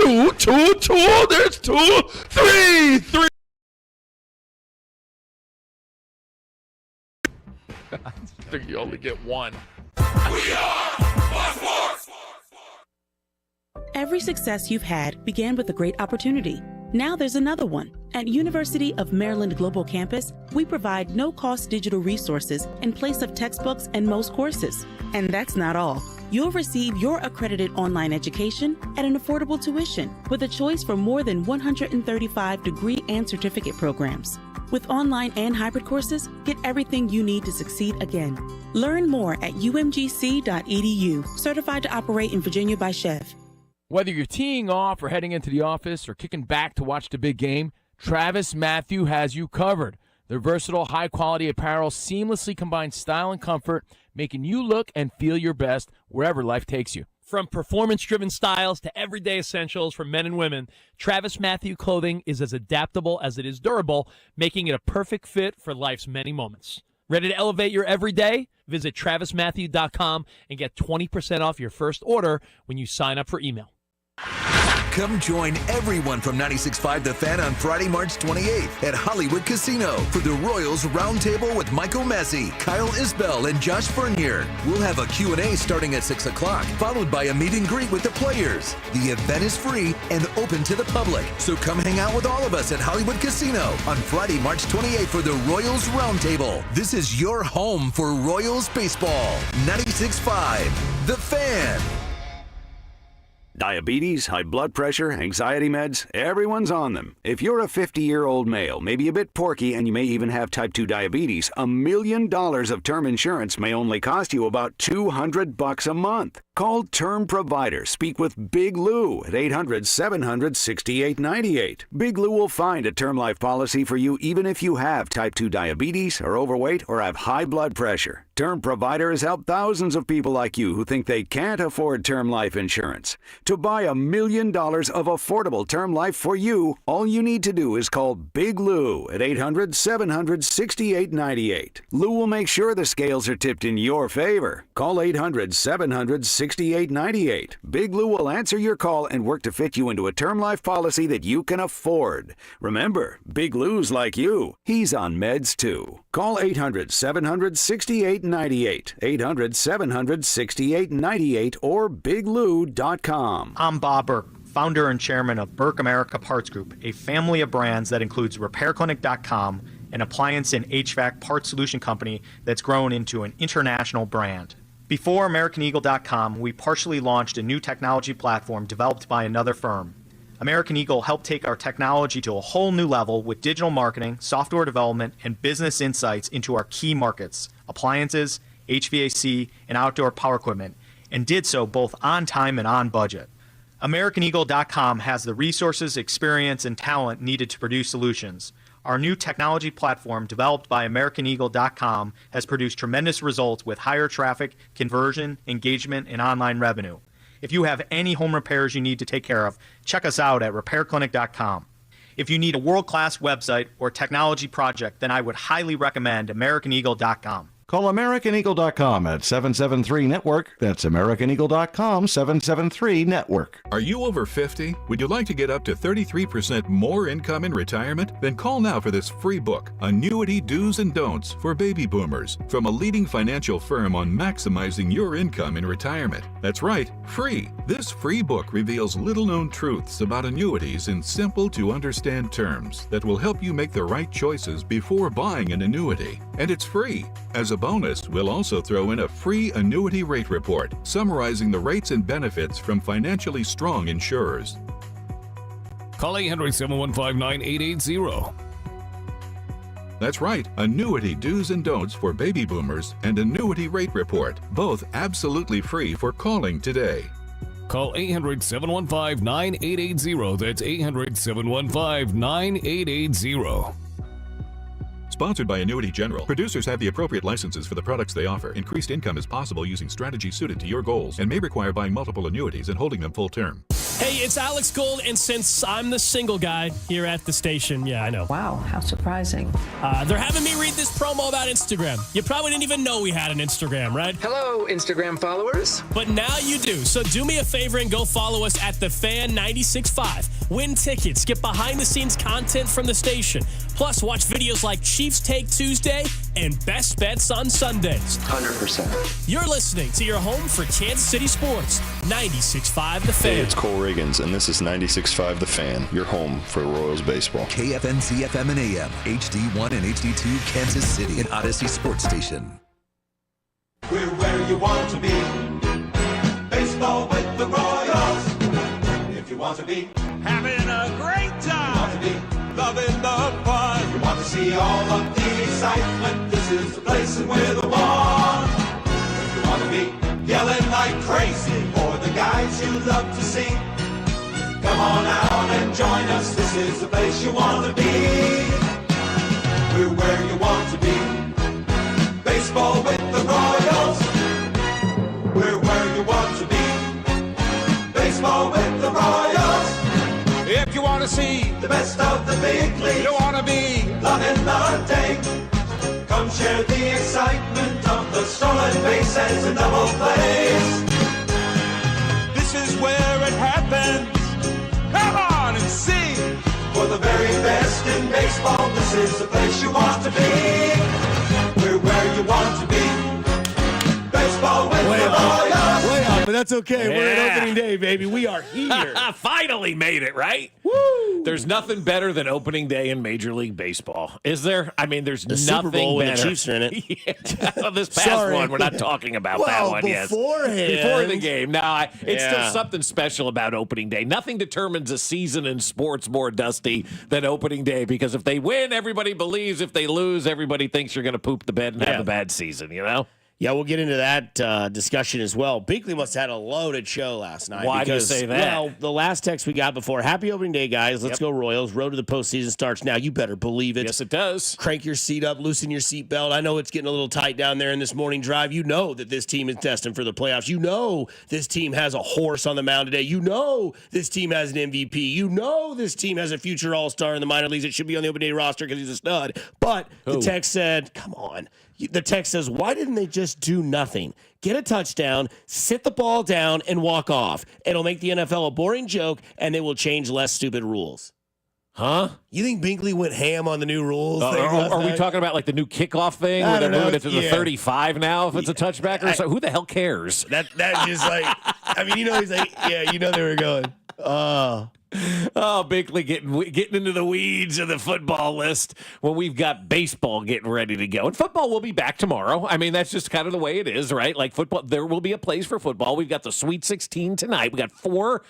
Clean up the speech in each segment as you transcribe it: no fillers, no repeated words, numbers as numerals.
two. There's two. Three. I think you only get one. We are Sports. Every success you've had began with a great opportunity. Now there's another one. At University of Maryland Global Campus, we provide no-cost digital resources in place of textbooks and most courses. And that's not all. You'll receive your accredited online education at an affordable tuition with a choice for more than 135 degree and certificate programs. With online and hybrid courses, get everything you need to succeed again. Learn more at umgc.edu, certified to operate in Virginia by Chev. Whether you're teeing off or heading into the office or kicking back to watch the big game, Travis Matthew has you covered. Their versatile, high-quality apparel seamlessly combines style and comfort, making you look and feel your best wherever life takes you. From performance-driven styles to everyday essentials for men and women, Travis Matthew clothing is as adaptable as it is durable, making it a perfect fit for life's many moments. Ready to elevate your everyday? Visit TravisMatthew.com and get 20% off your first order when you sign up for email. Come join everyone from 96.5 The Fan on Friday, March 28th at Hollywood Casino for the Royals Roundtable with Michael Messi, Kyle Isbell, and Josh Bernier. We'll have a Q&A starting at 6 o'clock, followed by a meet and greet with the players. The event is free and open to the public, so come hang out with all of us at Hollywood Casino on Friday, March 28th for the Royals Roundtable. This is your home for Royals baseball. 96.5 The Fan. Diabetes, high blood pressure, anxiety meds, everyone's on them. If you're a 50-year-old male, maybe a bit porky, and you may even have type 2 diabetes, $1 million of term insurance may only cost you about $200 a month. Call Term Provider. Speak with Big Lou at 800-700-6898. Big Lou will find a term life policy for you even if you have type 2 diabetes, are overweight, or have high blood pressure. Term Provider has helped thousands of people like you who think they can't afford term life insurance. To buy $1 million of affordable term life for you, all you need to do is call Big Lou at 800-700-6898. Lou will make sure the scales are tipped in your favor. Call 800-700-6898. Big Lou will answer your call and work to fit you into a term life policy that you can afford. Remember, Big Lou's like you. He's on meds too. Call 800-700-6898. 800-700-6898 or biglou.com. I'm Bob Burke, founder and chairman of Burke America Parts Group, a family of brands that includes RepairClinic.com, an appliance and HVAC parts solution company that's grown into an international brand. Before AmericanEagle.com, we partially launched a new technology platform developed by another firm. American Eagle helped take our technology to a whole new level with digital marketing, software development, and business insights into our key markets, appliances, HVAC, and outdoor power equipment, and did so both on time and on budget. AmericanEagle.com has the resources, experience, and talent needed to produce solutions. Our new technology platform, developed by AmericanEagle.com, has produced tremendous results with higher traffic, conversion, engagement, and online revenue. If you have any home repairs you need to take care of, check us out at RepairClinic.com. If you need a world-class website or technology project, then I would highly recommend AmericanEagle.com. Call AmericanEagle.com at 773-NETWORK. That's AmericanEagle.com, 773-NETWORK. Are you over 50? Would you like to get up to 33% more income in retirement? Then call now for this free book, Annuity Do's and Don'ts for Baby Boomers, from a leading financial firm on maximizing your income in retirement. That's right, free. This free book reveals little-known truths about annuities in simple-to-understand terms that will help you make the right choices before buying an annuity. And it's free. As a bonus, we'll also throw in a free annuity rate report summarizing the rates and benefits from financially strong insurers. Call 800-715-9880. That's right, Annuity Do's and Don'ts for Baby Boomers and Annuity Rate Report, both absolutely free for calling today. Call 800-715-9880. That's 800-715-9880. Sponsored by Annuity General. Producers have the appropriate licenses for the products they offer. Increased income is possible using strategies suited to your goals and may require buying multiple annuities and holding them full term. Hey, it's Alex Gold, and since I'm the single guy here at the station, yeah, I know. Wow, how surprising. They're having me read this promo about Instagram. You probably didn't even know we had an Instagram, right? Hello, Instagram followers. But now you do. So do me a favor and go follow us at The Fan 96.5. Win tickets, get behind-the-scenes content from the station. Plus, watch videos like Chiefs Take Tuesday and Best Bets on Sundays. 100%. You're listening to your home for Kansas City sports. 96.5 The Fan. Hey, it's Cole Riggins, and this is 96.5 The Fan, your home for Royals baseball. KFNC FM and AM, HD1 and HD2, Kansas City, and Odyssey Sports Station. We're where you want to be. Baseball with the Royals. If you want to be having a great time. You want to be loving the fun. You want to see all of the excitement. This is the place and we're the one. If you want to be yelling like crazy for the guys you love to see, come on out and join us. This is the place you want to be. We're where you want to be. Baseball with the Royals. We're where you want to be. Baseball with the Royals. If you want to see the best of the big leagues, you want to be loving the day. Come share the excitement of the stolen bases and double plays. This is where it happens. Come on and see. For the very best in baseball, this is the place you want to be. We're where you want to be. Baseball with the Royals. Way off, but that's okay. We're at opening day, baby. We are here. Finally made it, right? Woo! There's nothing better than opening day in Major League Baseball. Is there? I mean, there's The nothing Super Bowl when better. the Chiefs are in it. Yeah. Well, this past one, we're not talking about that one, yes. Beforehand. Before the game. No, it's still Yeah. something special about opening day. Nothing determines a season in sports more, Dusty, than opening day, because if they win, everybody believes. If they lose, everybody thinks you're going to poop the bed and have a bad season, you know? Yeah, we'll get into that discussion as well. Binkley must have had a loaded show last night. Why do you say that? Well, the last text we got before, happy opening day, guys. Let's go Royals. Road to the postseason starts now. You better believe it. Yes, it does. Crank your seat up, loosen your seatbelt. I know it's getting a little tight down there in this morning drive. You know that this team is destined for the playoffs. You know this team has a horse on the mound today. You know this team has an MVP. You know this team has a future all-star in the minor leagues that should be on the opening day roster because he's a stud. But the text said, come on. The text says, why didn't they just do nothing? Get a touchdown, sit the ball down, and walk off. It'll make the NFL a boring joke, and they will change less stupid rules. Huh? You think Binkley went ham on the new rules? Are we talking about like the new kickoff thing where they're moving it to the 35 now if it's a touchback or so? Who the hell cares? That just like, I mean, you know, he's like, yeah, you know they were going, Oh, Binkley getting into the weeds of the football list when we've got baseball getting ready to go. And football will be back tomorrow. I mean, that's just kind of the way it is, right? Like football, there will be a place for football. We've got the Sweet 16 tonight. We got four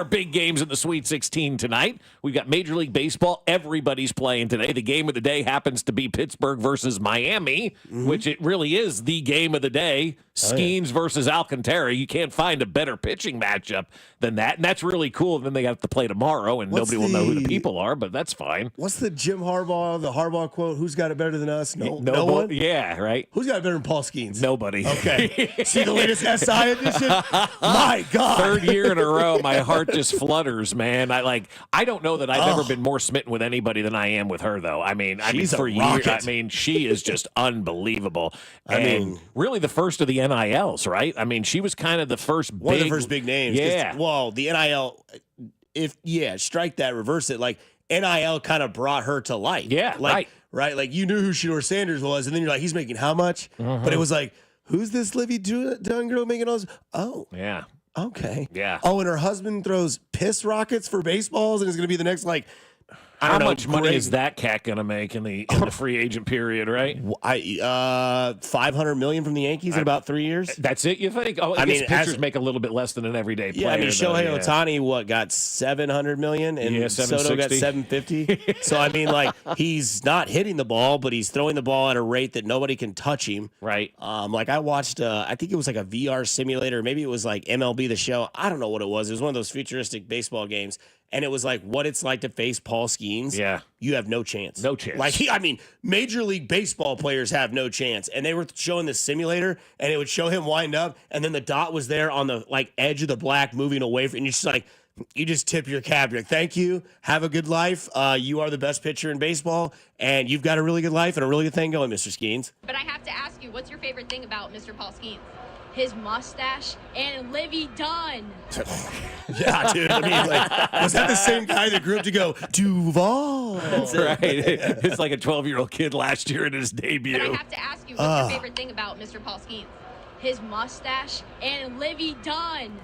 big games in the Sweet 16 tonight. We've got Major League Baseball. Everybody's playing today. The game of the day happens to be Pittsburgh versus Miami, which it really is the game of the day. Skenes versus Alcantara. You can't find a better pitching matchup than that. And that's really cool. And then they got to play tomorrow, and nobody will know who the people are, but that's fine. What's the Jim Harbaugh, the Harbaugh quote? Who's got it better than us? No one? Yeah, right. Who's got it better than Paul Skenes? Nobody. Okay. See the latest SI edition? My God. Third year in a row, my heart just flutters, man. I don't know that I've ever been more smitten with anybody than I am with her, though. I mean, for years, she is just unbelievable. And really the first of the NILs, right? I mean, she was kind of the first one of the first big names. Yeah. Well, the NIL, strike that, reverse it. Like, NIL kind of brought her to light. Yeah, right. Like, you knew who Shador Sanders was, and then you're like, he's making how much? But it was like, who's this Livvy Dunne girl making all this? Oh. Yeah. Okay. Yeah. Oh, and her husband throws piss rockets for baseballs and is going to be the next, like, How much money is that cat going to make in the free agent period, right? $500 million from the Yankees in about 3 years. That's it, you think? Oh, I mean, pitchers make a little bit less than an everyday player. Yeah, I mean, Shohei Ohtani, got $700 million, and Soto got $750. So I mean, like, he's not hitting the ball, but he's throwing the ball at a rate that nobody can touch him. Right. Like I watched, I think it was like a VR simulator, maybe it was like MLB The Show. I don't know what it was. It was one of those futuristic baseball games. And it was like what it's like to face Paul Skenes. Yeah. You have no chance. No chance. Like, I mean, Major League Baseball players have no chance. And they were showing this simulator, and it would show him wind up, and then the dot was there on the, like, edge of the black moving away from, and you're just like, you just tip your cap. You're like, thank you. Have a good life. You are the best pitcher in baseball, and you've got a really good life and a really good thing going, Mr. Skenes. But I have to ask you, what's your favorite thing about Mr. Paul Skenes? His mustache and Livvy Dunne. Yeah, dude. I mean, like, was that the same guy that grew up to go, Duval? Right. It's like a 12-year-old kid last year in his debut. But I have to ask you, what's your favorite thing about Mr. Paul Skenes? His mustache and Livvy Dunne.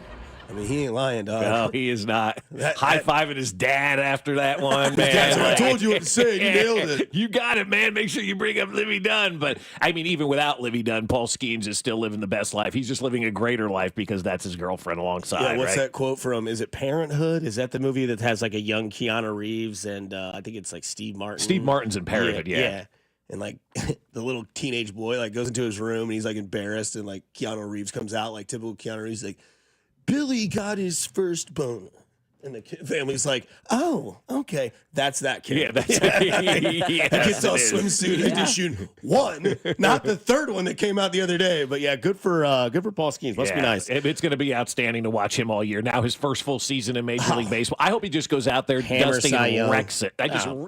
I mean, he ain't lying, dog. No, he is not. High-fiving his dad after that one, man. I told you what to say. You nailed it. You got it, man. Make sure you bring up Livvy Dunne. But, I mean, even without Livvy Dunne, Paul Skenes is still living the best life. He's just living a greater life because that's his girlfriend alongside, Yeah, what's right? that quote from? Is it Parenthood? Is that the movie that has like a young Keanu Reeves and I think it's like Steve Martin? Steve Martin's in Parenthood, yeah. And like the little teenage boy like goes into his room and he's like embarrassed and like Keanu Reeves comes out like typical Keanu Reeves like, Billy got his first boner. And the family's like, oh, okay. That's that kid. Yeah, that's He gets all swimsuit. He's just shooting one, not the third one that came out the other day. But yeah, good for Paul Skenes. Must be nice. It's going to be outstanding to watch him all year. Now his first full season in Major League Baseball. I hope he just goes out there, dusting and wrecks it.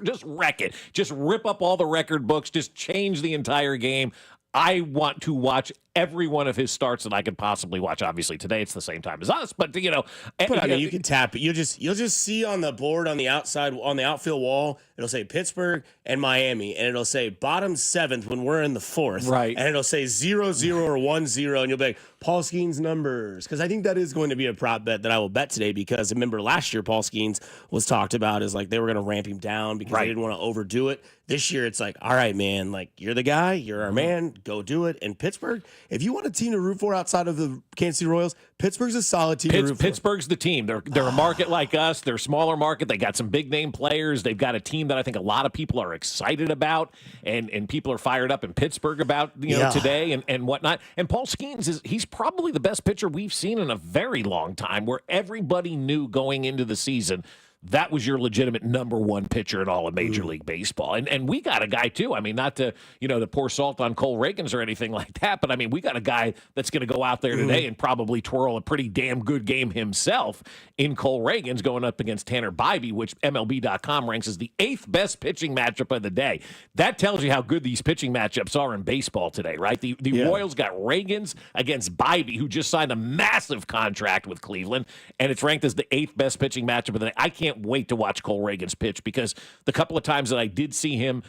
Just wreck it. Just rip up all the record books. Just change the entire game. I want to watch every one of his starts that I could possibly watch. Obviously, today it's the same time as us, but you know. But I mean, you can tap it. You'll just see on the board on the outside on the outfield wall. It'll say Pittsburgh and Miami, and it'll say bottom 7th when we're in the 4th, right? And it'll say 0-0 or 1-0, and you'll be like Paul Skenes numbers, because I think that is going to be a prop bet that I will bet today. Because remember last year Paul Skenes was talked about as like they were going to ramp him down because they didn't want to overdo it. This year it's like, all right, man, like you're the guy, you're our man, go do it. And Pittsburgh, if you want a team to root for outside of the Kansas City Royals, Pittsburgh's a solid team to root for. Pittsburgh's the team. They're a market like us. They're a smaller market. They got some big name players. They've got a team that I think a lot of people are excited about, and people are fired up in Pittsburgh about today and whatnot. And Paul Skenes he's probably the best pitcher we've seen in a very long time, where everybody knew going into the season that was your legitimate number one pitcher in all of Major League Baseball. And we got a guy, too. I mean, not to, to pour salt on Cole Reagans or anything like that, but, I mean, we got a guy that's going to go out there today and probably twirl a pretty damn good game himself in Cole Reagans going up against Tanner Bybee, which MLB.com ranks as the 8th best pitching matchup of the day. That tells you how good these pitching matchups are in baseball today, right? The Royals got Reagans against Bybee, who just signed a massive contract with Cleveland, and it's ranked as the 8th best pitching matchup of the day. I can't wait to watch Cole Reagans pitch, because the couple of times that I did see him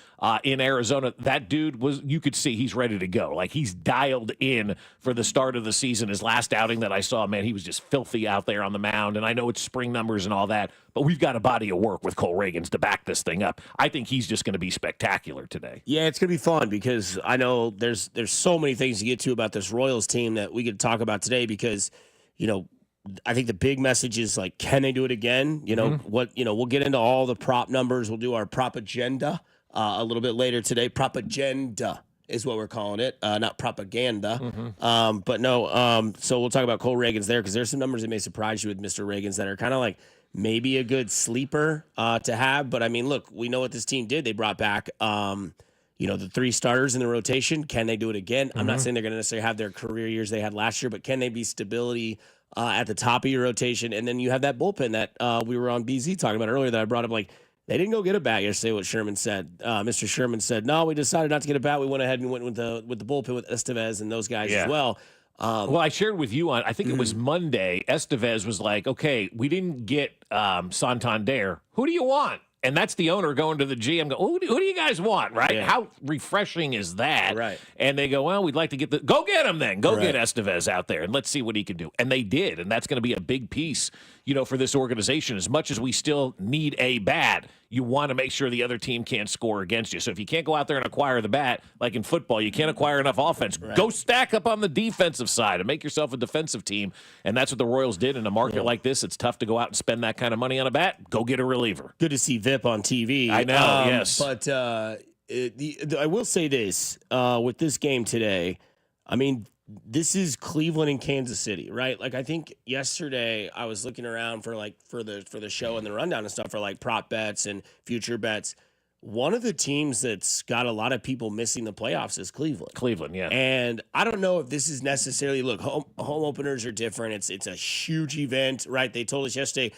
in Arizona, that dude you could see he's ready to go. Like, he's dialed in for the start of the season. His last outing that I saw, man, he was just filthy out there on the mound. And I know it's spring numbers and all that, but we've got a body of work with Cole Reagans to back this thing up. I think he's just going to be spectacular today. Yeah, it's going to be fun, because I know there's so many things to get to about this Royals team that we could talk about today, because, I think the big message is, like, can they do it again? We'll get into all the prop numbers. We'll do our prop agenda a little bit later today. Prop agenda is what we're calling it, not propaganda. But no, so we'll talk about Cole Reagans there, because there's some numbers that may surprise you with Mr. Reagans that are kind of like maybe a good sleeper to have. But, I mean, look, we know what this team did. They brought back the 3 starters in the rotation. Can they do it again? I'm not saying they're going to necessarily have their career years they had last year, but can they be stability at the top of your rotation? And then you have that bullpen that we were on BZ talking about earlier that I brought up. Like, they didn't go get a bat yesterday, what Sherman said. Mr. Sherman said, no, we decided not to get a bat. We went ahead and went with the bullpen with Estevez and those guys as well. Well, I shared with you I think it was Monday, Estevez was like, okay, we didn't get Santander. Who do you want? And that's the owner going to the GM, who do you guys want, right? Yeah. How refreshing is that? Right. And they go, well, we'd like to go get him then. Go get Estevez out there, and let's see what he can do. And they did, and that's going to be a big piece, for this organization. As much as we still need a bat, you want to make sure the other team can't score against you. So if you can't go out there and acquire the bat, like in football, you can't acquire enough offense. Right. Go stack up on the defensive side and make yourself a defensive team. And that's what the Royals did in a market like this. It's tough to go out and spend that kind of money on a bat. Go get a reliever. Good to see Vip on TV. I know, yes. But I will say this, with this game today, I mean, this is Cleveland and Kansas City, right? Like, I think yesterday I was looking around for the show and the rundown and stuff for like prop bets and future bets. One of the teams that's got a lot of people missing the playoffs is Cleveland. Cleveland, yeah. And I don't know if this is necessarily, look, home openers are different. It's a huge event, right? They told us yesterday,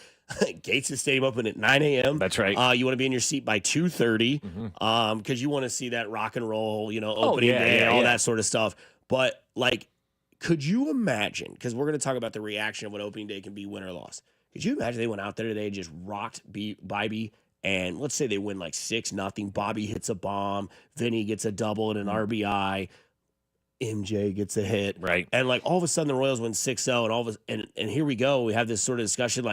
Gates' Stadium open at 9 a.m. That's right. You want to be in your seat by 2:30 because you want to see that rock and roll, opening day, all that sort of stuff. But, could you imagine, because we're going to talk about the reaction of what opening day can be, win or loss. Could you imagine they went out there today and just rocked Bibby, and let's say they win 6-0. Bobby hits a bomb. Vinny gets a double and an RBI. MJ gets a hit. Right. And, all of a sudden the Royals win 6-0, and here we go. We have this sort of discussion,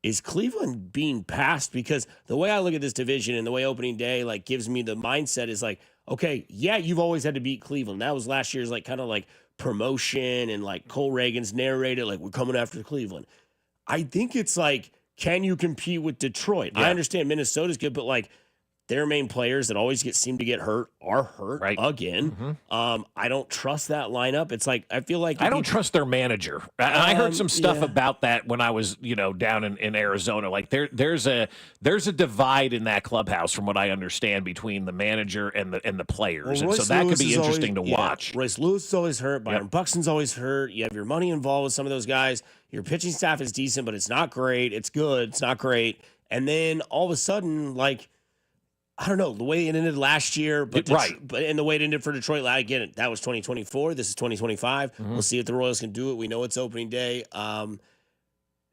is Cleveland being passed? Because the way I look at this division and the way opening day gives me the mindset is okay, yeah, you've always had to beat Cleveland. That was last year's promotion, and Cole Reagan's narrated we're coming after Cleveland. I think it's can you compete with Detroit? Yeah. I understand Minnesota's good, but their main players that always seem to get hurt are hurt again. Mm-hmm. I don't trust that lineup. It's I feel like I don't trust their manager. I heard some stuff about that when I was, down in Arizona. There's a divide in that clubhouse, from what I understand, between the manager and the players, and so that could be interesting to watch. Royce Lewis is always hurt. Byron Buxton's always hurt. You have your money involved with some of those guys. Your pitching staff is decent, but it's not great. It's good. It's not great. And then all of a sudden, I don't know, the way it ended last year, but and the way it ended for Detroit, again, that was 2024. This is 2025. Mm-hmm. We'll see if the Royals can do it. We know it's opening day.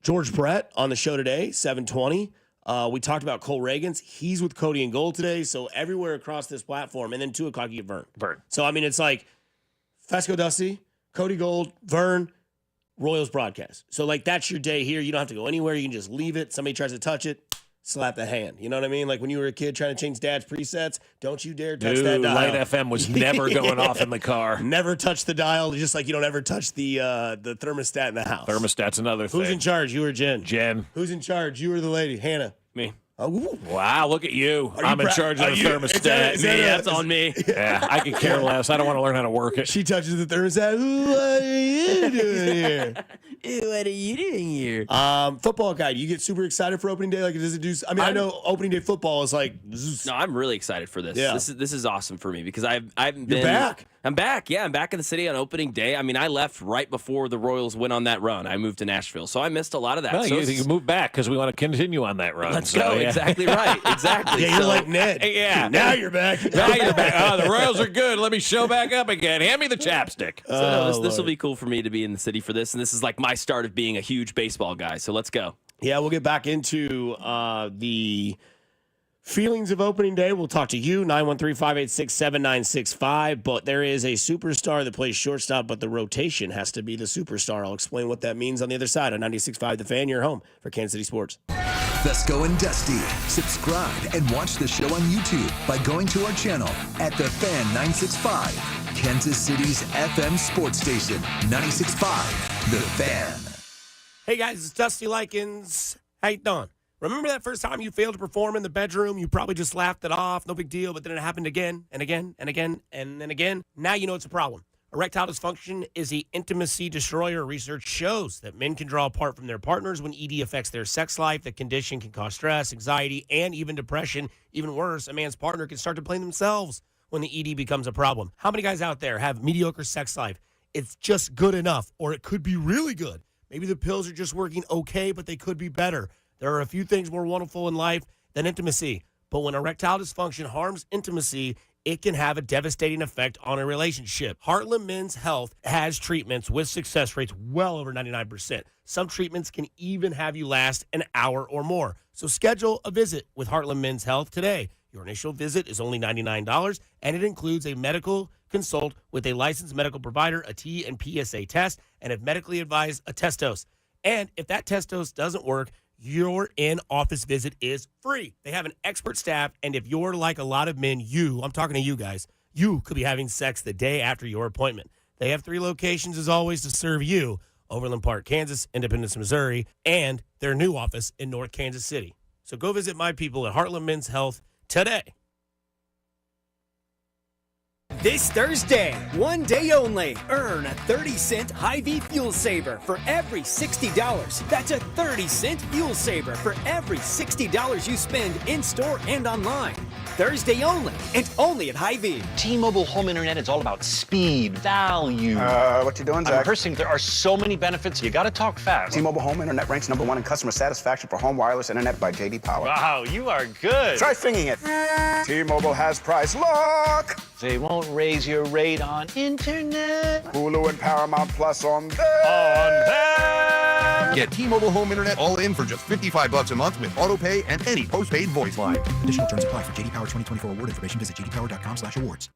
George Brett on the show today, 7:20. We talked about Cole Reagan's. He's with Cody and Gold today, so everywhere across this platform. And then 2 o'clock, you get Vern. So, it's Fescoe Dusty, Cody Gold, Vern, Royals broadcast. So, that's your day here. You don't have to go anywhere. You can just leave it. Somebody tries to touch it, slap the hand. You know what I mean? When you were a kid trying to change dad's presets, don't you dare touch that dial. Light FM was never going off in the car. Never touch the dial, just like you don't ever touch the thermostat in the house. Thermostat's another thing. Who's in charge? You or Jen? Jen. Who's in charge? You or the lady? Hannah? Me. Oh, wow, look at you. I'm in charge of the thermostat. That's on me. Yeah, I could care less. I don't want to learn how to work it. She touches the thermostat. What are you doing here? What are you doing here? Football guy, do you get super excited for opening day? Does it do? I know opening day football is No, I'm really excited for this. Yeah. This is awesome for me because I've been. You're back. I'm back. Yeah, I'm back in the city on opening day. I left right before the Royals went on that run. I moved to Nashville, so I missed a lot of that. Well, so you move back because we want to continue on that run. Let's go. Yeah. Exactly right. Exactly. Yeah, you're like Ned. Yeah. Now you're back. Now you're back. Oh, the Royals are good. Let me show back up again. Hand me the chapstick. So this will be cool for me to be in the city for this, and this is my start of being a huge baseball guy. So let's go. Yeah, we'll get back into the feelings of opening day. We'll talk to you, 913-586-7965. But there is a superstar that plays shortstop, but the rotation has to be the superstar. I'll explain what that means on the other side on 96.5 The Fan, your home for Kansas City Sports. Fescoe and Dusty. Subscribe and watch the show on YouTube by going to our channel at The Fan 965, Kansas City's FM sports station, 96.5 The Fan. Hey guys, it's Dusty Likens. How you doing? Remember that first time you failed to perform in the bedroom? You probably just laughed it off, no big deal, but then it happened again and again and again and then again. Now you know it's a problem. Erectile dysfunction is the intimacy destroyer. Research shows that men can draw apart from their partners when ED affects their sex life. The condition can cause stress, anxiety, and even depression. Even worse, a man's partner can start to blame themselves when the ED becomes a problem. How many guys out there have mediocre sex life? It's just good enough, or it could be really good. Maybe the pills are just working okay, but they could be better. There are a few things more wonderful in life than intimacy. But when erectile dysfunction harms intimacy, it can have a devastating effect on a relationship. Heartland Men's Health has treatments with success rates well over 99%. Some treatments can even have you last an hour or more. So schedule a visit with Heartland Men's Health today. Your initial visit is only $99, and it includes a medical consult with a licensed medical provider, a T and PSA test, and if medically advised, a test dose. And if that test dose doesn't work, your in-office visit is free. They have an expert staff, and if you're like a lot of men, I'm talking to you guys, you could be having sex the day after your appointment. They have 3 locations, as always, to serve you: Overland Park, Kansas, Independence, Missouri, and their new office in North Kansas City. So go visit my people at Heartland Men's Health today. This Thursday, one day only, earn a 30-cent Hy-Vee fuel saver for every $60. That's a 30-cent fuel saver for every $60 you spend in-store and online. Thursday only, and only at Hy-Vee. T-Mobile home internet is all about speed, value. What you doing, Zach? I'm rehearsing. There are so many benefits. You got to talk fast. T-Mobile home internet ranks #1 in customer satisfaction for home wireless internet by J.D. Power. Wow, you are good. Try singing it. T-Mobile has price lock. They won't raise your rate on internet. Hulu and Paramount Plus on them. Get T-Mobile home internet all in for just $55 a month with auto pay and any postpaid voice line. Additional terms apply. For J.D. Power 2024 award information, visit jdpower.com/awards.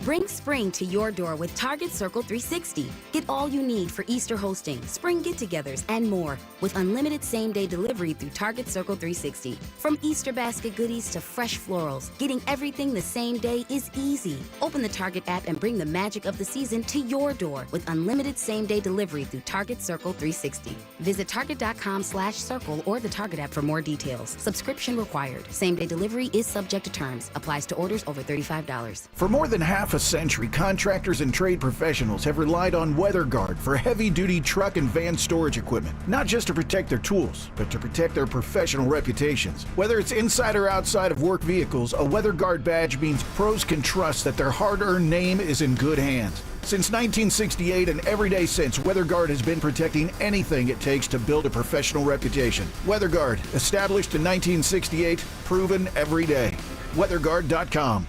Bring spring to your door with Target Circle 360. Get all you need for Easter hosting, spring get-togethers, and more with unlimited same-day delivery through Target Circle 360. From Easter basket goodies to fresh florals, getting everything the same day is easy. Open the Target app and bring the magic of the season to your door with unlimited same-day delivery through Target Circle 360. Visit target.com/circle or the Target app for more details. Subscription required. Same-day delivery is subject to terms. Applies to orders over $35. For more than half a century, contractors and trade professionals have relied on WeatherGuard for heavy-duty truck and van storage equipment, not just to protect their tools, but to protect their professional reputations. Whether it's inside or outside of work vehicles, a WeatherGuard badge means pros can trust that their hard-earned name is in good hands. Since 1968 and every day since, WeatherGuard has been protecting anything it takes to build a professional reputation. WeatherGuard, established in 1968, proven every day. WeatherGuard.com.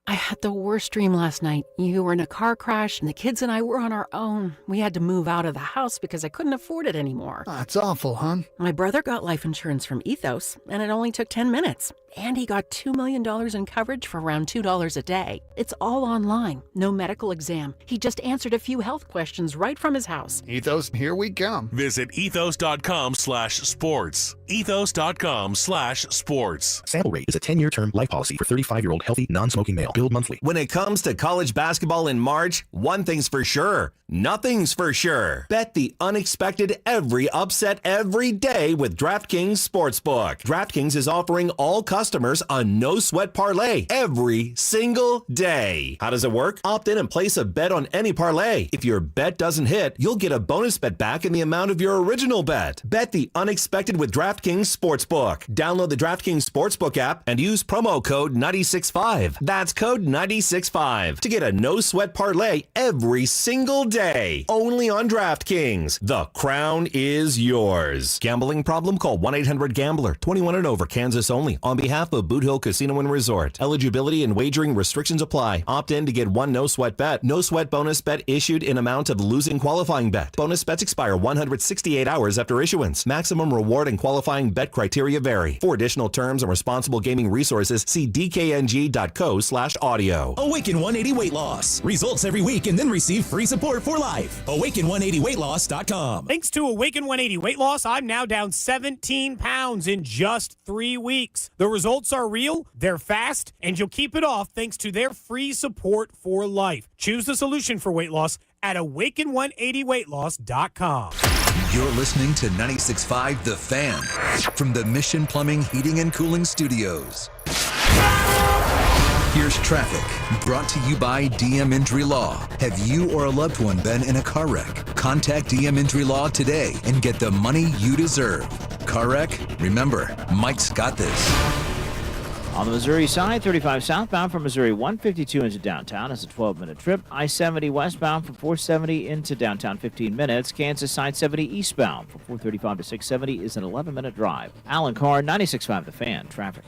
I had the worst dream last night. You were in a car crash, and the kids and I were on our own. We had to move out of the house because I couldn't afford it anymore. That's awful, hon. My brother got life insurance from Ethos, and it only took 10 minutes. And he got $2 million in coverage for around $2 a day. It's all online, no medical exam. He just answered a few health questions right from his house. Ethos, here we come. Visit ethos.com/sports. Ethos.com/sports. Sample rate is a 10-year term life policy for 35-year-old healthy, non-smoking male. Billed monthly. When it comes to college basketball in March, one thing's for sure. Nothing's for sure. Bet the unexpected every upset every day with DraftKings Sportsbook. DraftKings is offering all customers a no-sweat parlay every single day. How does it work? Opt in and place a bet on any parlay. If your bet doesn't hit, you'll get a bonus bet back in the amount of your original bet. Bet the unexpected with DraftKings Sportsbook. Download the DraftKings Sportsbook app and use promo code 965. That's code 965 to get a no-sweat parlay every single day. Only on DraftKings. The crown is yours. Gambling problem? Call 1-800-GAMBLER. 21 and over. Kansas only. On behalf of Boot Hill Casino and Resort. Eligibility and wagering restrictions apply. Opt in to get one no-sweat bet. No-sweat bonus bet issued in amount of losing qualifying bet. Bonus bets expire 168 hours after issuance. Maximum reward and qualifying bet criteria vary. For additional terms and responsible gaming resources, see dkng.co/audio. Awaken 180 Weight Loss. Results every week and then receive free support for life. Awaken180weightloss.com. Thanks to Awaken 180 Weight Loss, I'm now down 17 pounds in just 3 weeks. The results are real, they're fast, and you'll keep it off thanks to their free support for life. Choose the solution for weight loss at Awaken180weightloss.com. You're listening to 96.5 The Fan from the Mission Plumbing, Heating, and Cooling Studios. Here's traffic, brought to you by DM Injury Law. Have you or a loved one been in a car wreck? Contact DM Injury Law today and get the money you deserve. Car wreck? Remember, Mike's got this. On the Missouri side, 35 southbound from Missouri 152 into downtown is a 12-minute trip. I-70 westbound from 470 into downtown 15 minutes. Kansas side 70 eastbound from 435 to 670 is an 11-minute drive. Alan Carr, 96.5 The Fan. Traffic.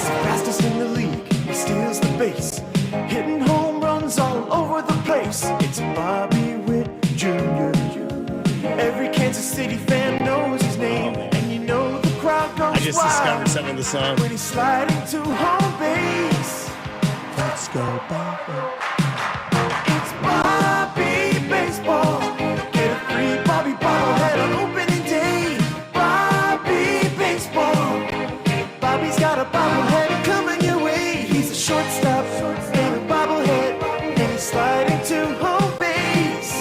Fastest in the league, he steals the base, hitting home runs all over the place. It's Bobby Witt Jr. Every Kansas City fan knows his name, and you know the crowd goes I just discovered some of the song. when he's sliding to home base. Let's go, Bobby. It's Bobby Baseball. Get a free Bobby bobblehead on opening day. Bobby Baseball. Bobby's got a bobblehead coming your way. He's a shortstop and a bobblehead, and he's sliding to home base.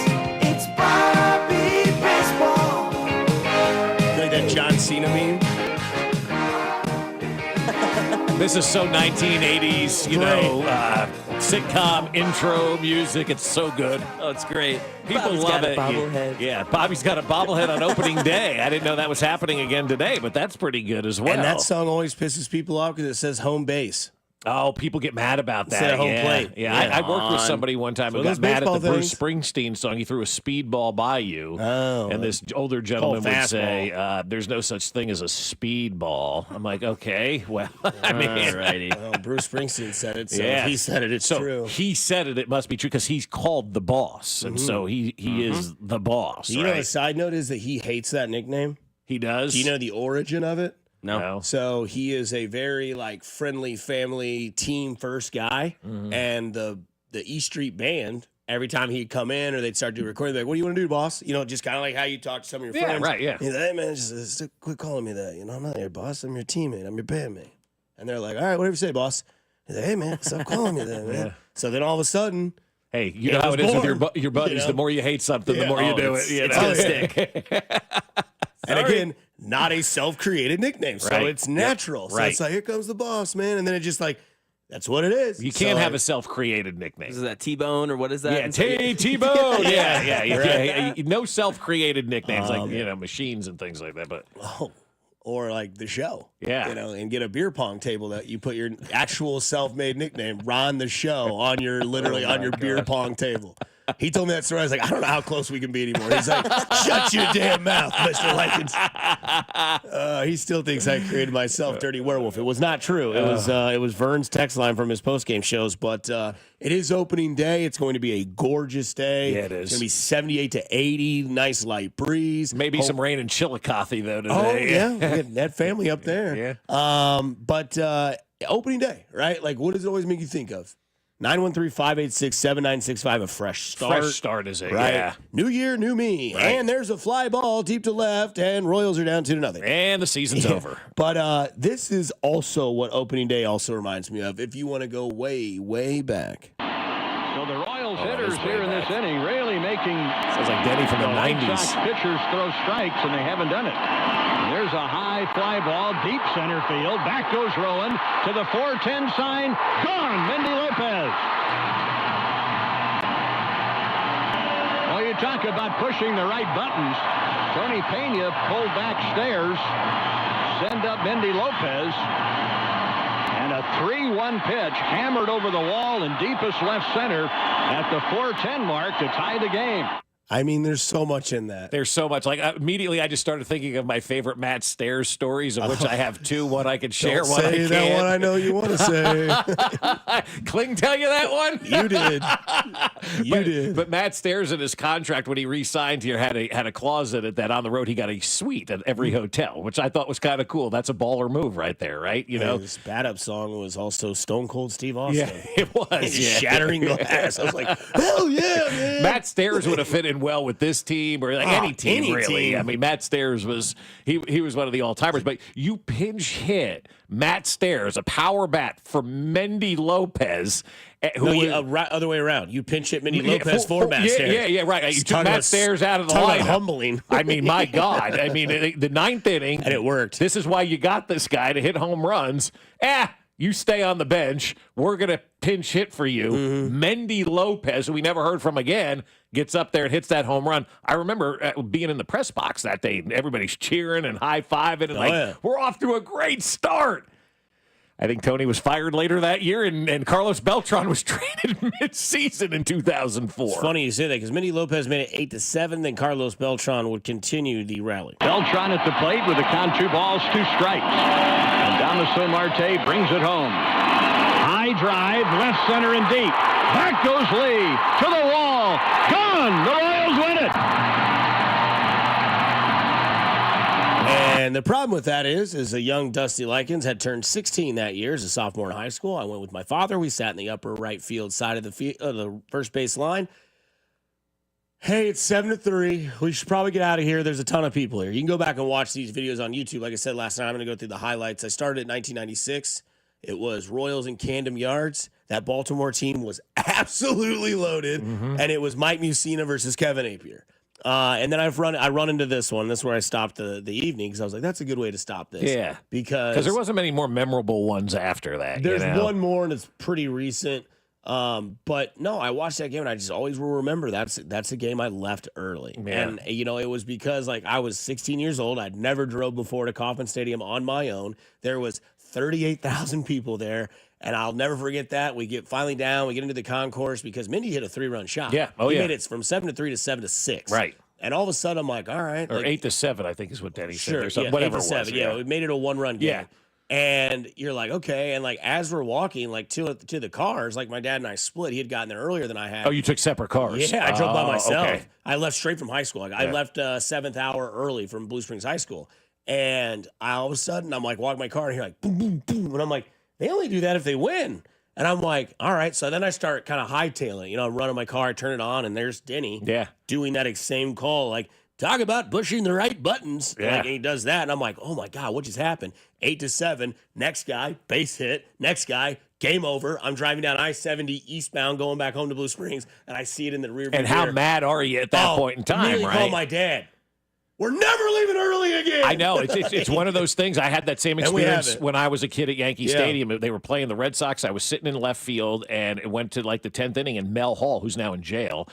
It's Bobby Baseball. Like that John Cena meme? This is so 1980s, sitcom intro music. It's so good. Oh, it's great. People Bobby's love got a it. bobblehead. Yeah, Bobby's got a bobblehead on opening day. I didn't know that was happening again today, but that's pretty good as well. And that song always pisses people off because it says home base. Oh, people get mad about that. Instead of home plate. Yeah. I worked with somebody one time who got mad at the Bruce Springsteen song. He threw a speedball by you. Oh. And this older gentleman would say, there's no such thing as a speedball. I'm like, okay, well, I mean. Alrighty. Well, Bruce Springsteen said it, so if he said it, it's true. He said it must be true because he's called the boss. And so he is the boss. You know, a side note is that he hates that nickname. He does? Do you know the origin of it? No. So he is a very friendly family team first guy, and the E Street Band. Every time he'd come in or they'd start doing recording, they'd be like, "What do you want to do, boss?" Just kind of like how you talk to some of your friends. Right. Yeah. He's like, "Hey man, just quit calling me that. I'm not your boss. I'm your teammate. I'm your bandmate." And they're like, "All right, whatever you say, boss." He's like, "Hey man, stop calling me that, man." Yeah. So then all of a sudden, hey, you know how it is with your buddies. The more you hate something, the more you do it. It's gonna stick. And again, not a self-created nickname, so it's natural. So it's like, here comes the boss, man, and then it just that's what it is. You can't have a self-created nickname. Is that T-Bone or what is that? Yeah, T-Bone. Yeah. No self-created nicknames machines and things like that. But or the show. Yeah. And get a beer pong table that you put your actual self-made nickname, Ron the Show, on your beer pong table. He told me that story. I was like, I don't know how close we can be anymore. He's like, shut your damn mouth, Mr. Likens. He still thinks I created myself dirty werewolf. It was not true. It was Vern's text line from his postgame shows, but it is opening day. It's going to be a gorgeous day. Yeah, it is. It's going to be 78 to 80, nice light breeze. Maybe some rain in Chillicothe, though, today. Oh, yeah. We got that family up there. Yeah. But opening day, right? What does it always make you think of? 913-586-7965, a fresh start. Fresh start is it, right? yeah. New year, new me. Right. And there's a fly ball deep to left, and Royals are down 2-0. And the season's over. But this is also what opening day also reminds me of, if you want to go way, way back. So the Royals hitters here in this inning really making sounds like Denny from the 90s. Sox pitchers throw strikes, and they haven't done it. And there's a high fly ball, deep center field. Back goes Rowan to the 4-10 sign. Gone, Mendy Lopez. Well, you talk about pushing the right buttons. Tony Pena pulled back stairs, send up Mendy Lopez. And a 3-1 pitch hammered over the wall in deepest left center at the 4:10 mark to tie the game. I mean, there's so much in that. There's so much. Immediately, I just started thinking of my favorite Matt Stairs stories, of which I have two. One I could share, one I can't. That one I know you want to say. Kling tell you that one? You did. You did. But Matt Stairs in his contract when he re-signed here had a clause in it that on the road he got a suite at every hotel, which I thought was kind of cool. That's a baller move right there, right? This Bat Up song was also Stone Cold Steve Austin. Yeah, it was. Shattering glass. I was like, hell yeah, man. Matt Stairs would have fit in well with this team or any team, really. Team. I mean, Matt Stairs was he was one of the all-timers, but you pinch hit Matt Stairs, a power bat for Mendy Lopez. Other way around. You pinch hit Mendy Lopez for Matt Stairs. Yeah, right. You took Matt Stairs out of the lineup. Humbling. I mean, my God. I mean, the ninth inning. And it worked. This is why you got this guy to hit home runs. You stay on the bench. We're going to pinch hit for you. Mendy Lopez, who we never heard from again, gets up there and hits that home run. I remember being in the press box that day, and everybody's cheering and high-fiving, and we're off to a great start. I think Tony was fired later that year, and Carlos Beltran was traded mid-season in 2004. It's funny you say that because Mendy Lopez made it 8-7. Then Carlos Beltran would continue the rally. Beltran at the plate with the count 2 balls, 2 strikes. And Damaso Marte brings it home. High drive, left center and deep. Back goes Lee to the wall. Gone. The Royals win it. And the problem with that is a young Dusty Likens had turned 16 that year as a sophomore in high school. I went with my father. We sat in the upper right field side of the first base line. Hey, it's 7-3. We should probably get out of here. There's a ton of people here. You can go back and watch these videos on YouTube. Like I said last night, I'm going to go through the highlights. I started in 1996. It was Royals and Camden Yards. That Baltimore team was absolutely loaded, and it was Mike Mussina versus Kevin Napier. And then I run into this one. This is where I stopped the evening because I was like, that's a good way to stop this. Yeah. Because there wasn't many more memorable ones after that. There's one more, and it's pretty recent. But no, I watched that game, and I just always will remember that's a game I left early. Yeah. And, it was because, like, I was 16 years old. I'd never drove before to Kauffman Stadium on my own. There was 38,000 people there. And I'll never forget that. We get finally down. We get into the concourse because Mindy hit a 3-run shot. Yeah. He made it from 7-3 to 7-6. Right. And all of a sudden, I'm like, all right. Or like, 8-7, I think is what Denny sure, said. yeah, Whatever 8-7. it was. Yeah, we made it a 1-run game. Yeah. And you're like, okay. And like as we're walking like to the cars, like my dad and I split. He had gotten there earlier than I had. Oh, you took separate cars? Yeah, I drove by myself. Okay. I left straight from high school. Like I left 7th hour early from Blue Springs High School. And all of a sudden, I'm like walking my car and you're like, boom, boom, boom. And I'm like, they only do that if they win. And I'm like, all right. So then I start kind of hightailing. I'm running my car, I turn it on, and there's Denny doing that same call. Like, talk about pushing the right buttons. Yeah. Like, and he does that. And I'm like, oh, my God, what just happened? 8-7. Next guy, base hit. Next guy, game over. I'm driving down I-70 eastbound going back home to Blue Springs, and I see it in the rear view And how mirror. mad are you at that point in time, immediately right? call my dad. We're never leaving early again. I know. It's one of those things. I had that same experience when I was a kid at Yankee Stadium. They were playing the Red Sox. I was sitting in left field, and it went to like the 10th inning, and Mel Hall, who's now in jail,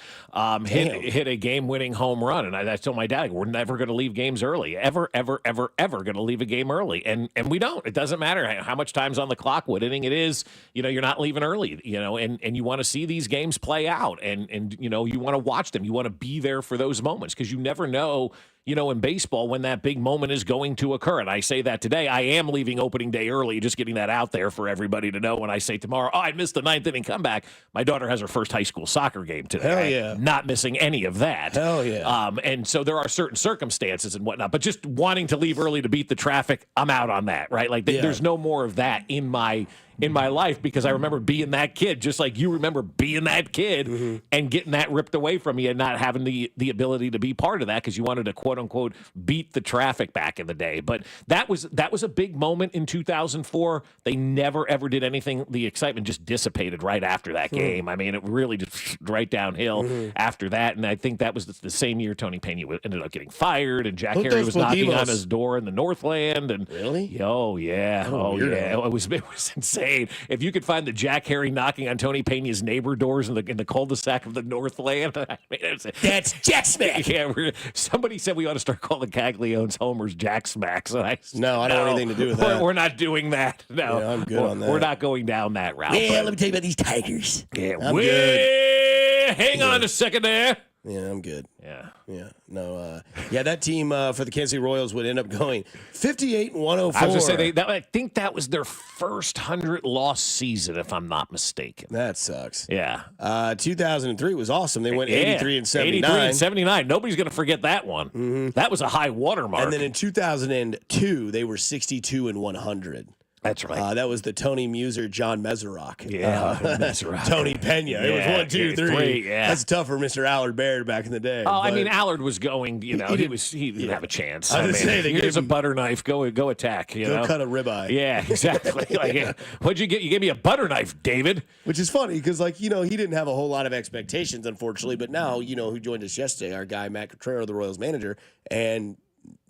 hit a game-winning home run. And I told my dad, we're never going to leave games early. Ever going to leave a game early. And we don't. It doesn't matter how much time's on the clock, what inning it is. You're not leaving early, and you want to see these games play out. And you want to watch them. You want to be there for those moments because you never know, in baseball, when that big moment is going to occur. And I say that today. I am leaving opening day early, just getting that out there for everybody to know. When I say tomorrow, I missed the 9th inning comeback. My daughter has her first high school soccer game today. Hell yeah. Not missing any of that. Hell yeah. And so there are certain circumstances and whatnot. But just wanting to leave early to beat the traffic, I'm out on that, right? Like there's no more of that in my life because I remember being that kid, just like you remember being that kid and getting that ripped away from you and not having the ability to be part of that because you wanted to quote unquote beat the traffic back in the day. But that was a big moment in 2004. They never ever did anything. The excitement just dissipated right after that game. I mean, it really just right downhill after that. And I think that was the same year Tony Pena ended up getting fired and Jack Harry was knocking on his door in the Northland. And really? Oh yeah. It was insane. If you could find the Jack Harry knocking on Tony Pena's neighbor doors in the cul-de-sac of the Northland, that's Jack Smack. Yeah, somebody said we ought to start calling Caglianone's homers Jack Smacks. And I don't have anything to do with that. We're not doing that. No, yeah, I'm good on that. We're not going down that route. Yeah, let me tell you about these Tigers. Yeah, I'm good. Hang on a second there. Yeah, I'm good. Yeah. No. That team for the Kansas City Royals would end up going 58-104. I was going to say I think that was their first 100-loss season, if I'm not mistaken. That sucks. Yeah. 2003 was awesome. They went 83-79. 83-79. Nobody's going to forget that one. That was a high watermark. And then in 2002, they were 62-100. That's right. That was the Tony Muser, John Meserock. Yeah, Meserock. Tony Pena. It was 1, 2, 3. Yeah. That's tough for Mr. Allard Baird back in the day. Oh, I mean, Allard was going. He didn't have a chance. I was gonna say, here's a butter knife. Go attack. Go cut a ribeye. Yeah, exactly. What'd you get? You gave me a butter knife, David. Which is funny because, he didn't have a whole lot of expectations, unfortunately. But now, who joined us yesterday, our guy Matt Cotrero, the Royals manager, and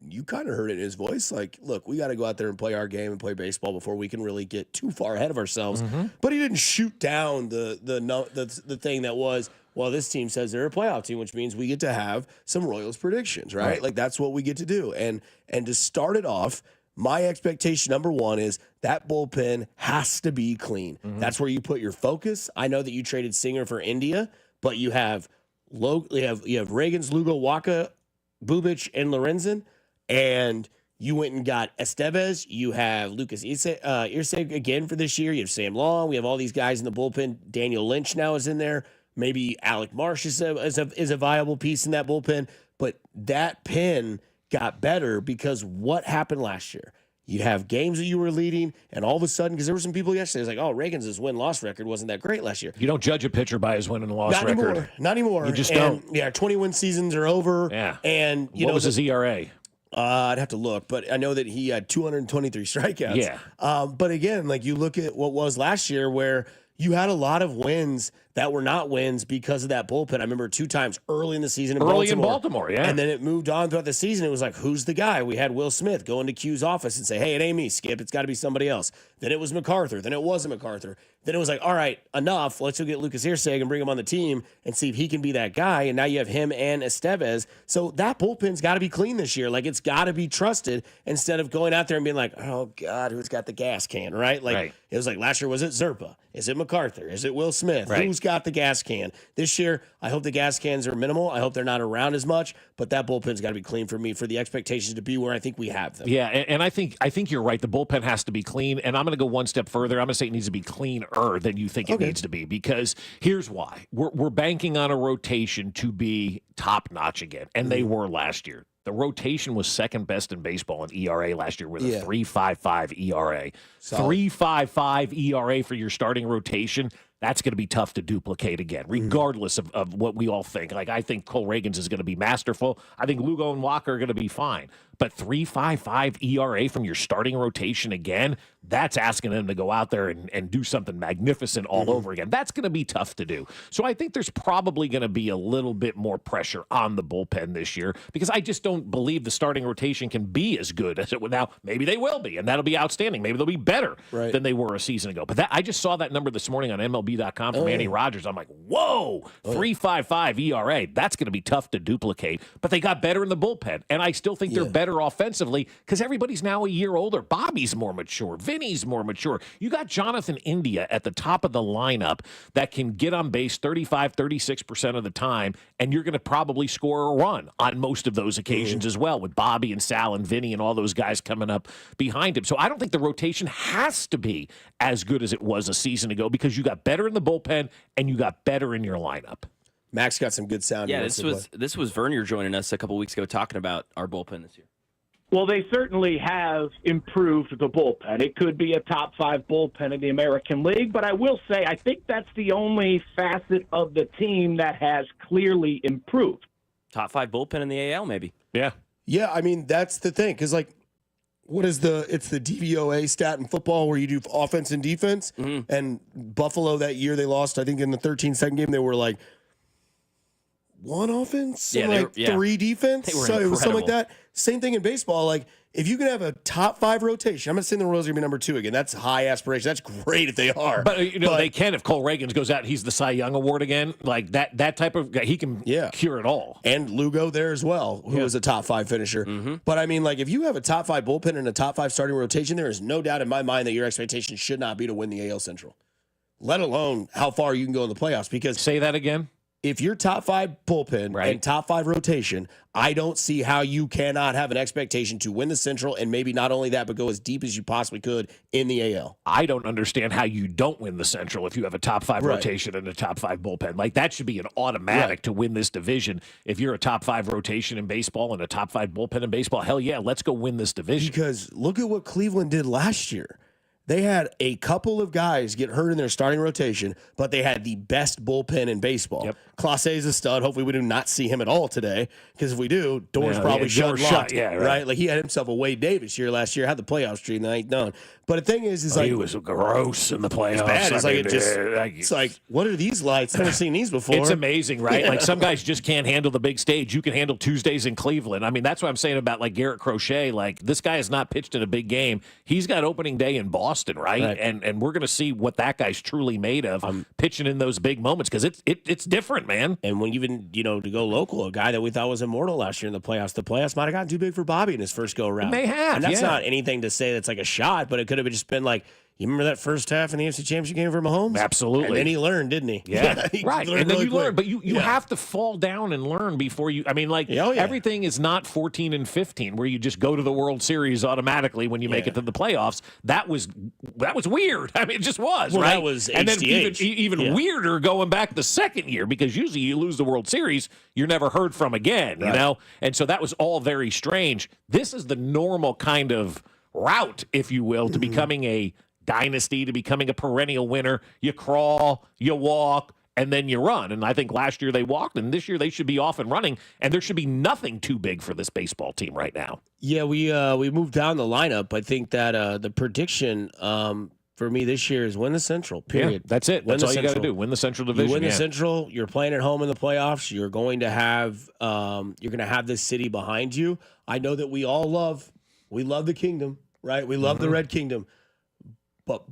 you kind of heard it in his voice. Like, look, we got to go out there and play our game and play baseball before we can really get too far ahead of ourselves. But he didn't shoot down the thing that was, well, this team says they're a playoff team, which means we get to have some Royals predictions, right? Like, that's what we get to do. And to start it off, my expectation, number one, is that bullpen has to be clean. That's where you put your focus. I know that you traded Singer for India, but you have Reagans, Lugo, Waka, Bubic, and Lorenzen. And you went and got Estevez. You have Lucas Irsay again for this year. You have Sam Long. We have all these guys in the bullpen. Daniel Lynch now is in there. Maybe Alec Marsh is a viable piece in that bullpen. But that pen got better because what happened last year? You have games that you were leading, and all of a sudden, because there were some people yesterday, it's like, oh, Reagan's win-loss record wasn't that great last year. You don't judge a pitcher by his win and loss record. Not anymore. You just don't. Yeah, 21 seasons are over. Yeah. And what was his ERA? I'd have to look, but I know that he had 223 strikeouts. Yeah. But again, you look at what was last year where you had a lot of wins that were not wins because of that bullpen. I remember 2 times early in the season in Baltimore, yeah. And then it moved on throughout the season. It was like, who's the guy? We had Will Smith go into Q's office and say, hey, it ain't me, Skip. It's got to be somebody else. Then it was MacArthur. Then it wasn't MacArthur. Then it was like, all right, enough. Let's go get Lucas Irsay and bring him on the team and see if he can be that guy. And now you have him and Estevez. So that bullpen's got to be clean this year. Like, it's got to be trusted instead of going out there and being like, oh, God, who's got the gas can, right? Like, It was like last year, was it Zerpa? Is it MacArthur? Is it Will Smith? Right. Who's got the gas can? This year, I hope the gas cans are minimal. I hope they're not around as much, but that bullpen's got to be clean for me for the expectations to be where I think we have them. Yeah, and I think you're right. The bullpen has to be clean, and I'm going to go one step further. I'm going to say it needs to be cleaner than you think it needs to be, because here's why. We're banking on a rotation to be top-notch again, and they were last year. The rotation was second best in baseball in ERA last year with a 3.55 ERA. 3.55 ERA for your starting rotation. That's going to be tough to duplicate again, regardless of what we all think. Like, I think Cole Reagans is going to be masterful. I think Lugo and Walker are going to be fine. But 3.55 ERA from your starting rotation again, that's asking them to go out there and do something magnificent all over again. That's going to be tough to do. So I think there's probably going to be a little bit more pressure on the bullpen this year, because I just don't believe the starting rotation can be as good as it would now. Maybe they will be, and that'll be outstanding. Maybe they'll be better than they were a season ago. But I just saw that number this morning on MLB.com from Andy Rogers. I'm like, whoa, 3.55 ERA. That's going to be tough to duplicate. But they got better in the bullpen, and I still think they're better offensively because everybody's now a year older. Bobby's more mature. Vinny's more mature. You got Jonathan India at the top of the lineup that can get on base 35, 36% of the time, and you're going to probably score a run on most of those occasions as well, with Bobby and Sal and Vinny and all those guys coming up behind him. So I don't think the rotation has to be as good as it was a season ago, because you got better in the bullpen and you got better in your lineup. Max got some good sound. Yeah, this was Vernier joining us a couple weeks ago talking about our bullpen this year. Well, they certainly have improved the bullpen. It could be a top 5 bullpen in the American League, but I will say I think that's the only facet of the team that has clearly improved. Top 5 bullpen in the AL, maybe. Yeah. Yeah, I mean, that's the thing, because, like, it's the DVOA stat in football where you do offense and defense, and Buffalo that year they lost, I think in the 13-second game, they were like 1 offense, and 3 defense, They were so it was something like incredible. that. Same thing in baseball. Like, if you can have a top 5 rotation, I'm not saying the Royals are going to be number 2 again. That's high aspiration. That's great if they are. But they can if Cole Reagans goes out and he's the Cy Young Award again. Like that type of guy, he can cure it all. And Lugo there as well, who was a top 5 finisher. But I mean, like, if you have a top 5 bullpen and a top 5 starting rotation, there is no doubt in my mind that your expectation should not be to win the AL Central, let alone how far you can go in the playoffs. Because say that again. If you're top 5 bullpen and top 5 rotation, I don't see how you cannot have an expectation to win the Central, and maybe not only that, but go as deep as you possibly could in the AL. I don't understand how you don't win the Central if you have a top 5 rotation and a top 5 bullpen. Like, that should be an automatic to win this division. If you're a top 5 rotation in baseball and a top 5 bullpen in baseball, hell yeah, let's go win this division. Because look at what Cleveland did last year. They had a couple of guys get hurt in their starting rotation, but they had the best bullpen in baseball. Clase is a stud. Hopefully we do not see him at all today, because if we do, doors probably shut. Right? Like, he had himself a Wade Davis year last year, had the playoff streak, and I ain't done. But the thing is like, he was gross in the playoffs. It's bad. It's like, what are these lights? I've never seen these before. It's amazing, right? Like, some guys just can't handle the big stage. You can handle Tuesdays in Cleveland. I mean, that's what I'm saying about, like, Garrett Crochet. Like, this guy has not pitched in a big game. He's got opening day in Boston, right? And we're going to see what that guy's truly made of, pitching in those big moments, because it's different, man. And when even, to go local, a guy that we thought was immortal last year in the playoffs might have gotten too big for Bobby in his first go-around. It may have, and that's not anything to say that's like a shot, but it could have just been like, you remember that first half in the AFC Championship game for Mahomes? Absolutely. And then he learned, didn't he? Yeah. Right. And then really you learn. But you have to fall down and learn before you – I mean, like, everything is not 14 and 15 where you just go to the World Series automatically when you make it to the playoffs. That was weird. I mean, it just was, right? That was and then even weirder going back the second year, because usually you lose the World Series, you're never heard from again, you know? And so that was all very strange. This is the normal kind of route, if you will, to becoming a – dynasty, to becoming a perennial winner. You crawl, you walk, and then you run. And I think last year they walked, and this year they should be off and running, and there should be nothing too big for this baseball team right now. Yeah, we moved down the lineup. I think that the prediction for me this year is win the Central, period. Yeah, that's it. That's all you got to do. Win the Central Division. You win the Central, you're playing at home in the playoffs, you're going to have this city behind you. I know that we love the Kingdom, right? We love the Red Kingdom. But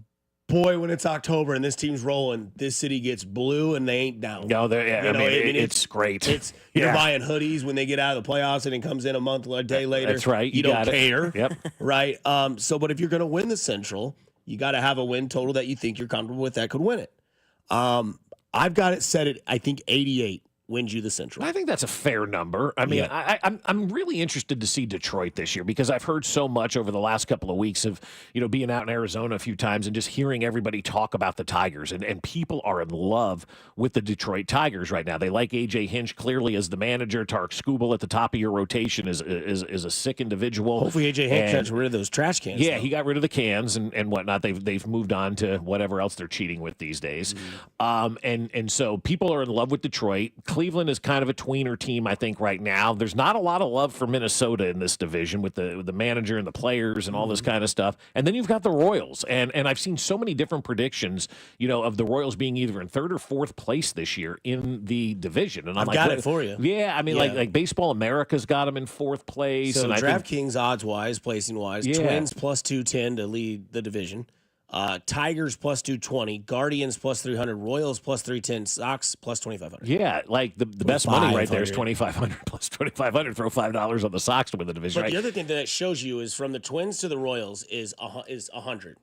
boy, when it's October and this team's rolling, this city gets blue and they ain't down. No, it's great. You're buying hoodies when they get out of the playoffs and it comes in a day later. That's right. You don't care. Yep. Right. But if you're going to win the Central, you got to have a win total that you think you're comfortable with that could win it. I've got it set at, I think, 88 wins you the Central. I think that's a fair number. I mean, I'm really interested to see Detroit this year because I've heard so much over the last couple of weeks of, being out in Arizona a few times and just hearing everybody talk about the Tigers. And people are in love with the Detroit Tigers right now. They like A.J. Hinch clearly as the manager. Tarek Skubal at the top of your rotation is a sick individual. Hopefully A.J. Hinch got rid of those trash cans. Yeah, he got rid of the cans and whatnot. They've moved on to whatever else they're cheating with these days. And so people are in love with Detroit. Cleveland is kind of a tweener team, I think, right now. There's not a lot of love for Minnesota in this division with the manager and the players and all this kind of stuff. And then you've got the Royals. And I've seen so many different predictions, of the Royals being either in third or fourth place this year in the division. And I've got it for you. Yeah, I mean, like Baseball America's got them in fourth place. So and DraftKings odds-wise, placing-wise, Twins plus 210 to lead the division. Tigers plus 220, Guardians plus 300, Royals plus 310, Sox plus 2,500. Yeah, like the best money right there is 2,500 plus 2,500. Throw $5 on the Sox to win the division. But the other thing that it shows you is from the Twins to the Royals is 100.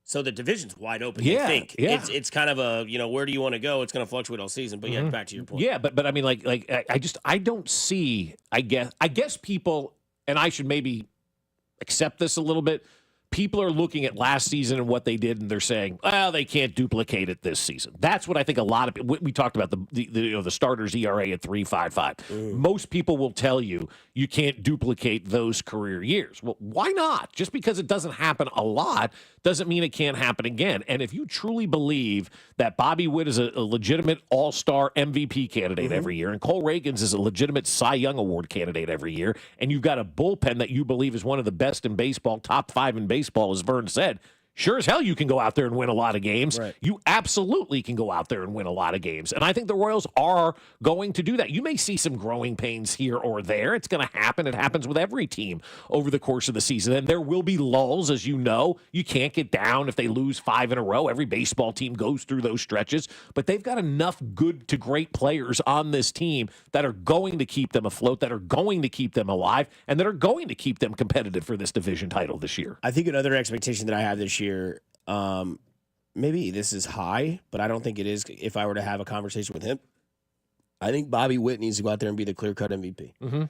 So the division's wide open. Yeah, I think it's kind of a where do you want to go? It's going to fluctuate all season. But yeah, back to your point. Yeah, but I mean I don't see. I guess people, and I should maybe accept this a little bit. People are looking at last season and what they did, and they're saying, well, they can't duplicate it this season. That's what I think a lot of people, we talked about the starters ERA at 3.55. Most people will tell you can't duplicate those career years. Well, why not? Just because it doesn't happen a lot doesn't mean it can't happen again. And if you truly believe that Bobby Witt is a legitimate all-star MVP candidate every year, and Cole Reagans is a legitimate Cy Young Award candidate every year, and you've got a bullpen that you believe is one of the best in baseball, top 5 in baseball, as Vern said, sure as hell you can go out there and win a lot of games. Right. You absolutely can go out there and win a lot of games. And I think the Royals are going to do that. You may see some growing pains here or there. It's going to happen. It happens with every team over the course of the season. And there will be lulls, as you know. You can't get down if they lose 5 in a row. Every baseball team goes through those stretches. But they've got enough good to great players on this team that are going to keep them afloat, that are going to keep them alive, and that are going to keep them competitive for this division title this year. I think another expectation that I have this year, maybe this is high, but I don't think it is if I were to have a conversation with him. I think Bobby Witt needs to go out there and be the clear-cut MVP.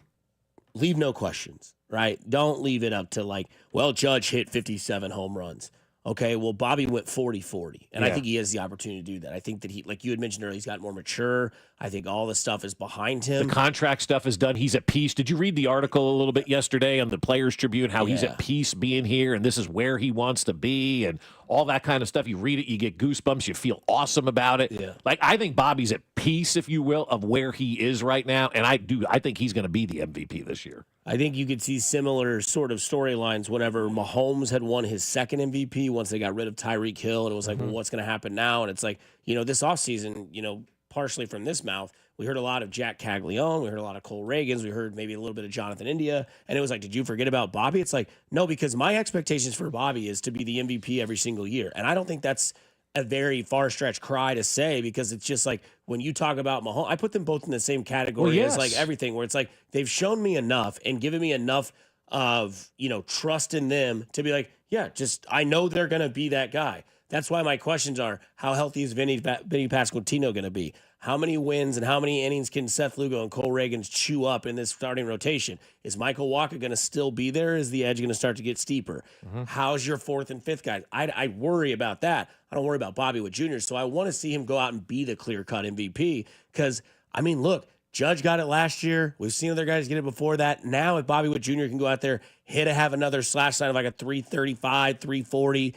Leave no questions, right? Don't leave it up to Judge hit 57 home runs. Okay, well, Bobby went 40-40, and I think he has the opportunity to do that. I think that he, like you had mentioned earlier, he's got more mature. I think all the stuff is behind him. The contract stuff is done. He's at peace. Did you read the article a little bit yesterday on the Players Tribune, how he's at peace being here, and this is where he wants to be, and all that kind of stuff? You read it, you get goosebumps, you feel awesome about it. Yeah. I think Bobby's at peace, if you will, of where he is right now, and I think he's going to be the MVP this year. I think you could see similar sort of storylines whenever Mahomes had won his second MVP once they got rid of Tyreek Hill, and it was like, well, what's going to happen now? And it's like, this offseason, partially from this mouth, we heard a lot of Jack Caglione, we heard a lot of Cole Reagans, we heard maybe a little bit of Jonathan India, and it was like, did you forget about Bobby? It's like, no, because my expectations for Bobby is to be the MVP every single year, and I don't think that's a very far-stretched cry to say, because it's just like when you talk about Mahomes, I put them both in the same category as like everything, where it's like they've shown me enough and given me enough of trust in them to be like, yeah, just I know they're gonna be that guy. That's why my questions are: how healthy is Vinny Pasquantino going to be? How many wins and how many innings can Seth Lugo and Cole Reagans chew up in this starting rotation? Is Michael Walker going to still be there? Is the edge going to start to get steeper? How's your fourth and fifth guys? I worry about that. I don't worry about Bobby Witt Jr. So I want to see him go out and be the clear-cut MVP because, look, Judge got it last year. We've seen other guys get it before that. Now if Bobby Witt Jr. can go out there, have another slash line of like a 335, 340,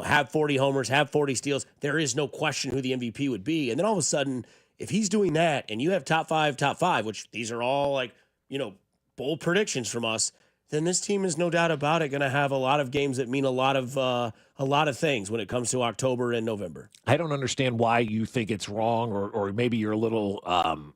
have 40 homers, have 40 steals, there is no question who the MVP would be. And then all of a sudden, if he's doing that and you have top five, which these are all bold predictions from us, then this team is no doubt about it going to have a lot of games that mean a lot of things when it comes to October and November. I don't understand why you think it's wrong, or maybe you're a little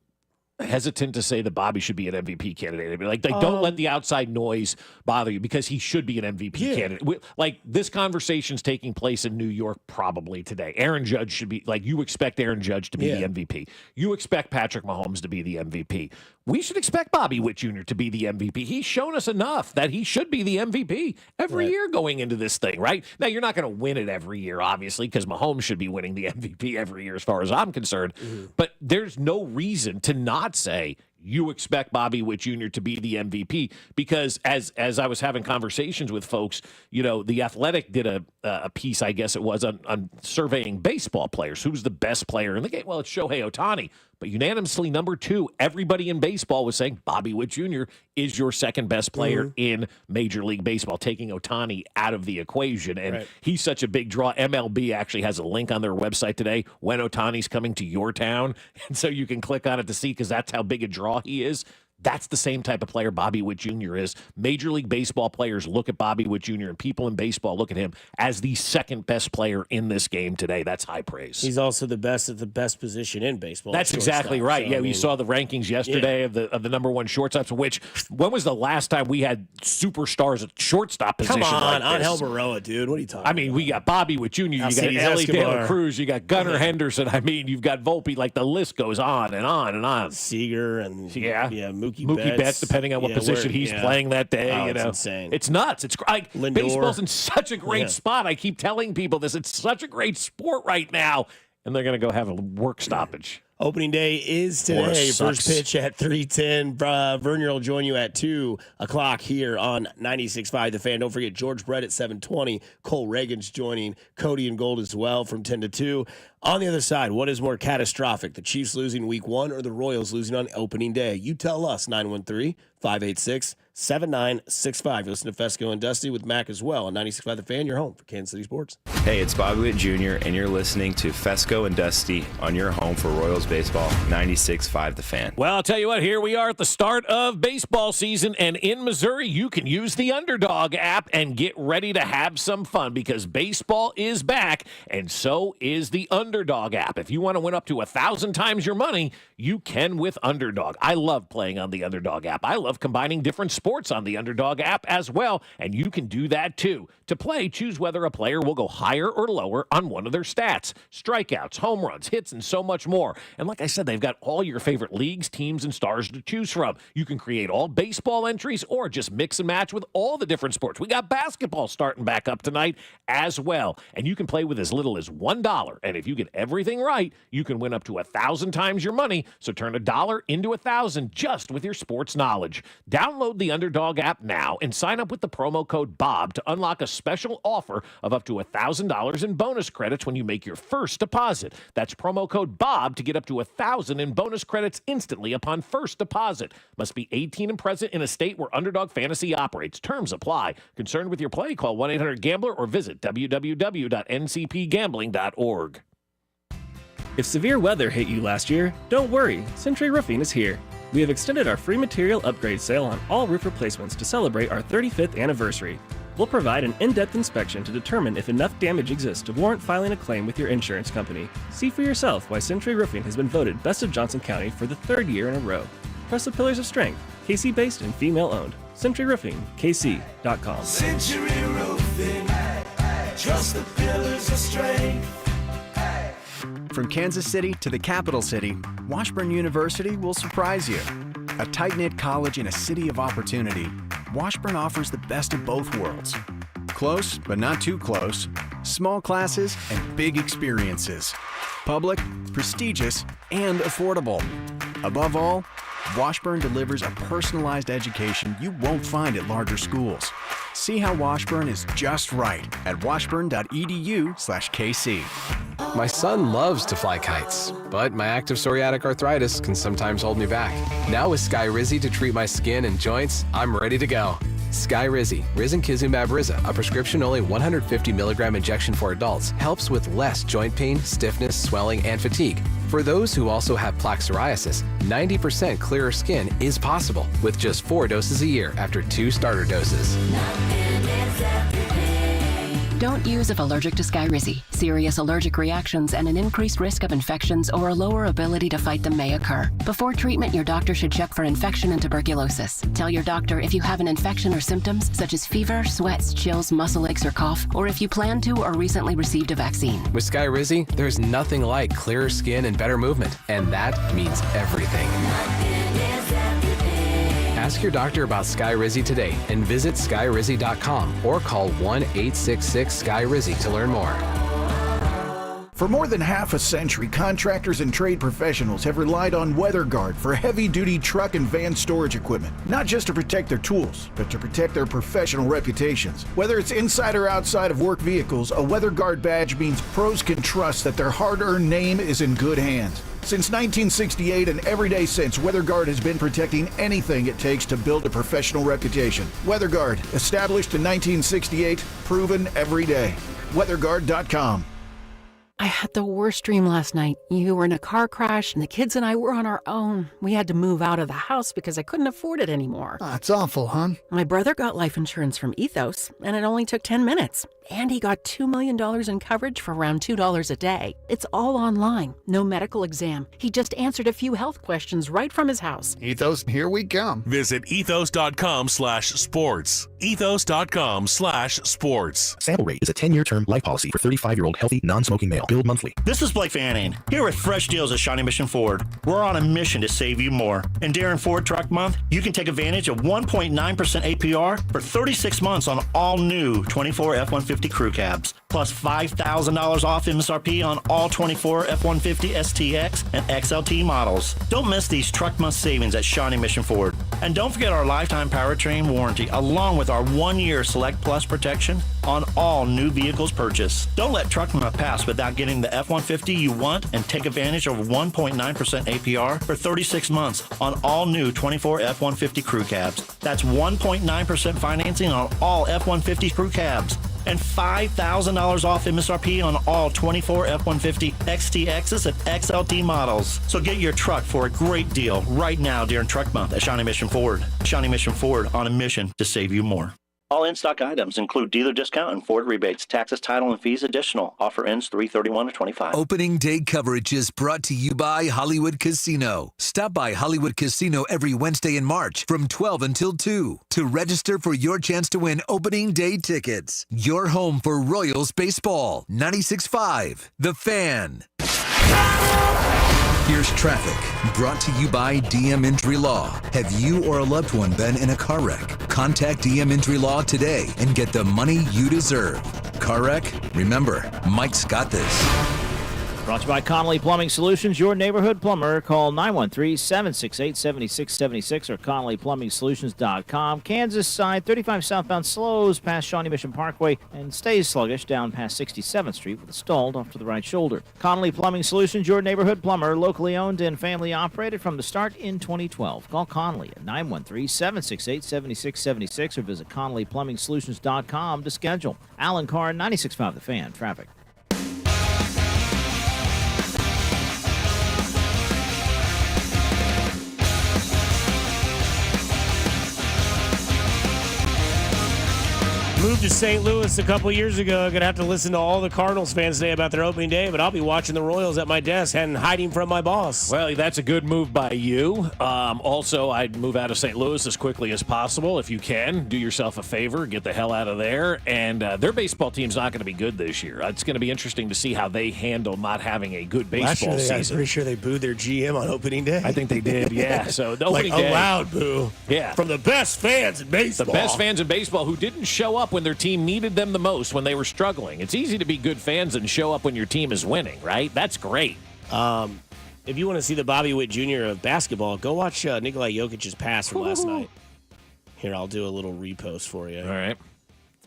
hesitant to say that Bobby should be an MVP candidate. I mean, like don't let the outside noise bother you, because he should be an MVP candidate. Like, this conversation's taking place in New York probably today. Aaron Judge should be, like, you expect Aaron Judge to be the MVP. You expect Patrick Mahomes to be the MVP. We should expect Bobby Witt Jr. to be the MVP. He's shown us enough that he should be the MVP every year going into this thing, right? Now, you're not going to win it every year, obviously, because Mahomes should be winning the MVP every year as far as I'm concerned. But there's no reason to not say you expect Bobby Witt Jr. to be the MVP, because as I was having conversations with folks, The Athletic did a piece, I guess it was, on surveying baseball players. Who's the best player in the game? Well, it's Shohei Ohtani. But unanimously, number 2, everybody in baseball was saying Bobby Witt Jr. is your second best player in Major League Baseball, taking Ohtani out of the equation. And he's such a big draw. MLB actually has a link on their website today when Ohtani's coming to your town. And so you can click on it to see, because that's how big a draw he is. That's the same type of player Bobby Witt Jr. is. Major League Baseball players look at Bobby Witt Jr., and people in baseball look at him as the second best player in this game today. That's high praise. He's also the best at the best position in baseball. That's exactly right. So, we saw the rankings yesterday of the number one shortstops, which, when was the last time we had superstars at shortstop position? Come on, like this? Angel Baroa, dude. What are you talking about? We got Bobby Witt Jr., you got Ellie De La Cruz, you got Gunnar Henderson. You've got Volpe. Like, the list goes on and on and on. Seager and Mookie Betts, depending on what position he's playing that day. It's insane. It's nuts. It's like baseball's in such a great spot. I keep telling people this. It's such a great sport right now, and they're going to go have a work stoppage. Opening day is today. First pitch at 3:10. Vernier will join you at 2 o'clock here on 96.5 The Fan. Don't forget George Brett at 7:20. Cole Reagan's joining Cody and Gold as well from 10 to 2. On the other side, what is more catastrophic, the Chiefs losing week 1 or the Royals losing on opening day? You tell us, 913-586-7965. You listen to Fescoe and Dusty with Mac as well on 96.5 The Fan, your home for Kansas City sports. Hey, it's Bobby Witt Jr., and you're listening to Fescoe and Dusty on your home for Royals baseball, 96.5 The Fan. Well, I'll tell you what, here we are at the start of baseball season, and in Missouri, you can use the Underdog app and get ready to have some fun, because baseball is back, and so is the Underdog app. If you want to win up to 1,000 times your money, you can with Underdog. I love playing on the Underdog app. I love combining different sports on the Underdog app as well, and you can do that too. To play, choose whether a player will go higher or lower on one of their stats: strikeouts, home runs, hits, and so much more. And like I said, they've got all your favorite leagues, teams, and stars to choose from. You can create all baseball entries or just mix and match with all the different sports. We got basketball starting back up tonight as well, and you can play with as little as $1. And if you get everything right, you can win up to 1,000 times your money. So turn $1 into 1,000 just with your sports knowledge. Download the Underdog app now and sign up with the promo code BOB to unlock a special offer of up to $1,000 in bonus credits when you make your first deposit. That's promo code BOB to get up to 1,000 in bonus credits instantly upon first deposit. Must be 18 and present in a state where Underdog Fantasy operates. Terms apply. Concerned with your play? Call 1-800-GAMBLER or visit www.ncpgambling.org. If severe weather hit you last year, don't worry, Century Roofing is here. We have extended our free material upgrade sale on all roof replacements to celebrate our 35th anniversary. We'll provide an in-depth inspection to determine if enough damage exists to warrant filing a claim with your insurance company. See for yourself why Century Roofing has been voted Best of Johnson County for the 3rd year in a row. Press the pillars of strength, KC-based and female-owned. Century Roofing, KC.com. Century Roofing, trust the pillars of strength. From Kansas City to the capital city, Washburn University will surprise you. A tight-knit college in a city of opportunity, Washburn offers the best of both worlds. Close, but not too close. Small classes and big experiences. Public, prestigious, and affordable. Above all, Washburn delivers a personalized education you won't find at larger schools. See how Washburn is just right at washburn.edu/KC. My son loves to fly kites, but my active psoriatic arthritis can sometimes hold me back. Now with Skyrizi to treat my skin and joints, I'm ready to go. Skyrizi, Risankizumab Riza, a prescription-only 150 milligram injection for adults, helps with less joint pain, stiffness, swelling, and fatigue. For those who also have plaque psoriasis, 90% clearer skin is possible with just 4 doses a year after 2 starter doses. Don't use if allergic to Skyrizi. Serious allergic reactions and an increased risk of infections or a lower ability to fight them may occur. Before treatment, your doctor should check for infection and tuberculosis. Tell your doctor if you have an infection or symptoms such as fever, sweats, chills, muscle aches, or cough, or if you plan to or recently received a vaccine. With Skyrizi, there's nothing like clearer skin and better movement, and that means everything. Ask your doctor about Skyrizi today and visit skyrizi.com or call 1-866-SKY-RIZZI to learn more. For more than half a century, contractors and trade professionals have relied on WeatherGuard for heavy-duty truck and van storage equipment, not just to protect their tools, but to protect their professional reputations. Whether it's inside or outside of work vehicles, a WeatherGuard badge means pros can trust that their hard-earned name is in good hands. Since 1968 and every day since, WeatherGuard has been protecting anything it takes to build a professional reputation. WeatherGuard, established in 1968, proven every day. WeatherGuard.com. I had the worst dream last night. You were in a car crash, and the kids and I were on our own. We had to move out of the house because I couldn't afford it anymore. It's awful, hon. My brother got life insurance from Ethos, and it only took 10 minutes. And he got $2 million in coverage for around $2 a day. It's all online, no medical exam. He just answered a few health questions right from his house. Ethos, here we come. Visit ethos.com/sports. Ethos.com/sports. Sample rate is a 10-year term life policy for 35-year-old healthy, non-smoking male. Billed monthly. This is Blake Fanning, here with Fresh Deals at Shawnee Mission Ford. We're on a mission to save you more. And during Ford Truck Month, you can take advantage of 1.9% APR for 36 months on all new 24 F-150 crew cabs, plus $5,000 off MSRP on all 24 F-150 STX and XLT models. Don't miss these Truck Month savings at Shawnee Mission Ford. And don't forget our lifetime powertrain warranty, along with our 1-year Select Plus protection on all new vehicles purchased. Don't let Truck Month pass without getting the F-150 you want and take advantage of 1.9% APR for 36 months on all new 24 F-150 crew cabs. That's 1.9% financing on all F-150 crew cabs and $5,000 off MSRP on all 24 F-150 XTXs and XLT models. So get your truck for a great deal right now during Truck Month at Shawnee Mission Ford. Shawnee Mission Ford, on a mission to save you more. All in-stock items include dealer discount and Ford rebates, taxes, title, and fees additional. Offer ends 3/31/25. Opening day coverage is brought to you by Hollywood Casino. Stop by Hollywood Casino every Wednesday in March from 12 until 2 to register for your chance to win opening day tickets. Your home for Royals baseball. 96.5 The Fan. Here's traffic, brought to you by DM Injury Law. Have you or a loved one been in a car wreck? Contact DM Injury Law today and get the money you deserve. Car wreck? Remember, Mike's got this. Brought to you by Connolly Plumbing Solutions, your neighborhood plumber. Call 913-768-7676 or ConnollyPlumbingSolutions.com. Kansas side, 35 southbound slows past Shawnee Mission Parkway and stays sluggish down past 67th Street with a stalled off to the right shoulder. Connolly Plumbing Solutions, your neighborhood plumber, locally owned and family operated from the start in 2012. Call Connolly at 913-768-7676 or visit ConnollyPlumbingSolutions.com to schedule. Alan Carr, 96.5 The Fan. Traffic. Moved to St. Louis a couple years ago. I'm going to have to listen to all the Cardinals fans today about their opening day, but I'll be watching the Royals at my desk and hiding from my boss. Well, that's a good move by you. Also, I'd move out of St. Louis as quickly as possible if you can. Do yourself a favor. Get the hell out of there. And their baseball team's not going to be good this year. It's going to be interesting to see how they handle not having a good baseball season. I'm pretty sure they booed their GM on opening day. I think they did, yeah. So the opening day, a loud boo. Yeah. From the best fans in baseball. The best fans in baseball who didn't show up when their team needed them the most, when they were struggling. It's easy to be good fans and show up when your team is winning, right? That's great. If you want to see the Bobby Witt Jr. of basketball, go watch Nikola Jokic's pass from last night. Here, I'll do a little repost for you. All right.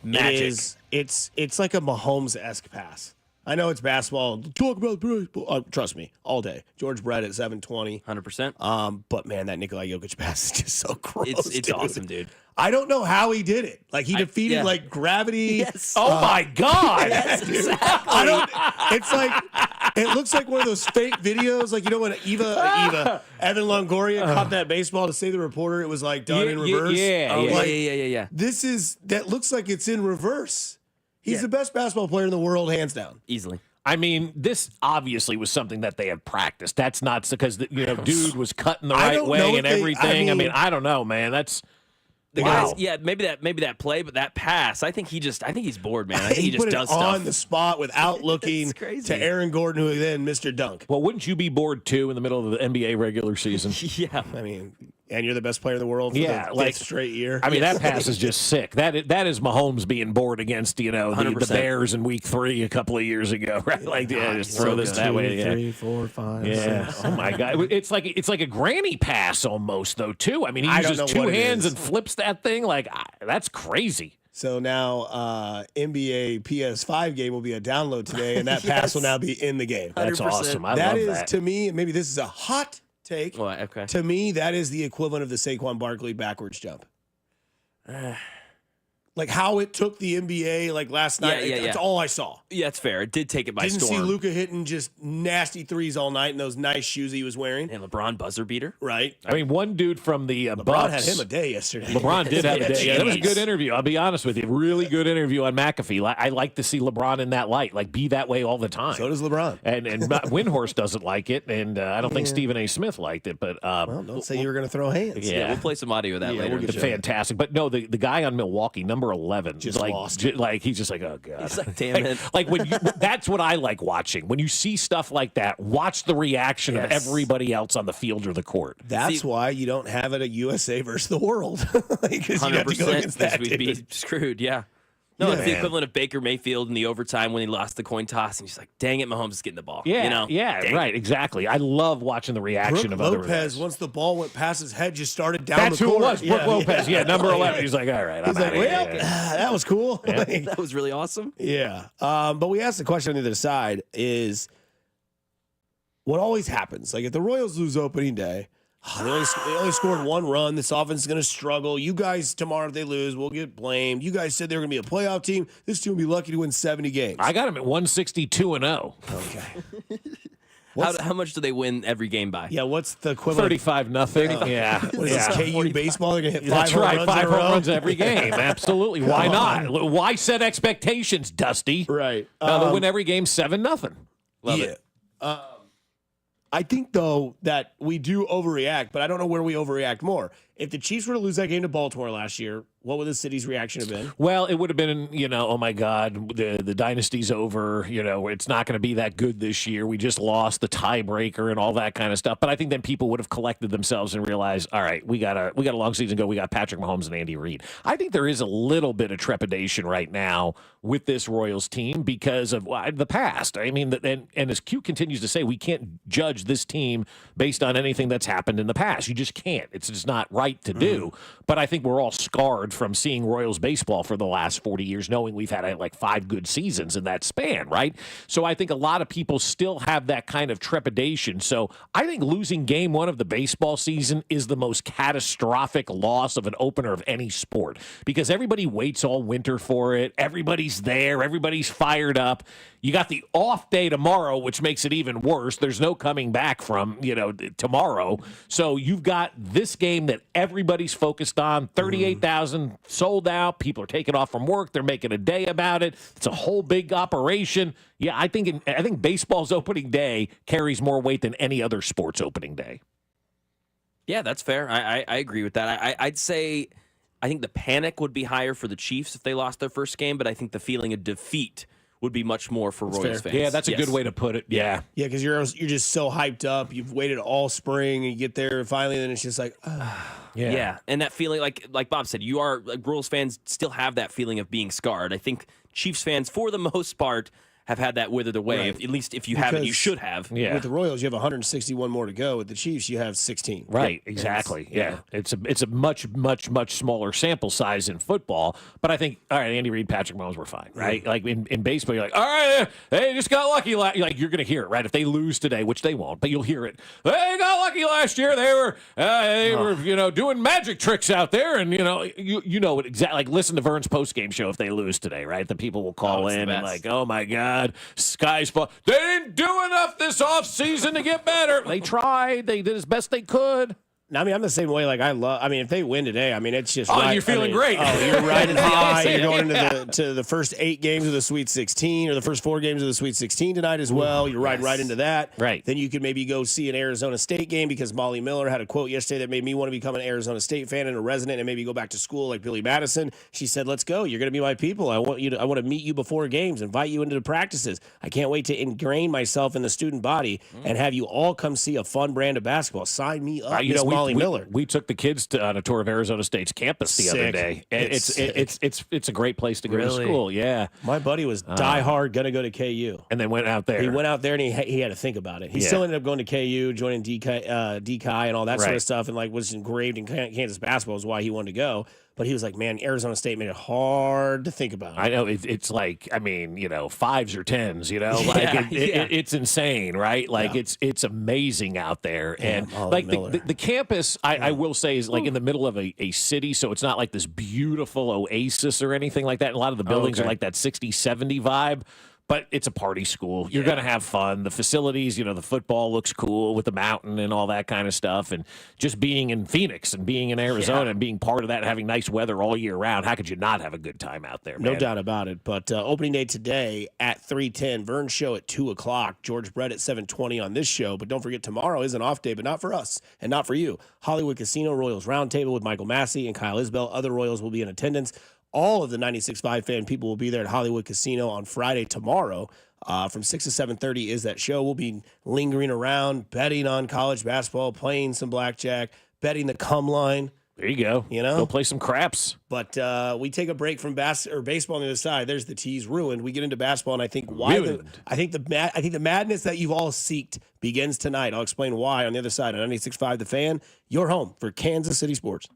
Magic. It's like a Mahomes-esque pass. I know it's basketball. Talk about baseball. Trust me, all day. George Brett at 720. 100%. But, man, that Nikola Jokic pass is just so gross, It's awesome, dude. I don't know how he did it. Like, he defeated, like, gravity. Yes. Oh, my God. Yes, exactly. It's like It looks like one of those fake videos, like, you know, when Evan Longoria caught that baseball to save the reporter, it was like done in reverse. Yeah. That looks like it's in reverse. He's the best basketball player in the world, hands down. Easily. I mean, this obviously was something that they had practiced. That's not because, dude was cutting the right way and everything. I mean, I don't know, man. That's... Wow. Maybe that play, but that pass, I think he's bored, man. I think he just put does it stuff on the spot without looking to Aaron Gordon, who then Mr. Dunk. Well, wouldn't you be bored too in the middle of the NBA regular season? Yeah, I mean, and you're the best player in the world for the fifth straight year. I mean, that pass is just sick. That is Mahomes being bored against the Bears in Week 3 a couple of years ago, right? Like, just throw this that way. 3, 4, 5. Yeah. 6. Oh my God, it's like a granny pass almost though too. I mean, he uses two hands and flips that thing like that's crazy. So now NBA PS5 game will be a download today, and that pass will now be in the game. That's 100%. Awesome. I love that. That is to me, maybe this is a hot take. Well, okay. To me, that is the equivalent of the Saquon Barkley backwards jump. Like how it took the NBA like last night. That's all I saw. Yeah, it's fair. It did take it by storm. Didn't see Luka hitting just nasty threes all night in those nice shoes he was wearing. And LeBron buzzer beater. Right. I mean, one dude from the LeBron Bucks had him a day yesterday. LeBron did have a day. Yeah, that was a good interview. I'll be honest with you. Really good interview on McAfee. I like to see LeBron in that light. Like, be that way all the time. So does LeBron. And Windhorse doesn't like it, and I don't think Stephen A. Smith liked it. But well, don't say you were going to throw hands. Yeah, we'll play some audio of that later. Fantastic. But no, the guy on Milwaukee, number 11, just lost. Like he's just like, oh God. He's like, damn it. Like when that's what I like watching. When you see stuff like that, watch the reaction of everybody else on the field or the court. That's why you don't have it at USA versus the world. Because you have to go against that. We'd be screwed, yeah. No, it's the equivalent of Baker Mayfield in the overtime when he lost the coin toss, and he's like, dang it, Mahomes is getting the ball. Yeah, right, exactly. I love watching the reaction of other Lopez, once the ball went past his head, just started down That's the court. That's who it was, Brooke Lopez. Yeah, number 11. He's like, all right, I'm out of here. That was cool. Yeah. That was really awesome. Yeah. But we asked the question on the other side is what always happens? Like if the Royals lose opening day, they only scored one run. This offense is going to struggle. You guys, tomorrow, if they lose, will get blamed. You guys said they were going to be a playoff team. This team will be lucky to win 70 games. I got them at 162-0. Okay. How much do they win every game by? Yeah, what's the equivalent? 35-0. Yeah. What is this, KU baseball? They're going to hit That's five right, runs 5 in a row? runs every game. Absolutely. Why not? Why set expectations, Dusty? Right. Now they'll win every game 7-0. Love it. I think, though, that we do overreact, but I don't know where we overreact more. If the Chiefs were to lose that game to Baltimore last year, what would the city's reaction have been? Well, it would have been, oh, my God, the dynasty's over. It's not going to be that good this year. We just lost the tiebreaker and all that kind of stuff. But I think then people would have collected themselves and realized, all right, we got a long season to go. We got Patrick Mahomes and Andy Reid. I think there is a little bit of trepidation right now with this Royals team because of the past. I mean, and as Q continues to say, we can't judge this team based on anything that's happened in the past. You just can't. It's just not right to do. But I think we're all scarred from seeing Royals baseball for the last 40 years, knowing we've had like 5 good seasons in that span, right? So I think a lot of people still have that kind of trepidation. So I think losing game 1 of the baseball season is the most catastrophic loss of an opener of any sport because everybody waits all winter for it. Everybody's there. Everybody's fired up. You got the off day tomorrow, which makes it even worse. There's no coming back from, tomorrow. So you've got this game that everybody's focused on, 38,000 sold out. People are taking off from work. They're making a day about it. It's a whole big operation. Yeah, I think baseball's opening day carries more weight than any other sport's opening day. Yeah, that's fair. I agree with that. I'd say I think the panic would be higher for the Chiefs if they lost their first game, but I think the feeling of defeat would be much more for Royals fans. Yeah, that's a good way to put it. Yeah. Yeah, because you're just so hyped up. You've waited all spring, and you get there, and finally, then it's just like, Yeah, and that feeling, like Bob said, Royals fans still have that feeling of being scarred. I think Chiefs fans, for the most part, have had that withered away. Right. At least if you haven't, you should have. Yeah. With the Royals, you have 161 more to go. With the Chiefs, you have 16. Right, exactly. Yeah. It's a much, much, much smaller sample size in football. But I think, all right, Andy Reid, Patrick Mahomes were fine, right? Like in baseball, you're like, all right, they just got lucky. You're going to hear it, right? If they lose today, which they won't, but you'll hear it. They got lucky last year. They were doing magic tricks out there. And, you know it exactly. Like, listen to Vern's postgame show if they lose today, right? The people will call in and like, oh, my God. God, sky's falling. They didn't do enough this offseason to get better. They tried. They did as best they could. I mean, I'm the same way. Like, if they win today, I mean, it's just. Oh, you're feeling great. Oh, you're riding high. You're going into the first 8 games of the Sweet 16 or the first 4 games of the Sweet 16 tonight as well. You're riding right into that. Right. Then you could maybe go see an Arizona State game because Molly Miller had a quote yesterday that made me want to become an Arizona State fan and a resident and maybe go back to school like Billy Madison. She said, "Let's go. You're going to be my people. I want to meet you before games, invite you into the practices. I can't wait to ingrain myself in the student body and have you all come see a fun brand of basketball. Sign me up." Molly Miller. We took the kids on a tour of Arizona State's campus the other day. And it's a great place to go to school. Yeah, my buddy was diehard gonna go to KU, and then went out there. He went out there and he had to think about it. He still ended up going to KU, joining DKI and all that sort of stuff, and like was engraved in Kansas basketball is why he wanted to go. But he was like, man, Arizona State made it hard to think about. I know. It's like, I mean, 5s or 10s, like it's insane, right? Like it's amazing out there. And like the campus, I will say, is like in the middle of a city. So it's not like this beautiful oasis or anything like that. And a lot of the buildings are like that 60s, 70s vibe. But it's a party school. You're going to have fun. The facilities, the football looks cool with the mountain and all that kind of stuff. And just being in Phoenix and being in Arizona and being part of that and having nice weather all year round, how could you not have a good time out there, man? No doubt about it. But opening day today at 3:10, Vern's show at 2 o'clock, George Brett at 7:20 on this show. But don't forget, tomorrow is an off day, but not for us and not for you. Hollywood Casino Royals Roundtable with Michael Massey and Kyle Isbell. Other Royals will be in attendance. All of the 96.5 fan people will be there at Hollywood Casino on Friday tomorrow. From 6 to 7:30 is that show. We'll be lingering around, betting on college basketball, playing some blackjack, betting the cum line. There you go. Go play some craps. But we take a break from baseball on the other side. There's the tease ruined. We get into basketball, and I think the madness that you've all seeked begins tonight. I'll explain why on the other side on 96.5 The Fan. Your home for Kansas City sports.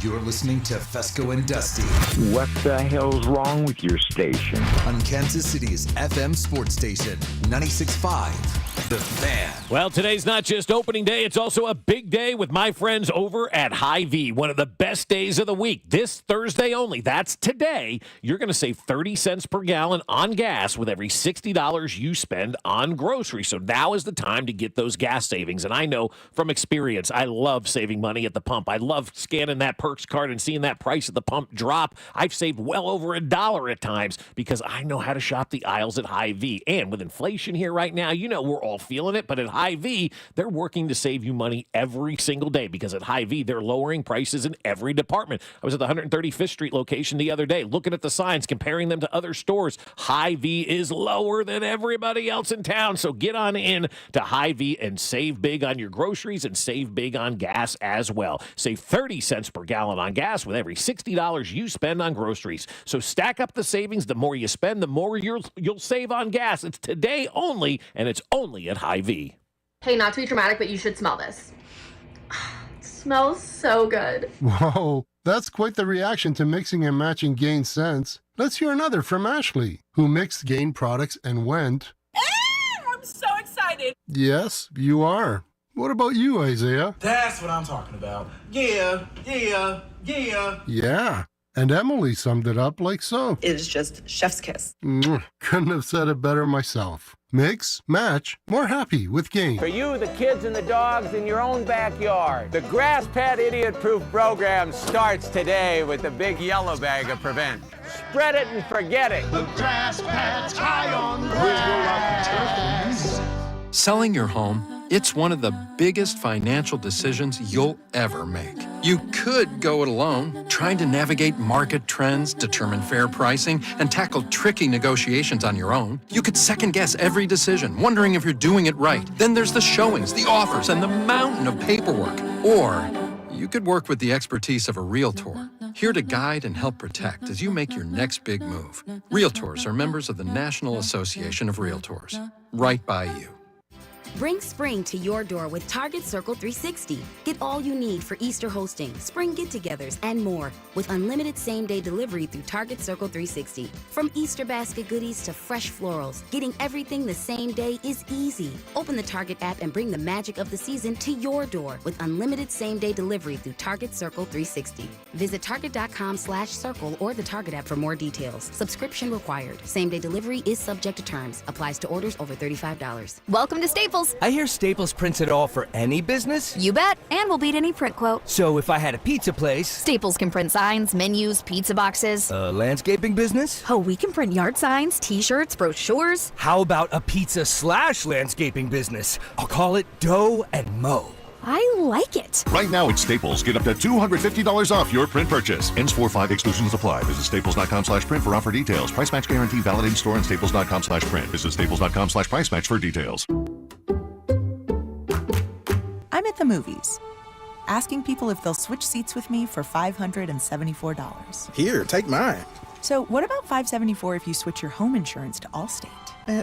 You're listening to Fescoe and Dusty. What the hell's wrong with your station? On Kansas City's FM sports station, 96.5 The Fan. Well, today's not just opening day, it's also a big day with my friends over at Hy-Vee, one of the best days of the week. This Thursday only, that's today, you're going to save 30 cents per gallon on gas with every $60 you spend on groceries. So now is the time to get those gas savings. And I know from experience, I love saving money at the pump. I love scanning that Perks card and seeing that price at the pump drop. I've saved well over $1 at times because I know how to shop the aisles at Hy-Vee. And with inflation here right now, we're all feeling it, but at Hy-Vee, they're working to save you money every single day because at Hy-Vee, they're lowering prices in every department. I was at the 135th Street location the other day, looking at the signs, comparing them to other stores. Hy-Vee is lower than everybody else in town, so get on in to Hy-Vee and save big on your groceries and save big on gas as well. Save 30 cents per gallon on gas with every $60 you spend on groceries. So stack up the savings. The more you spend, the more you'll save on gas. It's today only, and it's only at Hy-Vee. Hey, not to be dramatic, but you should smell this. It smells so good. Whoa, that's quite the reaction to mixing and matching Gain scents. Let's hear another from Ashley, who mixed Gain products and went, I'm so excited. yes, you are. What about you, Isaiah? That's what I'm talking about. Yeah. Yeah. And Emily summed it up like so. It is just chef's kiss. Couldn't have said it better myself. Mix, match, more happy with Gain. For you, the kids and the dogs in your own backyard, the Grass Pad Idiot Proof program starts today with the big yellow bag of Prevent. Spread it and forget it. The Grass Pad's high on grass. Selling your home, it's one of the biggest financial decisions you'll ever make. You could go it alone, trying to navigate market trends, determine fair pricing, and tackle tricky negotiations on your own. You could second-guess every decision, wondering if you're doing it right. Then there's the showings, the offers, and the mountain of paperwork. Or you could work with the expertise of a realtor, here to guide and help protect as you make your next big move. Realtors are members of the National Association of Realtors. Right by you. Bring spring to your door with Target Circle 360. Get all you need for Easter hosting, spring get-togethers, and more with unlimited same-day delivery through Target Circle 360. From Easter basket goodies to fresh florals, getting everything the same day is easy. Open the Target app and bring the magic of the season to your door with unlimited same-day delivery through Target Circle 360. Visit target.com/circle or the Target app for more details. Subscription required. Same-day delivery is subject to terms. Applies to orders over $35. Welcome to Staples. I hear Staples prints it all for any business? You bet, and we'll beat any print quote. So if I had a pizza place... Staples can print signs, menus, pizza boxes. A landscaping business? Oh, we can print yard signs, t-shirts, brochures. How about a pizza/landscaping business? I'll call it Dough and Mo. I like it. Right now at Staples, get up to $250 off your print purchase. Ends 4/5, exclusions apply. Visit staples.com/print for offer details. Price match guarantee valid in store and staples.com/print. Visit staples.com/price match for details. I'm at the movies, asking people if they'll switch seats with me for $574. Here, take mine. So what about $574 if you switch your home insurance to Allstate?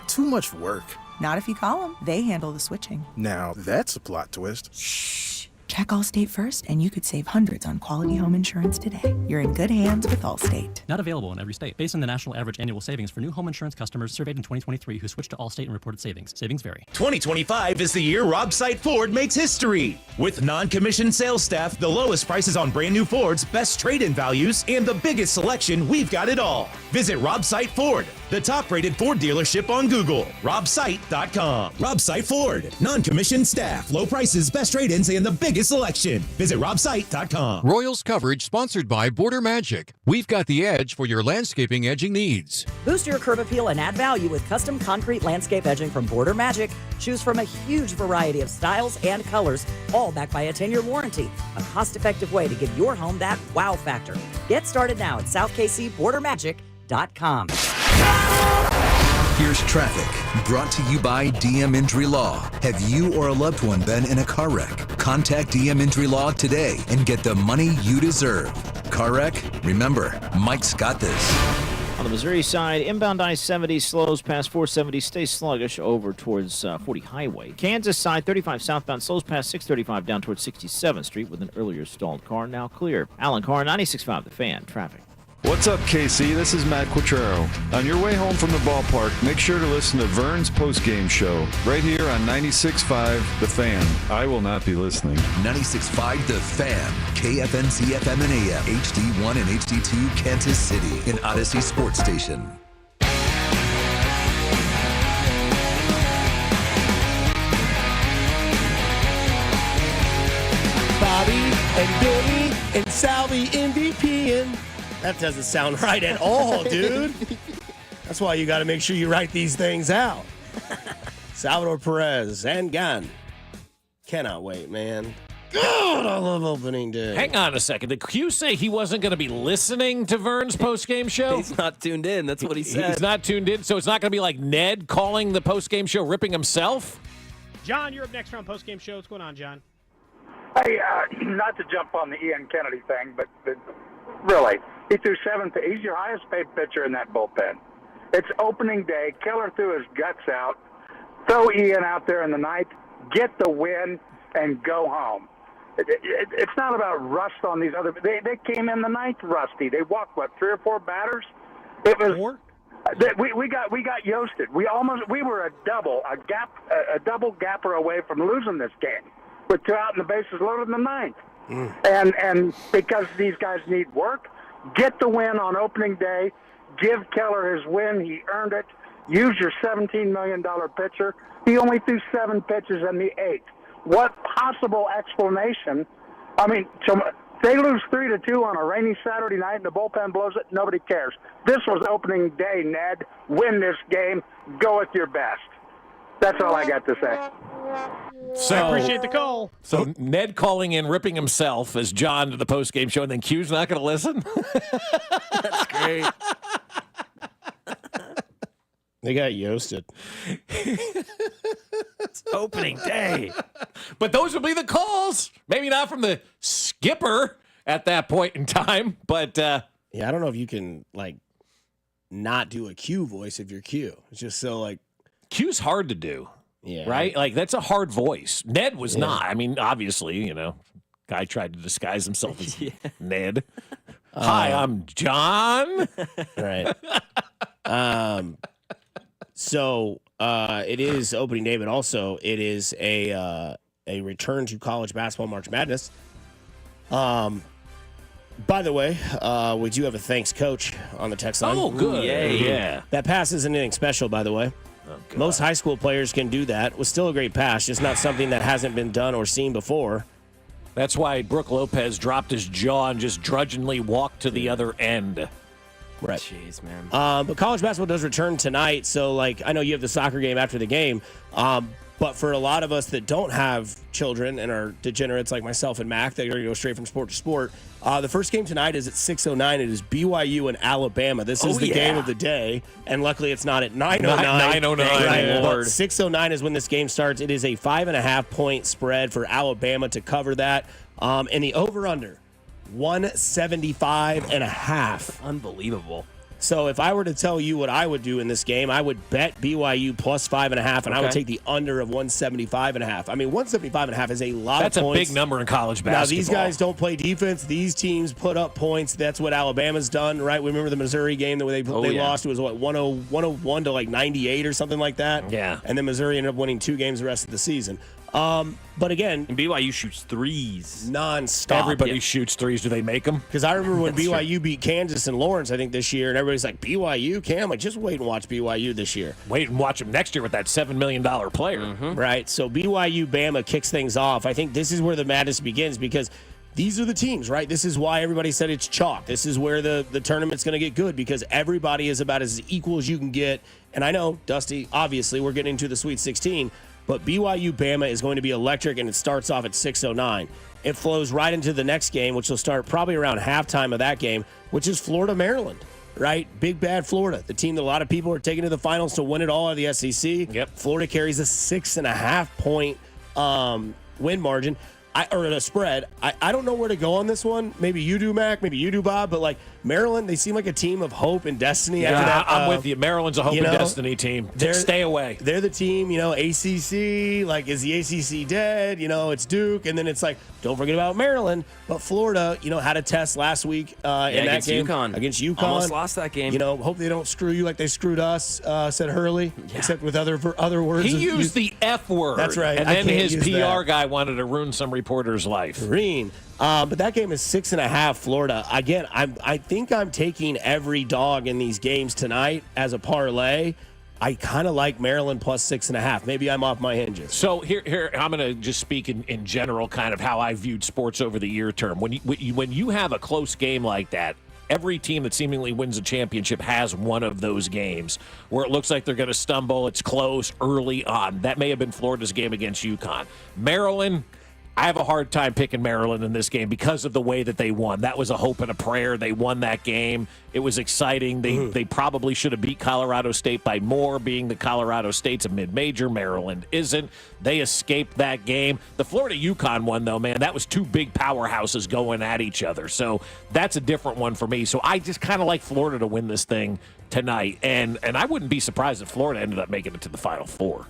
Too much work. Not if you call them. They handle the switching. Now, that's a plot twist. Shh. Check Allstate first, and you could save hundreds on quality home insurance today. You're in good hands with Allstate. Not available in every state. Based on the national average annual savings for new home insurance customers surveyed in 2023 who switched to Allstate and reported savings. Savings vary. 2025 is the year Rob Sight Ford makes history. With non-commissioned sales staff, the lowest prices on brand new Fords, best trade-in values, and the biggest selection, we've got it all. Visit Rob Sight Ford, the top-rated Ford dealership on Google. RobSight.com. Rob Sight Ford. Non-commissioned staff, low prices, best trade-ins, and the biggest selection. Visit RobSight.com. Royals coverage sponsored by Border Magic. We've got the edge for your landscaping edging needs. Boost your curb appeal and add value with custom concrete landscape edging from Border Magic. Choose from a huge variety of styles and colors, all backed by a 10-year warranty. A cost-effective way to give your home that wow factor. Get started now at SouthKCBorderMagic.com. Here's traffic, brought to you by DM Injury Law. Have you or a loved one been in a car wreck? Contact DM Injury Law today and get the money you deserve. Car wreck? Remember, Mike's got this. On the Missouri side, inbound I-70 slows past 470, stays sluggish over towards 40 Highway. Kansas side, 35 southbound slows past 635 down towards 67th Street with an earlier stalled car, now clear. Alan Carr, 96.5 The Fan, traffic. What's up, KC? This is Matt Quattrero. On your way home from the ballpark, make sure to listen to Vern's postgame show right here on 96.5 The Fan. I will not be listening. 96.5 The Fan, KFNC FM and AM, HD1 and HD2 Kansas City, an Odyssey Sports Station. Bobby and Billy and Salvy MVP and... That doesn't sound right at all, dude. That's why you got to make sure you write these things out. Salvador Perez and Gunne. Cannot wait, man. God, I love opening day. Hang on a second. Did Q say he wasn't going to be listening to Vern's postgame show? He's not tuned in. That's what he said. He's not tuned in, so it's not going to be like Ned calling the postgame show, ripping himself? John, you're up next round postgame show. What's going on, John? Hey, not to jump on the Ian Kennedy thing, but really, he threw seventh. He's your highest paid pitcher in that bullpen. It's opening day. Keller threw his guts out. Throw Ian out there in the ninth. Get the win and go home. It's not about rust on these other. They came in the ninth rusty. They walked 3 or 4 batters. It was 4? We got yoasted. We were a double gapper away from losing this game with 2 out and the bases loaded in the ninth. And because these guys need work, get the win on opening day. Give Keller his win. He earned it. Use your $17 million pitcher. He only threw 7 pitches in the 8th. What possible explanation? I mean, they lose 3-2 on a rainy Saturday night and the bullpen blows it. Nobody cares. This was opening day, Ned. Win this game. Go with your best. That's all I got to say. So, I appreciate the call. So Ned calling in, ripping himself as John to the postgame show, and then Q's not going to listen? That's great. They got yoasted. It's opening day. But those will be the calls. Maybe not from the skipper at that point in time, but... yeah, I don't know if you can, not do a Q voice if you're Q. It's just so, Q's hard to do. Yeah. Right? Like, that's a hard voice. Ned was not. I mean, obviously, guy tried to disguise himself as Ned. Hi, I'm John. Right. So it is opening day, but also it is a return to college basketball March Madness. By the way, we do have a thanks coach on the text line. Oh, good. Yeah. That pass isn't anything special, by the way. Oh, Most high school players can do that. It was still a great pass, just not something that hasn't been done or seen before. That's why Brooke Lopez dropped his jaw and just drudgingly walked to the other end. Right. Jeez, man. But college basketball does return tonight, so I know you have the soccer game after the game. But for a lot of us that don't have children and are degenerates like myself and Mac, that are going to go straight from sport to sport, the first game tonight is at 6:09. It is BYU and Alabama. This is the game of the day, and luckily it's not at 9:09. 9:09, right? Lord. 6:09 is when this game starts. It is a 5.5-point spread for Alabama to cover that. And the over-under, 175.5. Unbelievable. So if I were to tell you what I would do in this game, I would bet BYU plus 5.5, and I would take the under of 175.5. I mean, 175.5 is a lot That's of points. a big number in college basketball. Now, these guys don't play defense. These teams put up points. That's what Alabama's done, right? We remember the Missouri game that they lost. It was, 101 to 98 or something like that? Yeah. And then Missouri ended up winning 2 games the rest of the season. But again, and BYU shoots threes nonstop. Everybody shoots threes. Do they make them? Because I remember when BYU beat Kansas and Lawrence, I think this year, and everybody's like, BYU, Cam? Like, just wait and watch BYU this year. Wait and watch them next year with that $7 million player. Mm-hmm. Right. So BYU, Bama kicks things off. I think this is where the madness begins because these are the teams, right? This is why everybody said it's chalk. This is where the tournament's going to get good because everybody is about as equal as you can get. And I know, Dusty, obviously, we're getting into the Sweet 16. But BYU Bama is going to be electric, and it starts off at 6:09. It flows right into the next game, which will start probably around halftime of that game, which is Florida Maryland, right? Big bad Florida, the team that a lot of people are taking to the finals to win it all at the SEC. Yep. Florida carries a 6.5-point win margin. Or a spread. I don't know where to go on this one. Maybe you do, Mac. Maybe you do, Bob. But Maryland, they seem like a team of hope and destiny. Yeah, after that, I'm with you. Maryland's a hope and destiny team. Stay away. They're the team, ACC. Is the ACC dead? It's Duke. And then it's don't forget about Maryland. But Florida, had a test last week in that game. Against UConn. Almost lost that game. Hope they don't screw you like they screwed us, said Hurley, except with other words. He used the F word. That's right. And then his PR guy wanted to ruin some reporter's life. Green. But that game is 6.5 Florida. Again, I think I'm taking every dog in these games tonight as a parlay. I kind of like Maryland plus 6.5. Maybe I'm off my hinges. So here I'm going to just speak in general, kind of how I viewed sports over the year term. When you have a close game like that, every team that seemingly wins a championship has one of those games where it looks like they're going to stumble. It's close early on. That may have been Florida's game against UConn. Maryland, I have a hard time picking Maryland in this game because of the way that they won. That was a hope and a prayer. They won that game. It was exciting. They probably should have beat Colorado State by more, being that Colorado State's a mid-major. Maryland isn't. They escaped that game. The Florida-UConn one, though, man, that was 2 big powerhouses going at each other. So that's a different one for me. So I just kind of like Florida to win this thing tonight. And I wouldn't be surprised if Florida ended up making it to the Final Four.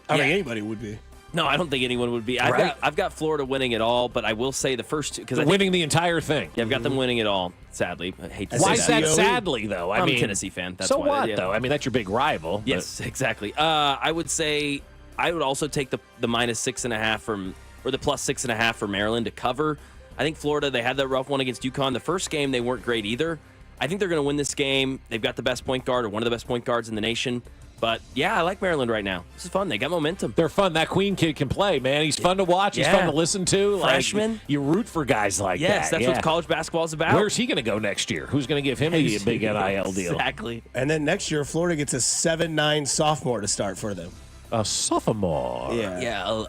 I think anybody would be. No, I don't think anyone would be. I've got Florida winning it all, but I will say the first two, because winning the entire thing. Yeah, I've got them winning it all. Sadly, I hate to say Why is that sadly though? I'm a Tennessee fan. That's so why, what yeah. though? I mean, that's your big rival. Yes, exactly. I would say I would also take the minus 6.5 or the plus 6.5 for Maryland to cover. I think Florida, they had that rough one against UConn. The first game they weren't great either. I think they're going to win this game. They've got the best point guard or one of the best point guards in the nation. But, yeah, I like Maryland right now. This is fun. They got momentum. They're fun. That Queen kid can play, man. He's fun to watch. He's fun to listen to. Freshman. You root for guys like that. Yes, that's what college basketball is about. Where's he going to go next year? Who's going to give him a big NIL deal? Exactly. And then next year, Florida gets a 7'9" sophomore to start for them. A sophomore? Yeah.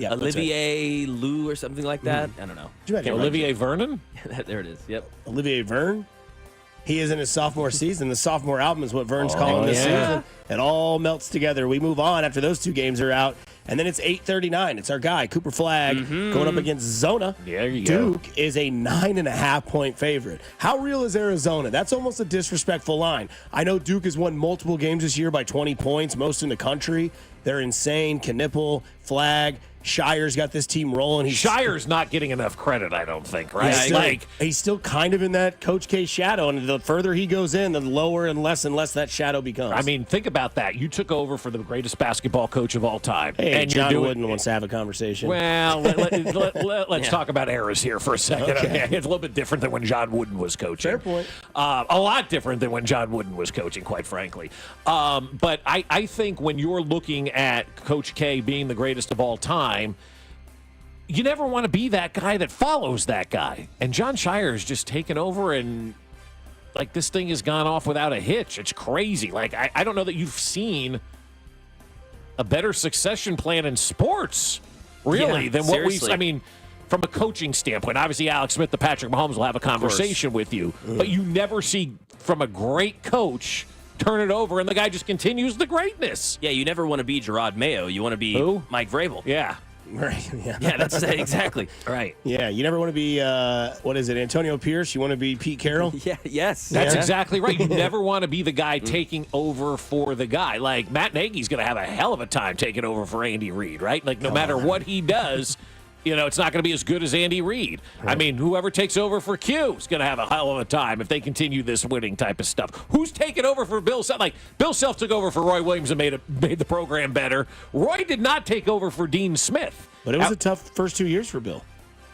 Olivier Lou or something like that. I don't know. Olivier Vernon? There it is. Yep. Olivier Verne. He is in his sophomore season. The sophomore album is what Verne's calling this season. It all melts together. We move on after those 2 games are out. And then it's 8:39. It's our guy, Cooper Flagg, going up against Zona. There you go. Duke is a 9.5-point favorite. How real is Arizona? That's almost a disrespectful line. I know Duke has won multiple games this year by 20 points, most in the country. They're insane. Knipple, Flagg, Shire's got this team rolling. Shire's not getting enough credit, I don't think, right? He's still kind of in that Coach K shadow, and the further he goes in, the lower and less that shadow becomes. I mean, think about that. You took over for the greatest basketball coach of all time. Hey, and John Wooden wants to have a conversation. Well, let's talk about eras here for a second. Okay. It's a little bit different than when John Wooden was coaching. Fair point. A lot different than when John Wooden was coaching, quite frankly. But I think when you're looking at Coach K being the greatest of all time, you never want to be that guy that follows that guy. And John Shire's just taken over, and like this thing has gone off without a hitch. It's crazy. Like I don't know that you've seen a better succession plan in sports, really, than what we've. I mean, from a coaching standpoint, obviously Alex Smith, the Patrick Mahomes will have a conversation with you, but you never see from a great coach turn it over and the guy just continues the greatness. Yeah, you never want to be Gerard Mayo. You want to be Mike Vrabel. Yeah. Right. Yeah, that's exactly right. Yeah, you never want to be Antonio Pierce? You want to be Pete Carroll? Yes. That's exactly right. You never want to be the guy taking over for the guy. Like Matt Nagy's going to have a hell of a time taking over for Andy Reid, right? Like no matter what he does, it's not going to be as good as Andy Reid. I mean, whoever takes over for Q is going to have a hell of a time if they continue this winning type of stuff. Who's taking over for Bill Self? Like, Bill Self took over for Roy Williams and made the program better. Roy did not take over for Dean Smith. But it was a tough first 2 years for Bill.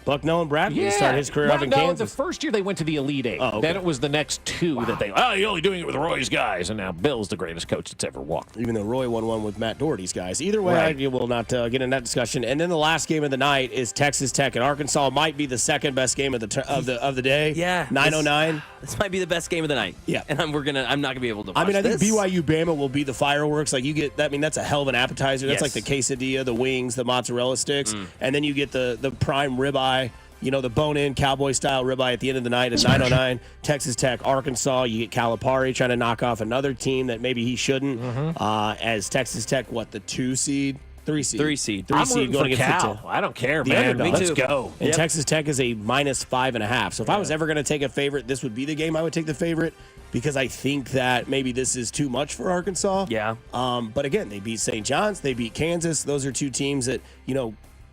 Bucknell and Bradley started his career off in Kansas. The first year they went to the Elite Eight. Oh, okay. Then it was the next two that you're only doing it with Roy's guys. And now Bill's the greatest coach that's ever walked. Even though Roy won one with Matt Doherty's guys. Either way, I will not get in that discussion. And then the last game of the night is Texas Tech and Arkansas. Might be the second best game of the day. Yeah. 9:09. This might be the best game of the night. Yeah. And I'm not going to be able to watch I think this. BYU Bama will be the fireworks. Like you get, that's a hell of an appetizer. That's like the quesadilla, the wings, the mozzarella sticks. And then you get the prime ribeye. The bone-in Cowboy-style ribeye at the end of the night at 9:09. Texas Tech, Arkansas. You get Calipari trying to knock off another team that maybe he shouldn't. As Texas Tech, the 2 seed? 3 seed. 3 seed. I'm rooting for Cal. I don't care, man. Let's go. And Texas Tech is a -5.5. So if I was ever going to take a favorite, this would be the game I would take the favorite because I think that maybe this is too much for Arkansas. Yeah. But again, they beat St. John's. They beat Kansas. Those are two teams that,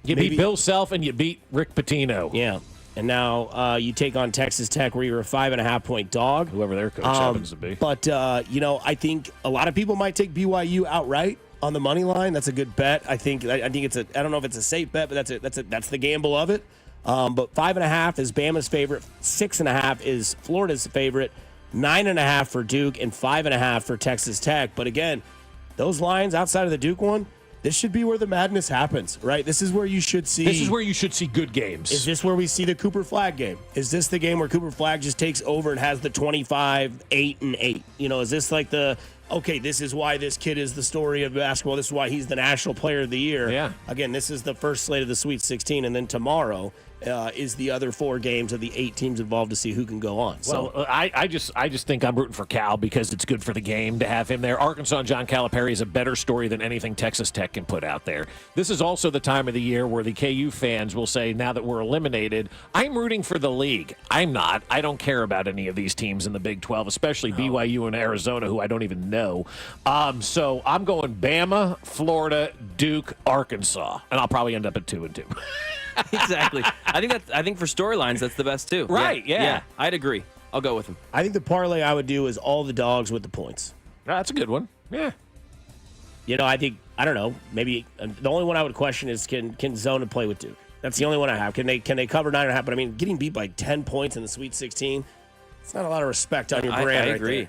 You beat Bill Self and you beat Rick Pitino. Yeah. And now you take on Texas Tech where you're a 5.5-point dog. Whoever their coach happens to be. But, I think a lot of people might take BYU outright on the money line. That's a good bet. I think it's I don't know if it's a safe bet, but that's the gamble of it. But 5.5 is Bama's favorite. 6.5 is Florida's favorite. 9.5 for Duke and 5.5 for Texas Tech. But again, those lines outside of the Duke one, this should be where the madness happens, right? This is where you should see. This is where you should see good games. Is this where we see the Cooper Flagg game? Is this the game where Cooper Flagg just takes over and has the 25, 8, and 8? Is this like this is why this kid is the story of basketball. This is why he's the National Player of the Year. Yeah. Again, this is the first slate of the Sweet 16, and then tomorrow is the other 4 games of the 8 teams involved to see who can go on. Well, I just think I'm rooting for Cal because it's good for the game to have him there. Arkansas and John Calipari is a better story than anything Texas Tech can put out there. This is also the time of the year where the KU fans will say, now that we're eliminated, I'm rooting for the league. I'm not. I don't care about any of these teams in the Big 12, especially BYU and Arizona, who I don't even know. So I'm going Bama, Florida, Duke, Arkansas, and I'll probably end up at 2-2. Exactly. I think for storylines, that's the best too. Right, yeah. I'd agree. I'll go with him. I think the parlay I would do is all the dogs with the points. No, that's a good one. Yeah. I don't know. Maybe the only one I would question is can Zona play with Duke? That's the only one I have. Can they cover 9.5? But I mean, getting beat by 10 points in the Sweet 16. It's not a lot of respect on your brand. I agree.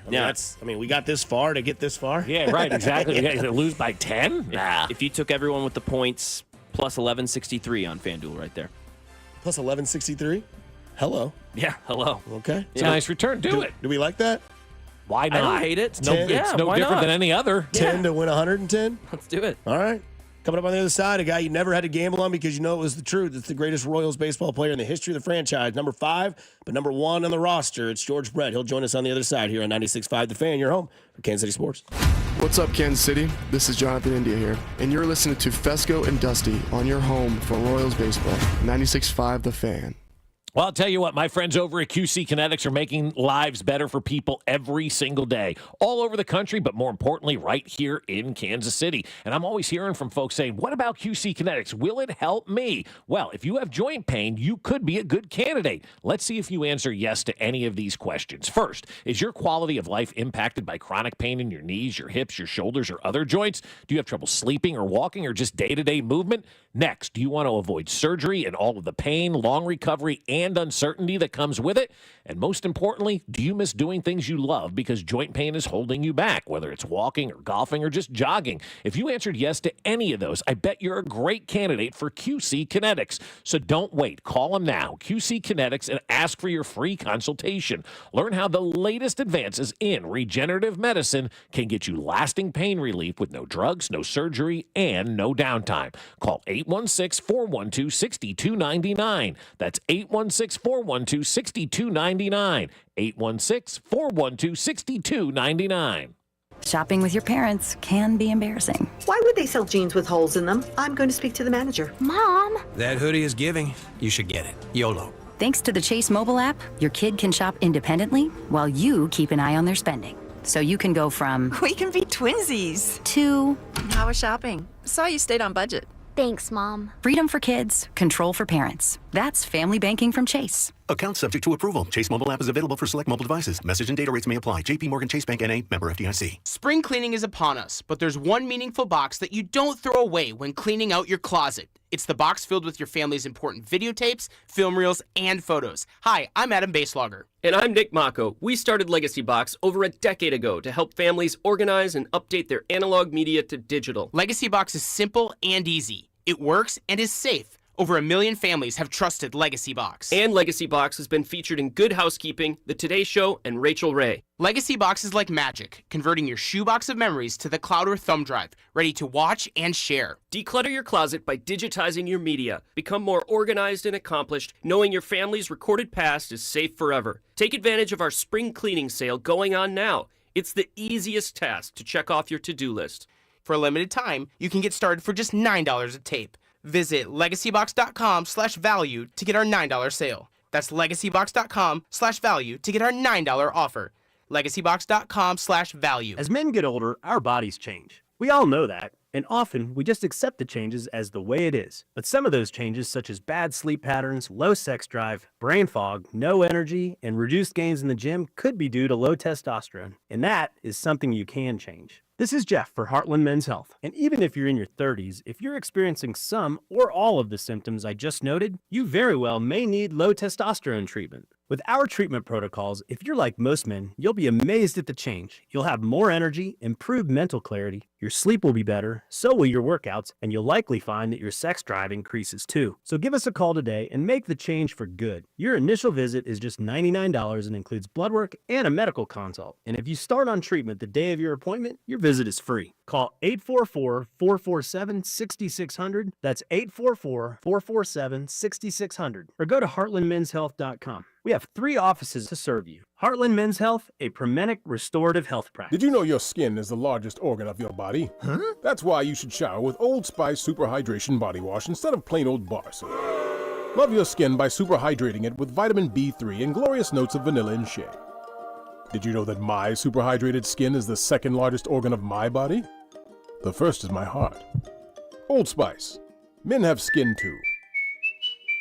We got this far to get this far. Yeah, right. Exactly. You guys lose by 10? Nah. If you took everyone with the points, plus 1163 on FanDuel right there. Plus 1163? Hello. Yeah, hello. Okay. It's a nice return. Do it. Do we like that? Why not? I don't hate it. It's no different than any other. 10 to win 110? Let's do it. All right. Coming up on the other side, a guy you never had to gamble on because you know it was the truth. It's the greatest Royals baseball player in the history of the franchise. Number 5, but number 1 on the roster. It's George Brett. He'll join us on the other side here on 96.5 The Fan, your home for Kansas City Sports. What's up, Kansas City? This is Jonathan India here, and you're listening to Fescoe and Dusty on your home for Royals baseball. 96.5 The Fan. Well, I'll tell you what, my friends over at QC Kinetics are making lives better for people every single day, all over the country, but more importantly, right here in Kansas City. And I'm always hearing from folks saying, what about QC Kinetics? Will it help me? Well, if you have joint pain, you could be a good candidate. Let's see if you answer yes to any of these questions. First, is your quality of life impacted by chronic pain in your knees, your hips, your shoulders, or other joints? Do you have trouble sleeping or walking or just day-to-day movement? Next, do you want to avoid surgery and all of the pain, long recovery, and uncertainty that comes with it? And most importantly, do you miss doing things you love because joint pain is holding you back, whether it's walking or golfing or just jogging? If you answered yes to any of those, I bet you're a great candidate for QC Kinetics. So don't wait. Call them now, QC Kinetics, and ask for your free consultation. Learn how the latest advances in regenerative medicine can get you lasting pain relief with no drugs, no surgery, and no downtime. Call 816-412-6299. That's 816-412-6299. 816-412-6299. Shopping with your parents can be embarrassing. Why would they sell jeans with holes in them? I'm going to speak to the manager. Mom! That hoodie is giving. You should get it. YOLO. Thanks to the Chase mobile app, your kid can shop independently while you keep an eye on their spending. So you can go from... We can be twinsies. ...to... How was shopping? Saw you stayed on budget. Thanks, Mom. Freedom for kids, control for parents. That's family banking from Chase. Account subject to approval. Chase mobile app is available for select mobile devices. Message and data rates may apply. JP Morgan Chase Bank N.A. member FDIC. Spring cleaning is upon us, but there's one meaningful box that you don't throw away when cleaning out your closet. It's the box filled with your family's important videotapes, film reels, and photos. Hi, I'm Adam Baselogger. And I'm Nick Mako. We started Legacy Box over a decade ago to help families organize and update their analog media to digital. Legacy Box is simple and easy. It works and is safe. Over 1 million families have trusted Legacy Box. And Legacy Box has been featured in Good Housekeeping, The Today Show, and Rachel Ray. Legacy Box is like magic, converting your shoebox of memories to the cloud or thumb drive, ready to watch and share. Declutter your closet by digitizing your media. Become more organized and accomplished, knowing your family's recorded past is safe forever. Take advantage of our spring cleaning sale going on now. It's the easiest task to check off your to-do list. For a limited time, you can get started for just $9 a tape. Visit legacybox.com/value to get our $9 sale. That's legacybox.com/value to get our $9 offer. legacybox.com/value. As men get older, our bodies change. We all know that, and often we just accept the changes as the way it is. But some of those changes, such as bad sleep patterns, low sex drive, brain fog, no energy, and reduced gains in the gym, could be due to low testosterone. And that is something you can change. This is Jeff for Heartland Men's Health. And even if you're in your 30s, if you're experiencing some or all of the symptoms I just noted, you very well may need low testosterone treatment. With our treatment protocols, if you're like most men, you'll be amazed at the change. You'll have more energy, improved mental clarity, your sleep will be better, so will your workouts, and you'll likely find that your sex drive increases too. So give us a call today and make the change for good. Your initial visit is just $99 and includes blood work and a medical consult. And if you start on treatment the day of your appointment, your visit is free. Call 844-447-6600. That's 844-447-6600. Or go to heartlandmenshealth.com. We have 3 offices to serve you. Heartland Men's Health, a Promenic restorative health practice. Did you know your skin is the largest organ of your body? Huh? That's why you should shower with Old Spice Super Hydration Body Wash instead of plain old bar soap. Love your skin by super hydrating it with vitamin B3 and glorious notes of vanilla and shea. Did you know that my super hydrated skin is the second largest organ of my body? The first is my heart. Old Spice. Men have skin too.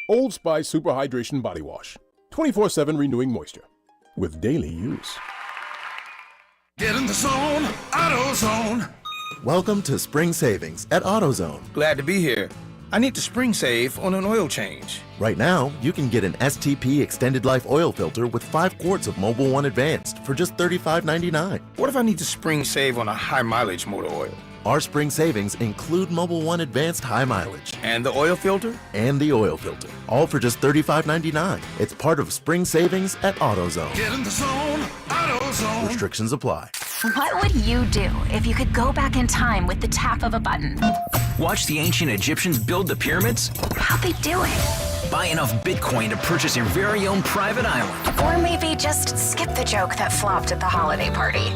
Old Spice Super Hydration Body Wash. 24/7 renewing moisture. With daily use. Get in the zone, AutoZone. Welcome to Spring Savings at AutoZone. Glad to be here. I need to spring save on an oil change. Right now, you can get an STP Extended Life Oil Filter with 5 quarts of Mobil 1 Advanced for just $35.99. What if I need to spring save on a high mileage motor oil? Our spring savings include Mobil 1 Advanced High Mileage. And the oil filter? And the oil filter. All for just $35.99. It's part of Spring Savings at AutoZone. Get in the zone, AutoZone. Restrictions apply. What would you do if you could go back in time with the tap of a button? Watch the ancient Egyptians build the pyramids? How'd they do it? Buy enough Bitcoin to purchase your very own private island. Or maybe just skip the joke that flopped at the holiday party.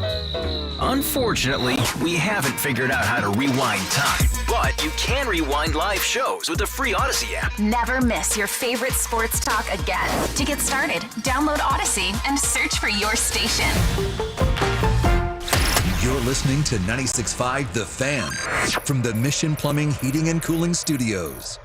Unfortunately, we haven't figured out how to rewind time. But you can rewind live shows with the free Odyssey app. Never miss your favorite sports talk again. To get started, download Odyssey and search for your station. You're listening to 96.5 The Fan from the Mission Plumbing, Heating, and Cooling Studios.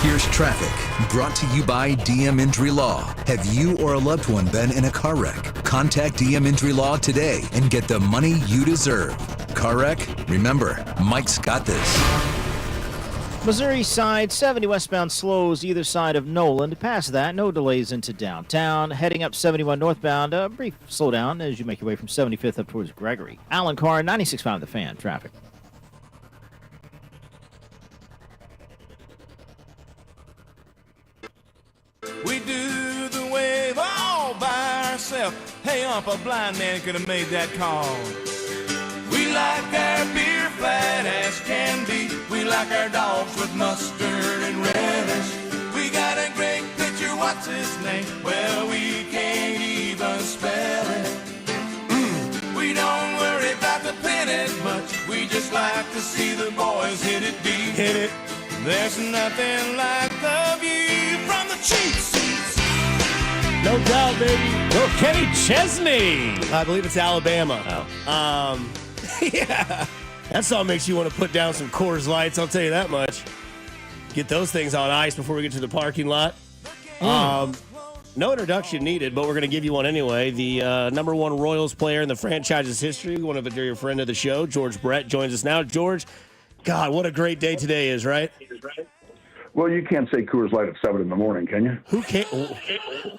Here's traffic, brought to you by DM Injury Law. Have you or a loved one been in a car wreck? Contact DM Injury Law today and get the money you deserve. Car wreck? Remember, Mike's got this. Missouri side, 70 westbound slows either side of Noland. Past that, no delays into downtown. Heading up 71 northbound, a brief slowdown as you make your way from 75th up towards Gregory. Alan Carr, 96.5 The Fan, traffic. We do the wave all by ourselves. Hey, a blind man could have made that call. We like our beer flat as can be. We like our dogs with mustard and relish. We got a great pitcher, what's his name? Well, we can't even spell it. We don't worry about the pennant much. We just like to see the boys hit it deep. Hit it. There's nothing like the view from the cheap seats. No doubt, baby. Oh, Kenny Chesney. I believe it's Alabama. Oh. Yeah. That song makes you want to put down some Coors Lights, I'll tell you that much. Get those things on ice before we get to the parking lot. No introduction needed, but we're going to give you one anyway. The #1 Royals player in the franchise's history, one of a dear friend of the show, George Brett, joins us now. George, God, what a great day today is, right? Well, you can't say Coors Light at 7 in the morning, can you? Who can't?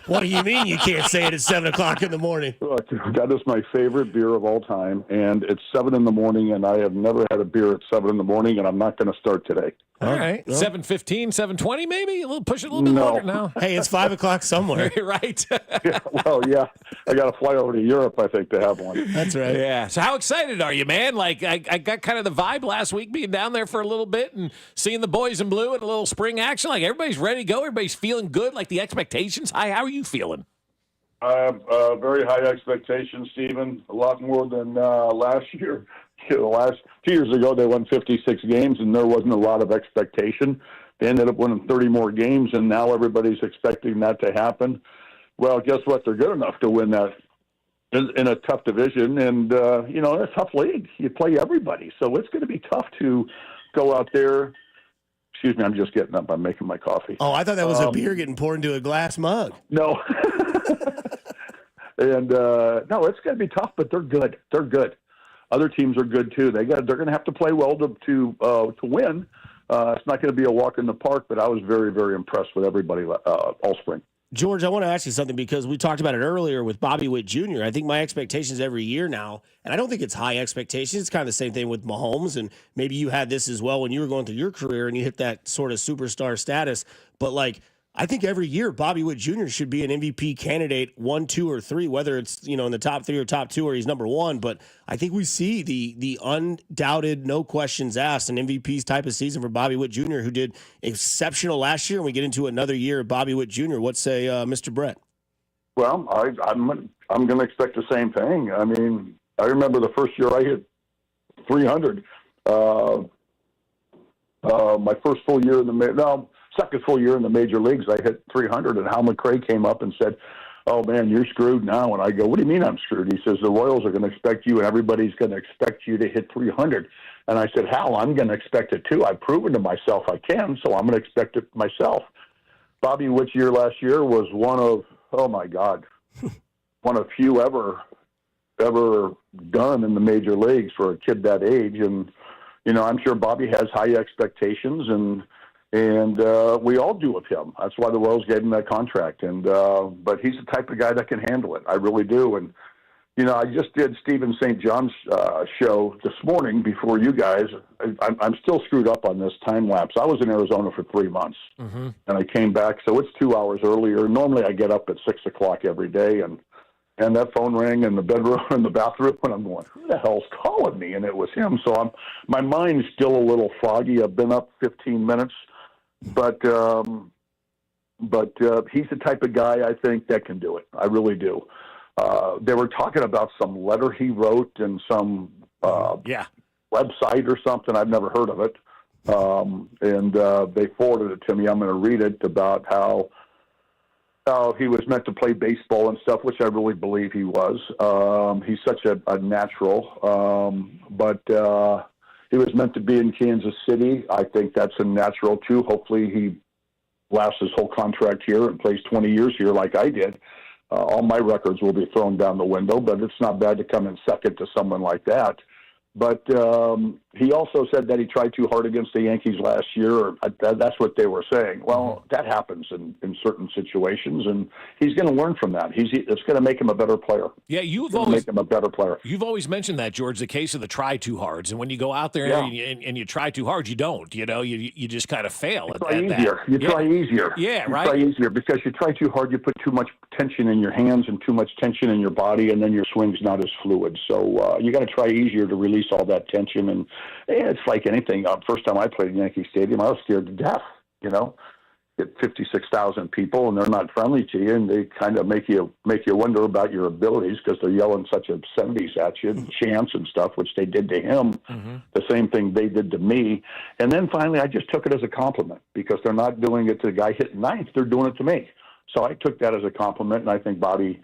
What do you mean you can't say it at 7 o'clock in the morning? Look, that is my favorite beer of all time, and it's 7 in the morning, and I have never had a beer at 7 in the morning, and I'm not going to start today. All right. 7:15, 7:20 maybe? Push it a little bit longer now. Hey, it's 5 o'clock somewhere. Right. Yeah, well, yeah. I got to fly over to Europe, I think, to have one. That's right. Yeah. So how excited are you, man? Like, I got kind of the vibe last week being down there for a little bit and seeing the boys in blue and a little spring action. Like, everybody's ready to go. Everybody's feeling good. Like, the expectations high. How are you feeling? Very high expectations, Stephen. A lot more than last year. The last 2 years ago, they won 56 games, and there wasn't a lot of expectation. They ended up winning 30 more games, and now everybody's expecting that to happen. Well, guess what? They're good enough to win that in a tough division, and, in a tough league. You play everybody, so it's going to be tough to go out there. Excuse me, I'm just getting up. I'm making my coffee. Oh, I thought that was a beer getting poured into a glass mug. No. And, no, it's going to be tough, but they're good. They're good. Other teams are good too. They're going to have to play well to win. It's not going to be a walk in the park, but I was very, very impressed with everybody all spring. George, I want to ask you something because we talked about it earlier with Bobby Witt Jr. I think my expectations every year now, and I don't think it's high expectations. It's kind of the same thing with Mahomes, and maybe you had this as well when you were going through your career and you hit that sort of superstar status. But I think every year Bobby Witt Jr. should be an MVP candidate 1, 2, or 3, whether it's in the top 3 or top 2 or he's #1. But I think we see the undoubted, no questions asked, an MVP's type of season for Bobby Witt Jr., who did exceptional last year. And we get into another year of Bobby Witt Jr. What say, Mr. Brett? Well, I'm going to expect the same thing. I mean, I remember the first year I hit 300. My first full year in the second full year in the major leagues, I hit 300, and Hal McRae came up and said, "Oh man, you're screwed now." And I go, "What do you mean I'm screwed?" He says, "The Royals are going to expect you, and everybody's going to expect you to hit 300." And I said, "Hal, I'm going to expect it too. I've proven to myself I can, so I'm going to expect it myself." Bobby Witt's year last year was one of, oh my God, one of few ever done in the major leagues for a kid that age. And I'm sure Bobby has high expectations, and we all do of him. That's why the Royals gave him that contract. And but he's the type of guy that can handle it. I really do. And I just did Stephen St. John's show this morning before you guys. I'm still screwed up on this time lapse. I was in Arizona for 3 months, and I came back, so it's 2 hours earlier. Normally I get up at 6 o'clock every day, and And that phone rang in the bedroom, in the bathroom, and I'm going, who the hell's calling me? And it was him. So my mind's still a little foggy. I've been up 15 minutes, but he's the type of guy I think that can do it. I really do. They were talking about some letter he wrote in some website or something. I've never heard of it. And they forwarded it to me. I'm going to read it about how he was meant to play baseball and stuff, which I really believe he was. He's such a natural. But he was meant to be in Kansas City. I think that's a natural, too. Hopefully he lasts his whole contract here and plays 20 years here like I did. All my records will be thrown down the window, but it's not bad to come in second to someone like that. But he also said that he tried too hard against the Yankees last year. Or that's what they were saying. Well, that happens in certain situations, and he's going to learn from that. It's going to make him a better player. Yeah, make him a better player. You've always mentioned that, George, the case of the try too hards. And when you go out there and you try too hard, you don't. You know, you just kind of fail. You try easier. You try easier. Yeah, you right. Try easier because you try too hard. You put too much tension in your hands and too much tension in your body, and then your swing's not as fluid. So you got to try easier to release all that tension. And it's like anything. First time I played at Yankee Stadium, I was scared to death. You know, get 56,000 people, and they're not friendly to you, and they kind of make you wonder about your abilities because they're yelling such obscenities at you, and chants and stuff, which they did to him. The same thing they did to me. And then finally, I just took it as a compliment because they're not doing it to the guy hitting ninth; they're doing it to me. So I took that as a compliment, and I think Bobby's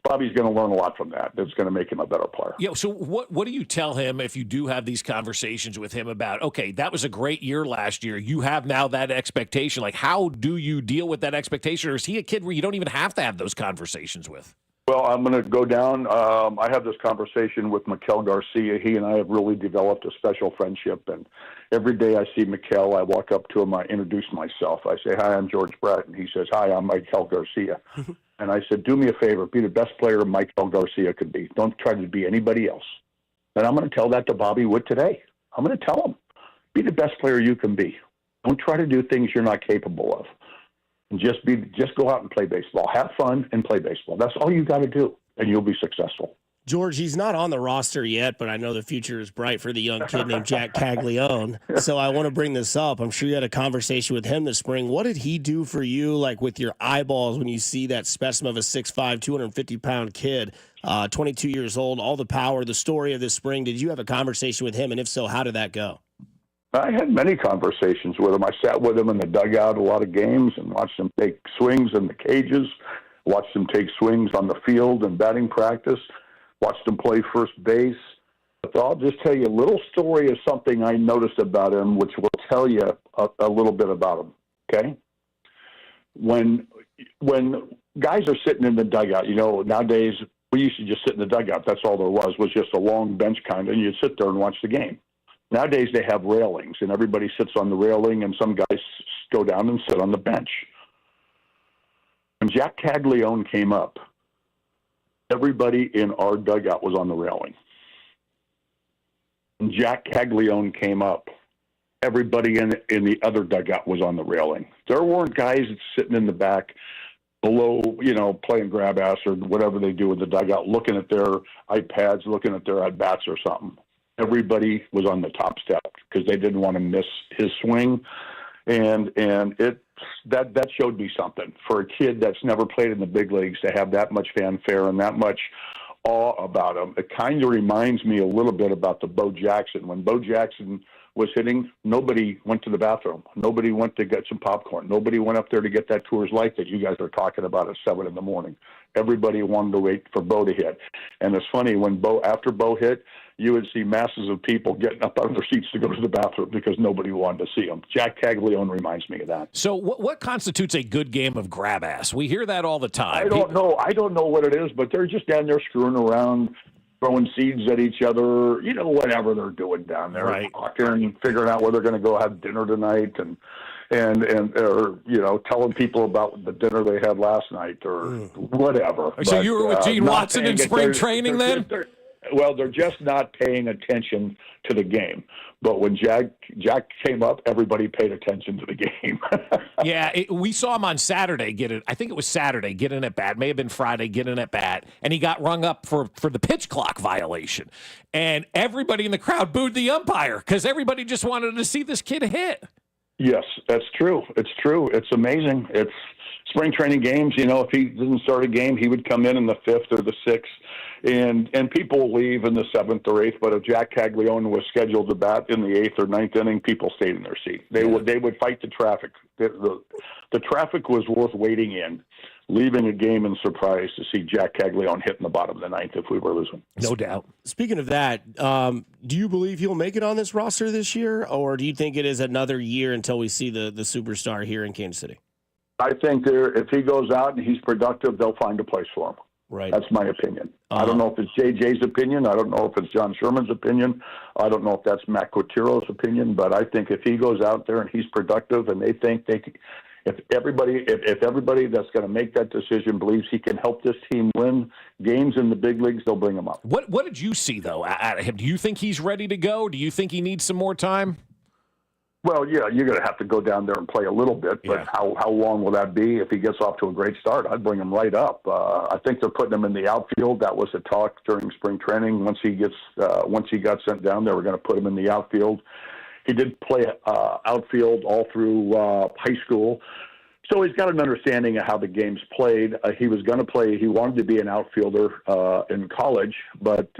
going to learn a lot from that. That's going to make him a better player. Yeah. So what do you tell him if you do have these conversations with him about, okay, that was a great year last year. You have now that expectation. Like, how do you deal with that expectation? Or is he a kid where you don't even have to have those conversations with? Well, I'm going to go down. I have this conversation with Miguel Garcia. He and I have really developed a special friendship. And every day I see Miguel, I walk up to him, I introduce myself. I say, hi, I'm George Brett. And he says, hi, I'm Miguel Garcia. And I said, do me a favor, be the best player Miguel Garcia could be. Don't try to be anybody else. And I'm going to tell that to Bobby Witt today. I'm going to tell him, be the best player you can be. Don't try to do things you're not capable of. And just go out and play baseball. Have fun and play baseball. That's all you got to do, and you'll be successful. George, he's not on the roster yet, but I know the future is bright for the young kid named Jack Caglione. So I want to bring this up. I'm sure you had a conversation with him this spring. What did he do for you, like with your eyeballs, when you see that specimen of a 6'5", 250-pound kid, 22 years old, all the power, the story of this spring? Did you have a conversation with him, and if so, how did that go? I had many conversations with him. I sat with him in the dugout a lot of games and watched him take swings in the cages, watched him take swings on the field and batting practice, watched him play first base. But I'll just tell you a little story of something I noticed about him, which will tell you a little bit about him, okay? When guys are sitting in the dugout, you know, nowadays we used to just sit in the dugout. That's all there was just a long bench kind of, and you'd sit there and watch the game. Nowadays they have railings, and everybody sits on the railing, and some guys go down and sit on the bench. When Jack Caglione came up, everybody in our dugout was on the railing. When Jack Caglione came up, everybody in the other dugout was on the railing. There weren't guys sitting in the back below, you know, playing grab ass or whatever they do in the dugout, looking at their iPads, looking at their at-bats or something. Everybody was on the top step because they didn't want to miss his swing. And that showed me something. For a kid that's never played in the big leagues to have that much fanfare and that much awe about him, it kind of reminds me a little bit about the Bo Jackson. When Bo Jackson was hitting, nobody went to the bathroom. Nobody went to get some popcorn. Nobody went up there to get that Coors Light that you guys are talking about at 7 a.m. Everybody wanted to wait for Bo to hit. And it's funny, after Bo hit, you would see masses of people getting up out of their seats to go to the bathroom because nobody wanted to see him. Jack Caglione reminds me of that. So what constitutes a good game of grab ass? We hear that all the time. I don't know. I don't know what it is, but they're just down there screwing around, throwing seeds at each other, you know, whatever they're doing down there. Right. Talking, figuring out where they're going to go have dinner tonight and or, you know, telling people about the dinner they had last night or whatever. So you were with Gene Watson in spring training then? Well, they're just not paying attention to the game. But when Jack came up, everybody paid attention to the game. Yeah, we saw him on Saturday get it. I think it was Saturday, get in at bat. May have been Friday, get in at bat. And he got rung up for the pitch clock violation. And everybody in the crowd booed the umpire because everybody just wanted to see this kid hit. Yes, that's true. It's true. It's amazing. It's spring training games. You know, if he didn't start a game, he would come in the 5th or the 6th. And people will leave in the 7th or 8th, but if Jack Caglione was scheduled to bat in the 8th or 9th inning, people stayed in their seat. They would fight the traffic. The traffic was worth waiting in, leaving a game in surprise to see Jack Caglione hit in the bottom of the 9th if we were losing. No doubt. Speaking of that, do you believe he'll make it on this roster this year, or do you think it is another year until we see the superstar here in Kansas City? I think if he goes out and he's productive, they'll find a place for him. Right. That's my opinion. I don't know if it's JJ's opinion. I don't know if it's John Sherman's opinion. I don't know if that's Matt Cotiro's opinion. But I think if he goes out there and he's productive and they think if everybody that's going to make that decision believes he can help this team win games in the big leagues, they'll bring him up. What did you see, though, out of him? Do you think he's ready to go? Do you think he needs some more time? Well, yeah, you're going to have to go down there and play a little bit, but how long will that be? If he gets off to a great start, I'd bring him right up. I think they're putting him in the outfield. That was a talk during spring training. Once he got sent down there, we're going to put him in the outfield. He did play outfield all through high school, so he's got an understanding of how the game's played. He was going to play. He wanted to be an outfielder in college, but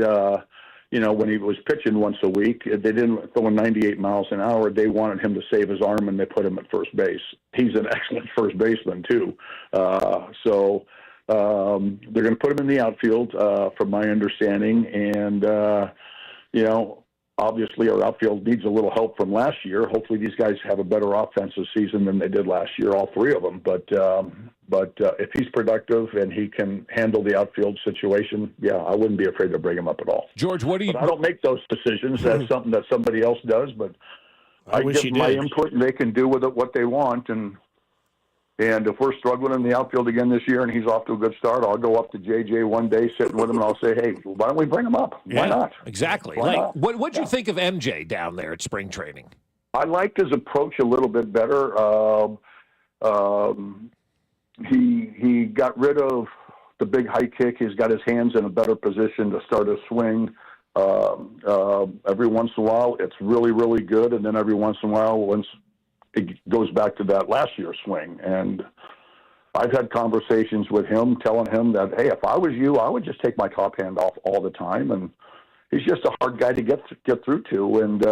when he was pitching once a week, they didn't throw him 98 miles an hour. They wanted him to save his arm, and they put him at first base. He's an excellent first baseman, too. So they're going to put him in the outfield, from my understanding. And, obviously our outfield needs a little help from last year. Hopefully these guys have a better offensive season than they did last year, all three of them. But if he's productive and he can handle the outfield situation, I wouldn't be afraid to bring him up at all. George, what do you... But I don't make those decisions. That's something that somebody else does. But I give my input, and they can do with it what they want. And if we're struggling in the outfield again this year and he's off to a good start, I'll go up to JJ one day, sitting with him, and I'll say, hey, why don't we bring him up? Why not? Exactly. Why not? What'd you think of MJ down there at spring training? I liked his approach a little bit better. He got rid of the big high kick. He's got his hands in a better position to start a swing. Every once in a while, it's really, really good, and then every once in a while, once it goes back to that last year's swing. And I've had conversations with him telling him that, hey, if I was you, I would just take my top hand off all the time. And he's just a hard guy to get through to. And,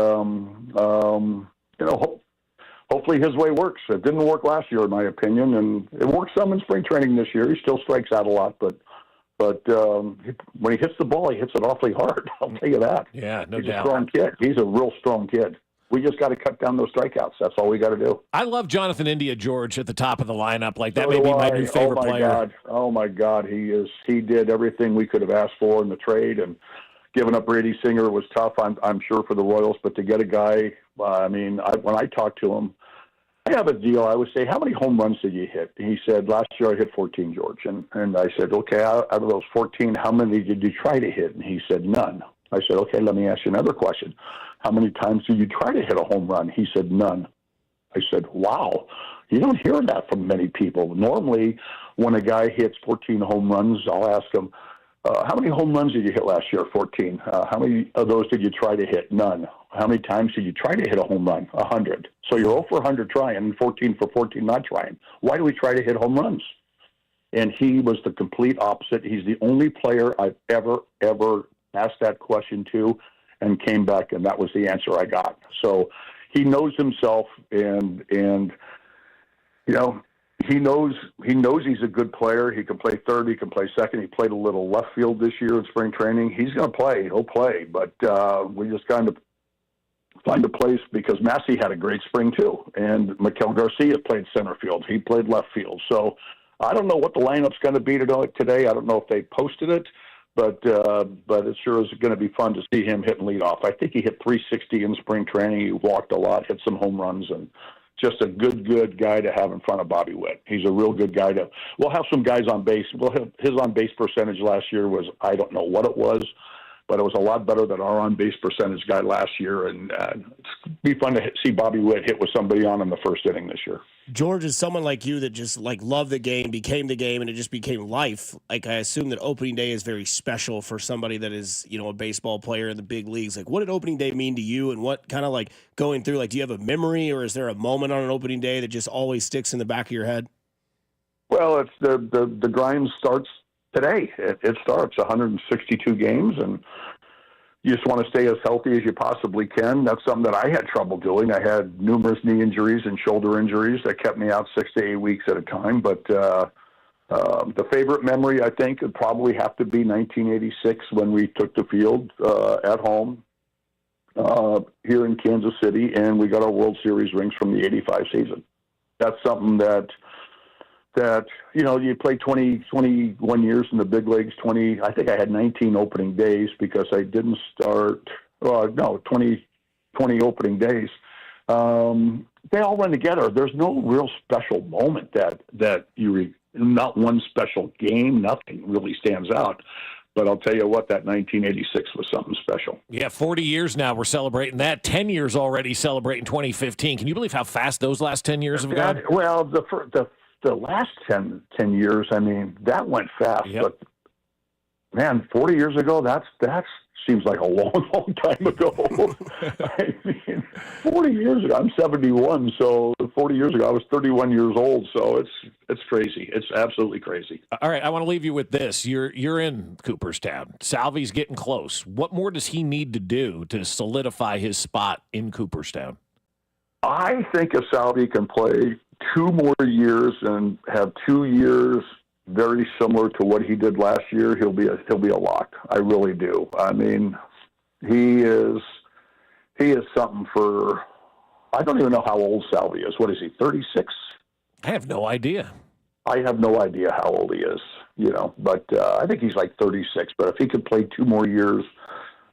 hopefully his way works. It didn't work last year, in my opinion, and it worked some in spring training this year. He still strikes out a lot, but when he hits the ball, he hits it awfully hard. I'll tell you that. Yeah, no doubt. He's a strong kid. He's a real strong kid. We just got to cut down those strikeouts. That's all we got to do. I love Jonathan India, George, at the top of the lineup. Like, that may be my new favorite player. Oh, my God. He did everything we could have asked for in the trade, and giving up Brady Singer was tough, I'm sure, for the Royals. But to get a guy, when I talked to him, I have a deal. I would say, how many home runs did you hit? And he said, last year I hit 14, George. And I said, okay, out of those 14, how many did you try to hit? And he said, none. I said, okay, let me ask you another question. How many times did you try to hit a home run? He said, none. I said, wow, you don't hear that from many people. Normally, when a guy hits 14 home runs, I'll ask him, how many home runs did you hit last year? 14. How many of those did you try to hit? None. How many times did you try to hit a home run? 100. So you're 0 for 100 trying and 14 for 14 not trying. Why do we try to hit home runs? And he was the complete opposite. He's the only player I've ever asked that question to and came back, and that was the answer I got. So he knows himself, and he knows he's a good player. He can play third. He can play second. He played a little left field this year in spring training. He's going to play. He'll play. But we just kind of find a place, because Massey had a great spring too. And Maikel Garcia played center field. He played left field. So I don't know what the lineup's going to be today. I don't know if they posted it, but it sure is going to be fun to see him hitting leadoff. I think he hit 360 in spring training. He walked a lot, hit some home runs, and just a good guy to have in front of Bobby Witt. He's a real good guy we'll have some guys on base. His on-base percentage last year was, I don't know what it was, but it was a lot better than our on-base percentage guy last year. And it's be fun to see Bobby Witt hit with somebody on in the first inning this year. George is someone like you that just like loved the game, became the game, and it just became life. Like I assume that opening day is very special for somebody that is, a baseball player in the big leagues. Like, what did opening day mean to you, and what kind of like going through? Like, do you have a memory, or is there a moment on an opening day that just always sticks in the back of your head? Well, it's the grind starts today. It starts 162 games, and you just want to stay as healthy as you possibly can. That's something that I had trouble doing. I had numerous knee injuries and shoulder injuries that kept me out 6 to 8 weeks at a time. But the favorite memory, I think, would probably have to be 1986 when we took the field at home here in Kansas City, and we got our World Series rings from the 85 season. That's something that you play 21 years in the big leagues, I think I had 19 opening days because I didn't start, 20 opening days. They all run together. There's no real special moment not one special game, nothing really stands out. But I'll tell you what, that 1986 was something special. Yeah, 40 years now we're celebrating that. 10 years already celebrating 2015. Can you believe how fast those last 10 years have gone? Well, the last 10 years, I mean, that went fast. Yep. But, man, 40 years ago, that seems like a long, long time ago. I mean, 40 years ago, I'm 71, so 40 years ago, I was 31 years old, so it's crazy. It's absolutely crazy. All right, I want to leave you with this. You're in Cooperstown. Salvy's getting close. What more does he need to do to solidify his spot in Cooperstown? I think if Salvy can play 2 more years and have 2 years very similar to what he did last year, he'll be a lock. I really do. I mean, he is something for. I don't even know how old Salvy is. What is he? 36? I have no idea. I have no idea how old he is. But I think he's like 36. But if he could play 2 more years,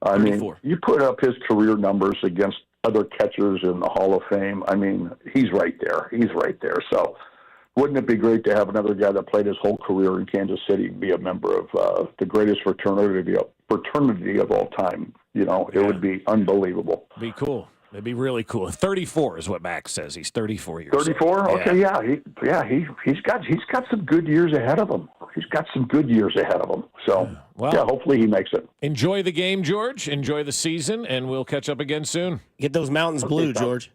I 34. mean, you put up his career numbers against other catchers in the Hall of Fame. I mean, he's right there. So wouldn't it be great to have another guy that played his whole career in Kansas City be a member of the greatest fraternity of all time? It would be unbelievable. Be cool. It'd be really cool. 34 is what Max says. He's 34 years old. 34? Okay, he's got some good years ahead of him. So, hopefully he makes it. Enjoy the game, George. Enjoy the season, and we'll catch up again soon. Get those mountains blue, George.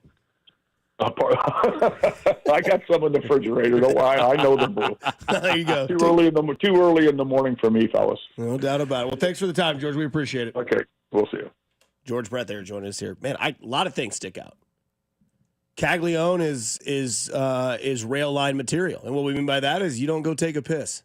I got some in the refrigerator. Don't lie. I know the blue. There you go. Too early in the morning for me, fellas. No doubt about it. Well, thanks for the time, George. We appreciate it. Okay, we'll see you. George Brett there joining us here. Man, a lot of things stick out. Caglione is rail line material, and what we mean by that is you don't go take a piss.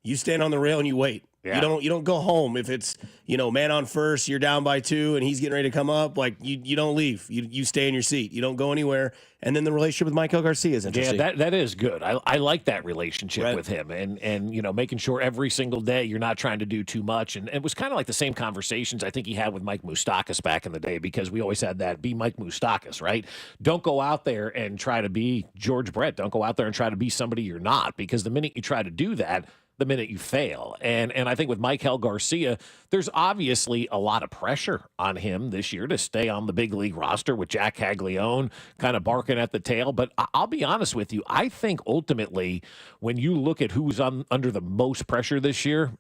You stand on the rail and you wait. Yeah. You don't go home if it's man on first, you're down by 2 and he's getting ready to come up. Like you don't leave. You stay in your seat. You don't go anywhere. And then the relationship with Michael Garcia is interesting. Yeah, that is good. I like that relationship with him, and making sure every single day you're not trying to do too much. And it was kind of like the same conversations I think he had with Mike Moustakas back in the day, because we always had that, be Mike Moustakas, right? Don't go out there and try to be George Brett. Don't go out there and try to be somebody you're not, because the minute you try to do that, the minute you fail. And I think with Michael Garcia, there's obviously a lot of pressure on him this year to stay on the big league roster with Jack Caglione kind of barking at the tail. But I'll be honest with you, I think ultimately when you look at who's under the most pressure this year,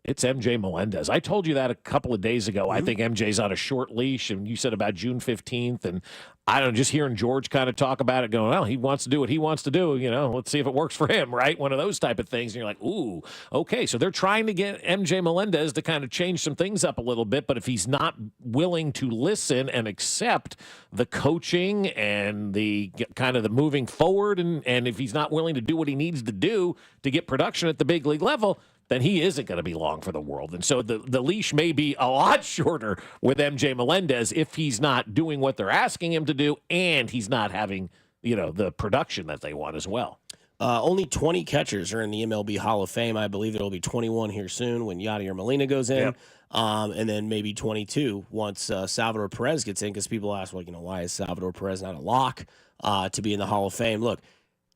it's MJ Melendez. I told you that a couple of days ago. I think MJ's on a short leash, and you said about June 15th, and I don't know, just hearing George kind of talk about it, going, well, he wants to do what he wants to do, let's see if it works for him, right? One of those type of things, and you're like, ooh, okay, so they're trying to get MJ Melendez to kind of change some things up a little bit, but if he's not willing to listen and accept the coaching and the kind of the moving forward, and if he's not willing to do what he needs to do to get production at the big league level, then he isn't going to be long for the world. And so the leash may be a lot shorter with MJ Melendez if he's not doing what they're asking him to do, and he's not having, the production that they want as well. Only 20 catchers are in the MLB Hall of Fame. I believe there will be 21 here soon when Yadier Molina goes in. Yep. And then maybe 22 once Salvador Perez gets in, because people ask, well, why is Salvador Perez not a lock to be in the Hall of Fame? Look,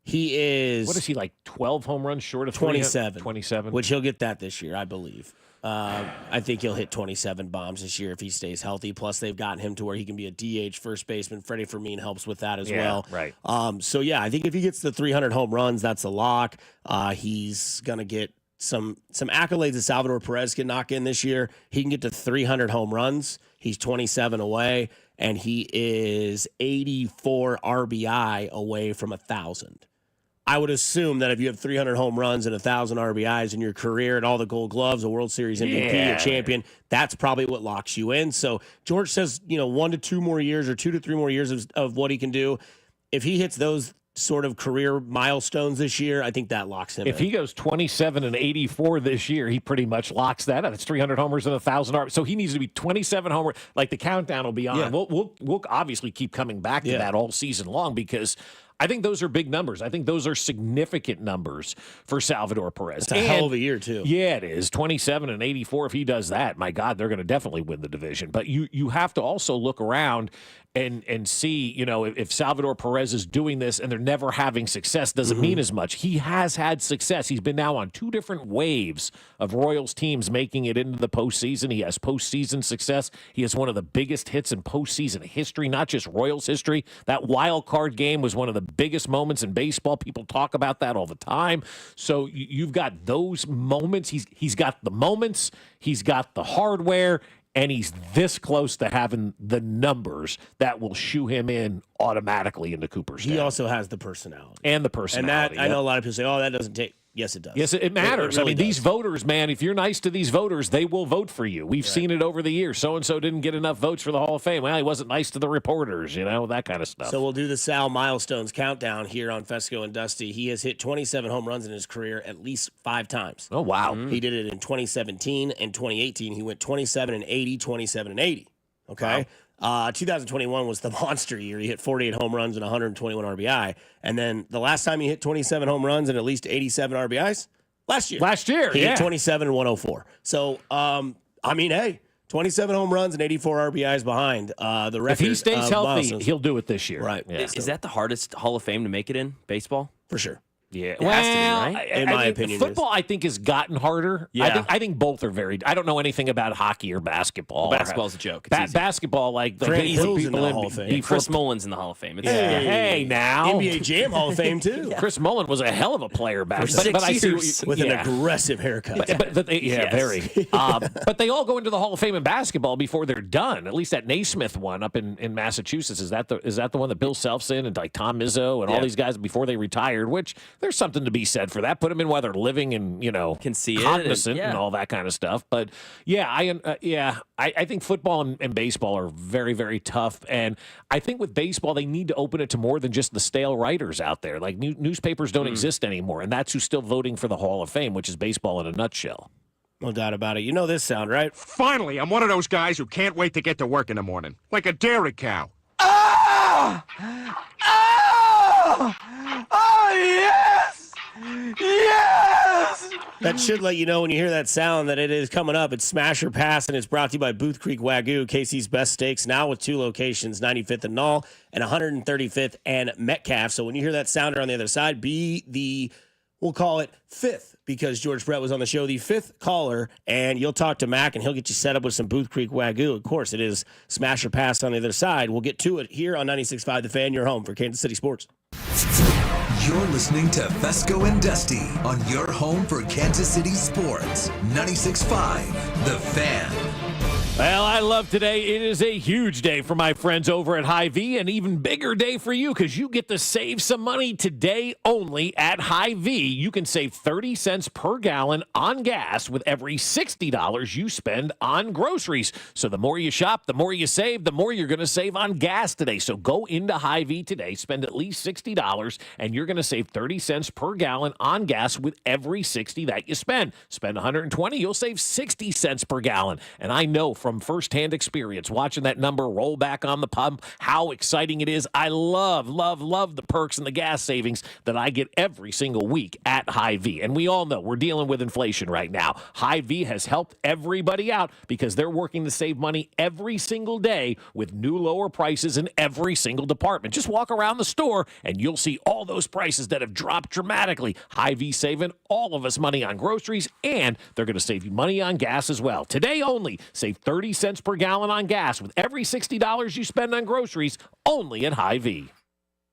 he is... What is he, like 12 home runs short of 27? 27. Which he'll get that this year, I believe. I think he'll hit 27 bombs this year if he stays healthy. Plus, they've gotten him to where he can be a DH first baseman. Freddie Fermin helps with that as well. Right. So, yeah, I think if he gets the 300 home runs, that's a lock. He's going to get some accolades that Salvador Perez can knock in this year. He can get to 300 home runs. He's 27 away, and he is 84 RBI away from 1,000. I would assume that if you have 300 home runs and 1,000 RBIs in your career and all the Gold Gloves, a World Series MVP, a champion, that's probably what locks you in. So George says, 1 to 2 more years or 2 to 3 more years of what he can do. If he hits those sort of career milestones this year, I think that locks him in. If he goes 27 and 84 this year, he pretty much locks that up. It's 300 homers and 1,000 RBIs. So he needs to be 27 homers. Like the countdown will be on. Yeah. We'll obviously keep coming back to that all season long because I think those are big numbers. I think those are significant numbers for Salvador Perez. It's a hell of a year, too. Yeah, it is. 27 and 84. If he does that, my God, they're going to definitely win the division. But you have to also look around and see, if Salvador Perez is doing this and they're never having success, doesn't mean as much. He has had success. He's been now on 2 different waves of Royals teams making it into the postseason. He has postseason success. He has one of the biggest hits in postseason history, not just Royals history. That wild card game was one of the biggest moments in baseball. People talk about that all the time. So you've got those moments. He's got the moments. He's got the hardware. And he's this close to having the numbers that will shoe him in automatically into Cooperstown. He also has the personality. And the personality. And that, I know a lot of people say, that doesn't take. Yes, it does. Yes, it matters. It really these voters, man, if you're nice to these voters, they will vote for you. We've seen it over the years. So-and-so didn't get enough votes for the Hall of Fame. Well, he wasn't nice to the reporters, that kind of stuff. So we'll do the Sal milestones countdown here on Fescoe and Dusty. He has hit 27 home runs in his career at least 5 times. Oh, wow. He did it in 2017 and 2018. He went 27 and 80, 27 and 80. Okay? Wow. 2021 was the monster year. He hit 48 home runs and 121 RBI. And then the last time he hit 27 home runs and at least 87 RBIs? Last year. He hit 27 and 104. So, hey, 27 home runs and 84 RBIs behind the record. If he stays healthy, he'll do it this year. Right. Yeah. Is that the hardest Hall of Fame to make it in baseball? For sure. Yeah, it has to be, right? In my opinion, football I think has gotten harder. Yeah, I think both are very. I don't know anything about hockey or basketball. Well, basketball's a joke. Basketball, like Grant Hill's in the Hall of Fame. Chris Mullin's in the Hall of Fame. Hey, now NBA Jam Hall of Fame too. Chris Mullin was a hell of a player back then. But I see with an aggressive haircut. But very. But they all go into the Hall of Fame in basketball before they're done. At least that Naismith one up in Massachusetts is that the one that Bill Self's in and like Tom Izzo and all these guys before they retired. Which there's something to be said for that. Put them in while they're living and can see cognizant it and all that kind of stuff. But I think football and baseball are very, very tough. And I think with baseball they need to open it to more than just the stale writers out there. Like newspapers don't exist anymore, and that's who's still voting for the Hall of Fame, which is baseball in a nutshell. No doubt about it. You know this sound, right? Finally, I'm one of those guys who can't wait to get to work in the morning, like a dairy cow. Oh! Oh! Oh, yes! Yes! That should let you know when you hear that sound that it is coming up. It's Smash or Pass, and it's brought to you by Booth Creek Wagyu, Casey's Best Steaks, now with 2 locations, 95th and Knoll and 135th and Metcalf. So when you hear that sounder on the other side, be the, we'll call it 5th, because George Brett was on the show, the 5th caller, and you'll talk to Mac, and he'll get you set up with some Booth Creek Wagyu. Of course, it is Smash or Pass on the other side. We'll get to it here on 96.5 The Fan, your home for Kansas City sports. You're listening to Fescoe and Dusty on your home for Kansas City sports. 96.5 The Fan. Well, I love today. It is a huge day for my friends over at Hy-Vee, an even bigger day for you because you get to save some money today only at Hy-Vee. You can save 30 cents per gallon on gas with every $60 you spend on groceries. So the more you shop, the more you save, the more you're going to save on gas today. So go into Hy-Vee today, spend at least $60, and you're going to save 30 cents per gallon on gas with every $60 that you spend. Spend $120, you'll save 60 cents per gallon. And I know from firsthand experience watching that number roll back on the pump, how exciting it is. I love the perks and the gas savings that I get every single week at Hy-Vee. And we all know we're dealing with inflation right now. Hy-Vee has helped everybody out because they're working to save money every single day with new lower prices in every single department. Just walk around the store and you'll see all those prices that have dropped dramatically. Hy-Vee saving all of us money on groceries, and they're going to save you money on gas as well. Today only, save 30 cents per gallon on gas with every $60 you spend on groceries only at Hy-Vee.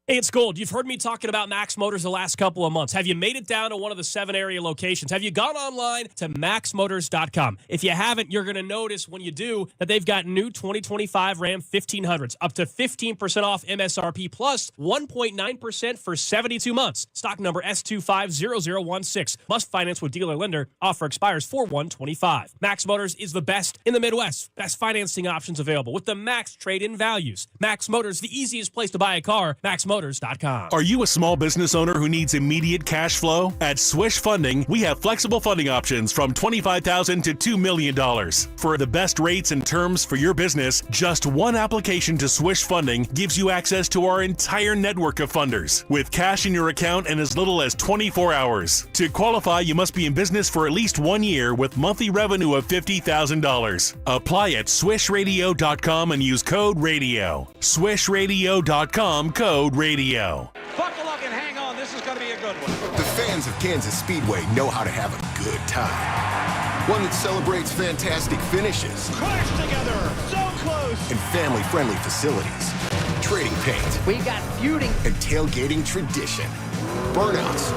Hey, it's Gold. You've heard me talking about Max Motors the last couple of months. Have you made it down to one of the 7 area locations? Have you gone online to maxmotors.com? If you haven't, you're going to notice when you do that they've got new 2025 Ram 1500s, up to 15% off MSRP plus 1.9% for 72 months. Stock number S250016. Must finance with dealer lender. Offer expires 4/1/25. Max Motors is the best in the Midwest. Best financing options available with the max trade-in values. Max Motors, the easiest place to buy a car. MaxMotors.com. Are you a small business owner who needs immediate cash flow? At Swish Funding, we have flexible funding options from $25,000 to $2 million. For the best rates and terms for your business, just one application to Swish Funding gives you access to our entire network of funders, with cash in your account in as little as 24 hours. To qualify, you must be in business for at least 1 year with monthly revenue of $50,000. Apply at swishradio.com and use code RADIO. Swishradio.com, code RADIO. Buckle up and hang on. This is going to be a good one. The fans of Kansas Speedway know how to have a good time. One that celebrates fantastic finishes. Crash together. So close. And family-friendly facilities. Trading paint. We got feuding. And tailgating tradition. Burnouts.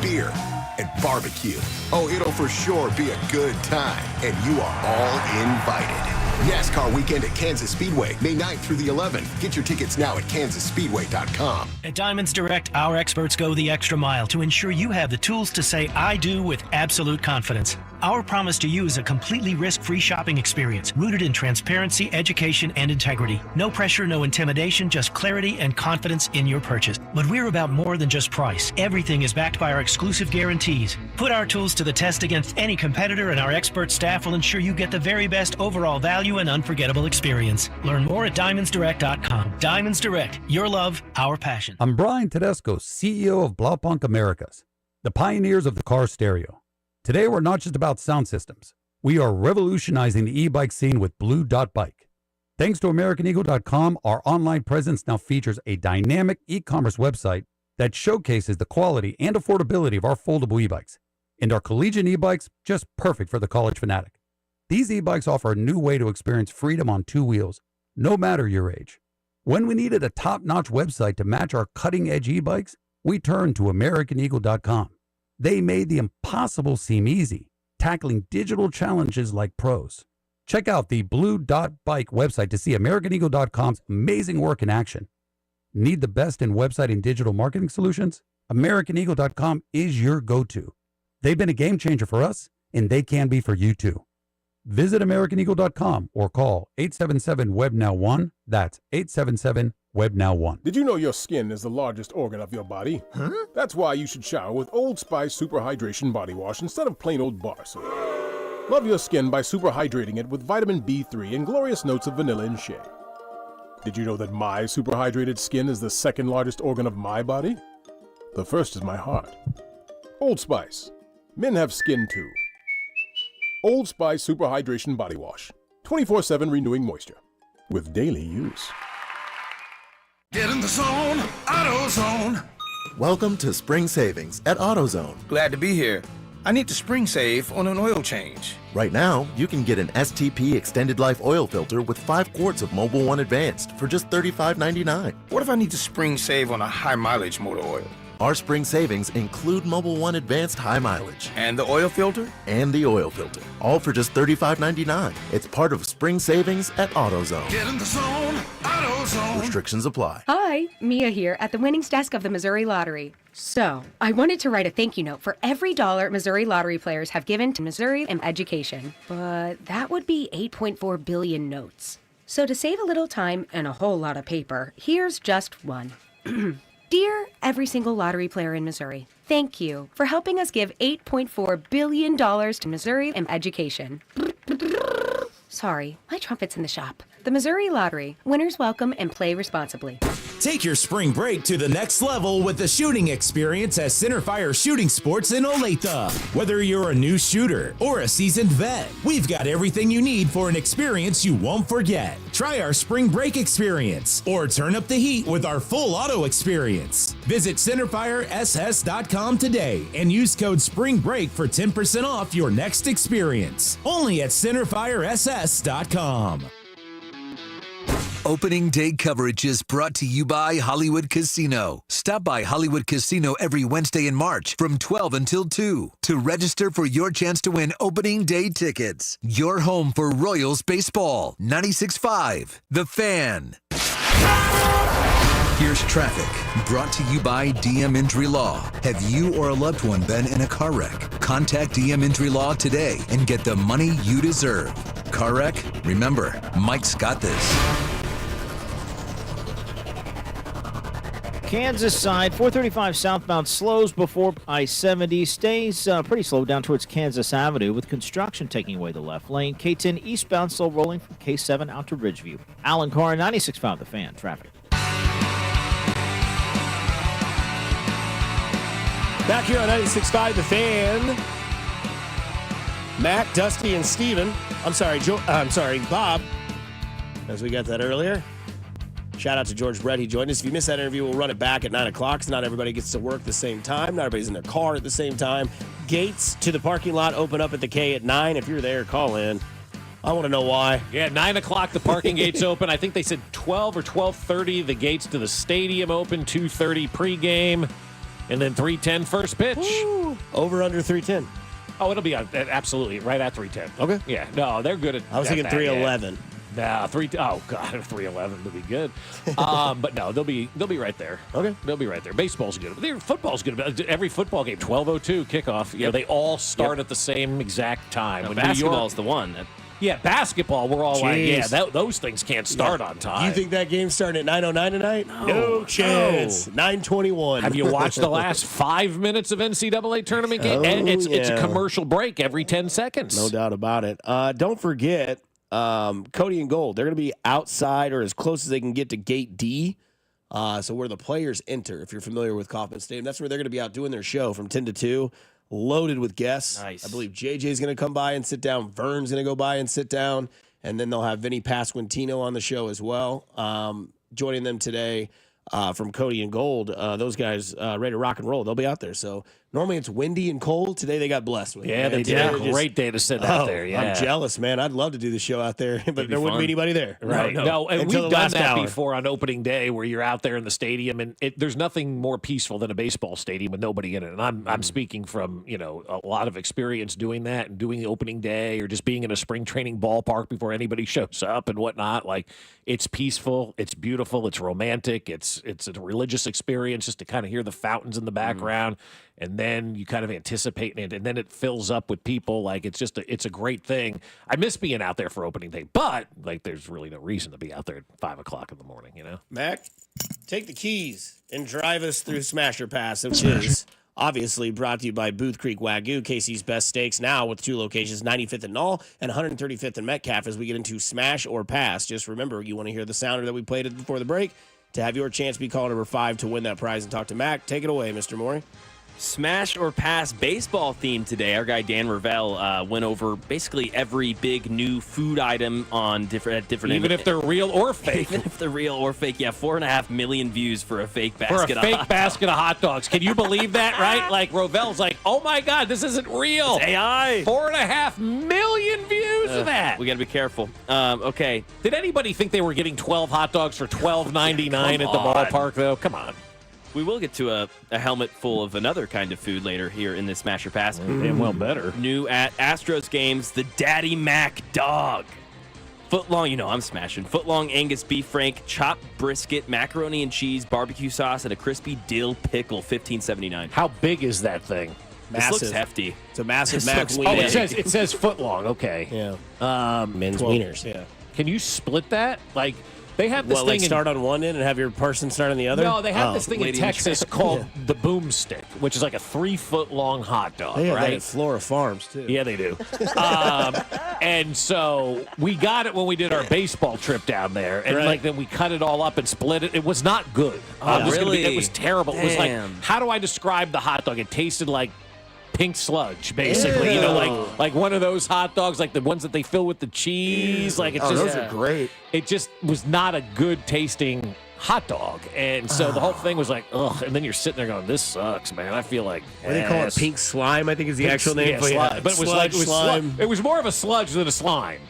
Beer. And barbecue. Oh, it'll for sure be a good time. And you are all invited. NASCAR weekend at Kansas Speedway, May 9th through the 11th. Get your tickets now at kansasspeedway.com. At Diamonds Direct, our experts go the extra mile to ensure you have the tools to say I do with absolute confidence. Our promise to you is a completely risk-free shopping experience, rooted in transparency, education, and integrity. No pressure, no intimidation, just clarity and confidence in your purchase. But we're about more than just price. Everything is backed by our exclusive guarantees. Put our tools to the test against any competitor, and our expert staff will ensure you get the very best overall value and unforgettable experience. Learn more at diamondsdirect.com. Diamonds Direct, your love, our passion. I'm Brian Tedesco, CEO of Blaupunkt Americas, the pioneers of the car stereo. Today, we're not just about sound systems. We are revolutionizing the e-bike scene with Blue Dot Bike. Thanks to AmericanEagle.com, our online presence now features a dynamic e-commerce website that showcases the quality and affordability of our foldable e-bikes. And our collegiate e-bikes, just perfect for the college fanatic. These e-bikes offer a new way to experience freedom on 2 wheels, no matter your age. When we needed a top-notch website to match our cutting-edge e-bikes, we turned to AmericanEagle.com. They made the impossible seem easy, tackling digital challenges like pros. Check out the Blue Dot Bike website to see AmericanEagle.com's amazing work in action. Need the best in website and digital marketing solutions? AmericanEagle.com is your go-to. They've been a game changer for us, and they can be for you too. Visit AmericanEagle.com or call 877-WEB-NOW-1. That's 877-WEB-NOW-1. Did you know your skin is the largest organ of your body? Huh? That's why you should shower with Old Spice Super Hydration Body Wash instead of plain old bar soap. Love your skin by super hydrating it with vitamin B3 and glorious notes of vanilla and shea. Did you know that my super hydrated skin is the second largest organ of my body? The first is my heart. Old Spice. Men have skin too. Old Spice Super Hydration Body Wash. 24/7 renewing moisture. With daily use. Get in the zone, AutoZone. Welcome to Spring Savings at AutoZone. Glad to be here. I need to spring save on an oil change. Right now, you can get an STP Extended Life Oil Filter with 5 quarts of Mobil 1 Advanced for just $35.99. What if I need to spring save on a high mileage motor oil? Our spring savings include Mobil 1 Advanced High Mileage. And the oil filter? And the oil filter. All for just $35.99. It's part of Spring Savings at AutoZone. Get in the zone, AutoZone. Restrictions apply. Hi, Mia here at the winnings desk of the Missouri Lottery. So, I wanted to write a thank you note for every dollar Missouri Lottery players have given to Missouri and education. But that would be 8.4 billion notes. So to save a little time and a whole lot of paper, here's just one. Dear every single lottery player in Missouri, thank you for helping us give $8.4 billion to Missouri and education. Sorry, my trumpet's in the shop. The Missouri Lottery. Winners welcome and play responsibly. Take your spring break to the next level with the shooting experience at Centerfire Shooting Sports in Olathe. Whether you're a new shooter or a seasoned vet, we've got everything you need for an experience you won't forget. Try our spring break experience or turn up the heat with our full auto experience. Visit centerfiress.com today and use code SPRINGBREAK for 10% off your next experience. Only at centerfiress.com. Opening day coverage is brought to you by Hollywood Casino. Stop by Hollywood Casino every Wednesday in March from 12 until 2 to register for your chance to win opening day tickets. Your home for Royals baseball. 96.5 The Fan. Here's traffic, brought to you by DM Injury Law. Have you or a loved one been in a car wreck? Contact DM Injury Law today and get the money you deserve. Car wreck? Remember, Mike's got this. Kansas side, 435 southbound slows before I-70. Stays pretty slow down towards Kansas Avenue with construction taking away the left lane. K10 eastbound slow rolling from K7 out to Ridgeview. Alan Carr, 96.5 The Fan. Traffic. Back here on 96.5 The Fan. Matt, Dusty, and Steven. I'm sorry, Bob. As we got that earlier. Shout out to George Brett. He joined us. If you missed that interview, we'll run it back at 9 o'clock. So not everybody gets to work at the same time. Not everybody's in their car at the same time. Gates to the parking lot open up at the K at 9. If you're there, call in. I want to know why. Yeah, 9 o'clock, the parking gates open. I think they said 12 or 12:30, the gates to the stadium open, 2:30 pregame, and then 3:10 first pitch. Woo. Over under 3:10. Oh, it'll be absolutely right at 3:10. Okay. Yeah, no, they're good at I was thinking 3:11. Nah, 3:11 would be good. But no, they'll be right there. Okay, they'll be right there. Baseball's good. Football's good. Every football game, 12:02 kickoff. You know, they all start at the same exact time. No, basketball's the one. Yeah, basketball. We're all like, those things can't start on time. You think that game's starting at 9:09 tonight? No chance. 9:21. Have you watched the last 5 minutes of NCAA tournament game? It's a commercial break every 10 seconds. No doubt about it. Don't forget. Cody and Gold, they're going to be outside or as close as they can get to Gate D. So where the players enter, if you're familiar with Kauffman Stadium, that's where they're going to be out doing their show from 10 to 2, loaded with guests. Nice. I believe JJ's going to come by and sit down. Vern's going to go by and sit down. And then they'll have Vinny Pasquantino on the show as well. Joining them today from Cody and Gold, those guys ready to rock and roll. They'll be out there. So normally it's windy and cold. Today they got blessed with it. Yeah, they did a great day to sit out there. Yeah. I'm jealous, man. I'd love to do the show out there, but there wouldn't be anybody there. Right. No, and Until we've the done last that hour. before on opening day where you're out there in the stadium, and there's nothing more peaceful than a baseball stadium with nobody in it. And I'm speaking from, a lot of experience doing that and doing the opening day or just being in a spring training ballpark before anybody shows up and whatnot. Like, it's peaceful, it's beautiful, it's romantic, it's a religious experience just to kind of hear the fountains in the background. And then you kind of anticipate it, and then it fills up with people. Like, it's a great thing. I miss being out there for opening day, but there's really no reason to be out there at 5 o'clock in the morning, Mac, take the keys and drive us through Smasher Pass, which is obviously brought to you by Booth Creek Wagyu, Casey's Best Steaks, now with 2 locations, 95th and Knoll and 135th and Metcalf, as we get into Smash or Pass. Just remember, you want to hear the sounder that we played it before the break to have your chance be call number 5 to win that prize and talk to Mac. Take it away, Mr. Morey. Smash or pass baseball theme today. Our guy Dan Ravel went over basically every big new food item on different. Even if they're real or fake. Even if they're real or fake. Yeah, 4.5 million views for a fake basket. For a of fake hot basket of hot dogs. Can you believe that? Right? Like Ravel's like, oh my God, this isn't real. It's AI. 4.5 million views of that. We got to be careful. Okay. Did anybody think they were getting 12 hot dogs for $12.99 at the ballpark though? Come on. We will get to a helmet full of another kind of food later here in this Smasher Pass. Damn well better. New at Astros games, the Daddy Mac dog. Footlong, I'm smashing. Footlong Angus beef frank, chopped brisket, macaroni and cheese, barbecue sauce, and a crispy dill pickle, $15.79. How big is that thing? This looks hefty. It's a massive This Mac looks wiener. Oh, it says footlong. Okay. Yeah. Men's wieners. Yeah. Can you split that? Like, They have this thing start on one end and have your person start on the other? No, they have this thing in Texas called the boomstick, which is like a 3-foot-long hot dog, They have right? that at Flora Farms, too. Yeah, they do. And so we got it when we did our baseball trip down there, and Right. then we cut it all up and split it. It was not good. Really? It was terrible. It was like, Damn. how do I describe the hot dog? It tasted like pink sludge, basically. You know, like one of those hot dogs, like the ones that they fill with the cheese. Like it's just, those are great. It just was not a good tasting hot dog, and so the whole thing was like, ugh. And then you're sitting there going, "This sucks, man. I feel like." What do they call it? Pink slime, I think is the actual name. Yeah, for slime. But it was like slime. it was more of a sludge than a slime.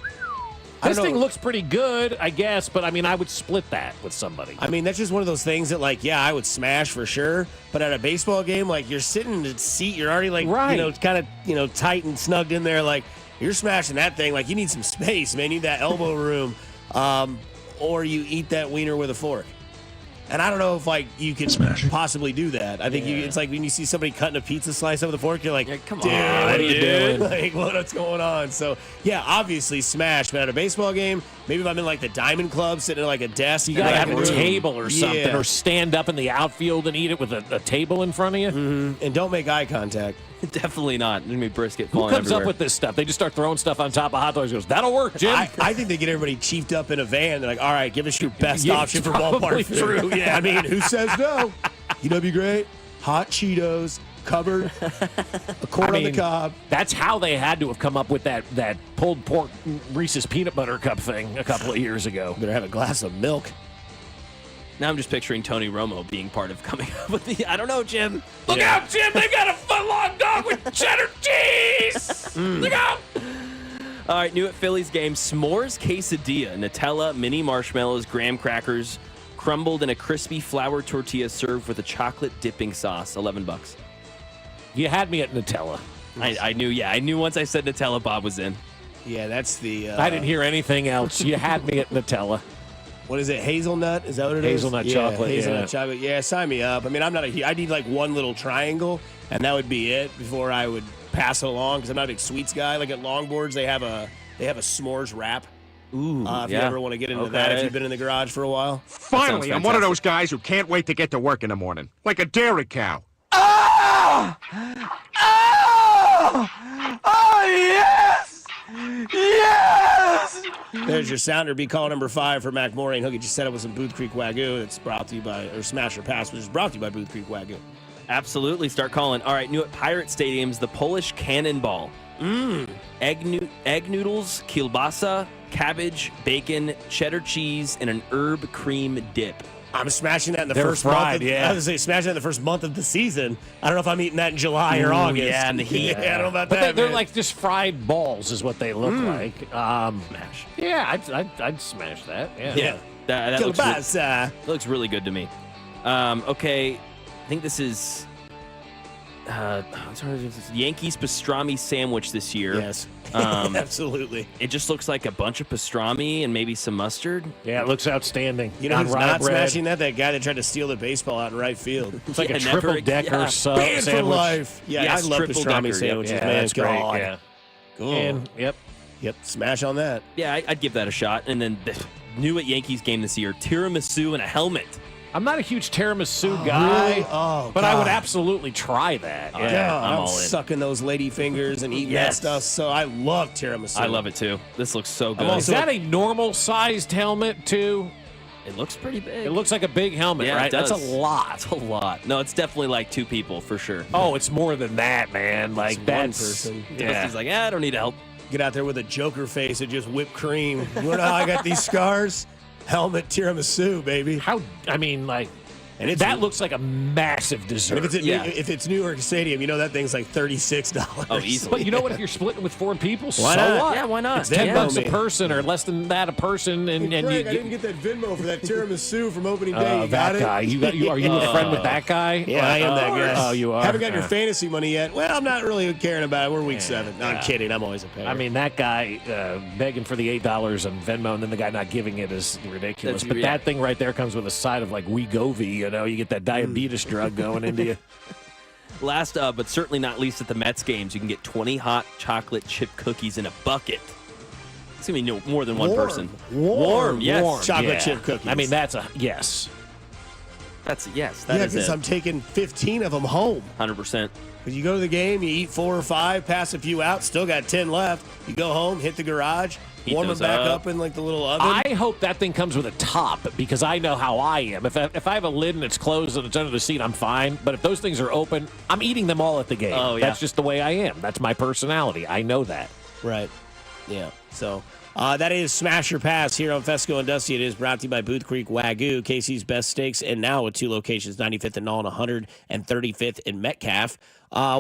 This thing looks pretty good, I guess, but I mean, I would split that with somebody. I mean, that's just one of those things that, like, yeah, I would smash for sure. But at a baseball game, like, you're sitting in the seat, you're already, like, Right. kind of, tight and snugged in there. Like, you're smashing that thing. Like, you need some space, man. You need that elbow room. Or you eat that wiener with a fork. And I don't know if, like, you can possibly do that. I think it's like when you see somebody cutting a pizza slice up with a fork, you're like, come dude, on, what are you doing? Like, what's going on? So, yeah, obviously smash. But at a baseball game, maybe if I'm in, like, the Diamond Club, sitting at, like, a desk. You got to have a room. table or something, Yeah. or stand up in the outfield and eat it with a table in front of you. Mm-hmm. And don't make eye contact. Definitely not. There's gonna be brisket Who falling comes everywhere. up with this stuff? They just start throwing stuff on top of hot dogs. Goes, that'll work, Jim. I think they get everybody chiefed up in a van. They're like, all right, give us your best Yeah, option for probably ballpark food. true, yeah. I mean, who says no? You know, it'd be great. Hot Cheetos, covered, a corn on the cob. That's how they had to have come up with that pulled pork Reese's peanut butter cup thing a couple of years ago. Better have a glass of milk. Now I'm just picturing Tony Romo being part of coming up with the. I don't know, Jim. Look out, Jim! They got a foot-long dog with cheddar cheese. Look out! All right, new at Phillies game: s'mores quesadilla, Nutella, mini marshmallows, graham crackers, crumbled in a crispy flour tortilla, served with a chocolate dipping sauce. $11. You had me at Nutella. I knew. Yeah, I knew once I said Nutella, Bob was in. Yeah, that's the. I didn't hear anything else. You had me at Nutella. What is it? Hazelnut? Is that what it Hazelnut is? chocolate, Hazelnut yeah. chocolate. Yeah, sign me up. I mean, I need like one little triangle, and that would be it before I would pass it along because I'm not a big sweets guy. Like at Longboards, they have a s'mores wrap. Ooh, If you ever want to get into that, if you've been in the garage for a while. Finally, I'm one of those guys who can't wait to get to work in the morning, like a dairy cow. Oh! Oh! Oh, yes! Yes! There's your sounder. Be call number 5 for Mac Mooring. He'll get you set up with some Booth Creek Wagyu. That's brought to you by, or Smash or Pass, which is brought to you by Booth Creek Wagyu. Absolutely, start calling. All right, new at Pirate Stadiums, the Polish Cannonball. Egg noodles, kielbasa, cabbage, bacon, cheddar cheese, and an herb cream dip. I'm smashing that in the They're first fried, month. yeah. I was going to say smashing that in the first month of the season. I don't know if I'm eating that in July or August. yeah, in the heat. Yeah, I don't know about But that. they're man. like just fried balls, is what they look like. Smash. Yeah, I'd smash that. Yeah. That Kielbasa. looks really good to me. Okay, I think this is Yankees pastrami sandwich this year. Yes. Absolutely. It just looks like a bunch of pastrami and maybe some mustard. Yeah, it looks outstanding. You know On who's rye not bread. smashing that? That guy that tried to steal the baseball out in right field. It's like a never- triple-decker sub Banned for sandwich. life. Yeah, Yes, I love triple pastrami decker, sandwiches, Yeah, man. that's great. God. Yeah. Cool. And, yep. Smash on that. Yeah, I'd give that a shot. And then the new at Yankees game this year, tiramisu and a helmet. I'm not a huge tiramisu guy, really? Oh, but I would God. absolutely try that. Yeah, Yeah. I'm I'm all in. sucking those lady fingers and eating Yes. that stuff. So I love tiramisu. I love it too. This looks so good. Is that a normal-sized helmet, too? It looks pretty big. It looks like a big helmet, Yeah, it right? That's does. a lot. It's a lot. No, it's definitely like 2 people for sure. Oh, it's more than that, man. Like, one that's... person. Yeah. He's like, I don't need help. Get out there with a Joker face and just whipped cream. You know how I got these scars? Helmet tiramisu, baby. How... I mean, like... And it's, that looks like a massive dessert. and if it's New York Stadium, you know that thing's like $36. Oh, easily. But you know what? If you're splitting with 4 people, Why so not? what? Yeah, why not? It's $10 Venmo a person or less than that a person, and Hey, and Craig, you I didn't get that Venmo for that tiramisu from opening day. You got that it? guy. Are you a friend with that guy? Yeah, I am that guy. Oh, you are. Haven't got your fantasy money yet. Well, I'm not really caring about it. We're week 7. No, I'm kidding. I'm always a payer. I mean, that guy begging for the $8 on Venmo and then the guy not giving it is ridiculous. But that thing right there comes with a side of like Wegovy. You know, you get that diabetes drug going into you. Last, but certainly not least at the Mets games, you can get 20 hot chocolate chip cookies in a bucket. It's going to be more than one Warm. person. Warm, yes. Chocolate chip cookies. I mean, that's a yes. That yeah, is because it. I'm taking 15 of them home. 100%. Because you go to the game, you eat 4 or 5, pass a few out, still got 10 left. You go home, hit the garage, warm them back up in like the little oven. I hope that thing comes with a top because I know how I am. If I have a lid and it's closed and it's under the seat, I'm fine. But if those things are open, I'm eating them all at the game. Oh, yeah. That's just the way I am. That's my personality. I know that. Right. Yeah. So that is Smash or Pass here on Fescoe and Dusty. It is brought to you by Booth Creek Wagyu, Casey's Best Steaks, and now with 2 locations, 95th and Nolan, 135th in Metcalf.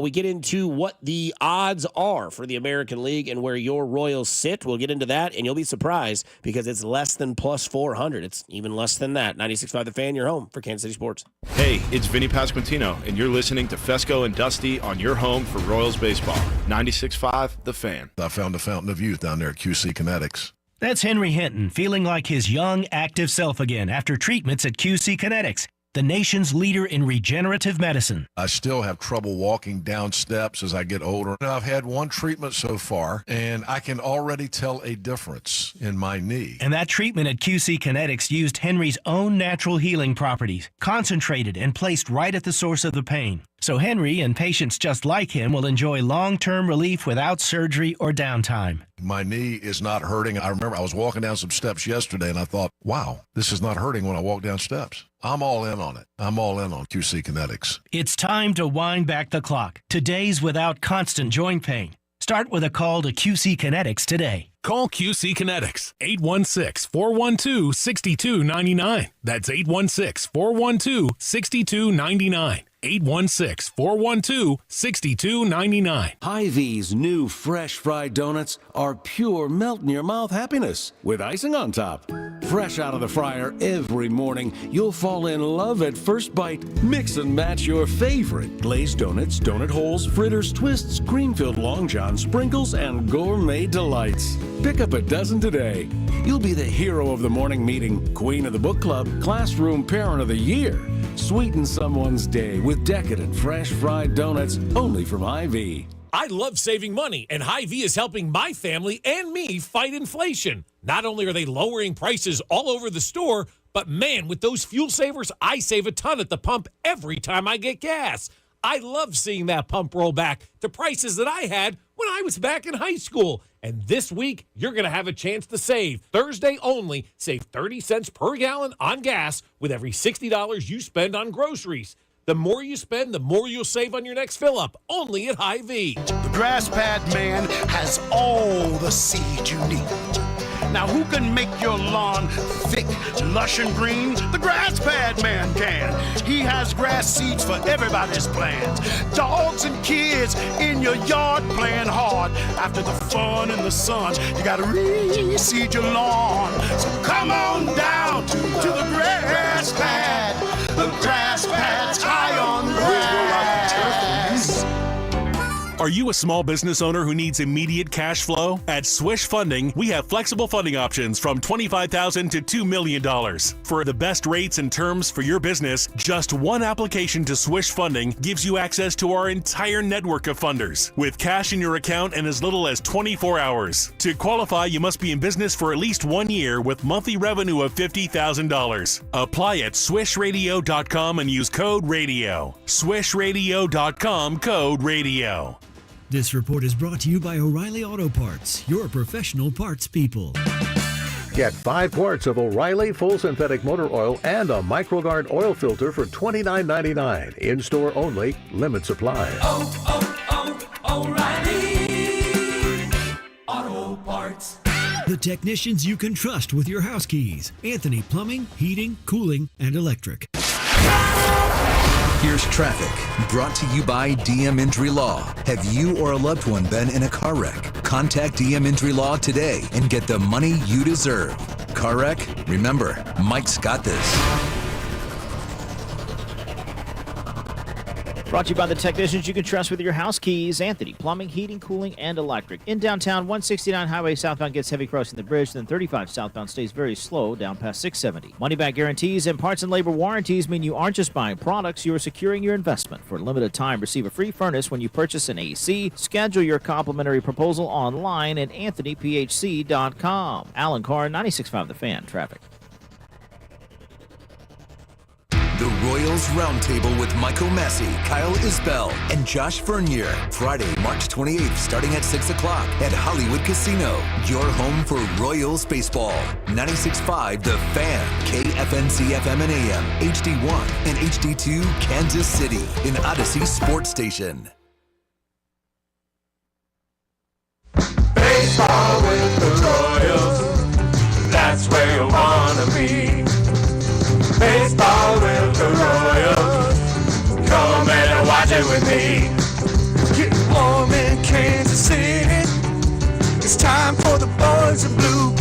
We get into what the odds are for the American League and where your Royals sit. We'll get into that, and you'll be surprised because it's less than plus 400. It's even less than that. 96.5 The Fan, your home for Kansas City Sports. Hey, it's Vinny Pasquantino, and you're listening to Fescoe and Dusty on your home for Royals baseball. 96.5 The Fan. I found a fountain of youth down there at QC Kinetics. That's Henry Hinton, feeling like his young, active self again after treatments at QC Kinetics, the nation's leader in regenerative medicine. I still have trouble walking down steps as I get older. I've had 1 treatment so far, and I can already tell a difference in my knee. And that treatment at QC Kinetics used Henry's own natural healing properties, concentrated and placed right at the source of the pain. So Henry and patients just like him will enjoy long-term relief without surgery or downtime. My knee is not hurting. I remember I was walking down some steps yesterday, and I thought, wow, this is not hurting when I walk down steps. I'm all in on it. I'm all in on QC Kinetics. It's time to wind back the clock to days without constant joint pain. Start with a call to QC Kinetics today. Call QC Kinetics, 816-412-6299. That's 816-412-6299. 816-412-6299. Hy-Vee's new fresh fried donuts are pure melt-in-your-mouth happiness with icing on top. Fresh out of the fryer every morning, you'll fall in love at first bite. Mix and match your favorite glazed donuts, donut holes, fritters, twists, cream-filled Long John, sprinkles, and gourmet delights. Pick up a dozen today. You'll be the hero of the morning meeting, queen of the book club, classroom parent of the year. Sweeten someone's day with decadent fresh fried donuts only from Hy-Vee. I love saving money, and Hy-Vee is helping my family and me fight inflation. Not only are they lowering prices all over the store, but man, with those fuel savers, I save a ton at the pump every time I get gas. I love seeing that pump roll back to prices that I had when I was back in high school. And this week, you're going to have a chance to save. Thursday only, save 30 cents per gallon on gas with every $60 you spend on groceries. The more you spend, the more you'll save on your next fill-up, only at Hy-Vee. The grass pad man has all the seed you need. Now, who can make your lawn thick, lush, and green? The grass pad man can. He has grass seeds for everybody's plans. Dogs and kids in your yard playing hard. After the fun and the sun, you gotta reseed your lawn. So come on down to the grass pad. The grass pad's high on grass. Are you a small business owner who needs immediate cash flow? At Swish Funding, we have flexible funding options from $25,000 to $2 million. For the best rates and terms for your business, just one application to Swish Funding gives you access to our entire network of funders, with cash in your account in as little as 24 hours. To qualify, you must be in business for at least 1 year with monthly revenue of $50,000. Apply at swishradio.com and use code RADIO. Swishradio.com, code RADIO. This report is brought to you by O'Reilly Auto Parts, your professional parts people. Get 5 quarts of O'Reilly Full Synthetic Motor Oil and a MicroGuard oil filter for $29.99. In-store only. Limit supply. O'Reilly Auto Parts. The technicians you can trust with your house keys. Anthony Plumbing, Heating, Cooling, and Electric. Here's traffic, brought to you by DM Injury Law. Have you or a loved one been in a car wreck? Contact DM Injury Law today and get the money you deserve. Car wreck? Remember, Mike's got this. Brought to you by the technicians you can trust with your house keys. Anthony, plumbing, heating, cooling, and electric. In downtown, 169 highway southbound gets heavy crossing the bridge, then 35 southbound stays very slow down past 670. Money back guarantees and parts and labor warranties mean you aren't just buying products, you are securing your investment. For a limited time, receive a free furnace when you purchase an AC. Schedule your complimentary proposal online at anthonyphc.com. Alan Carr, 96.5 The Fan, traffic. The Royals Roundtable with Michael Massey, Kyle Isbell, and Josh Vernier. Friday, March 28th, starting at 6 o'clock at Hollywood Casino. Your home for Royals baseball. 96.5 The Fan, KFNC FM and AM, HD1 and HD2 Kansas City, an Odyssey sports station. Baseball with the Royals, that's where you wanna be. Baseball with the Royals, come and watch it with me. Getting warm in Kansas City, it's time for the boys in blue.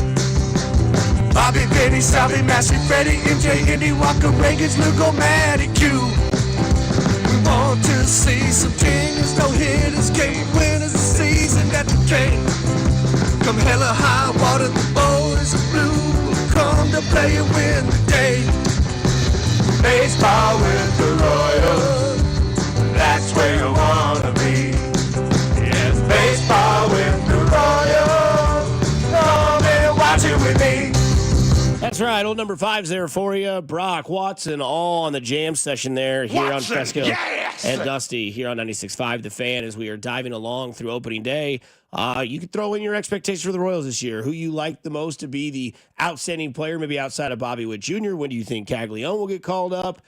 Bobby, Benny, Salvy, Massey, Freddie, MJ, Indy, Walker, Reagan's, Lugo, Matty, Q. We want to see some jingles, no hitters, game winners, the season at the game. Come hella high water, the boys in blue, come to play and win the day. Baseball with the Royals, that's where you wanna be. Yes, baseball with the Royals, come and watch it with me. That's right, old number 5's there for you. Brock, Watson, all on the jam session there here Watson, on Fescoe yes! and Dusty here on 96.5 The Fan as we are diving along through opening day. You can throw in your expectations for the Royals this year. Who you like the most to be the outstanding player, maybe outside of Bobby Witt Jr. When do you think Caglione will get called up?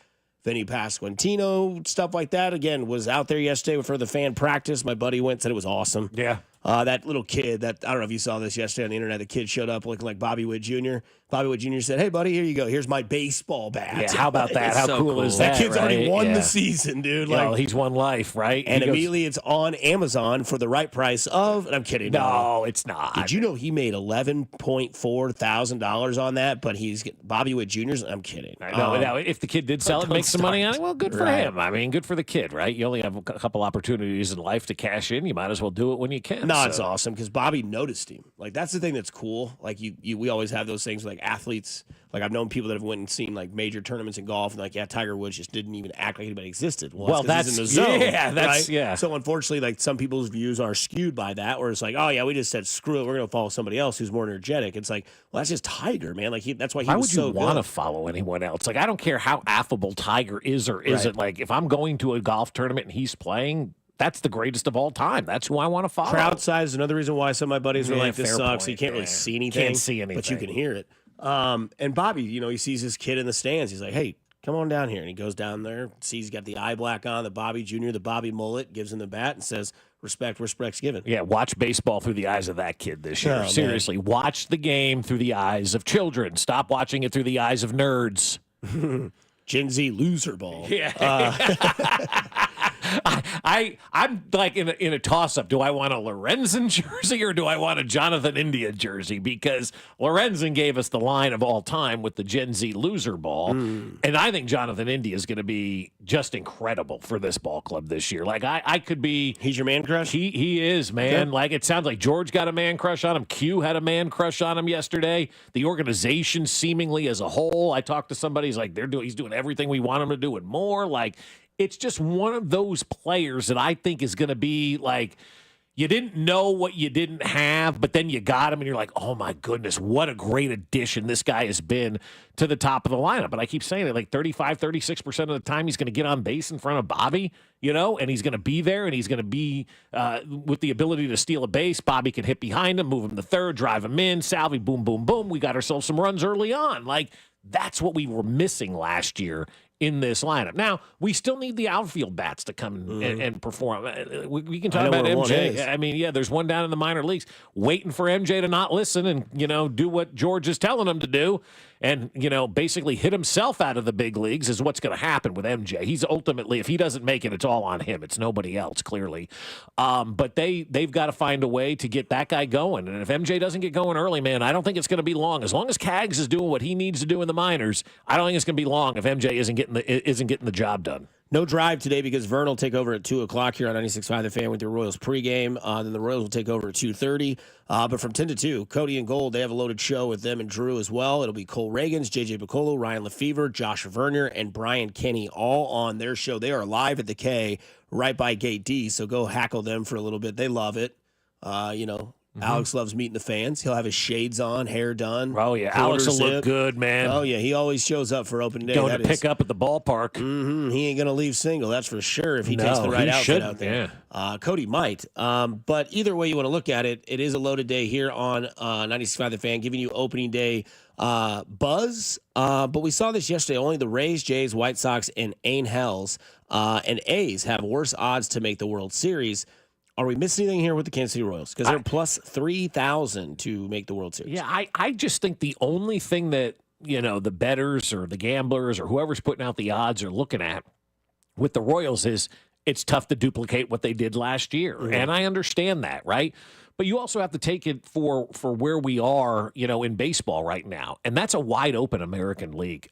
Vinny Pasquantino, stuff like that. Again, was out there yesterday for the fan practice. My buddy went, said it was awesome. Yeah. That little kid, I don't know if you saw this yesterday on the internet, the kid showed up looking like Bobby Witt Jr. Bobby Witt Jr. said, hey, buddy, here you go. Here's my baseball bat. Yeah, how about that? How so cool is that? That kid's already right? won Yeah. the season, dude. Well, he's won life, right? And He goes- immediately it's on Amazon for the right price of, and I'm kidding. No, it's not. Did you know he made $11.4 thousand on that? But Bobby Witt Jr.'s, I'm kidding. I know. Now, if the kid did sell it, make some money on it, well, good for him. I mean, good for the kid, right? You only have a couple opportunities in life to cash in. You might as well do it when you can. No, it's awesome because Bobby noticed him. Like, that's the thing that's cool. Like, we always have those things like athletes. Like, I've known people that have went and seen like major tournaments in golf, and like, yeah, Tiger Woods just didn't even act like anybody existed. Well, that's he's in the zone. Yeah, that's right? yeah. So unfortunately, like some people's views are skewed by that, where it's like, oh yeah, we just said screw it, we're gonna follow somebody else who's more energetic. It's like, well, that's just Tiger, man. Like that's why he was so good. Why would you want to follow anyone else? Like, I don't care how affable Tiger is or isn't. Like, if I'm going to a golf tournament and he's playing, that's the greatest of all time. That's who I want to follow. Crowd size is another reason why some of my buddies were like, this fair sucks. point, You can't really see anything. Can't see anything. But you can hear it. And Bobby, he sees his kid in the stands. He's like, hey, come on down here. And he goes down there, sees he's got the eye black on, the Bobby Jr., the Bobby mullet, gives him the bat and says, respect's given. Yeah, watch baseball through the eyes of that kid this year. Oh, Seriously, watch the game through the eyes of children. Stop watching it through the eyes of nerds. Gen Z loser ball. Yeah. I'm like in a toss-up. Do I want a Lorenzen jersey or do I want a Jonathan India jersey? Because Lorenzen gave us the line of all time with the Gen Z loser ball. And I think Jonathan India is going to be just incredible for this ball club this year. Like, I could be... He's your man crush? He is, man. Yeah. Like, it sounds like George got a man crush on him. Q had a man crush on him yesterday. The organization seemingly as a whole, I talked to somebody, he's like, he's doing everything we want him to do and more. Like, it's just one of those players that I think is going to be like, you didn't know what you didn't have, but then you got him and you're like, oh my goodness, what a great addition this guy has been to the top of the lineup. But I keep saying it, like 35, 36% of the time he's going to get on base in front of Bobby, and he's going to be there and he's going to be with the ability to steal a base. Bobby can hit behind him, move him to third, drive him in, Salvy, boom, boom, boom. We got ourselves some runs early on. Like, that's what we were missing last year in this lineup. Now, we still need the outfield bats to come and perform. We can talk about MJ. I mean, yeah, there's one down in the minor leagues waiting for MJ to not listen and, do what George is telling him to do and, basically hit himself out of the big leagues is what's going to happen with MJ. He's ultimately, if he doesn't make it, it's all on him. It's nobody else, clearly. But they've got to find a way to get that guy going. And if MJ doesn't get going early, man, I don't think it's going to be long. As long as Cags is doing what he needs to do in the minors, I don't think it's going to be long if MJ isn't getting the job done. No drive today because Vern will take over at 2 o'clock here on 96.5 The Fan with the Royals pregame. Then the Royals will take over at 2:30. But from 10 to 2, Cody and Gold, they have a loaded show with them and Drew as well. It'll be Cole Reagans, J.J. Piccolo, Ryan Lefevre, Josh Vernier, and Brian Kenny all on their show. They are live at the K right by Gate D, so go hackle them for a little bit. They love it. Alex loves meeting the fans. He'll have his shades on, hair done. Oh, yeah. Alex will look good, man. Oh, yeah. He always shows up for opening day. Going to pick up at the ballpark. Mm-hmm. He ain't going to leave single, that's for sure, if he takes the right outfit out there. Yeah. Cody might. But either way you want to look at it, it is a loaded day here on 96.5 The Fan, giving you opening day buzz. But we saw this yesterday. Only the Rays, Jays, White Sox, and Angels and A's have worse odds to make the World Series. Are we missing anything here with the Kansas City Royals? Because they're plus 3,000 to make the World Series. Yeah, I just think the only thing that, the bettors or the gamblers or whoever's putting out the odds are looking at with the Royals is it's tough to duplicate what they did last year. Yeah. And I understand that, right? But you also have to take it for where we are, in baseball right now. And that's a wide open American League.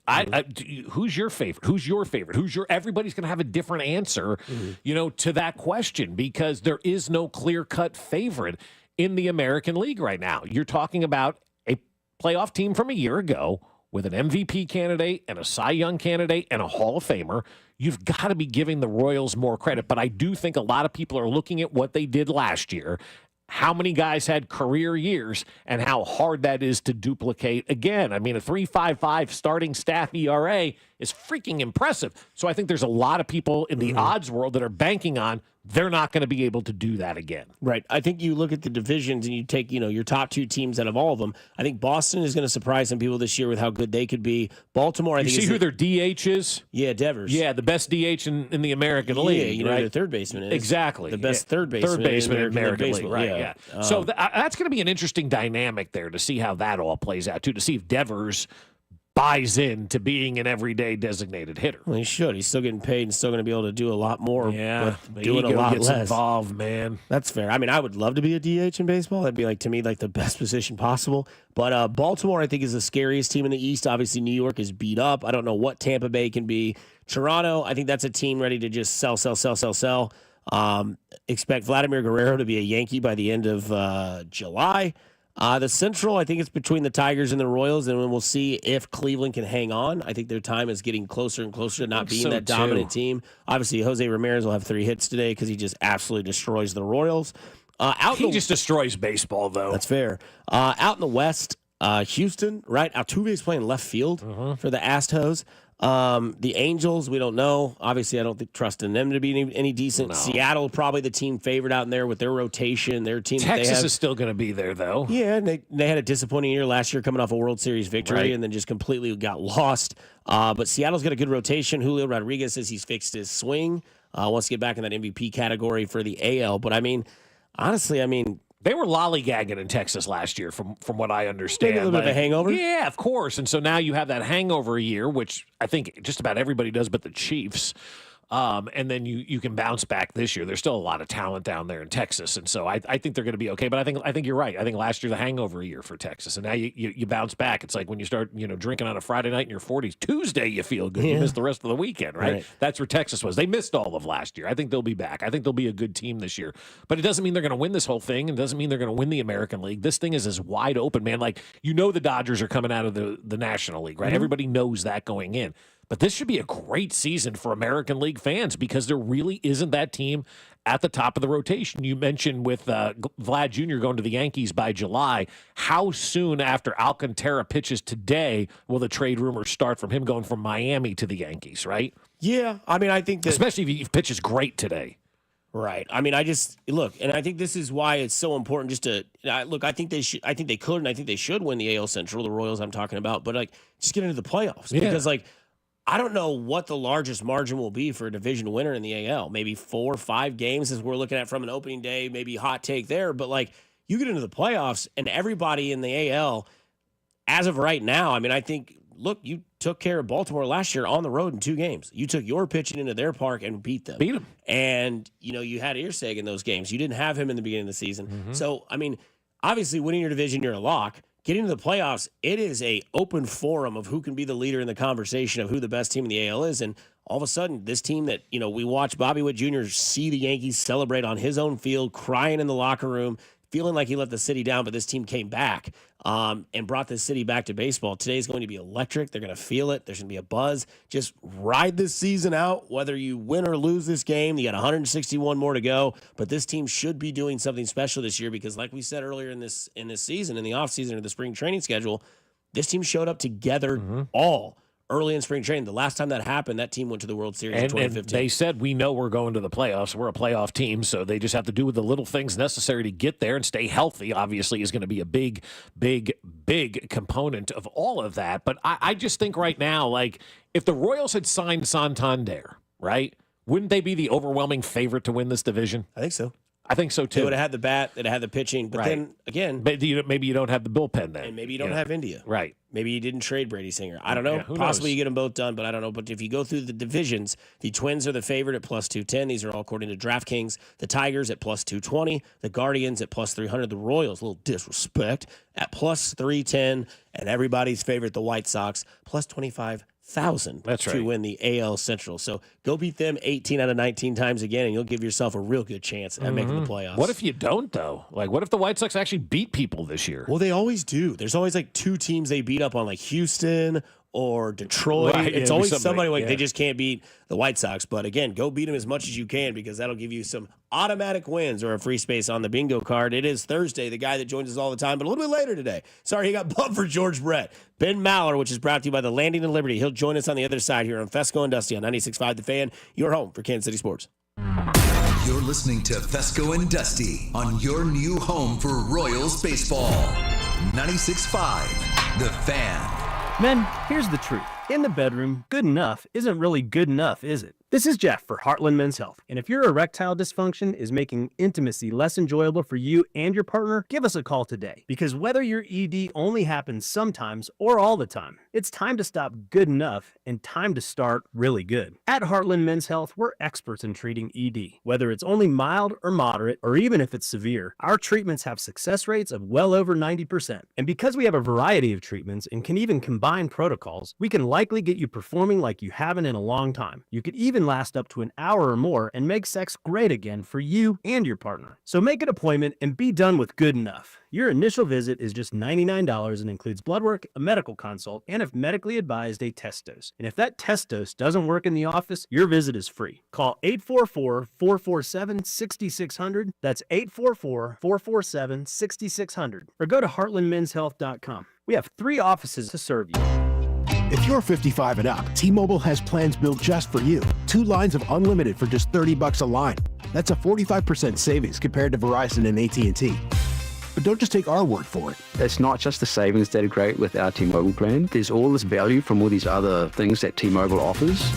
Who's your favorite? Who's your favorite? Everybody's going to have a different answer, to that question because there is no clear-cut favorite in the American League right now. You're talking about a playoff team from a year ago with an MVP candidate and a Cy Young candidate and a Hall of Famer. You've got to be giving the Royals more credit. But I do think a lot of people are looking at what they did last year, how many guys had career years, and how hard that is to duplicate again. I mean, a 3.55 starting staff ERA is freaking impressive. So I think there's a lot of people in the odds world that are banking on they're not going to be able to do that again. Right. I think you look at the divisions and you take, your top two teams out of all of them. I think Boston is going to surprise some people this year with how good they could be. Baltimore, I think. You see who their DH is? Yeah, Devers. Yeah, the best DH in the American League. Yeah, right? The third baseman is. Exactly. The best third baseman in the American League. Baseball. Right, yeah. So that's going to be an interesting dynamic there to see how that all plays out, too, to see if Devers buys in to being an everyday designated hitter. Well, he should. He's still getting paid and still going to be able to do a lot more. Yeah, but doing a lot gets less. Involved, man. That's fair. I mean, I would love to be a DH in baseball. That'd be to me the best position possible. But Baltimore, I think, is the scariest team in the East. Obviously, New York is beat up. I don't know what Tampa Bay can be. Toronto, I think that's a team ready to just sell. Expect Vladimir Guerrero to be a Yankee by the end of July. The Central, I think it's between the Tigers and the Royals, and we'll see if Cleveland can hang on. I think their time is getting closer and closer to not being that dominant team. Obviously, Jose Ramirez will have 3 hits today because he just absolutely destroys the Royals. He just destroys baseball, though. That's fair. Out in the West, Houston, right? Altuve's playing left field for the Astros. The Angels, we don't know. Obviously, I don't trust in them to be any decent. No. Seattle, probably the team favorite out in there with their rotation, their team. Texas is still going to be there, though. Yeah, and they had a disappointing year last year coming off a World Series victory and then just completely got lost. But Seattle's got a good rotation. Julio Rodriguez says he's fixed his swing. Wants to get back in that MVP category for the AL. But, honestly, they were lollygagging in Texas last year, from what I understand. Maybe a little bit of a hangover? Yeah, of course. And so now you have that hangover year, which I think just about everybody does but the Chiefs. And then you can bounce back this year. There's still a lot of talent down there in Texas, and so I think they're going to be okay. But I think you're right. I think last year's a hangover year for Texas, and now you bounce back. It's like when you start drinking on a Friday night in your 40s. Tuesday you feel good. You miss the rest of the weekend, right? That's where Texas was. They missed all of last year. I think they'll be back. I think they'll be a good team this year. But it doesn't mean they're going to win this whole thing. It doesn't mean they're going to win the American League. This thing is as wide open, man. Like the Dodgers are coming out of the National League, right? Everybody knows that going in. But this should be a great season for American League fans because there really isn't that team at the top of the rotation. You mentioned with Vlad Jr. going to the Yankees by July. How soon after Alcantara pitches today will the trade rumors start from him going from Miami to the Yankees, right? Yeah. I think that... Especially if he pitches great today. Right. I just look, and I think this is why it's so important just to look. I think they should. I think they could, and I think they should win the AL Central, the Royals I'm talking about. But just get into the playoffs because I don't know what the largest margin will be for a division winner in the AL. Maybe 4 or 5 games as we're looking at from an opening day. Maybe hot take there, but you get into the playoffs and everybody in the AL, as of right now. I think. Look, you took care of Baltimore last year on the road in 2 games. You took your pitching into their park and beat them. And, you had Irsay in those games. You didn't have him in the beginning of the season. So, obviously winning your division, you're a lock. getting to the playoffs, it is a open forum of who can be the leader in the conversation of who the best team in the AL is. And all of a sudden, this team that, we watched Bobby Witt Jr. see the Yankees celebrate on his own field, crying in the locker room, feeling like he let the city down, but this team came back and brought this city back to baseball. Today's going to be electric. They're going to feel it. There's going to be a buzz. Just ride this season out, whether you win or lose this game. You got 161 more to go, but this team should be doing something special this year because, like we said earlier in this season, in the offseason or the spring training schedule, this team showed up together all early in spring training. The last time that happened, that team went to the World Series in 2015. And they said, we know we're going to the playoffs. We're a playoff team, so they just have to do the little things necessary to get there and stay healthy, obviously, is going to be a big, big, big component of all of that. But I just think right now, like, if the Royals had signed Santander, right, wouldn't they be the overwhelming favorite to win this division? I think so. I think so, too. They would have had the bat, they'd have had the pitching, but then, again... Maybe you don't have the bullpen then. And maybe you don't have India. Right. Maybe you didn't trade Brady Singer. I don't know. Who Possibly knows? you get them both done, but I don't know. But if you go through the divisions, the Twins are the favorite at plus 210. These are all according to DraftKings. The Tigers at plus 220. The Guardians at plus 300. The Royals, a little disrespect, at plus 310. And everybody's favorite, the White Sox, plus 25,000 That's right. to win the AL Central. So go beat them 18 out of 19 times again, and you'll give yourself a real good chance at making the playoffs. What if you don't, though? Like, what if the White Sox actually beat people this year? Well, they always do. There's always like two teams they beat up on, like Houston or Detroit. Right, It's yeah, always somebody like yeah. they just can't beat the White Sox. But again, go beat them as much as you can because that'll give you some automatic wins or a free space on the bingo card. It is Thursday, the guy that joins us all the time, but a little bit later today. Sorry, he got bumped for George Brett. Ben Maller, which is brought to you by the Landing in Liberty. He'll join us on the other side here on Fescoe and Dusty on 96.5 The Fan, your home for Kansas City sports. You're listening to Fescoe and Dusty on your new home for Royals baseball. 96.5 The Fan. Men, here's the truth. In the bedroom, good enough isn't really good enough, is it? This is Jeff for Heartland Men's Health. And if your erectile dysfunction is making intimacy less enjoyable for you and your partner, give us a call today. Because whether your ED only happens sometimes or all the time, it's time to stop good enough and time to start really good. At Heartland Men's Health, we're experts in treating ED. Whether it's only mild or moderate, or even if it's severe, our treatments have success rates of well over 90%. And because we have a variety of treatments and can even combine protocols, we can likely get you performing like you haven't in a long time. You could even last up to an hour or more and make sex great again for you and your partner. So make an appointment and be done with good enough. Your initial visit is just $99 and includes blood work, a medical consult, and if medically advised, a test dose. And if that test dose doesn't work in the office, your visit is free. Call 844-447-6600. That's 844-447-6600. Or go to heartlandmenshealth.com. We have 3 offices to serve you. If you're 55 and up, T-Mobile has plans built just for you. 2 lines of unlimited for just $30 a line. That's a 45% savings compared to Verizon and AT&T. But don't just take our word for it. It's not just the savings that are great with our T-Mobile plan. There's all this value from all these other things that T-Mobile offers.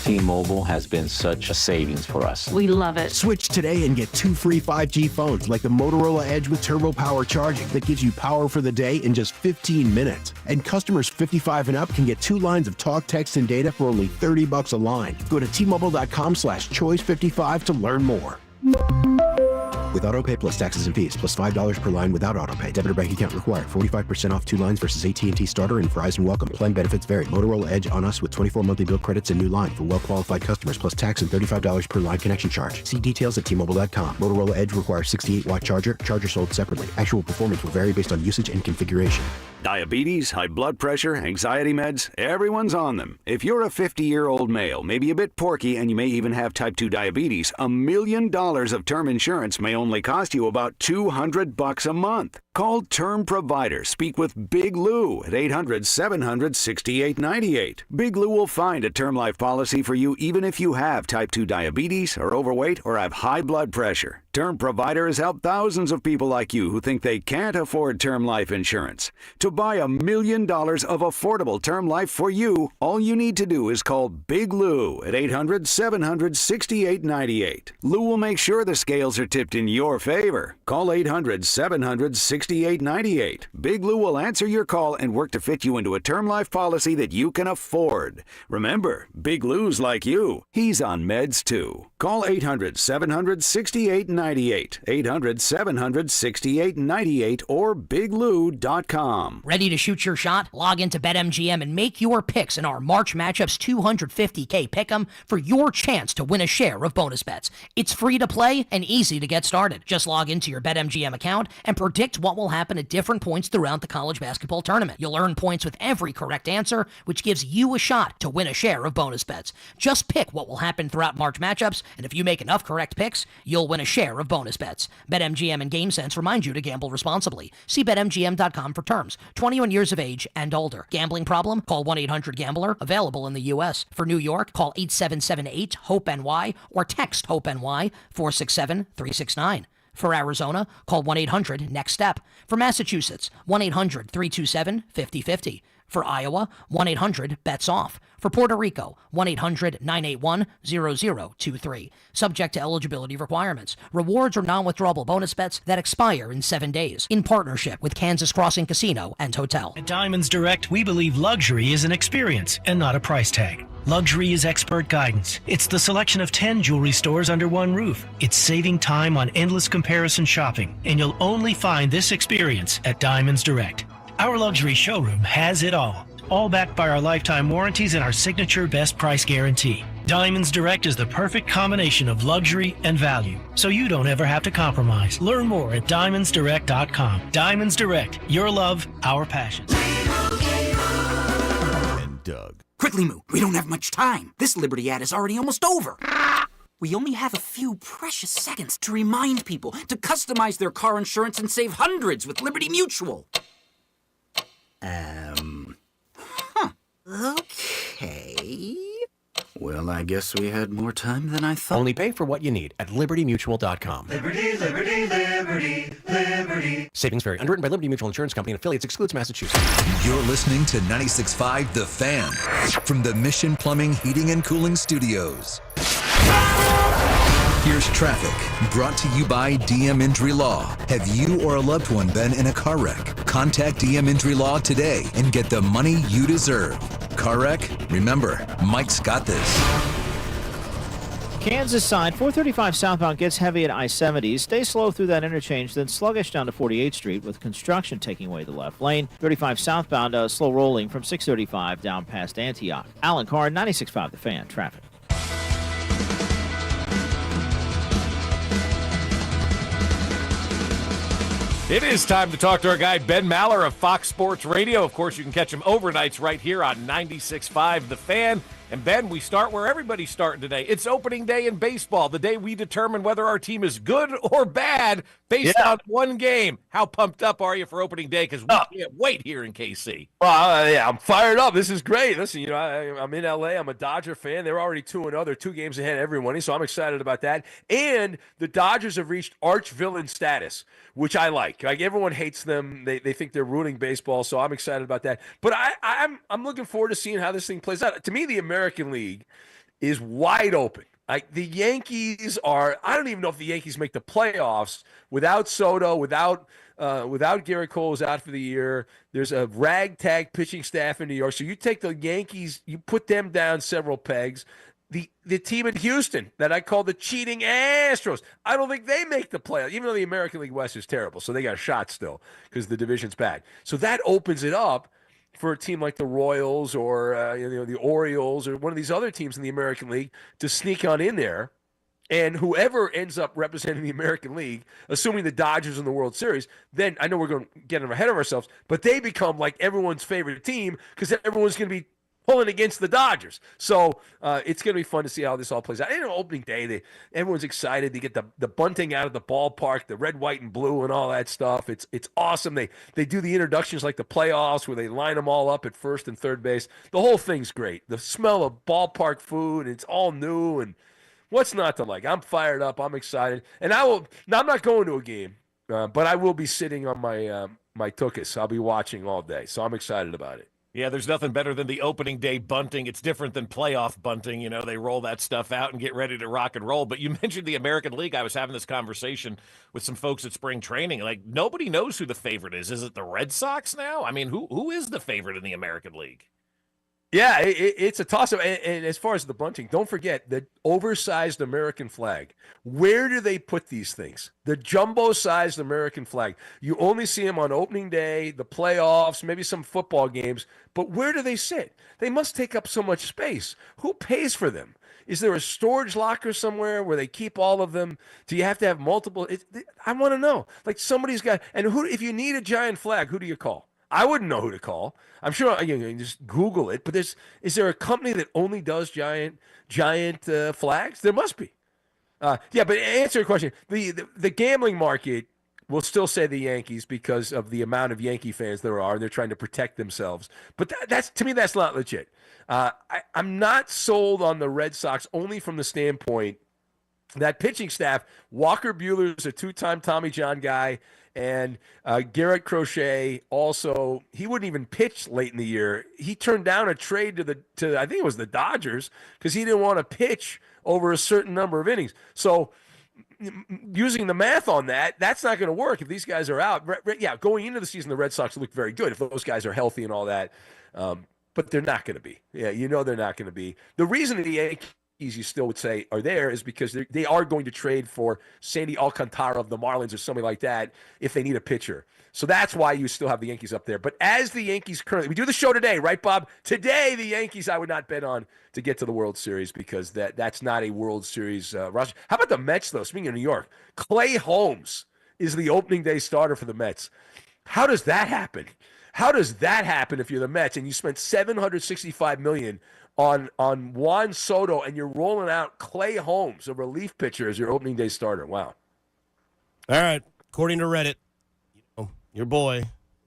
T-Mobile has been such a savings for us. We love it. Switch today and get 2 free 5G phones like the Motorola Edge with Turbo Power charging that gives you power for the day in just 15 minutes. And customers 55 and up can get 2 lines of talk, text, and data for only $30 a line. Go to T-Mobile.com/choice55 to learn more. With AutoPay plus taxes and fees, plus $5 per line without AutoPay. Debit or bank account required. 45% off 2 lines versus AT&T Starter and Verizon Welcome. Plan benefits vary. Motorola Edge on us with 24 monthly bill credits and new line for well-qualified customers, plus tax and $35 per line connection charge. See details at T-Mobile.com. Motorola Edge requires 68-watt charger. Charger sold separately. Actual performance will vary based on usage and configuration. Diabetes, high blood pressure, anxiety meds, everyone's on them. If you're a 50-year-old male, maybe a bit porky, and you may even have type 2 diabetes, $1 million of term insurance may only cost you about $200 a month. Call Term Provider. Speak with Big Lou at 800-700-6898. Big Lou will find a term life policy for you even if you have type 2 diabetes, are overweight, or have high blood pressure. Term Provider has helped thousands of people like you who think they can't afford term life insurance. To buy $1 million of affordable term life for you, all you need to do is call Big Lou at 800-700-6898. Lou will make sure the scales are tipped in your favor. Call 800-700-6898. 6898. Big Lou will answer your call and work to fit you into a term life policy that you can afford. Remember, Big Lou's like you. He's on meds too. Call 800-700-6898. 800-700-6898 or biglou.com. Ready to shoot your shot? Log into BetMGM and make your picks in our March Matchups 250K Pick'em for your chance to win a share of bonus bets. It's free to play and easy to get started. Just log into your BetMGM account and predict what will happen at different points throughout the college basketball tournament. You'll earn points with every correct answer, which gives you a shot to win a share of bonus bets. Just pick what will happen throughout March Matchups, and if you make enough correct picks, you'll win a share of bonus bets. BetMGM and GameSense remind you to gamble responsibly. See BetMGM.com for terms. 21 years of age and older. Gambling problem? Call 1-800-GAMBLER. Available in the U.S. For New York, call 8778-HOPE-NY or text HOPE-NY 467-369. For Arizona, call 1-800-NEXT-STEP. For Massachusetts, 1-800-327-5050. For Iowa, 1-800-BETS-OFF. For Puerto Rico, 1-800-981-0023. Subject to eligibility requirements. Rewards or non-withdrawable bonus bets that expire in 7 days. In partnership with Kansas Crossing Casino and Hotel. At Diamonds Direct, we believe luxury is an experience and not a price tag. Luxury is expert guidance. It's the selection of 10 jewelry stores under one roof. It's saving time on endless comparison shopping, and you'll only find this experience at Diamonds Direct. Our luxury showroom has it all backed by our lifetime warranties and our signature best price guarantee. Diamonds Direct is the perfect combination of luxury and value, so you don't ever have to compromise. Learn more at diamondsdirect.com. Diamonds Direct, your love, our passion. And Doug. Quickly, Moo, we don't have much time. This Liberty ad is already almost over. We only have a few precious seconds to remind people to customize their car insurance and save hundreds with Liberty Mutual. Okay. Well, I guess we had more time than I thought. Only pay for what you need at libertymutual.com. Liberty, liberty, liberty, liberty. Savings vary. Underwritten by Liberty Mutual Insurance Company and affiliates. Excludes Massachusetts. You're listening to 96.5 The Fan from the Mission Plumbing, Heating, and Cooling Studios. Here's traffic, brought to you by DM Injury Law. Have you or a loved one been in a car wreck? Contact DM Injury Law today and get the money you deserve. Car wreck? Remember, Mike's got this. Kansas side, 435 southbound gets heavy at I-70. Stay slow through that interchange, then sluggish down to 48th Street with construction taking away the left lane. 35 southbound, slow rolling from 635 down past Antioch. Alan Carr, 96.5 The Fan, traffic. It is time to talk to our guy, Ben Maller of Fox Sports Radio. Of course, you can catch him overnights right here on 96.5 The Fan. And, Ben, we start where everybody's starting today. It's opening day in baseball, the day we determine whether our team is good or bad based on one game. How pumped up are you for opening day? Because we can't wait here in KC. Well, yeah, I'm fired up. This is great. Listen, you know, I'm in L.A. I'm a Dodger fan. They're already 2-0. They're 2 games ahead of everyone, so I'm excited about that. And the Dodgers have reached arch villain status, which I like. Like, everyone hates them. They think they're ruining baseball, so I'm excited about that. But I'm looking forward to seeing how this thing plays out. To me, the American League is wide open. Like, the Yankees are – I don't even know if the Yankees make the playoffs without Soto, without Garrett Cole is out for the year. There's a ragtag pitching staff in New York. So you take the Yankees, you put them down several pegs. The team in Houston that I call the cheating Astros, I don't think they make the playoffs, even though the American League West is terrible. So they got a shot still because the division's bad. So that opens it up for a team like the Royals or the Orioles or one of these other teams in the American League to sneak on in there. And whoever ends up representing the American League, assuming the Dodgers in the World Series, then I know we're going to get ahead of ourselves, but they become like everyone's favorite team because everyone's going to be pulling against the Dodgers. So it's going to be fun to see how this all plays out. And on opening day, everyone's excited to get the bunting out of the ballpark, the red, white, and blue and all that stuff. It's awesome. They do the introductions like the playoffs where they line them all up at first and third base. The whole thing's great. The smell of ballpark food, it's all new, and what's not to like? I'm fired up. I'm excited. And I'm not going to a game, but I will be sitting on my tuchus. I'll be watching all day. So I'm excited about it. Yeah, there's nothing better than the opening day bunting. It's different than playoff bunting. You know, they roll that stuff out and get ready to rock and roll. But you mentioned the American League. I was having this conversation with some folks at spring training. Like, nobody knows who the favorite is. Is it the Red Sox now? I mean, who is the favorite in the American League? Yeah, it's a toss-up. And as far as the bunting, don't forget the oversized American flag. Where do they put these things? The jumbo-sized American flag. You only see them on opening day, the playoffs, maybe some football games. But where do they sit? They must take up so much space. Who pays for them? Is there a storage locker somewhere where they keep all of them? Do you have to have multiple? I want to know. Like, somebody's got – and who? If you need a giant flag, who do you call? I wouldn't know who to call. I'm sure you can just Google it. But is there a company that only does giant flags? There must be. Yeah, but answer your question. The gambling market will still say the Yankees because of the amount of Yankee fans there are, and they're trying to protect themselves. But that's to me, that's not legit. I'm not sold on the Red Sox only from the standpoint that pitching staff. Walker Buehler's a two-time Tommy John guy. And Garrett Crochet also, he wouldn't even pitch late in the year. He turned down a trade to I think it was the Dodgers because he didn't want to pitch over a certain number of innings. So using the math on that, that's not going to work if these guys are out. Yeah, going into the season, the Red Sox look very good if those guys are healthy and all that. But they're not going to be. Yeah, they're not going to be. The reason the Yankees, you still would say, are there is because they are going to trade for Sandy Alcantara of the Marlins or somebody like that if they need a pitcher. So that's why you still have the Yankees up there. But as the Yankees currently, we do the show today, right, Bob? Today, the Yankees I would not bet on to get to the World Series because that's not a World Series roster. How about the Mets, though? Speaking of New York, Clay Holmes is the opening day starter for the Mets. How does that happen? How does that happen if you're the Mets and you spent $765 million on Juan Soto and you're rolling out Clay Holmes, a relief pitcher, as your opening day starter? Wow. All right. According to Reddit, your boy,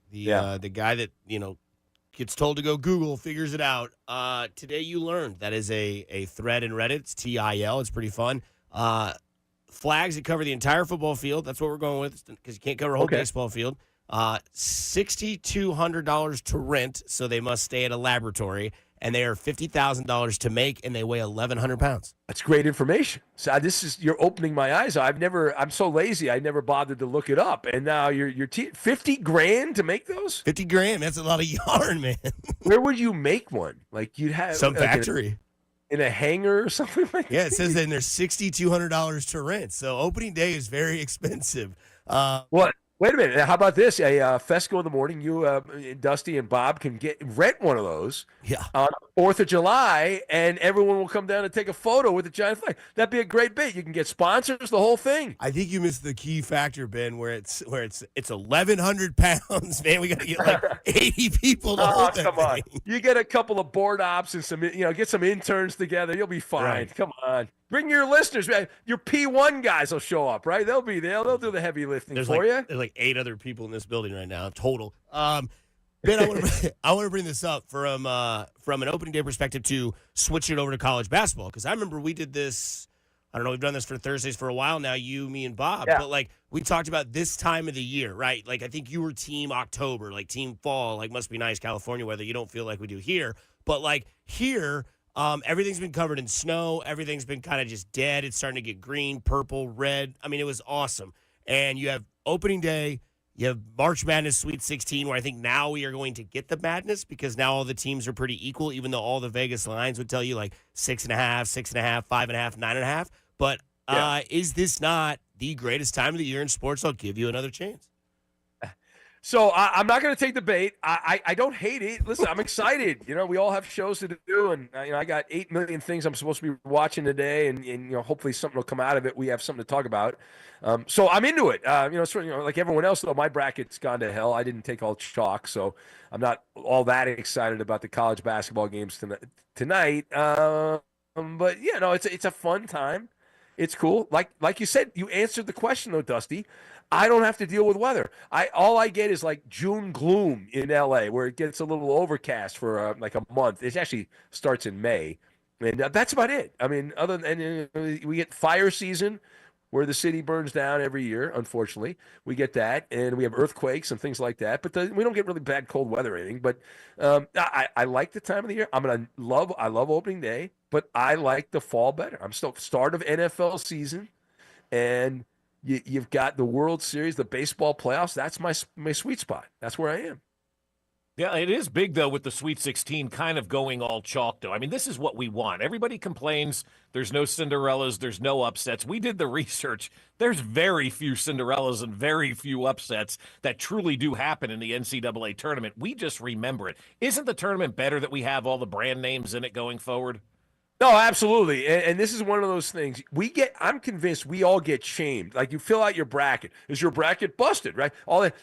the guy that, gets told to go Google, figures it out. Today you learned that is a thread in Reddit. It's TIL. It's pretty fun. Flags that cover the entire football field. That's what we're going with because you can't cover a whole baseball field. $6,200 to rent, so they must stay at a laboratory. And they are $50,000 to make, and they weigh 1,100 pounds. That's great information. So you're opening my eyes. I'm so lazy. I never bothered to look it up. And now you're $50,000 to make those? $50,000. That's a lot of yarn, man. Where would you make one? Like you'd have some factory in a hangar or something like that. Yeah, it says that there's $6,200 to rent. So opening day is very expensive. What? Wait a minute. How about this? A Fescoe in the morning. You, Dusty, and Bob can rent one of those. Yeah. On 4th of July, and everyone will come down and take a photo with the giant flag. That'd be a great bit. You can get sponsors, the whole thing. I think you missed the key factor, Ben, where it's 1,100 pounds. Man, we got to get like 80 people to hold that come on. thing. You get a couple of board ops and some, get some interns together. You'll be fine. Right. Come on. Bring your listeners, man. Your P1 guys will show up, right? They'll be there. They'll do the heavy lifting for you. There's like 8 other people in this building right now, total. Ben, I want to bring this up from an opening day perspective to switch it over to college basketball because I remember we did this. I don't know. We've done this for Thursdays for a while now. You, me, and Bob. Yeah. But like we talked about this time of the year, right? Like I think you were team October, like team fall. Like must be nice California weather. You don't feel like we do here, but like here. Everything's been covered in snow. Everything's been kind of just dead. It's starting to get green, purple, red. I mean, it was awesome. And you have opening day. You have March Madness Sweet 16, where I think now we are going to get the madness because now all the teams are pretty equal, even though all the Vegas lines would tell you like 6.5, 6.5, 5.5, 9.5. But is this not the greatest time of the year in sports? I'll give you another chance. So I'm not going to take the bait. I don't hate it. Listen, I'm excited. We all have shows to do, and I got 8 million things I'm supposed to be watching today, and hopefully something will come out of it. We have something to talk about. So I'm into it. Like everyone else, though, my bracket's gone to hell. I didn't take all chalk, so I'm not all that excited about the college basketball games tonight. But it's a fun time. It's cool. Like you said, you answered the question though, Dusty. I don't have to deal with weather. All I get is like June gloom in LA, where it gets a little overcast for like a month. It actually starts in May, and that's about it. I mean, other than we get fire season, where the city burns down every year. Unfortunately, we get that, and we have earthquakes and things like that. But we don't get really bad cold weather or anything. But I like the time of the year. I love opening day, but I like the fall better. I'm still start of NFL season, and you've got the World Series, the baseball playoffs. That's my sweet spot. That's where I am. Yeah, it is big, though, with the Sweet 16 kind of going all chalk, though. I mean, this is what we want. Everybody complains there's no Cinderellas, there's no upsets. We did the research. There's very few Cinderellas and very few upsets that truly do happen in the NCAA tournament. We just remember it. Isn't the tournament better that we have all the brand names in it going forward? No, absolutely. And this is one of those things I'm convinced we all get shamed. Like, you fill out your bracket. Is your bracket busted, right? All that.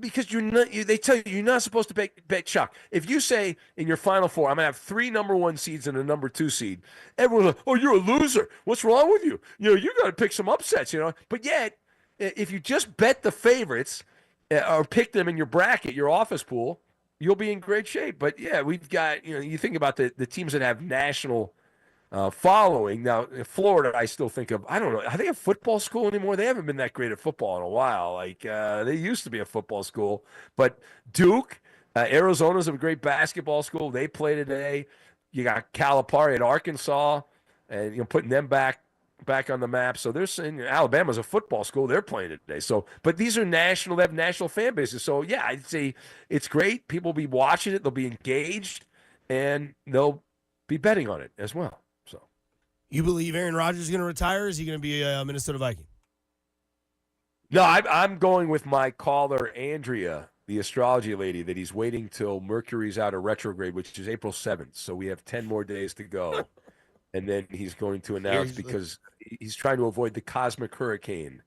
Because they tell you you're not supposed to bet chalk. If you say in your Final Four, I'm going to have 3 number 1 seeds and a number 2 seed, everyone's like, oh, you're a loser. What's wrong with you? You got to pick some upsets, But yet, if you just bet the favorites or pick them in your bracket, your office pool, you'll be in great shape. But, yeah, we've got, you think about the teams that have national following. Now, in Florida, I still think of, I don't know, are they a football school anymore? They haven't been that great at football in a while. Like, they used to be a football school. But Duke, Arizona's a great basketball school. They play today. You got Calipari at Arkansas, and putting them back on the map. So they're saying Alabama's a football school. They're playing it today. So, but these are national. They have national fan bases. So, yeah, I'd say it's great. People will be watching it. They'll be engaged, and they'll be betting on it as well. You believe Aaron Rodgers is going to retire, or is he going to be a Minnesota Viking? No, I'm going with my caller, Andrea, the astrology lady, that he's waiting till Mercury's out of retrograde, which is April 7th. So we have 10 more days to go. And then he's going to announce, because he's trying to avoid the cosmic hurricane,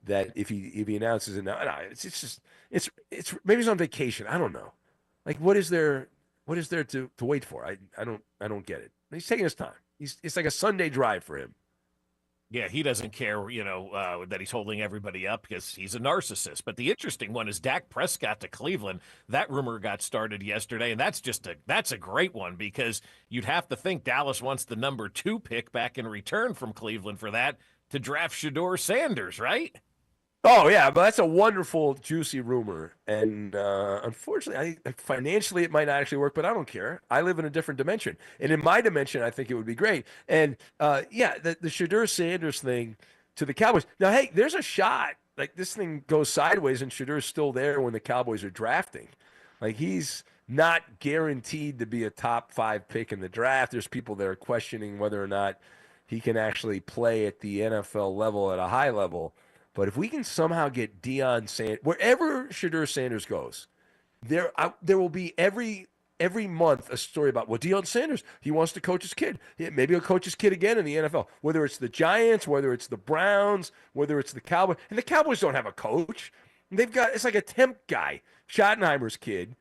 that if he announces it now, it's maybe he's on vacation. I don't know. Like, what is there to wait for? I don't get it. He's taking his time. It's like a Sunday drive for him. Yeah, he doesn't care, that he's holding everybody up because he's a narcissist. But the interesting one is Dak Prescott to Cleveland. That rumor got started yesterday, and that's a great one, because you'd have to think Dallas wants the number 2 pick back in return from Cleveland for that to draft Shedeur Sanders, right? Oh, yeah, but that's a wonderful, juicy rumor. And unfortunately, financially, it might not actually work, but I don't care. I live in a different dimension. And in my dimension, I think it would be great. And, the Shedeur Sanders thing to the Cowboys. Now, hey, there's a shot. Like, this thing goes sideways, and Shedeur's still there when the Cowboys are drafting. Like, he's not guaranteed to be a top 5 pick in the draft. There's people that are questioning whether or not he can actually play at the NFL level at a high level. But if we can somehow get Deion Sanders, wherever Shedeur Sanders goes, there will be every month a story about, well, Deion Sanders, he wants to coach his kid. Maybe he'll coach his kid again in the NFL, whether it's the Giants, whether it's the Browns, whether it's the Cowboys. And the Cowboys don't have a coach. It's like a temp guy, Schottenheimer's kid.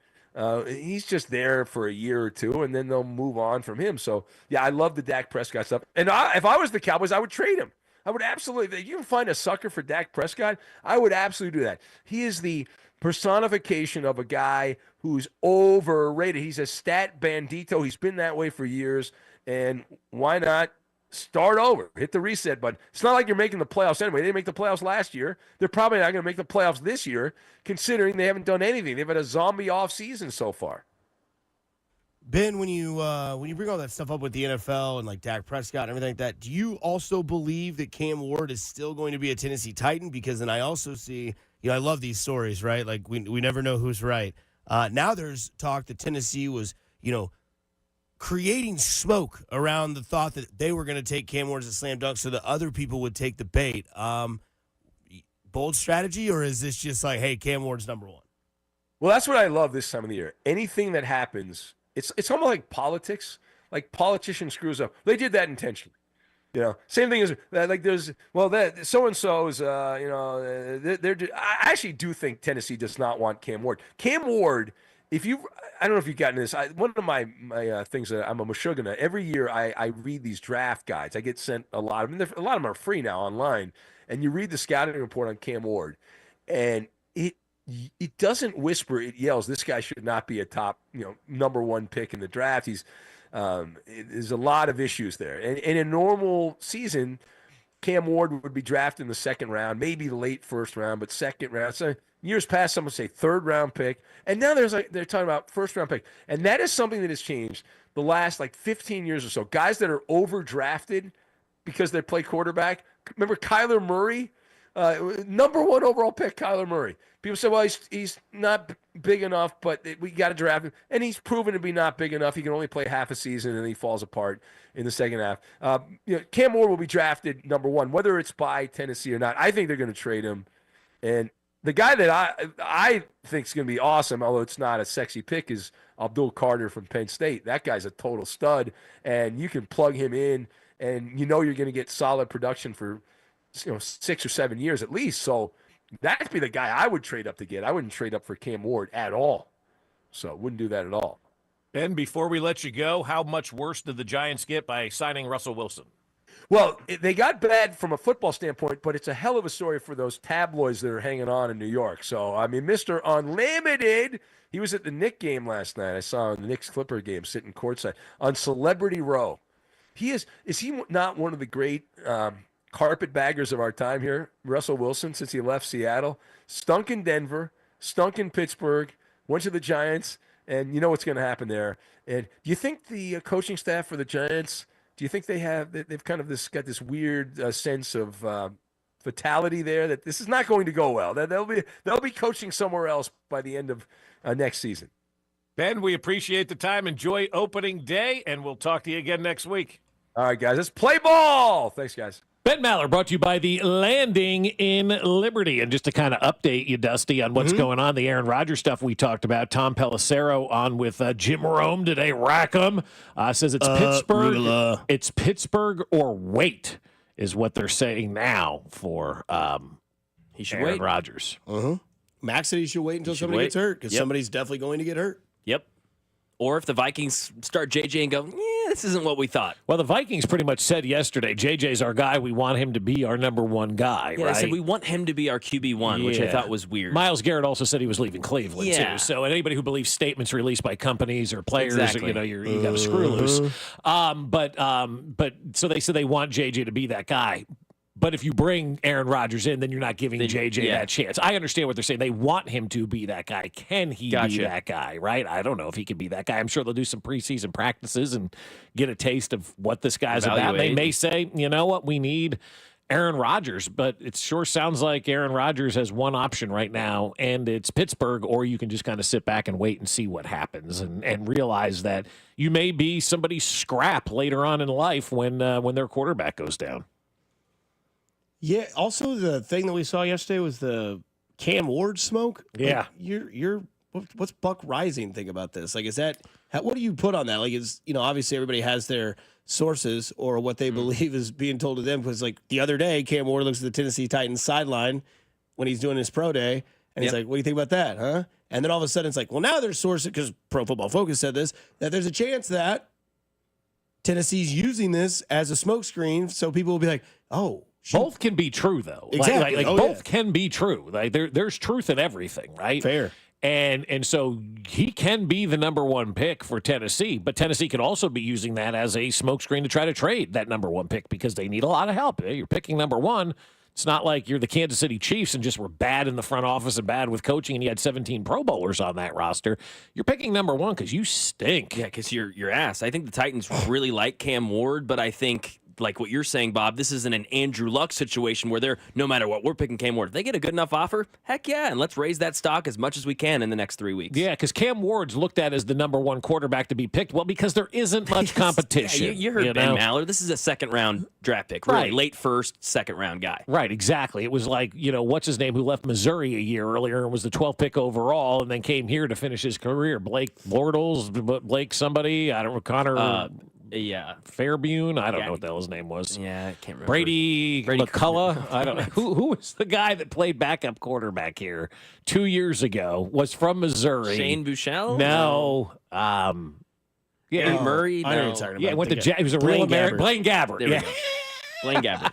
He's just there for a year or two, and then they'll move on from him. So, yeah, I love the Dak Prescott stuff. And if I was the Cowboys, I would trade him. I would absolutely. If you can find a sucker for Dak Prescott, I would absolutely do that. He is the personification of a guy who's overrated. He's a stat bandito. He's been that way for years. And why not start over? Hit the reset button. It's not like you're making the playoffs anyway. They didn't make the playoffs last year. They're probably not going to make the playoffs this year, considering they haven't done anything. They've had a zombie offseason so far. Ben, when you bring all that stuff up with the NFL and like Dak Prescott and everything like that, do you also believe that Cam Ward is still going to be a Tennessee Titan? Because then I also see, I love these stories, right? Like we never know who's right. Now there's talk that Tennessee was, creating smoke around the thought that they were going to take Cam Ward as a slam dunk so that other people would take the bait. Bold strategy, or is this just like, hey, Cam Ward's number 1? Well, that's what I love this time of the year. Anything that happens, it's almost like politics. Like, politician screws up. They did that intentionally. Same thing as like there's that so and so's. I actually do think Tennessee does not want Cam Ward. Cam Ward, I don't know if you've gotten this. One of my things that I'm a Meshuggah. Every year I read these draft guides. I get sent a lot of them. A lot of them are free now online, and you read the scouting report on Cam Ward, and it doesn't whisper, it yells, this guy should not be a top, number 1 pick in the draft. There's a lot of issues there. And in a normal season, Cam Ward would be drafted in the second round, maybe late first round, but second round. So years past, some would say third round pick, and now they're talking about first round pick, and that is something that has changed the last 15 years or so. Guys that are overdrafted because they play quarterback. Remember Kyler Murray, number 1 overall pick, Kyler Murray. People say, well, he's not big enough, but we got to draft him. And he's proven to be not big enough. He can only play half a season, and he falls apart in the second half. Cam Ward will be drafted number 1, whether it's by Tennessee or not. I think they're going to trade him. And the guy that I think is going to be awesome, although it's not a sexy pick, is Abdul Carter from Penn State. That guy's a total stud, and you can plug him in, and you're going to get solid production for 6 or 7 years at least. So that'd be the guy I would trade up to get. I wouldn't trade up for Cam Ward at all. So wouldn't do that at all. Ben, before we let you go, how much worse did the Giants get by signing Russell Wilson? Well, they got bad from a football standpoint, but it's a hell of a story for those tabloids that are hanging on in New York. So, I mean, Mr. Unlimited, he was at the Knicks game last night. I saw him in the Knicks-Clipper game sitting courtside on Celebrity Row. Is he not one of the great carpetbaggers of our time here, Russell Wilson, since he left Seattle? Stunk in Denver, stunk in Pittsburgh, went to the Giants, and you know what's going to happen there. And do you think the coaching staff for the Giants, do you think they've kind of got this weird sense of fatality there that this is not going to go well? That they'll be coaching somewhere else by the end of next season. Ben, we appreciate the time. Enjoy opening day, and we'll talk to you again next week. All right, guys, let's play ball. Thanks, guys. Ben Maller brought to you by the Landing in Liberty. And just to kind of update you, Dusty, on what's going on, the Aaron Rodgers stuff we talked about, Tom Pelissero on with Jim Rome today. Rackham says it's Pittsburgh. Rula. It's Pittsburgh or wait is what they're saying now for he should Aaron wait. Rodgers. Max said he should wait until somebody gets hurt because somebody's definitely going to get hurt. Yep. Or if the Vikings start JJ and go, this isn't what we thought. Well, the Vikings pretty much said yesterday, JJ's our guy. We want him to be our number 1 guy, Yeah, right? they said we want him to be our QB1, which I thought was weird. Myles Garrett also said he was leaving Cleveland, too. So anybody who believes statements released by companies or players, you got to screw loose. But so they said they want JJ to be that guy. But if you bring Aaron Rodgers in, then you're not giving JJ that chance. I understand what they're saying. They want him to be that guy. Can he be that guy, right? I don't know if he can be that guy. I'm sure they'll do some preseason practices and get a taste of what this guy's about. They may say, you know what, we need Aaron Rodgers, but it sure sounds like Aaron Rodgers has one option right now, and it's Pittsburgh, or you can just kind of sit back and wait and see what happens and realize that you may be somebody's scrap later on in life when their quarterback goes down. Yeah. Also, the thing that we saw yesterday was the Cam Ward smoke. Yeah. Like, what's Buck Rising think about this? Like, is that what do you put on that? Like, obviously everybody has their sources or what they believe is being told to them. Because like the other day, Cam Ward looks at the Tennessee Titans sideline when he's doing his pro day, and he's like, "What do you think about that, huh?" And then all of a sudden, it's like, well, now there's sources because Pro Football Focus said this that there's a chance that Tennessee's using this as a smokescreen, so people will be like, "Oh." Both can be true, though. Exactly. Both can be true. Like there's truth in everything, right? Fair. And so he can be the number 1 pick for Tennessee, but Tennessee could also be using that as a smokescreen to try to trade that number 1 pick because they need a lot of help. You're picking number 1. It's not like you're the Kansas City Chiefs and just were bad in the front office and bad with coaching and you had 17 Pro Bowlers on that roster. You're picking number 1 because you stink. Yeah, because you're ass. I think the Titans really like Cam Ward, but I think like what you're saying, Bob, this isn't an Andrew Luck situation where they're, no matter what, we're picking Cam Ward. If they get a good enough offer, heck yeah, and let's raise that stock as much as we can in the next 3 weeks. Yeah, because Cam Ward's looked at as the number 1 quarterback to be picked. Well, because there isn't much competition. Yeah, you heard Ben Maller. This is a second-round draft pick, really. Right. Late first, second-round guy. Right, exactly. It was like, what's his name, who left Missouri a year earlier and was the 12th pick overall and then came here to finish his career. Blake Bortles, Blake somebody, I don't know, Connor... Fairbury. I don't know what the hell his name was. Yeah, I can't remember. Brady McCullough. I don't know. Who was the guy that played backup quarterback here 2 years ago? Was from Missouri. Shane Buechele? No. Murray? I know what you're talking about. Yeah, went to he was a real American. Blaine Gabbert. There we go. Blaine Gabbert.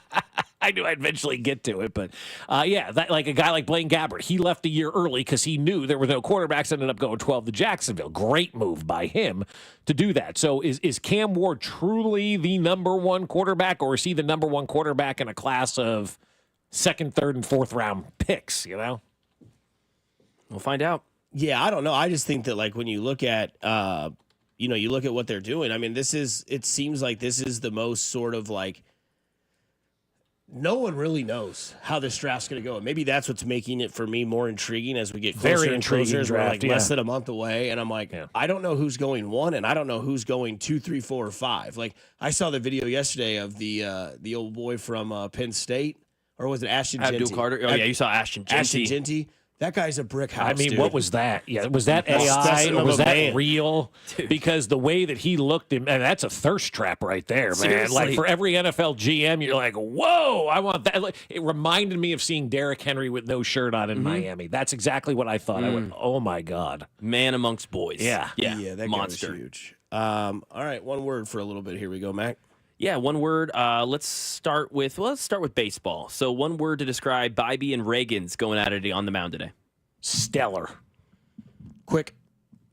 I knew I'd eventually get to it, but that like a guy like Blaine Gabbert, he left a year early because he knew there were no quarterbacks. Ended up going 12 to Jacksonville. Great move by him to do that. So is Cam Ward truly the number one quarterback, or is he the number one quarterback in a class of second, third, and fourth round picks? We'll find out. Yeah, I don't know. I just think that like when you look at you look at what they're doing. I mean, it seems like this is the most sort of like no one really knows how this draft's going to go. And maybe that's what's making it for me more intriguing as we get closer and closer. We're like less than a month away. And I'm like, I don't know who's going 1 and I don't know who's going 2, 3, 4, or 5. Like I saw the video yesterday of the old boy from Penn State, or was it Ashton Genty? Abdul Carter. Oh, yeah, you saw Ashton Genty. Ashton Genty. That guy's a brick house. I mean, dude. what was that? Yeah, was that AI or was that real? Dude. Because the way that he looked, and that's a thirst trap right there, man. Seriously. Like for every NFL GM, you're like, whoa, I want that. Like, it reminded me of seeing Derrick Henry with no shirt on in Miami. That's exactly what I thought. I went, oh my God, man amongst boys. Yeah, that monster. Guy was huge. All right, one word for a little bit. Here we go, Mac. Yeah, one word. Let's start with baseball. So one word to describe Bybee and Reagan's going at it on the mound today. Stellar. Quick.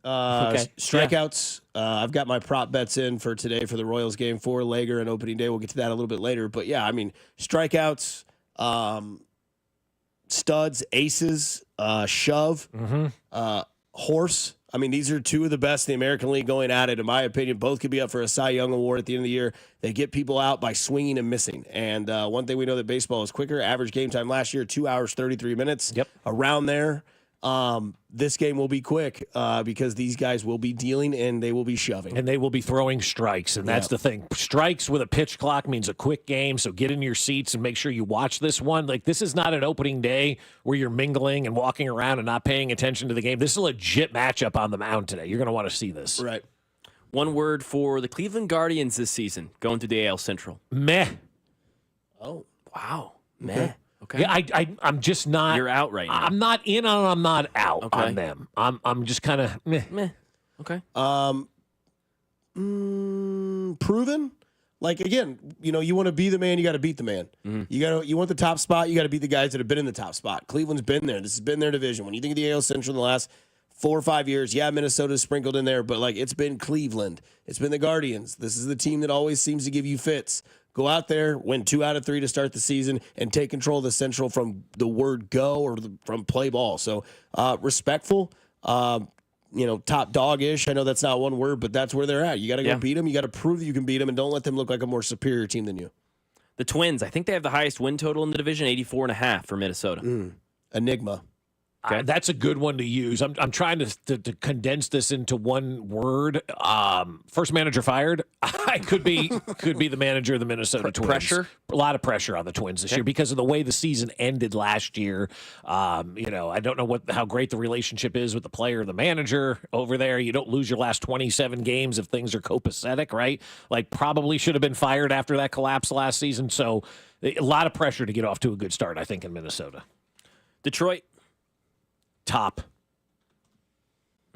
Okay. Strikeouts. I've got my prop bets in for today for the Royals game 4, Lager and opening day. We'll get to that a little bit later. But yeah, I mean, strikeouts, studs, aces, shove, horse. I mean, these are two of the best in the American League going at it. In my opinion, both could be up for a Cy Young Award at the end of the year. They get people out by swinging and missing. And one thing we know that baseball is quicker. Average game time last year, 2 hours, 33 minutes. Yep. Around there. This game will be quick because these guys will be dealing and they will be shoving. And they will be throwing strikes, and that's the thing. Strikes with a pitch clock means a quick game, so get in your seats and make sure you watch this one. Like, this is not an opening day where you're mingling and walking around and not paying attention to the game. This is a legit matchup on the mound today. You're going to want to see this. Right. One word for the Cleveland Guardians this season, going through the AL Central. Meh. Oh. Wow. Meh. Okay. Okay. Yeah, I'm just not. You're out right now. I'm not in on. I'm not out on them. I'm just kind of meh. Okay. Proven. Like again, you want to be the man, you got to beat the man. You want the top spot, you got to beat the guys that have been in the top spot. Cleveland's been there. This has been their division. When you think of the AL Central in the last 4 or 5 years, yeah, Minnesota's sprinkled in there, but like it's been Cleveland. It's been the Guardians. This is the team that always seems to give you fits. Go out there, win 2 out of 3 to start the season, and take control of the Central from the word go or from play ball. So respectful, top dog-ish. I know that's not one word, but that's where they're at. You got to go beat them. You got to prove that you can beat them, and don't let them look like a more superior team than you. The Twins, I think they have the highest win total in the division, 84.5 for Minnesota. Enigma. Okay. That's a good one to use. I'm trying to condense this into one word. First manager fired. I could be the manager of the Minnesota Twins. Pressure? A lot of pressure on the Twins this year because of the way the season ended last year. I don't know how great the relationship is with the player and the manager over there. You don't lose your last 27 games if things are copacetic, right? Like probably should have been fired after that collapse last season. So a lot of pressure to get off to a good start, I think, in Minnesota. Detroit. Top.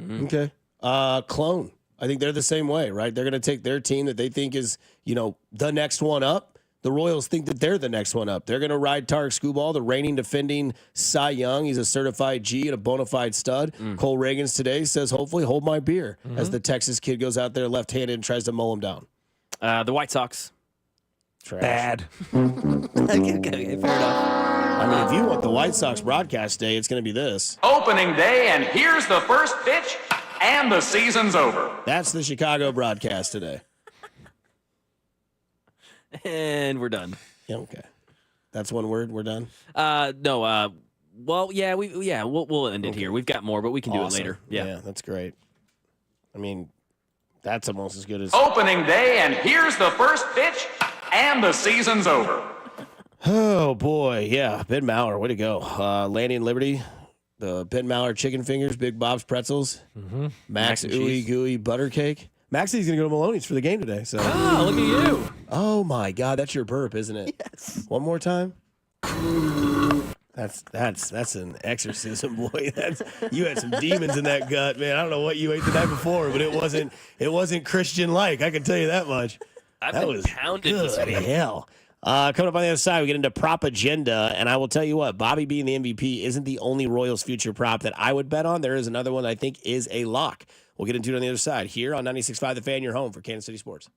Okay. Clone. I think they're the same way, right? They're going to take their team that they think is, the next one up. The Royals think that they're the next one up. They're going to ride Tarek Skubal, the reigning defending Cy Young. He's a certified G and a bona fide stud. Cole Reagans today says, hopefully hold my beer as the Texas kid goes out there left-handed and tries to mow him down. The White Sox. Trash. Bad. Okay, fair enough. I mean, if you want the White Sox broadcast day, it's going to be this. Opening day, and here's the first pitch, and the season's over. That's the Chicago broadcast today. And we're done. Yeah, okay. That's one word. We're done. No. Well, yeah. We'll end it here. We've got more, but we can do it later. Yeah, that's great. I mean, that's almost as good as opening day, and here's the first pitch, and the season's over. Oh, boy. Yeah. Ben Maurer. Way to go. Lanny and Liberty. The Ben Maurer chicken fingers, Big Bob's pretzels. Max Ooey Gooey butter cake. Maxie's going to go to Maloney's for the game today. So. Oh, look at you. Oh, my God. That's your burp, isn't it? Yes. One more time. That's an exorcism, boy. You had some demons in that gut, man. I don't know what you ate the night before, but it wasn't Christian-like. I can tell you that much. I've been pounded this week. Hell. Coming up on the other side, we get into prop agenda, and I will tell you what, Bobby being the MVP isn't the only Royals future prop that I would bet on. There is another one I think is a lock. We'll get into it on the other side here on 96.5 The Fan, your home for Kansas City Sports.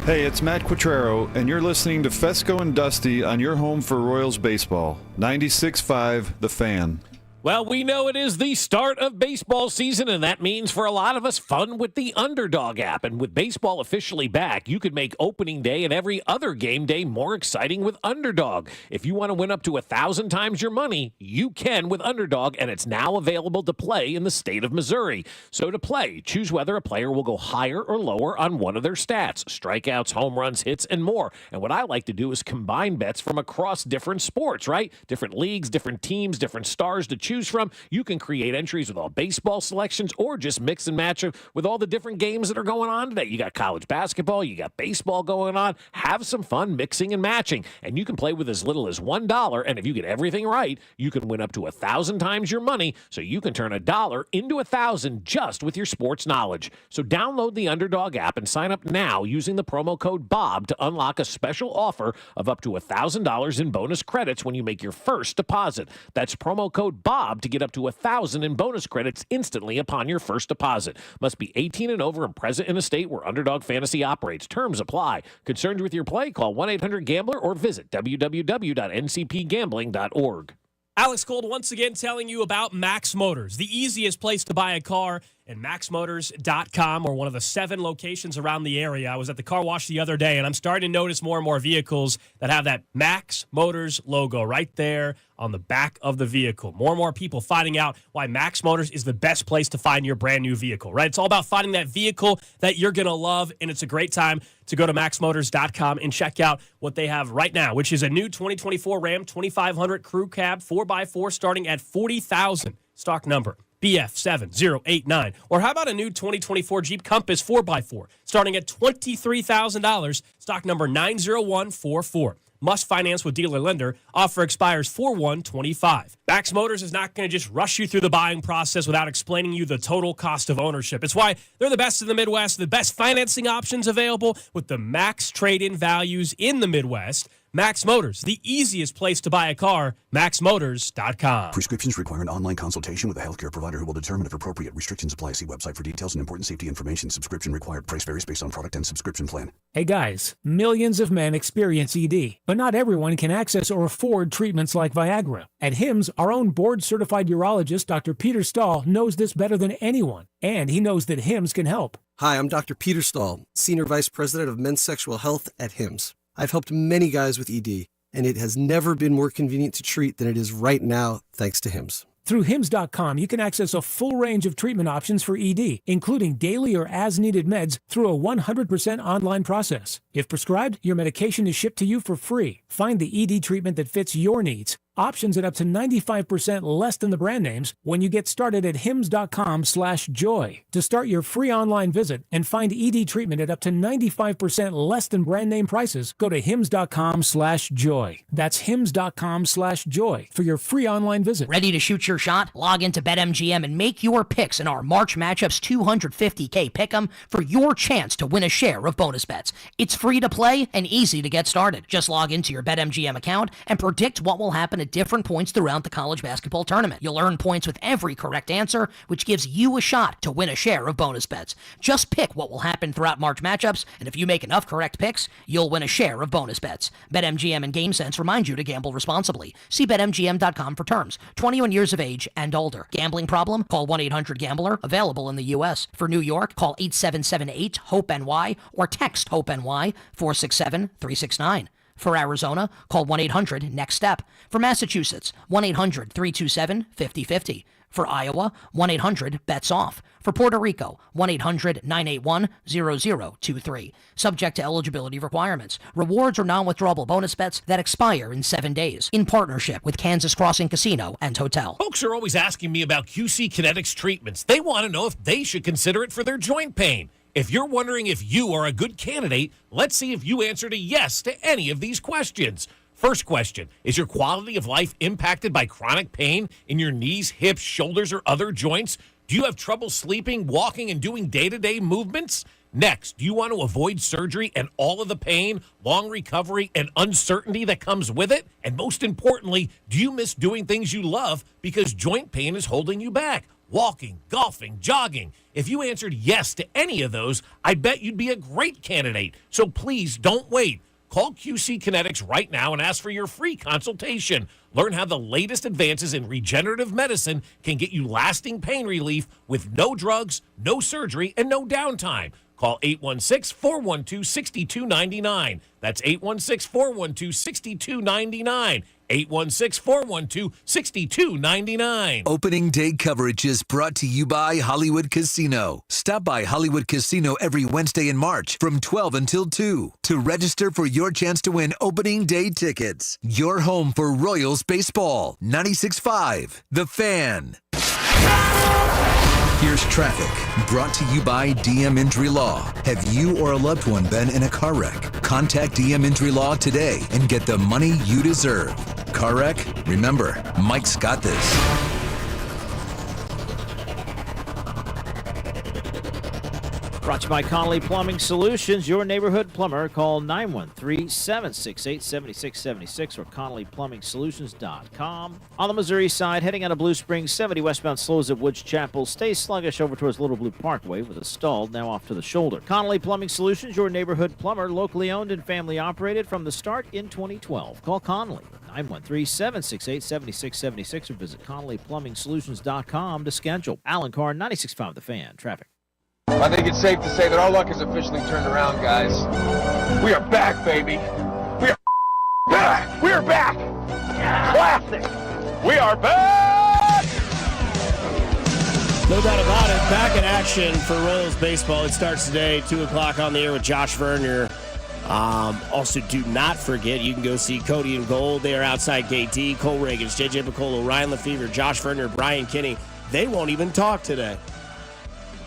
Hey, it's Matt Quattrero, and you're listening to Fescoe and Dusty on your home for Royals baseball. 96.5 The Fan. Well, we know it is the start of baseball season, and that means for a lot of us fun with the Underdog app. And with baseball officially back, you could make opening day and every other game day more exciting with Underdog. If you want to win up to 1,000 times your money, you can with Underdog, and it's now available to play in the state of Missouri. So to play, choose whether a player will go higher or lower on one of their stats, strikeouts, home runs, hits, and more. And what I like to do is combine bets from across different sports, right? Different leagues, different teams, different stars to choose from. You can create entries with all baseball selections or just mix and match them with all the different games that are going on today. You got college basketball, you got baseball going on. Have some fun mixing and matching. And you can play with as little as $1. And if you get everything right, you can win up to 1,000 times your money. So you can turn $1 into 1,000 just with your sports knowledge. So download the Underdog app and sign up now using the promo code BOB to unlock a special offer of up to $1,000 in bonus credits when you make your first deposit. That's promo code BOB to get up to 1,000 in bonus credits instantly upon your first deposit. Must be 18 and over and present in a state where Underdog Fantasy operates. Terms apply. Concerned with your play? Call 1-800-GAMBLER or visit www.ncpgambling.org. Alex Gold once again telling you about Max Motors, the easiest place to buy a car, and maxmotors.com, or one of the 7 locations around the area. I was at the car wash the other day, and I'm starting to notice more and more vehicles that have that Max Motors logo right there on the back of the vehicle. More and more people finding out why Max Motors is the best place to find your brand new vehicle, right? It's all about finding that vehicle that you're going to love, and it's a great time to go to maxmotors.com and check out what they have right now, which is a new 2024 Ram 2500 Crew Cab 4x4 starting at $40,000. Stock number BF7089. Or how about a new 2024 Jeep Compass 4x4 starting at $23,000, stock number 90144. Must finance with dealer lender. Offer expires 4/1/25. Max Motors is not going to just rush you through the buying process without explaining you the total cost of ownership. It's why they're the best in the Midwest, the best financing options available with the max trade-in values in the Midwest. Max Motors, the easiest place to buy a car, maxmotors.com. Prescriptions require an online consultation with a healthcare provider who will determine if appropriate. Restrictions apply. See website for details and important safety information. Subscription required. Price varies based on product and subscription plan. Hey guys, millions of men experience ED, but not everyone can access or afford treatments like Viagra. At HIMSS, our own board-certified urologist, Dr. Peter Stahl, knows this better than anyone, and he knows that HIMSS can help. Hi, I'm Dr. Peter Stahl, Senior Vice President of Men's Sexual Health at HIMSS. I've helped many guys with ED, and it has never been more convenient to treat than it is right now, thanks to HIMSS. Through HIMSS.com, you can access a full range of treatment options for ED, including daily or as-needed meds through a 100% online process. If prescribed, your medication is shipped to you for free. Find the ED treatment that fits your needs. Options at up to 95% less than the brand names when you get started at hims.com/joy. To start your free online visit and find ED treatment at up to 95% less than brand name prices, go to hims.com/joy. That's hims.com/joy for your free online visit. Ready to shoot your shot? Log into BetMGM and make your picks in our March Matchups 250K Pick'em for your chance to win a share of bonus bets. It's free to play and easy to get started. Just log into your BetMGM account and predict what will happen at different points throughout the college basketball tournament. You'll earn points with every correct answer, which gives you a shot to win a share of bonus bets. Just pick what will happen throughout March matchups, and if you make enough correct picks, you'll win a share of bonus bets. BetMGM and GameSense remind you to gamble responsibly. See BetMGM.com for terms. 21 years of age and older. Gambling problem? Call 1-800-GAMBLER. Available in the U.S. For New York, call 877-8-HOPE-NY or text HOPE-NY 467-369. For Arizona, call 1-800-NEXT-STEP. For Massachusetts, 1-800-327-5050. For Iowa, 1-800-BETS-OFF. For Puerto Rico, 1-800-981-0023. Subject to eligibility requirements. Rewards or non-withdrawable bonus bets that expire in 7 days. In partnership with Kansas Crossing Casino and Hotel. Folks are always asking me about QC Kinetics treatments. They want to know if they should consider it for their joint pain. If you're wondering if you are a good candidate, let's see if you answered a yes to any of these questions. First question, is your quality of life impacted by chronic pain in your knees, hips, shoulders, or other joints? Do you have trouble sleeping, walking, and doing day-to-day movements? Next, do you want to avoid surgery and all of the pain, long recovery, and uncertainty that comes with it? And most importantly, do you miss doing things you love because joint pain is holding you back? Walking, golfing, jogging. If you answered yes to any of those, I bet you'd be a great candidate. So please don't wait. Call QC Kinetics right now and ask for your free consultation. Learn how the latest advances in regenerative medicine can get you lasting pain relief with no drugs, no surgery, and no downtime. Call 816-412-6299. That's 816-412-6299. 816-412-6299. Opening day coverage is brought to you by Hollywood Casino. Stop by Hollywood Casino every Wednesday in March from 12 until 2 to register for your chance to win opening day tickets. Your home for Royals baseball. 96.5 The Fan. Here's traffic, brought to you by DM Injury Law. Have you or a loved one been in a car wreck? Contact DM Injury Law today and get the money you deserve. Car wreck? Remember, Mike's got this. Brought to you by Connolly Plumbing Solutions, your neighborhood plumber. Call 913-768-7676 or ConnollyPlumbingSolutions.com. On the Missouri side, heading out of Blue Springs, 70 westbound slows at Woods Chapel. Stays sluggish over towards Little Blue Parkway with a stall now off to the shoulder. Connolly Plumbing Solutions, your neighborhood plumber, locally owned and family operated from the start in 2012. Call Connolly 913-768-7676 or visit ConnollyPlumbingSolutions.com to schedule. Alan Carr, 96.5 The Fan. Traffic. I think it's safe to say that our luck has officially turned around, guys. We are back, baby. We are back. We are back. Classic. We are back. No doubt about it. Back in action for Royals baseball. It starts today, 2 o'clock on the air with Josh Vernier. Also, do not forget, you can go see Cody and Gold. They are outside Gate D. Cole Reagans, JJ Piccolo, Ryan Lefevre, Josh Vernier, Brian Kinney. They won't even talk today.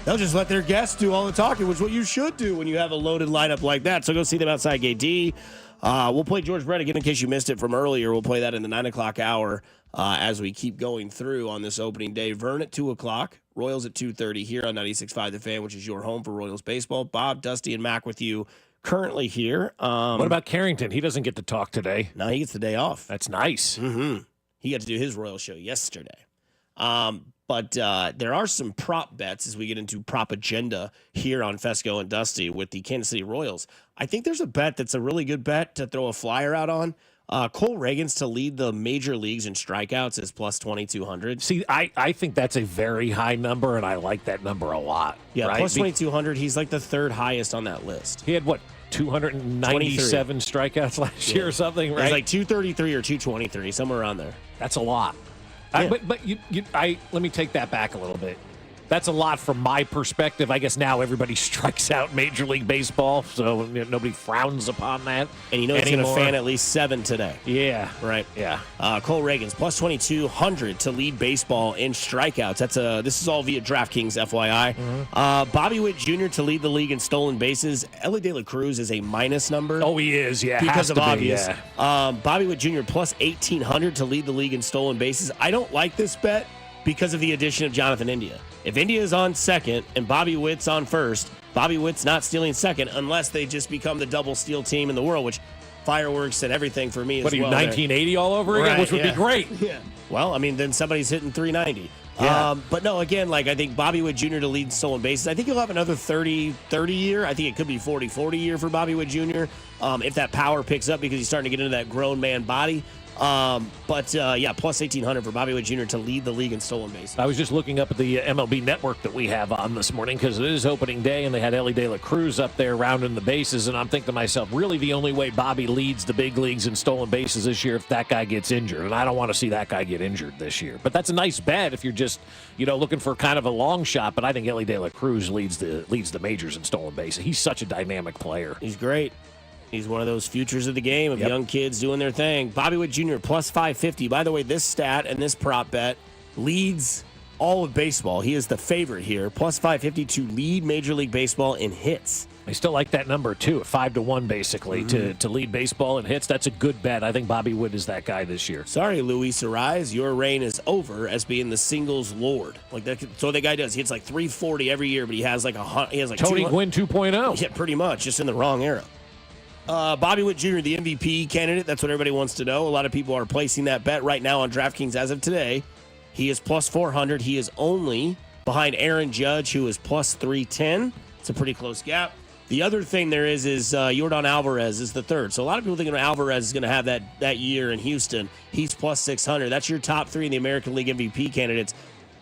They'll just let their guests do all the talking, which is what you should do when you have a loaded lineup like that. So go see them outside Gate D. We'll play George Brett again in case you missed it from earlier. We'll play that in the 9 o'clock hour as we keep going through on this opening day. Vern at 2 o'clock, Royals at 2:30 here on 96.5 The Fan, which is your home for Royals baseball. Bob, Dusty, and Mac with you currently here. What about Carrington? He doesn't get to talk today. No, he gets the day off. That's nice. Mm-hmm. He got to do his Royal show yesterday. But there are some prop bets as we get into prop agenda here on Fescoe and Dusty with the Kansas City Royals. I think there's a bet that's a really good bet to throw a flyer out on. Cole Reagans to lead the major leagues in strikeouts is plus 2,200. See, I think that's a very high number, and I like that number a lot. Yeah, right? plus 2,200. He's like the third highest on that list. He had, what, 297 strikeouts last year or something, right? He's like 233 or 223, somewhere around there. That's a lot. Yeah. But let me take that back a little bit. That's a lot from my perspective. I guess now everybody strikes out Major League Baseball, so nobody frowns upon that. And you know it's going to fan at least 7 today. Yeah. Right. Yeah. Cole Reagans, plus 2,200 to lead baseball in strikeouts. This is all via DraftKings, FYI. Mm-hmm. Bobby Witt Jr. to lead the league in stolen bases. Ellie De La Cruz is a minus number. Oh, he is, yeah. Because of obvious. Yeah. Bobby Witt Jr. plus 1,800 to lead the league in stolen bases. I don't like this bet because of the addition of Jonathan India. If India is on second and Bobby Witt's on first, Bobby Witt's not stealing second unless they just become the double steal team in the world, which fireworks and everything for me as well. 1980 all over again, Right, which would be great. Yeah. Well, I mean, then somebody's hitting 390. Yeah. But no, again, like I think Bobby Witt Jr. to lead stolen bases. I think he'll have another 30 year. I think it could be 40 year for Bobby Witt Jr. If that power picks up because he's starting to get into that grown man body. Plus 1,800 for Bobby Witt Jr. to lead the league in stolen bases. I was just looking up at the MLB network that we have on this morning because it is opening day and they had Ellie De La Cruz up there rounding the bases, and I'm thinking to myself, really the only way Bobby leads the big leagues in stolen bases this year if that guy gets injured, and I don't want to see that guy get injured this year. But that's a nice bet if you're just looking for kind of a long shot. But I think Ellie De La Cruz leads the majors in stolen bases. He's such a dynamic player. He's great. He's one of those futures of the game of young kids doing their thing. Bobby Witt Jr. plus 550. By the way, this stat and this prop bet leads all of baseball. He is the favorite here, plus 550 to lead Major League Baseball in hits. I still like that number, too, at 5-1, basically, to lead baseball in hits. That's a good bet. I think Bobby Witt is that guy this year. Sorry, Luis Ariz, your reign is over as being the singles lord. Like that's what the guy does. He hits like 340 every year, but he has like Tony Gwynn 2.0. Yeah, pretty much, just in the wrong era. Bobby Witt Jr., the MVP candidate. That's what everybody wants to know. A lot of people are placing that bet right now on DraftKings as of today. He is plus 400. He is only behind Aaron Judge, who is plus 310. It's a pretty close gap. The other thing there is Yordan Alvarez is the third. So a lot of people thinking Alvarez is going to have that year in Houston. He's plus 600. That's your top three in the American League MVP candidates.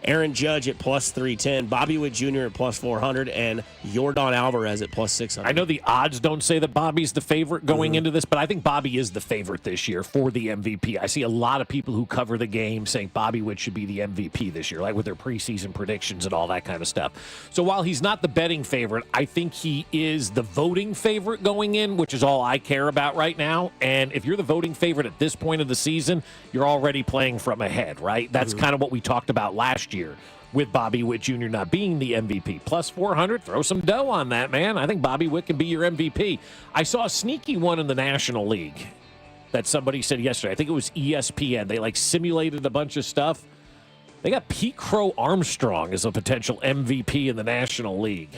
Aaron Judge at plus 310, Bobby Witt Jr. at plus 400, and Yordan Alvarez at plus 600. I know the odds don't say that Bobby's the favorite going into this, but I think Bobby is the favorite this year for the MVP. I see a lot of people who cover the game saying Bobby Witt should be the MVP this year, like with their preseason predictions and all that kind of stuff. So while he's not the betting favorite, I think he is the voting favorite going in, which is all I care about right now. And if you're the voting favorite at this point of the season, you're already playing from ahead, right? That's kind of what we talked about last year with Bobby Witt Jr. not being the MVP. Plus 400, throw some dough on that, man. I think Bobby Witt can be your MVP. I saw a sneaky one in the National League that somebody said yesterday. I think it was ESPN. They simulated a bunch of stuff. They got Pete Crow Armstrong as a potential MVP in the National League.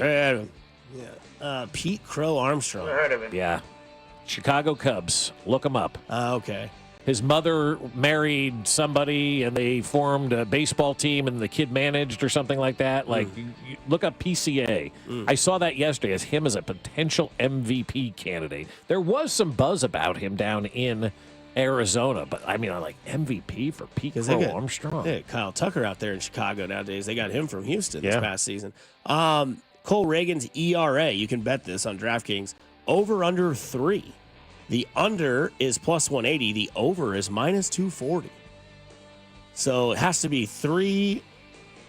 Pete Crow Armstrong. Heard of him. Yeah. Chicago Cubs. Look him up. Okay. His mother married somebody, and they formed a baseball team, and the kid managed or something like that. You look up PCA. I saw that yesterday as him as a potential MVP candidate. There was some buzz about him down in Arizona, but I like MVP for Pete Crow Armstrong. They got Kyle Tucker out there in Chicago nowadays. They got him from Houston this past season. Cole Reagan's ERA, you can bet this on DraftKings, over under 3. The under is plus 180. The over is minus 240. So it has to be 3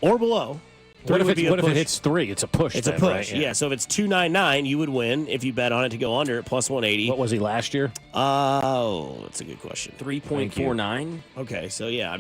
or below. What if it hits 3? It's a push. It's a push. Right? Yeah. So if it's 299, you would win if you bet on it to go under at plus 180. What was he last year? Oh, that's a good question. 3.49. Okay. So yeah,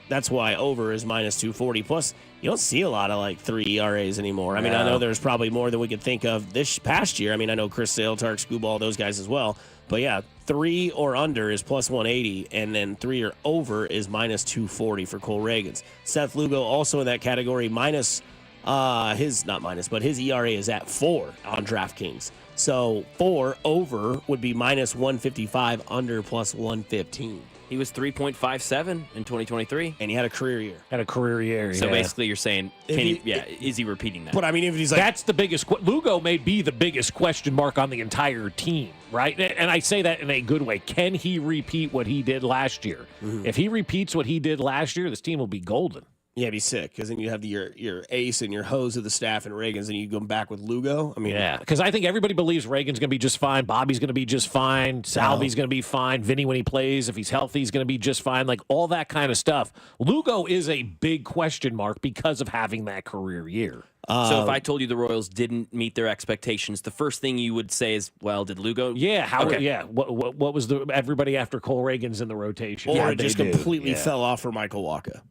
that's why over is minus 240. Plus, you don't see a lot of 3 ERAs anymore. I know there's probably more than we could think of this past year. I know Chris Sale, Tarek Skubal, those guys as well. But yeah, 3 or under is plus 180, and then 3 or over is minus 240 for Cole Reagans. Seth Lugo also in that category, his ERA is at 4 on DraftKings. So 4 over would be minus 155, under plus 115. He was 3.57 in 2023. And he had a career year. So basically you're saying, is he repeating that? But if he's that's the biggest, Lugo may be the biggest question mark on the entire team, right? And I say that in a good way. Can he repeat what he did last year? Mm-hmm. If he repeats what he did last year, this team will be golden. Yeah, it'd be sick, because then you have your ace and your hose of the staff and Reagan's, and you go back with Lugo. Yeah, because I think everybody believes Reagan's going to be just fine. Bobby's going to be just fine. Salvy's going to be fine. Vinny, when he plays, if he's healthy, he's going to be just fine. All that kind of stuff. Lugo is a big question mark because of having that career year. So if I told you the Royals didn't meet their expectations, the first thing you would say is, well, did Lugo? Yeah, what was everybody after Cole Reagan's in the rotation? Or it just completely fell off for Michael Wacha.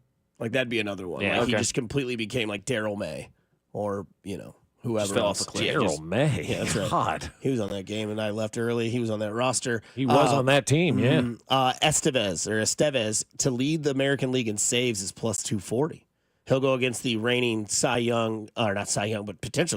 That'd be another one. Yeah, He just completely became like Daryl May or, whoever just fell else. off a cliff. Daryl May. Yeah, that's right. God. He was on that game, and I left early. He was on that roster. He was on that team, yeah. Estevez to lead the American League in saves is plus 240. He'll go against the reigning potential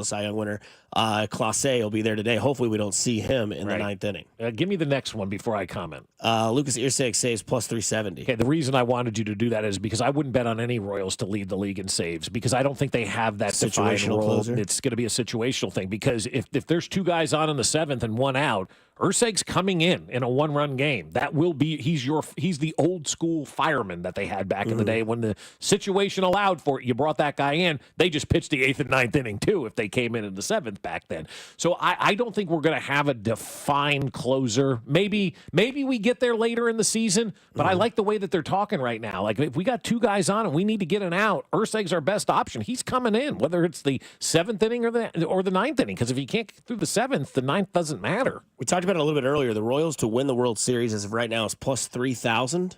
Cy Young winner, Clase will be there today. Hopefully we don't see him in the 9th inning. Give me the next one before I comment. Lucas Irsay saves plus 370. Okay, the reason I wanted you to do that is because I wouldn't bet on any Royals to lead the league in saves, because I don't think they have that situational role. Closer. It's going to be a situational thing, because if there's 2 guys on in the 7th and 1 out, Irsay's coming in a 1-run game. That will be he's the old school fireman that they had back in the day when the situation allowed for it. You brought that guy in. They just pitched the 8th and 9th inning too if they came in the 7th back then. So I don't think we're going to have a defined closer. Maybe we get there later in the season, but I like the way that they're talking right now. If we got 2 guys on and we need to get an out, Irsay's our best option. He's coming in, whether it's the 7th inning or the 9th inning, because if he can't get through the 7th, the 9th doesn't matter. We talked about about it a little bit earlier. The Royals to win the World Series as of right now is plus 3,000.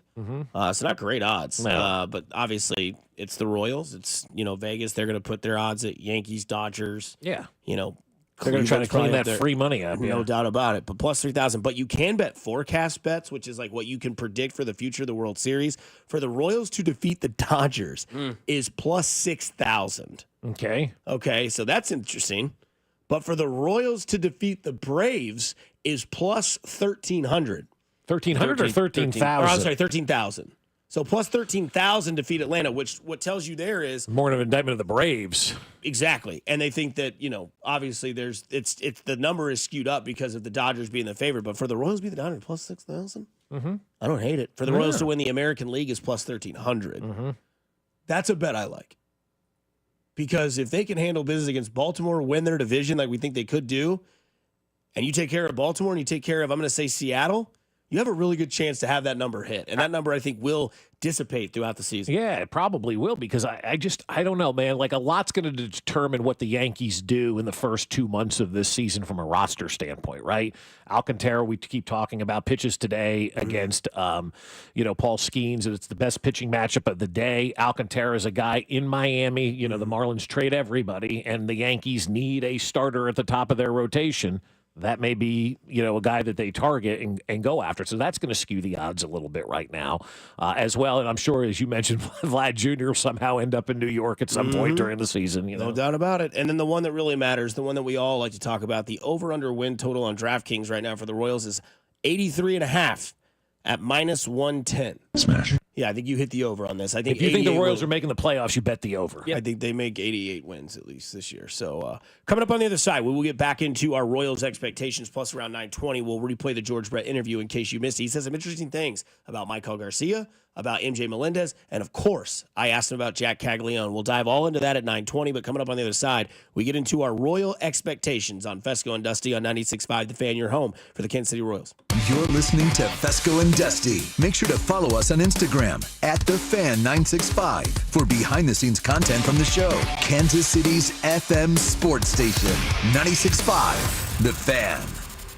It's not great odds, but obviously it's the Royals. It's Vegas. They're going to put their odds at Yankees, Dodgers. Yeah, they're going to try to clean that free money up. No doubt about it. But plus 3,000. But you can bet forecast bets, which is like what you can predict for the future of the World Series. For the Royals to defeat the Dodgers is plus 6,000. Okay, so that's interesting. But for the Royals to defeat the Braves is plus 1,300. 1,300 or 13,000? I'm sorry, 13,000. So plus 13,000 defeat Atlanta, which what tells you there is more of an indictment of the Braves. Exactly. And they think that, obviously it's the number is skewed up because of the Dodgers being the favorite. But for the Royals to be the Dodgers, plus 6,000? I don't hate it. For the Royals to win the American League is plus 1,300. That's a bet I like. Because if they can handle business against Baltimore, win their division like we think they could do, and you take care of Baltimore and you take care of, I'm going to say, Seattle, you have a really good chance to have that number hit. And that number, I think, will dissipate throughout the season. Yeah, it probably will because I don't know, man. Like a lot's going to determine what the Yankees do in the first 2 months of this season from a roster standpoint, right? Alcantara, we keep talking about pitches today against, Paul Skenes, and it's the best pitching matchup of the day. Alcantara is a guy in Miami. The Marlins trade everybody, and the Yankees need a starter at the top of their rotation. That may be, a guy that they target and go after. So that's going to skew the odds a little bit right now as well. And I'm sure, as you mentioned, Vlad Jr. will somehow end up in New York at some point during the season. No doubt about it. And then the one that really matters, the one that we all like to talk about, the over-under win total on DraftKings right now for the Royals is 83.5 at minus 110. Smash. Yeah, I think you hit the over on this. I think if you think the Royals are making the playoffs, you bet the over. Yeah. I think they make 88 wins at least this year. So coming up on the other side, we will get back into our Royals expectations plus around 9:20. We'll replay the George Brett interview in case you missed it. He says some interesting things about Michael Garcia, about MJ Melendez, and of course, I asked him about Jack Caglione. We'll dive all into that at 9:20, but coming up on the other side, we get into our Royal expectations on Fescoe and Dusty on 96.5 The Fan, your home for the Kansas City Royals. You're listening to Fescoe and Dusty. Make sure to follow us on Instagram at TheFan965 for behind-the-scenes content from the show. Kansas City's FM sports station, 96.5 The Fan.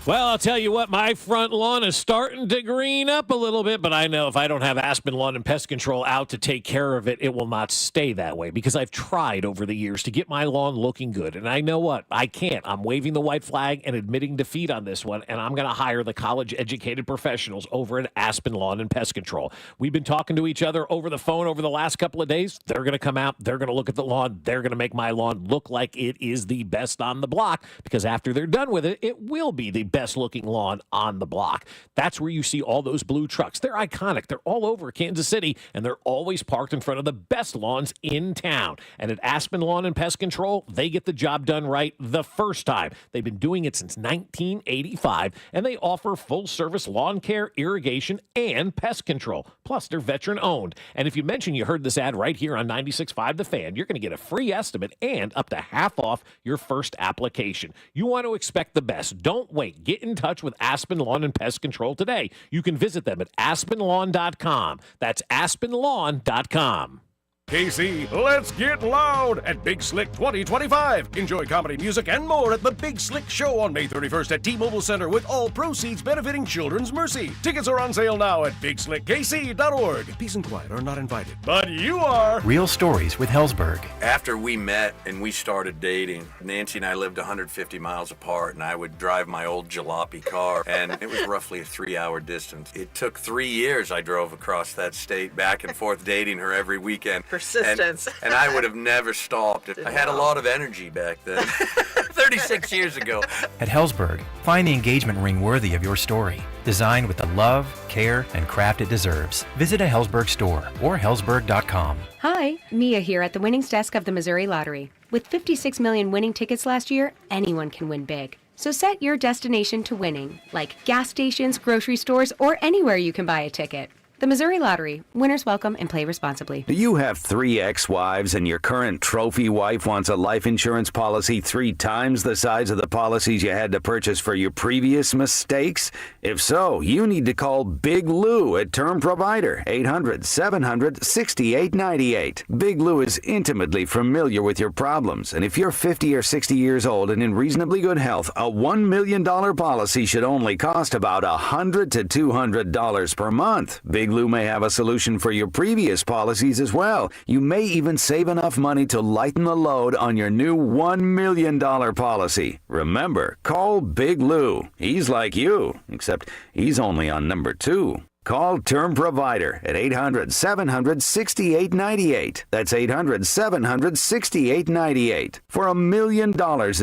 Well, I'll tell you what, my front lawn is starting to green up a little bit, but I know if I don't have Aspen Lawn and Pest Control out to take care of it, it will not stay that way because I've tried over the years to get my lawn looking good. And I know what? I can't. I'm waving the white flag and admitting defeat on this one, and I'm going to hire the college-educated professionals over at Aspen Lawn and Pest Control. We've been talking to each other over the phone over the last couple of days. They're going to come out. They're going to look at the lawn. They're going to make my lawn look like it is the best on the block because after they're done with it, it will be the best looking lawn on the block. That's where you see all those blue trucks. They're iconic. They're all over Kansas City, and they're always parked in front of the best lawns in town. And at Aspen Lawn and Pest Control, they get the job done right the first time. They've been doing it since 1985, and they offer full-service lawn care, irrigation, and pest control. Plus, they're veteran-owned. And if you mention you heard this ad right here on 96.5 The Fan, you're going to get a free estimate and up to half off your first application. You want to expect the best. Don't wait. Get in touch with Aspen Lawn and Pest Control today. You can visit them at aspenlawn.com. That's aspenlawn.com. KC, let's get loud at Big Slick 2025. Enjoy comedy, music, and more at the Big Slick Show on May 31st at T-Mobile Center with all proceeds benefiting Children's Mercy. Tickets are on sale now at bigslickkc.org. Peace and quiet are not invited, but you are. Real stories with Hellsberg. After we met and we started dating, Nancy and I lived 150 miles apart, and I would drive my old jalopy car, and it was roughly a 3-hour distance. It took 3 years I drove across that state back and forth dating her every weekend. Persistence. And I would have never stopped. I had a lot of energy back then, 36 years ago. At Hellsberg, find the engagement ring worthy of your story. Designed with the love, care, and craft it deserves. Visit a Hellsberg store or hellsberg.com. Hi, Mia here at the winnings desk of the Missouri Lottery. With 56 million winning tickets last year, anyone can win big. So set your destination to winning, like gas stations, grocery stores, or anywhere you can buy a ticket. The Missouri Lottery. Winners welcome and play responsibly. Do you have 3 ex-wives and your current trophy wife wants a life insurance policy 3 times the size of the policies you had to purchase for your previous mistakes? If so, you need to call Big Lou at Term Provider, 800-700-6898. Big Lou is intimately familiar with your problems, and if you're 50 or 60 years old and in reasonably good health, a $1 million policy should only cost about $100 to $200 per month. Big Lou may have a solution for your previous policies as well. You may even save enough money to lighten the load on your new $1 million policy. Remember, call Big Lou. He's like you, except he's only on number 2. Call Term Provider at 800-700-6898. That's 800-700-6898. For $1 million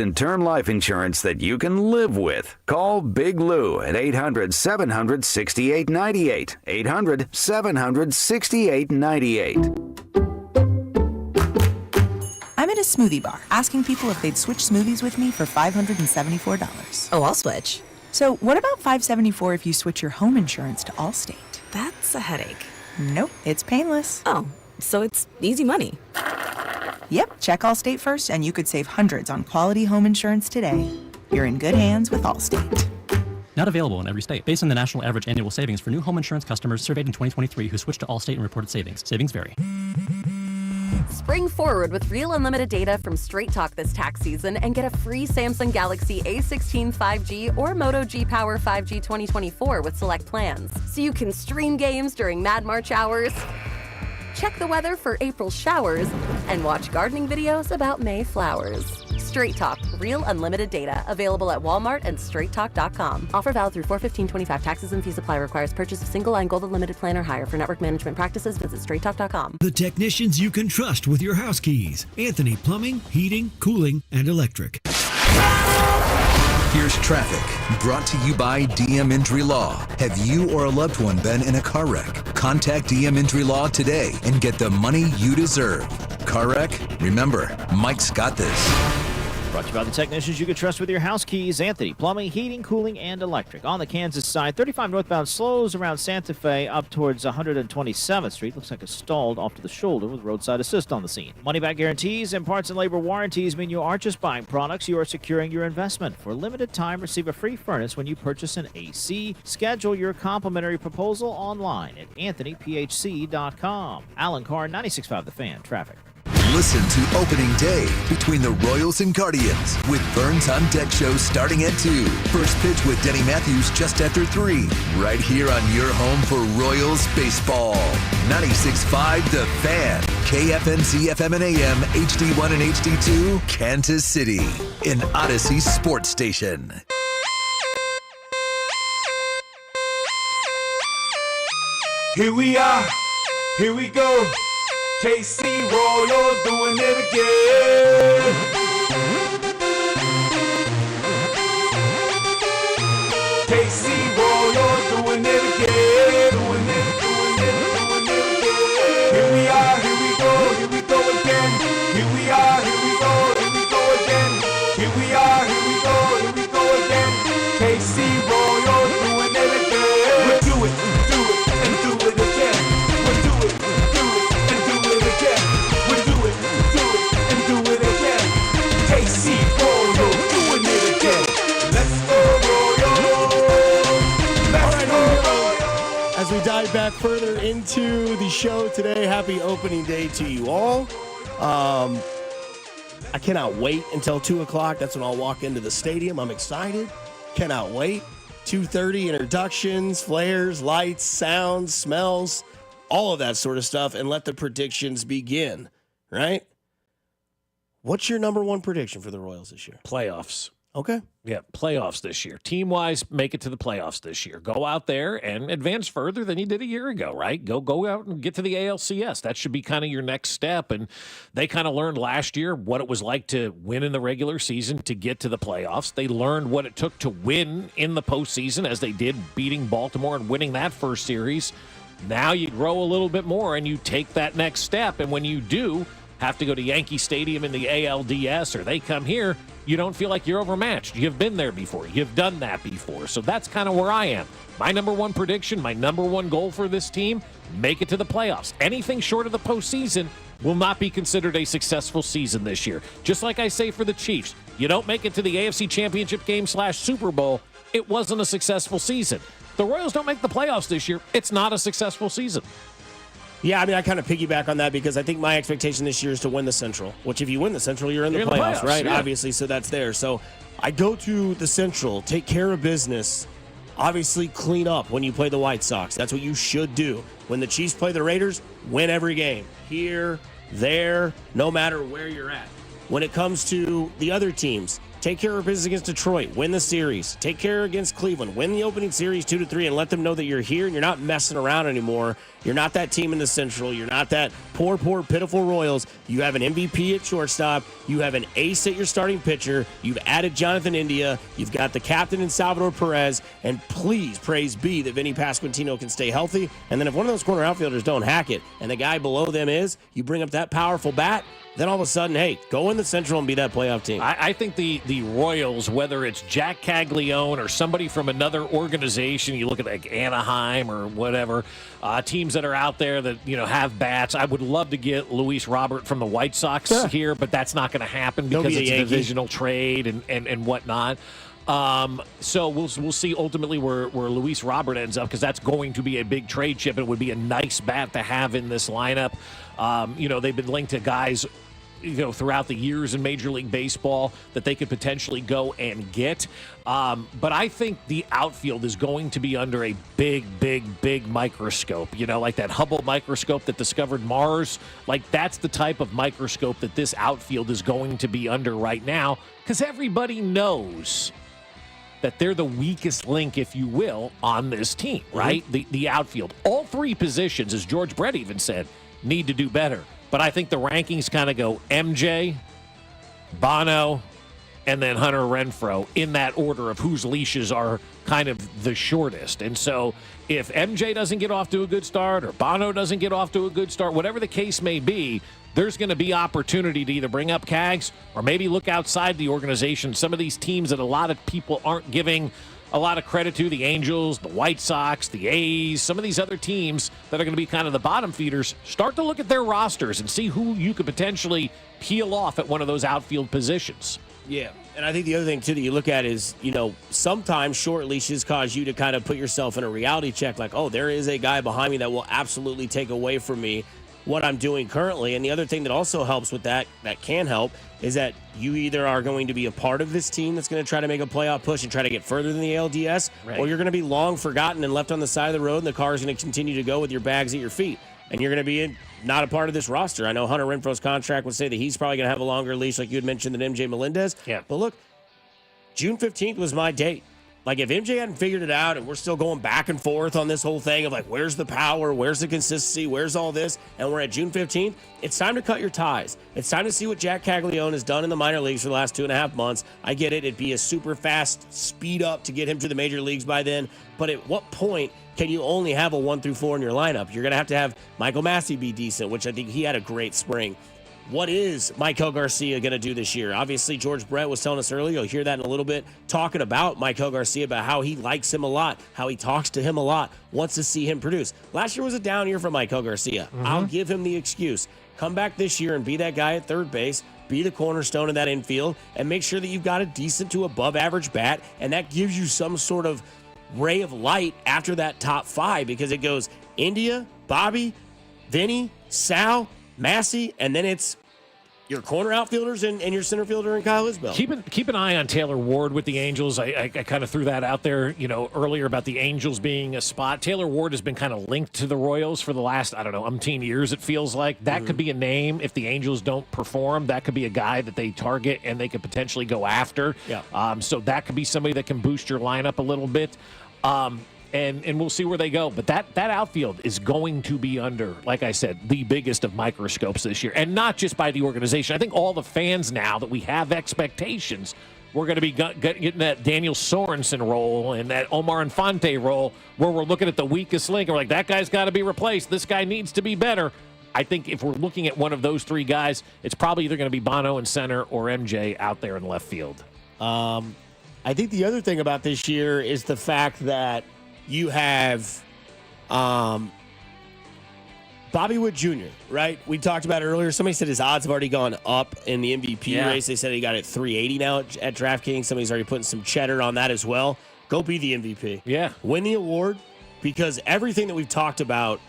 in term life insurance that you can live with. Call Big Lou at 800-700-6898. 800-700-6898. I'm at a smoothie bar asking people if they'd switch smoothies with me for $574. Oh, I'll switch. So what about $574 if you switch your home insurance to Allstate? That's a headache. Nope, it's painless. Oh, so it's easy money. Yep, check Allstate first and you could save hundreds on quality home insurance today. You're in good hands with Allstate. Not available in every state. Based on the national average annual savings for new home insurance customers surveyed in 2023 who switched to Allstate and reported savings. Savings vary. Spring forward with real unlimited data from Straight Talk this tax season and get a free Samsung Galaxy A16 5G or Moto G Power 5G 2024 with select plans. So you can stream games during Mad March hours, check the weather for April showers, and watch gardening videos about May flowers. Straight Talk, real unlimited data. Available at Walmart and straighttalk.com. Offer valid through 4/15/25. Taxes and fees apply. Requires purchase of single line gold unlimited plan or higher. For network management practices, visit straighttalk.com. The technicians you can trust with your house keys. Anthony Plumbing, Heating, Cooling, and Electric. Here's traffic, brought to you by DM Injury Law. Have you or a loved one been in a car wreck? Contact DM Injury Law today and get the money you deserve. Car wreck? Remember, Mike's got this. Brought to you by the technicians you can trust with your house keys. Anthony Plumbing, Heating, Cooling, and Electric. On the Kansas side, 35 northbound slows around Santa Fe up towards 127th Street. Looks like it's stalled off to the shoulder with roadside assist on the scene. Money back guarantees and parts and labor warranties mean you aren't just buying products, you are securing your investment. For a limited time, receive a free furnace when you purchase an AC. Schedule your complimentary proposal online at anthonyphc.com. Alan Carr, 96.5 The Fan. Traffic. Listen to Opening Day between the Royals and Guardians with Burns on Deck show starting at 2. First pitch with Denny Matthews just after 3. Right here on your home for Royals baseball. 96.5 The Fan. KFNC FM and AM, HD1 and HD2, Kansas City. An Odyssey sports station. Here we are, here we go. KC Royals doing it again. KC Royals doing it again. Doing it again. Here we are, here we go again. Here we are, here we go again. Here we are, here we go again. KC Royals doing it again. We'll do it and do it again. We'll do it and do it again. We'll do it and do it again. KC Royals doing it again. Let's go Royals. Let's go Royals. As we dive back further into the show today, happy opening day to you all. I cannot wait until 2 o'clock. That's when I'll walk into the stadium. I'm excited. Cannot wait. 2:30 introductions, flares, lights, sounds, smells, all of that sort of stuff, and let the predictions begin, right? What's your number one prediction for the Royals this year? Playoffs. Okay. Yeah, playoffs this year. Team-wise, make it to the playoffs this year. Go out there and advance further than you did a year ago, right? Go out and get to the ALCS. That should be kind of your next step. And they kind of learned last year what it was like to win in the regular season to get to the playoffs. They learned what it took to win in the postseason, as they did, beating Baltimore and winning that first series. Now you grow a little bit more and you take that next step. And when you do, have to go to Yankee Stadium in the ALDS or they come here, you don't feel like you're overmatched. You've been there before. You've done that before. So that's kind of where I am. My number one prediction, my number one goal for this team, make it to the playoffs. Anything short of the postseason will not be considered a successful season this year. Just like I say for the Chiefs, you don't make it to the AFC Championship game / Super Bowl, it wasn't a successful season. The Royals don't make the playoffs this year, it's not a successful season. Yeah, I mean, I kind of piggyback on that because I think my expectation this year is to win the Central, which if you win the Central, you're in the playoffs, right? Yeah. Obviously, so that's there. So I go to the Central, take care of business, obviously clean up when you play the White Sox. That's what you should do. When the Chiefs play the Raiders, win every game. Here, there, no matter where you're at. When it comes to the other teams, take care of business against Detroit, win the series. Take care against Cleveland, win the opening series 2-3, and let them know that you're here and you're not messing around anymore. You're not that team in the Central. You're not that poor, pitiful Royals. You have an MVP at shortstop. You have an ace at your starting pitcher. You've added Jonathan India. You've got the captain in Salvador Perez. And please, praise be that Vinny Pasquantino can stay healthy. And then if one of those corner outfielders don't hack it, and the guy below them is, you bring up that powerful bat, then all of a sudden, hey, go in the Central and be that playoff team. I think the Royals, whether it's Jack Caglione or somebody from another organization, you look at like Anaheim or whatever, teams that are out there that have bats. I would love to get Luis Robert from the White Sox here, but that's not going to happen because it's a divisional trade and whatnot. So we'll see ultimately where Luis Robert ends up because that's going to be a big trade chip and it would be a nice bat to have in this lineup. They've been linked to guys throughout the years in Major League Baseball that they could potentially go and get. But I think the outfield is going to be under a big microscope, like that Hubble microscope that discovered Mars. Like that's the type of microscope that this outfield is going to be under right now because everybody knows that they're the weakest link, if you will, on this team, right? Mm-hmm. The outfield. All three positions, as George Brett even said, need to do better. But I think the rankings kind of go MJ, Bono, and then Hunter Renfroe in that order of whose leashes are kind of the shortest. And so if MJ doesn't get off to a good start or Bono doesn't get off to a good start, whatever the case may be, there's going to be opportunity to either bring up Cags or maybe look outside the organization. Some of these teams that a lot of people aren't giving a lot of credit to, the Angels, the White Sox, the A's, some of these other teams that are going to be kind of the bottom feeders, start to look at their rosters and see who you could potentially peel off at one of those outfield positions. Yeah, and I think the other thing, too, that you look at is, sometimes short leashes cause you to kind of put yourself in a reality check like, oh, there is a guy behind me that will absolutely take away from me what I'm doing currently. And the other thing that also helps with that can help, is that you either are going to be a part of this team that's going to try to make a playoff push and try to get further than the ALDS, right, or you're going to be long forgotten and left on the side of the road, and the car is going to continue to go with your bags at your feet. And you're going to be not a part of this roster. I know Hunter Renfroe's contract would say that he's probably going to have a longer leash, like you had mentioned, than MJ Melendez. Yeah. But look, June 15th was my date. Like, if MJ hadn't figured it out and we're still going back and forth on this whole thing of, like, where's the power, where's the consistency, where's all this, and we're at June 15th, it's time to cut your ties. It's time to see what Jack Caglione has done in the minor leagues for the last 2.5 months. I get it. It'd be a super fast speed up to get him to the major leagues by then. But at what point can you only have a 1 through 4 in your lineup? You're going to have Michael Massey be decent, which I think he had a great spring. What is Michael Garcia going to do this year? Obviously, George Brett was telling us earlier, you'll hear that in a little bit, talking about Michael Garcia, about how he likes him a lot, how he talks to him a lot, wants to see him produce. Last year was a down year for Michael Garcia. Mm-hmm. I'll give him the excuse. Come back this year and be that guy at third base, be the cornerstone of that infield, and make sure that you've got a decent to above average bat, and that gives you some sort of ray of light after that top 5, because it goes India, Bobby, Vinny, Sal, Massey, and then it's your corner outfielders and your center fielder and Kyle Isbell. Keep an eye on Taylor Ward with the Angels. I kind of threw that out there, earlier about the Angels being a spot. Taylor Ward has been kind of linked to the Royals for the last, umpteen years, it feels like. That could be a name if the Angels don't perform. That could be a guy that they target and they could potentially go after. Yeah. So that could be somebody that can boost your lineup a little bit. And we'll see where they go. But that outfield is going to be under, like I said, the biggest of microscopes this year. And not just by the organization. I think all the fans now that we have expectations, we're going to be getting that Daniel Sorensen role and that Omar Infante role where we're looking at the weakest link. And we're like, that guy's got to be replaced. This guy needs to be better. I think if we're looking at one of those three guys, it's probably either going to be Bono in center or MJ out there in left field. I think the other thing about this year is the fact that you have Bobby Witt Jr., right? We talked about it earlier. Somebody said his odds have already gone up in the MVP race. They said he got it 380 now at DraftKings. Somebody's already putting some cheddar on that as well. Go be the MVP. Yeah. Win the award, because everything that we've talked about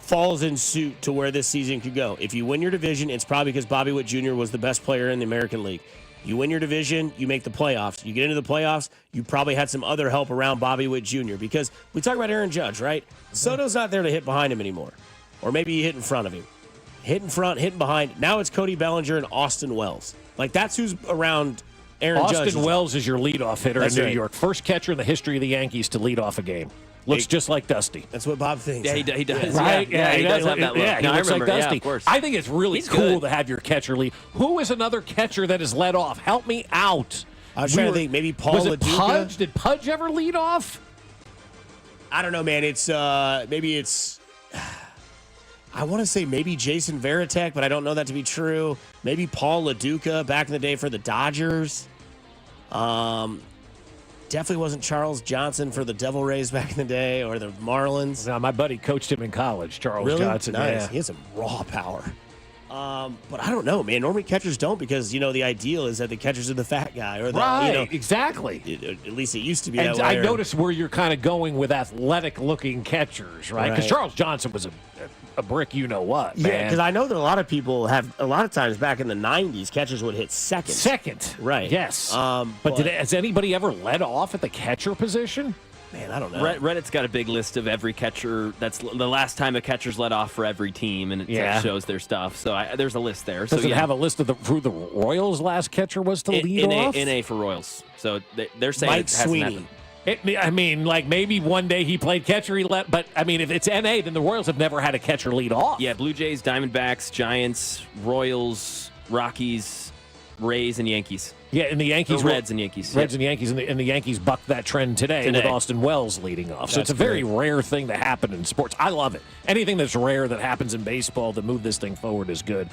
falls in suit to where this season could go. If you win your division, it's probably because Bobby Witt Jr. was the best player in the American League. You win your division, you make the playoffs. You get into the playoffs, you probably had some other help around Bobby Witt Jr. Because we talk about Aaron Judge, right? Soto's not there to hit behind him anymore. Or maybe he hit in front of him. Hit in front, hit behind. Now it's Cody Bellinger and Austin Wells. Like, that's who's around Aaron Judge. Austin Wells is your leadoff hitter in New right. York. First catcher in the history of the Yankees to lead off a game. Looks just like Dusty. That's what Bob thinks. Yeah, he does. Right? Yeah, he does have that look. Yeah, he No, looks I remember. like Dusty. Yeah, of course. I think it's really He's cool good. to have your catcher lead. Who is another catcher that is led off? Help me out. I was trying to think. Maybe Paul Was it LaDuca? Pudge? Did Pudge ever lead off? I don't know, man. It's maybe it's. I want to say maybe Jason Varitek, but I don't know that to be true. Maybe Paul LaDuca back in the day for the Dodgers. Definitely wasn't Charles Johnson for the Devil Rays back in the day, or the Marlins. No, my buddy coached him in college, Charles Really? Johnson. Nice. Yeah. He has some raw power. But I don't know, man. Normally catchers don't, because, the ideal is that the catcher's are the fat guy. Or the, Right, exactly. At least it used to be And that way. I noticed where you're kind of going with athletic-looking catchers, right? Because Right. Charles Johnson was a brick you-know-what, man. Yeah, because I know that a lot of people have, a lot of times back in the 90s, catchers would hit second. Second. Right. Yes. But has anybody ever led off at the catcher position? Man, I don't know. Reddit's got a big list of every catcher. That's the last time a catcher's led off for every team, and it shows their stuff. So there's a list there. Does so it have a list of who the Royals' last catcher was to lead off? NA for Royals. So they're saying Mike it hasn't Sweeney. happened. Like maybe one day he played catcher, but if it's NA, then the Royals have never had a catcher lead off. Yeah, Blue Jays, Diamondbacks, Giants, Royals, Rockies, Rays, and Yankees. Yeah, and the Yankees, Reds and Yankees. Reds and Yankees, and the Yankees bucked that trend today with Austin Wells leading off. So That's it's a very great. rare thing to happen in sports. I love it. Anything that's rare that happens in baseball to move this thing forward is good.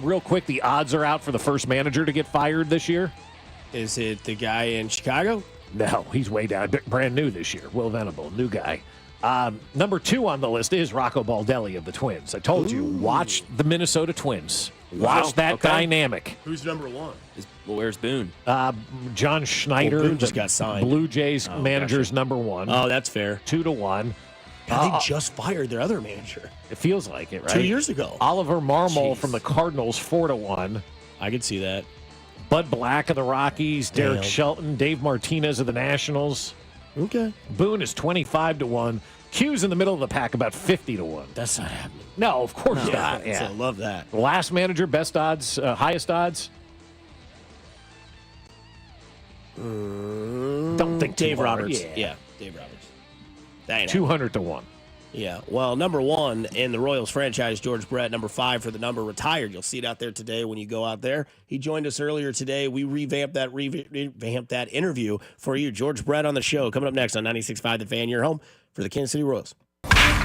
Real quick, the odds are out for the first manager to get fired this year. Is it the guy in Chicago? No, he's way down. Brand new this year. Will Venable, new guy. Number 2 on the list is Rocco Baldelli of the Twins. I told you, watch the Minnesota Twins. Watch that dynamic. Who's number 1? Where's Boone? John Schneider. Boone just got signed. Blue Jays manager's number 1. Oh, that's fair. 2-1. God, they just fired their other manager. It feels like it, right? 2 years ago. Oliver Marmol Jeez. from the Cardinals, 4-1. I could see that. Bud Black of the Rockies, Derek Damn. Shelton, Dave Martinez of the Nationals. Okay. Boone is 25-1. Q's in the middle of the pack, about 50-1. That's not happening. No, of course No, not. I love that. Last manager, best odds, highest odds. Don't think Dave too hard. Roberts. Yeah. Dave Roberts. That ain't 200-1. Yeah. Well, number 1 in the Royals franchise, George Brett. Number 5 for the number, retired. You'll see it out there today when you go out there. He joined us earlier today. We revamped that interview for you. George Brett on the show. Coming up next on 96.5 The Fan, your home for the Kansas City Royals.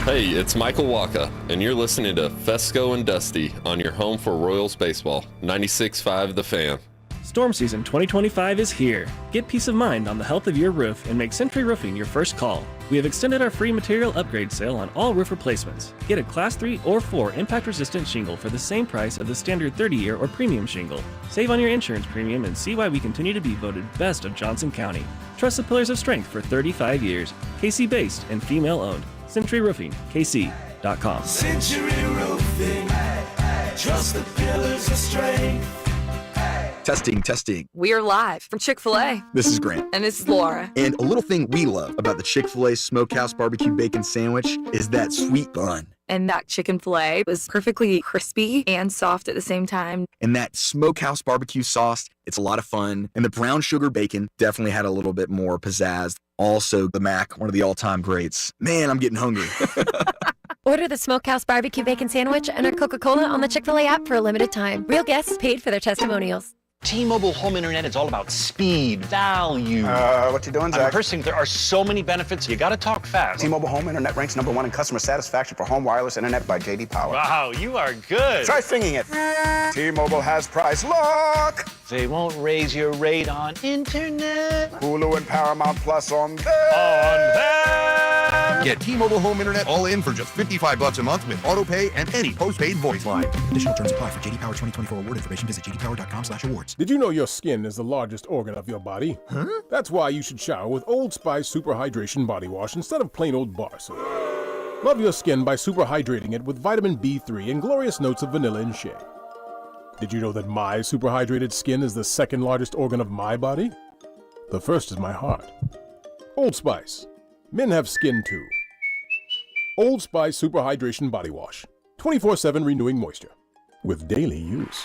Hey, it's Michael Waka, and you're listening to Fescoe and Dusty on your home for Royals baseball. 96.5 The Fan. Storm season 2025 is here. Get peace of mind on the health of your roof and make Century Roofing your first call. We have extended our free material upgrade sale on all roof replacements. Get a Class 3 or 4 impact-resistant shingle for the same price of the standard 30-year or premium shingle. Save on your insurance premium and see why we continue to be voted best of Johnson County. Trust the pillars of strength for 35 years. KC-based and female-owned. Century Roofing, KC.com. Century Roofing, trust the pillars of strength. Testing. We're live from Chick-fil-A. This is Grant. And this is Laura. And a little thing we love about the Chick-fil-A Smokehouse Barbecue Bacon Sandwich is that sweet bun. And that chicken filet was perfectly crispy and soft at the same time. And that Smokehouse Barbecue sauce, it's a lot of fun. And the brown sugar bacon definitely had a little bit more pizzazz. Also, the Mac, one of the all-time greats. Man, I'm getting hungry. Order the Smokehouse Barbecue Bacon Sandwich and our Coca-Cola on the Chick-fil-A app for a limited time. Real guests paid for their testimonials. T-Mobile home internet is all about speed, value. What you doing, Zach? I'm rehearsing. There are so many benefits. You got to talk fast. T-Mobile home internet ranks #1 in customer satisfaction for home wireless internet by J.D. Power. Wow, you are good. Try singing it. T-Mobile has price lock. They won't raise your rate on internet. Hulu and Paramount Plus on them. Get T-Mobile home internet all in for just $55 a month with auto pay and any postpaid voice line. Additional terms apply. For J.D. Power 2024 award information, visit jdpower.com/awards. Did you know your skin is the largest organ of your body? Huh? That's why you should shower with Old Spice Super Hydration Body Wash instead of plain old bar soap. Love your skin by super hydrating it with vitamin B3 and glorious notes of vanilla and shea. Did you know that my super hydrated skin is the second largest organ of my body? The first is my heart. Old Spice. Men have skin too. Old Spice Super Hydration Body Wash. 24/7 renewing moisture. With daily use.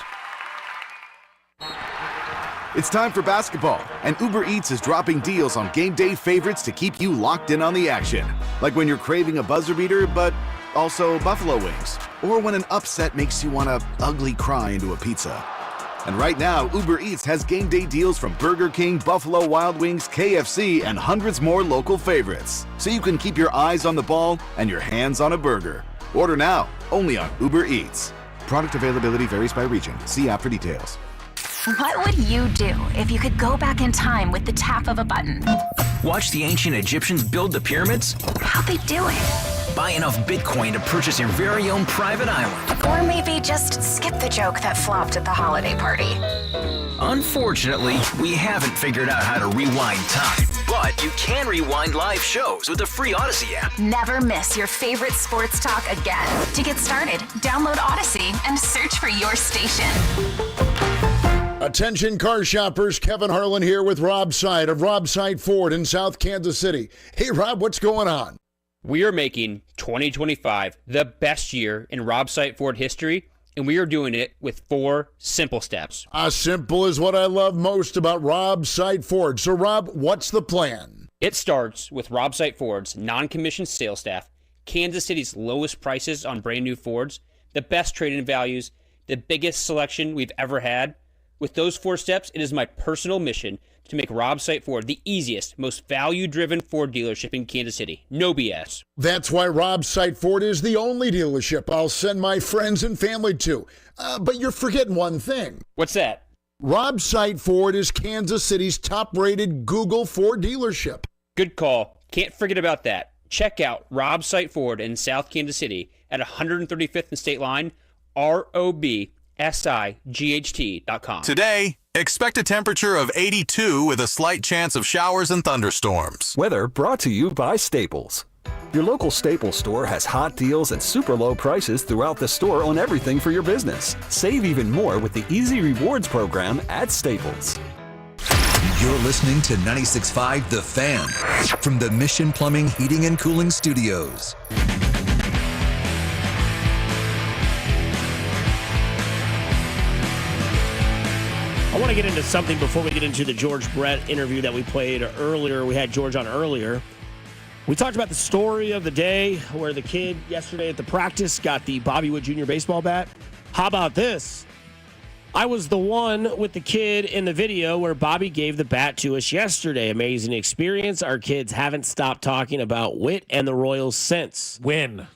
It's time for basketball, and Uber Eats is dropping deals on game day favorites to keep you locked in on the action. Like when you're craving a buzzer beater, but also buffalo wings. Or when an upset makes you want to ugly cry into a pizza. And right now, Uber Eats has game day deals from Burger King, Buffalo Wild Wings, KFC, and hundreds more local favorites. So you can keep your eyes on the ball and your hands on a burger. Order now, only on Uber Eats. Product availability varies by region. See app for details. What would you do if you could go back in time with the tap of a button? Watch the ancient Egyptians build the pyramids? How'd they do it? Buy enough Bitcoin to purchase your very own private island. Or maybe just skip the joke that flopped at the holiday party. Unfortunately, we haven't figured out how to rewind time. But you can rewind live shows with the free Odyssey app. Never miss your favorite sports talk again. To get started, download Odyssey and search for your station. Attention car shoppers, Kevin Harlan here with Rob Seid of Rob Seid Ford in South Kansas City. Hey Rob, what's going on? We are making 2025 the best year in Rob Seid Ford history, and we are doing it with 4 simple steps. Simple is what I love most about Rob Seid Ford. So Rob, what's the plan? It starts with Rob Seid Ford's non-commissioned sales staff, Kansas City's lowest prices on brand new Fords, the best trade-in values, the biggest selection we've ever had. With those 4 steps, it is my personal mission to make Rob Seid Ford the easiest, most value-driven Ford dealership in Kansas City. No BS. That's why Rob Seid Ford is the only dealership I'll send my friends and family to. But you're forgetting one thing. What's that? Rob Seid Ford is Kansas City's top-rated Google Ford dealership. Good call. Can't forget about that. Check out Rob Seid Ford in South Kansas City at 135th and State Line, ROBSIGHT.com. Today, expect a temperature of 82 with a slight chance of showers and thunderstorms. Weather brought to you by Staples. Your local Staples store has hot deals and super low prices throughout the store on everything for your business. Save even more with the Easy Rewards program at Staples. You're listening to 96.5 The Fan from the Mission Plumbing, Heating, and Cooling Studios. I want to get into something before we get into the George Brett interview that we played earlier. We had George on earlier. We talked about the story of the day where the kid yesterday at the practice got the Witt Jr. baseball bat. How about this? I was the one with the kid in the video where Bobby gave the bat to us yesterday. Amazing experience. Our kids haven't stopped talking about Witt and the Royals since. Win.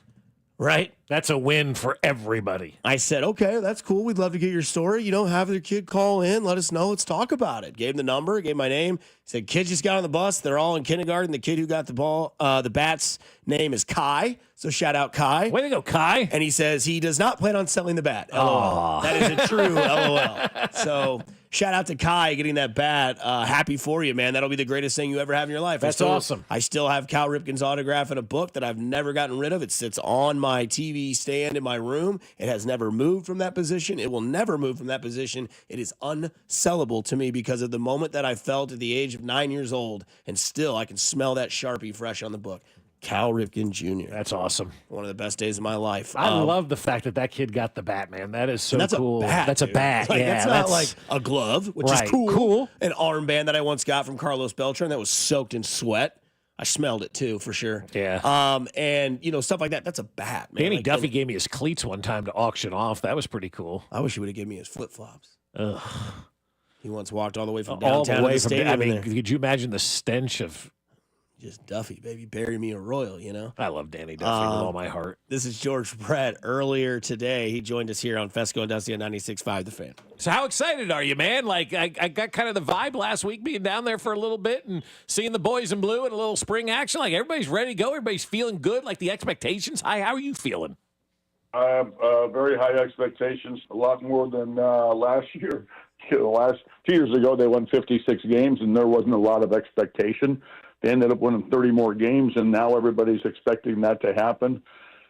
Right? That's a win for everybody. I said, okay, that's cool. We'd love to get your story. You know, have the kid call in. Let us know. Let's talk about it. Gave him the number. Gave my name. Said, kids just got on the bus. They're all in kindergarten. The kid who got the bat's name is Kai. So shout out Kai. Way to go, Kai. And he says he does not plan on selling the bat. LOL. That is a true LOL. So shout out to Kai getting that bat. Happy for you, man. That'll be the greatest thing you ever have in your life. That's awesome. I still have Cal Ripken's autograph in a book that I've never gotten rid of. It sits on my TV stand in my room. It has never moved from that position. It will never move from that position. It is unsellable to me because of the moment that I felt at the age of 9 years old, and still I can smell that Sharpie fresh on the book. Cal Ripken Jr. That's awesome. One of the best days of my life. I love the fact that kid got the bat, man. That is so cool. That's a bat. Like, yeah, that's not like a glove, which is cool. Cool. An armband that I once got from Carlos Beltran that was soaked in sweat. I smelled it too, for sure. Yeah. And you know, stuff like that. That's a bat, man. Danny like, Duffy gave me his cleats one time to auction off. That was pretty cool. I wish he would have given me his flip flops. Ugh. He once walked all the way from all downtown the way to the from. stadium. I mean, there. could you imagine the stench of? Just Duffy, baby, bury me a Royal, you know? I love Danny Duffy with all my heart. This is George Brett. Earlier today, he joined us here on Fescoe and Dusty on 96.5 The Fan. So how excited are you, man? Like, I got kind of the vibe last week being down there for a little bit and seeing the boys in blue and a little spring action. Like, everybody's ready to go. Everybody's feeling good. Like, the expectations high. How are you feeling? I have very high expectations, a lot more than last year. The last 2 years ago, they won 56 games, and there wasn't a lot of expectation. They ended up winning 30 more games, and now everybody's expecting that to happen.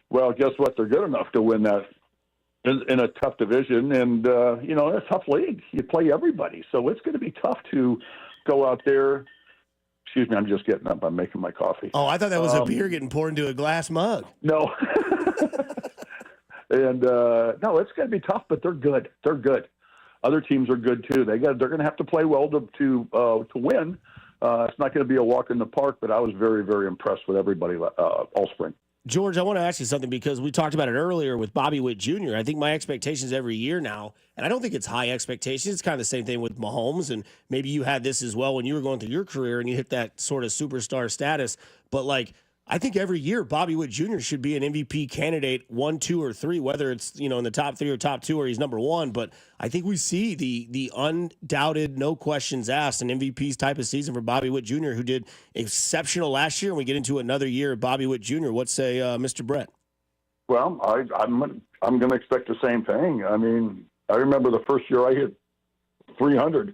Well, guess what? They're good enough to win that in a tough division, and, in a tough league. You play everybody, so it's going to be tough to go out there. Excuse me, I'm just getting up. I'm making my coffee. Oh, I thought that was a beer getting poured into a glass mug. No. And, no, it's going to be tough, but they're good. They're good. Other teams are good, too. They're going to have to play well to win. It's not going to be a walk in the park, but I was very, very impressed with everybody all spring. George, I want to ask you something because we talked about it earlier with Bobby Witt Jr. I think my expectations every year now, and I don't think it's high expectations. It's kind of the same thing with Mahomes, and maybe you had this as well when you were going through your career and you hit that sort of superstar status. But, like, I think every year Bobby Witt Jr. should be an MVP candidate 1, 2, or 3, whether it's in the top 3 or top 2 or he's number 1. But I think we see the undoubted, no questions asked, an MVP's type of season for Bobby Witt Jr., who did exceptional last year. And we get into another year of Bobby Witt Jr. What say, Mr. Brett? Well, I'm going to expect the same thing. I mean, I remember the first year I hit 300.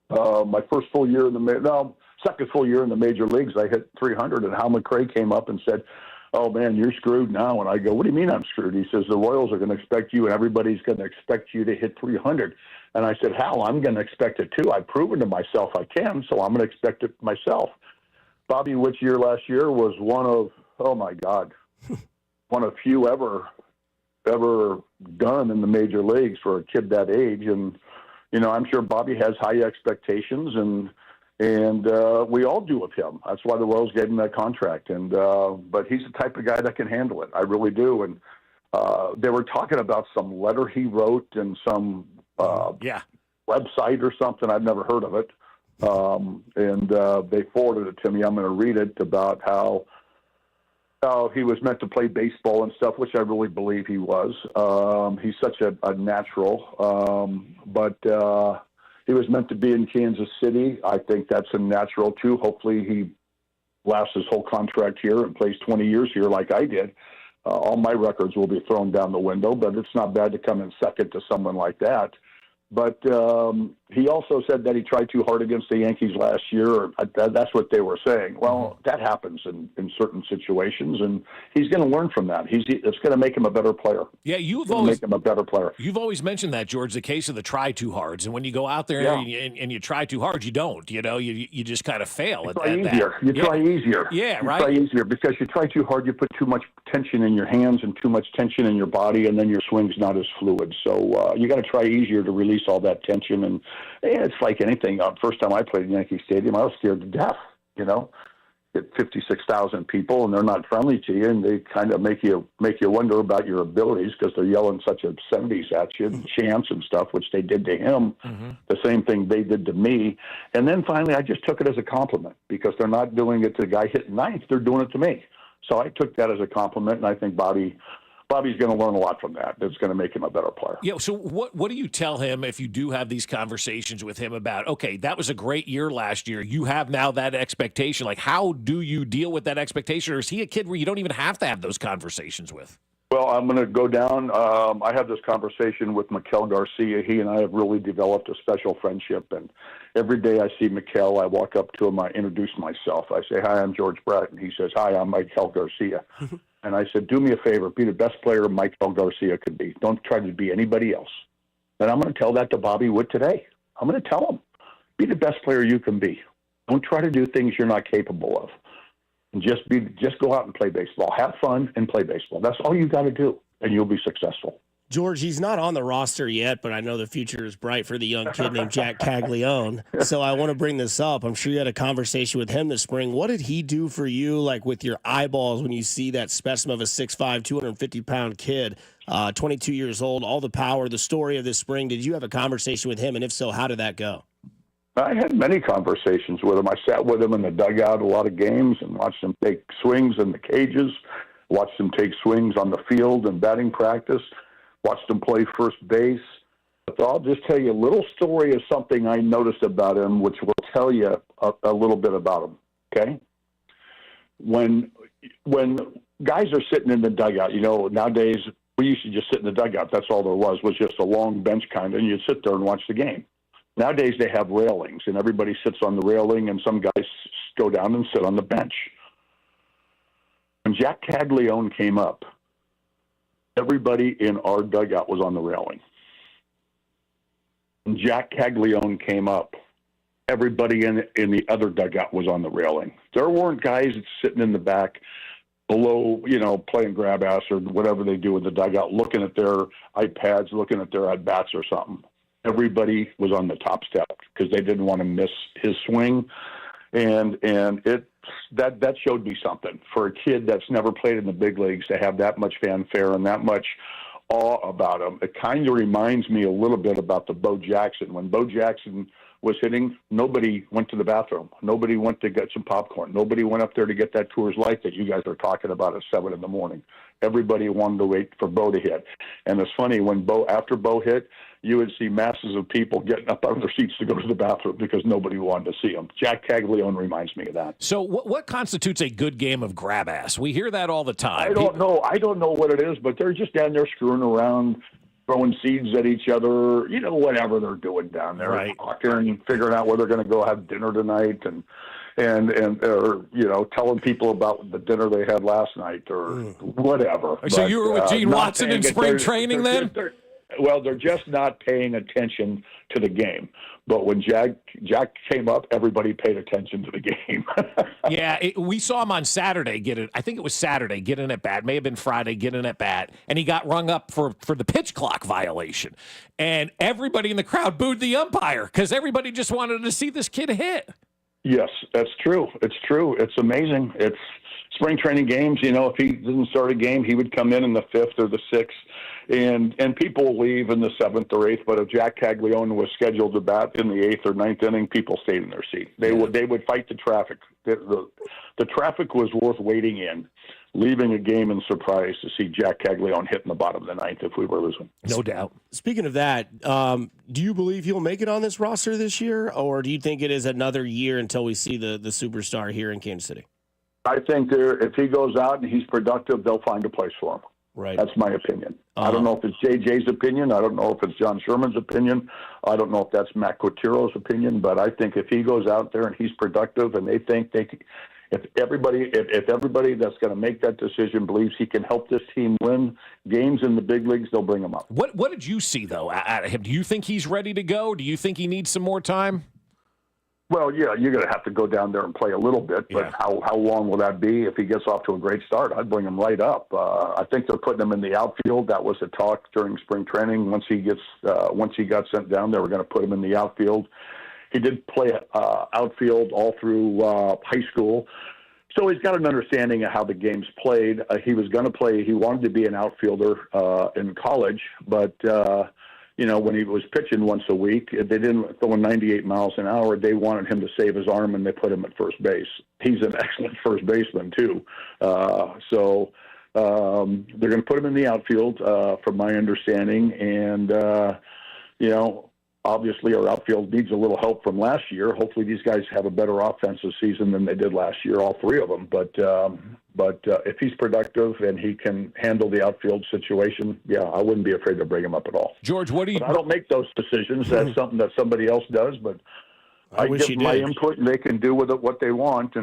My first full year in the second full year in the major leagues, I hit 300, and Hal McRae came up and said, "Oh man, you're screwed now." And I go, "What do you mean I'm screwed?" He says, "The Royals are going to expect you, and everybody's going to expect you to hit 300." And I said, "Hal, I'm going to expect it too. I've proven to myself I can, so I'm going to expect it myself." Bobby Witt's year last year was one of, oh my God, one of few ever done in the major leagues for a kid that age. And I'm sure Bobby has high expectations, and we all do with him. That's why the Royals gave him that contract. But he's the type of guy that can handle it. I really do. And they were talking about some letter he wrote in some website or something. I've never heard of it. They forwarded it to me. I'm going to read it about how he was meant to play baseball and stuff, which I really believe he was. He's such a natural. But he was meant to be in Kansas City. I think that's a natural, too. Hopefully he lasts his whole contract here and plays 20 years here like I did. All my records will be thrown down the window, but it's not bad to come in second to someone like that. But he also said that he tried too hard against the Yankees last year. That's what they were saying. Well, that happens in certain situations, and he's going to learn from that. It's going to make him a better player. Yeah, make him a better player. You've always mentioned that, George, the case of the try too hards. And when you go out there and you try too hard, you don't. You just kind of fail at that. You try easier. Yeah, you right. Try easier because you try too hard. You put too much tension in your hands and too much tension in your body, and then your swing's not as fluid. So you got to try easier to release all that tension. And it's like anything. First time I played in Yankee Stadium, I was scared to death. Get 56,000 people, and they're not friendly to you, and they kind of make you wonder about your abilities because they're yelling such obscenities at you, chants and stuff, which they did to him. The same thing they did to me. And then finally, I just took it as a compliment because they're not doing it to the guy hitting ninth; they're doing it to me. So I took that as a compliment, and I think Bobby's going to learn a lot from that. It's going to make him a better player. Yeah. So what do you tell him if you do have these conversations with him about, okay, that was a great year last year. You have now that expectation. Like, how do you deal with that expectation? Or is he a kid where you don't even have to have those conversations with? Well, I'm going to go down. I have this conversation with Miguel Garcia. He and I have really developed a special friendship. And every day I see Miguel, I walk up to him, I introduce myself. I say, "Hi, I'm George Brett." And he says, "Hi, I'm Miguel Garcia." And I said, "Do me a favor, be the best player Miguel Garcia could be. Don't try to be anybody else." And I'm going to tell that to Bobby Witt today. I'm going to tell him, be the best player you can be. Don't try to do things you're not capable of. And just go out and play baseball. Have fun and play baseball. That's all you got to do, and you'll be successful. George, he's not on the roster yet, but I know the future is bright for the young kid named Jack Caglione. So I want to bring this up. I'm sure you had a conversation with him this spring. What did he do for you, like with your eyeballs, when you see that specimen of a 6'5", 250-pound kid? 22 years old, all the power, the story of this spring. Did you have a conversation with him? And if so, how did that go? I had many conversations with him. I sat with him in the dugout a lot of games and watched him take swings in the cages, watched him take swings on the field and batting practice, watched him play first base. So I'll just tell you a little story of something I noticed about him, which will tell you a little bit about him, okay? When guys are sitting in the dugout, nowadays we used to just sit in the dugout. That's all there was just a long bench kind, and you'd sit there and watch the game. Nowadays they have railings, and everybody sits on the railing, and some guys go down and sit on the bench. When Jack Caglione came up, everybody in our dugout was on the railing. When Jack Caglione came up, everybody in the other dugout was on the railing. There weren't guys sitting in the back below, playing grab ass or whatever they do in the dugout, looking at their iPads, looking at their at-bats or something. Everybody was on the top step because they didn't want to miss his swing. And that showed me something. For a kid that's never played in the big leagues to have that much fanfare and that much awe about him, it kind of reminds me a little bit about the Bo Jackson. When Bo Jackson was hitting, nobody went to the bathroom. Nobody went to get some popcorn. Nobody went up there to get that Coors Light that you guys are talking about at 7 a.m. Everybody wanted to wait for Bo to hit. And it's funny, after Bo hit, you would see masses of people getting up out of their seats to go to the bathroom because nobody wanted to see him. Jack Caglione reminds me of that. So what constitutes a good game of grab ass? We hear that all the time. I don't know what it is, but they're just down there screwing around, throwing seeds at each other, whatever they're doing down there. Right. Talking, figuring out where they're going to go have dinner tonight and telling people about the dinner they had last night or whatever. So you were with Gene Watson in spring training then? They're just not paying attention to the game. But when Jack came up, everybody paid attention to the game. Yeah, we saw him on Saturday I think it was Saturday, get in at bat. May have been Friday, get in at bat. And he got rung up for the pitch clock violation. And everybody in the crowd booed the umpire because everybody just wanted to see this kid hit. Yes, that's true. It's true. It's amazing. It's spring training games. If he didn't start a game, he would come in the 5th or the 6th. And people leave in the 7th or 8th, but if Jack Caglione was scheduled to bat in the 8th or 9th inning, people stayed in their seat. They would fight the traffic. The traffic was worth waiting in, leaving a game in surprise to see Jack Caglione hit in the bottom of the 9th if we were losing. No doubt. Speaking of that, do you believe he'll make it on this roster this year, or do you think it is another year until we see the superstar here in Kansas City? I think if he goes out and he's productive, they'll find a place for him. Right. That's my opinion. I don't know if it's JJ's opinion. I don't know if it's John Sherman's opinion. I don't know if that's Matt Cotiro's opinion. But I think if he goes out there and he's productive and they think if everybody that's going to make that decision believes he can help this team win games in the big leagues, they'll bring him up. What did you see, though, out of him? Do you think he's ready to go? Do you think he needs some more time? Well, yeah, you're going to have to go down there and play a little bit, but how long will that be? If he gets off to a great start, I'd bring him right up. I think they're putting him in the outfield. That was the talk during spring training. Once he got sent down, they were going to put him in the outfield. He did play outfield all through high school, so he's got an understanding of how the game's played. He was going to play. He wanted to be an outfielder in college, but when he was pitching once a week, they didn't throw 98 miles an hour. They wanted him to save his arm, and they put him at first base. He's an excellent first baseman, too. So they're going to put him in the outfield, from my understanding. And, obviously our outfield needs a little help from last year. Hopefully these guys have a better offensive season than they did last year, all three of them. But if he's productive and he can handle the outfield situation, I wouldn't be afraid to bring him up at all. George, what do you... But I don't make those decisions. That's something that somebody else does. But I give my input, and they can do with it what they want.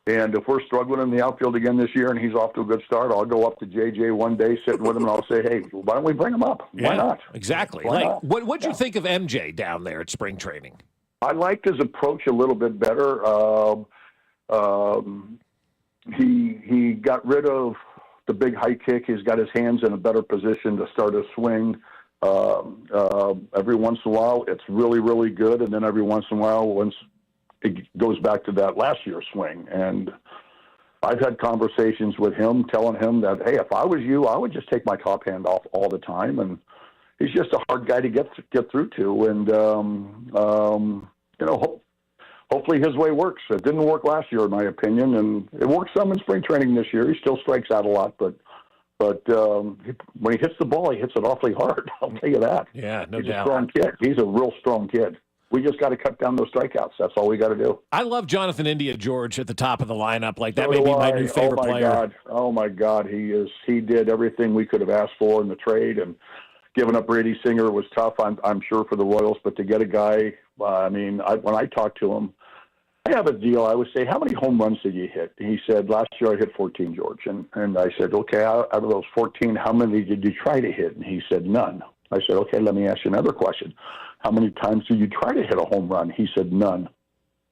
And if we're struggling in the outfield again this year and he's off to a good start, I'll go up to JJ one day, sitting with him, and I'll say, hey, why don't we bring him up? Why not? Exactly. Why not? What'd you think of MJ down there at spring training? I liked his approach a little bit better. He got rid of the big high kick. He's got his hands in a better position to start a swing. Every once in a while, it's really, really good, and then every once in a while, once it goes back to that last year's swing. And I've had conversations with him telling him that, hey, if I was you, I would just take my top hand off all the time. And he's just a hard guy to get through to. And, hopefully his way works. It didn't work last year, in my opinion, and it worked some in spring training this year. He still strikes out a lot, but when he hits the ball, he hits it awfully hard. I'll tell you that. Yeah, no He's doubt. a strong kid. He's a real strong kid. We just got to cut down those strikeouts. That's all we got to do. I love Jonathan India George at the top of the lineup. Like, that may be my new favorite player. Oh my God, he did everything we could have asked for in the trade, and giving up Brady Singer was tough. I'm sure for the Royals, but to get a guy, when I talked to him, I have a deal. I would say, how many home runs did you hit? And he said, last year I hit 14, George. And I said, okay, out of those 14, how many did you try to hit? And he said, none. I said, okay, let me ask you another question. How many times did you try to hit a home run? He said, none.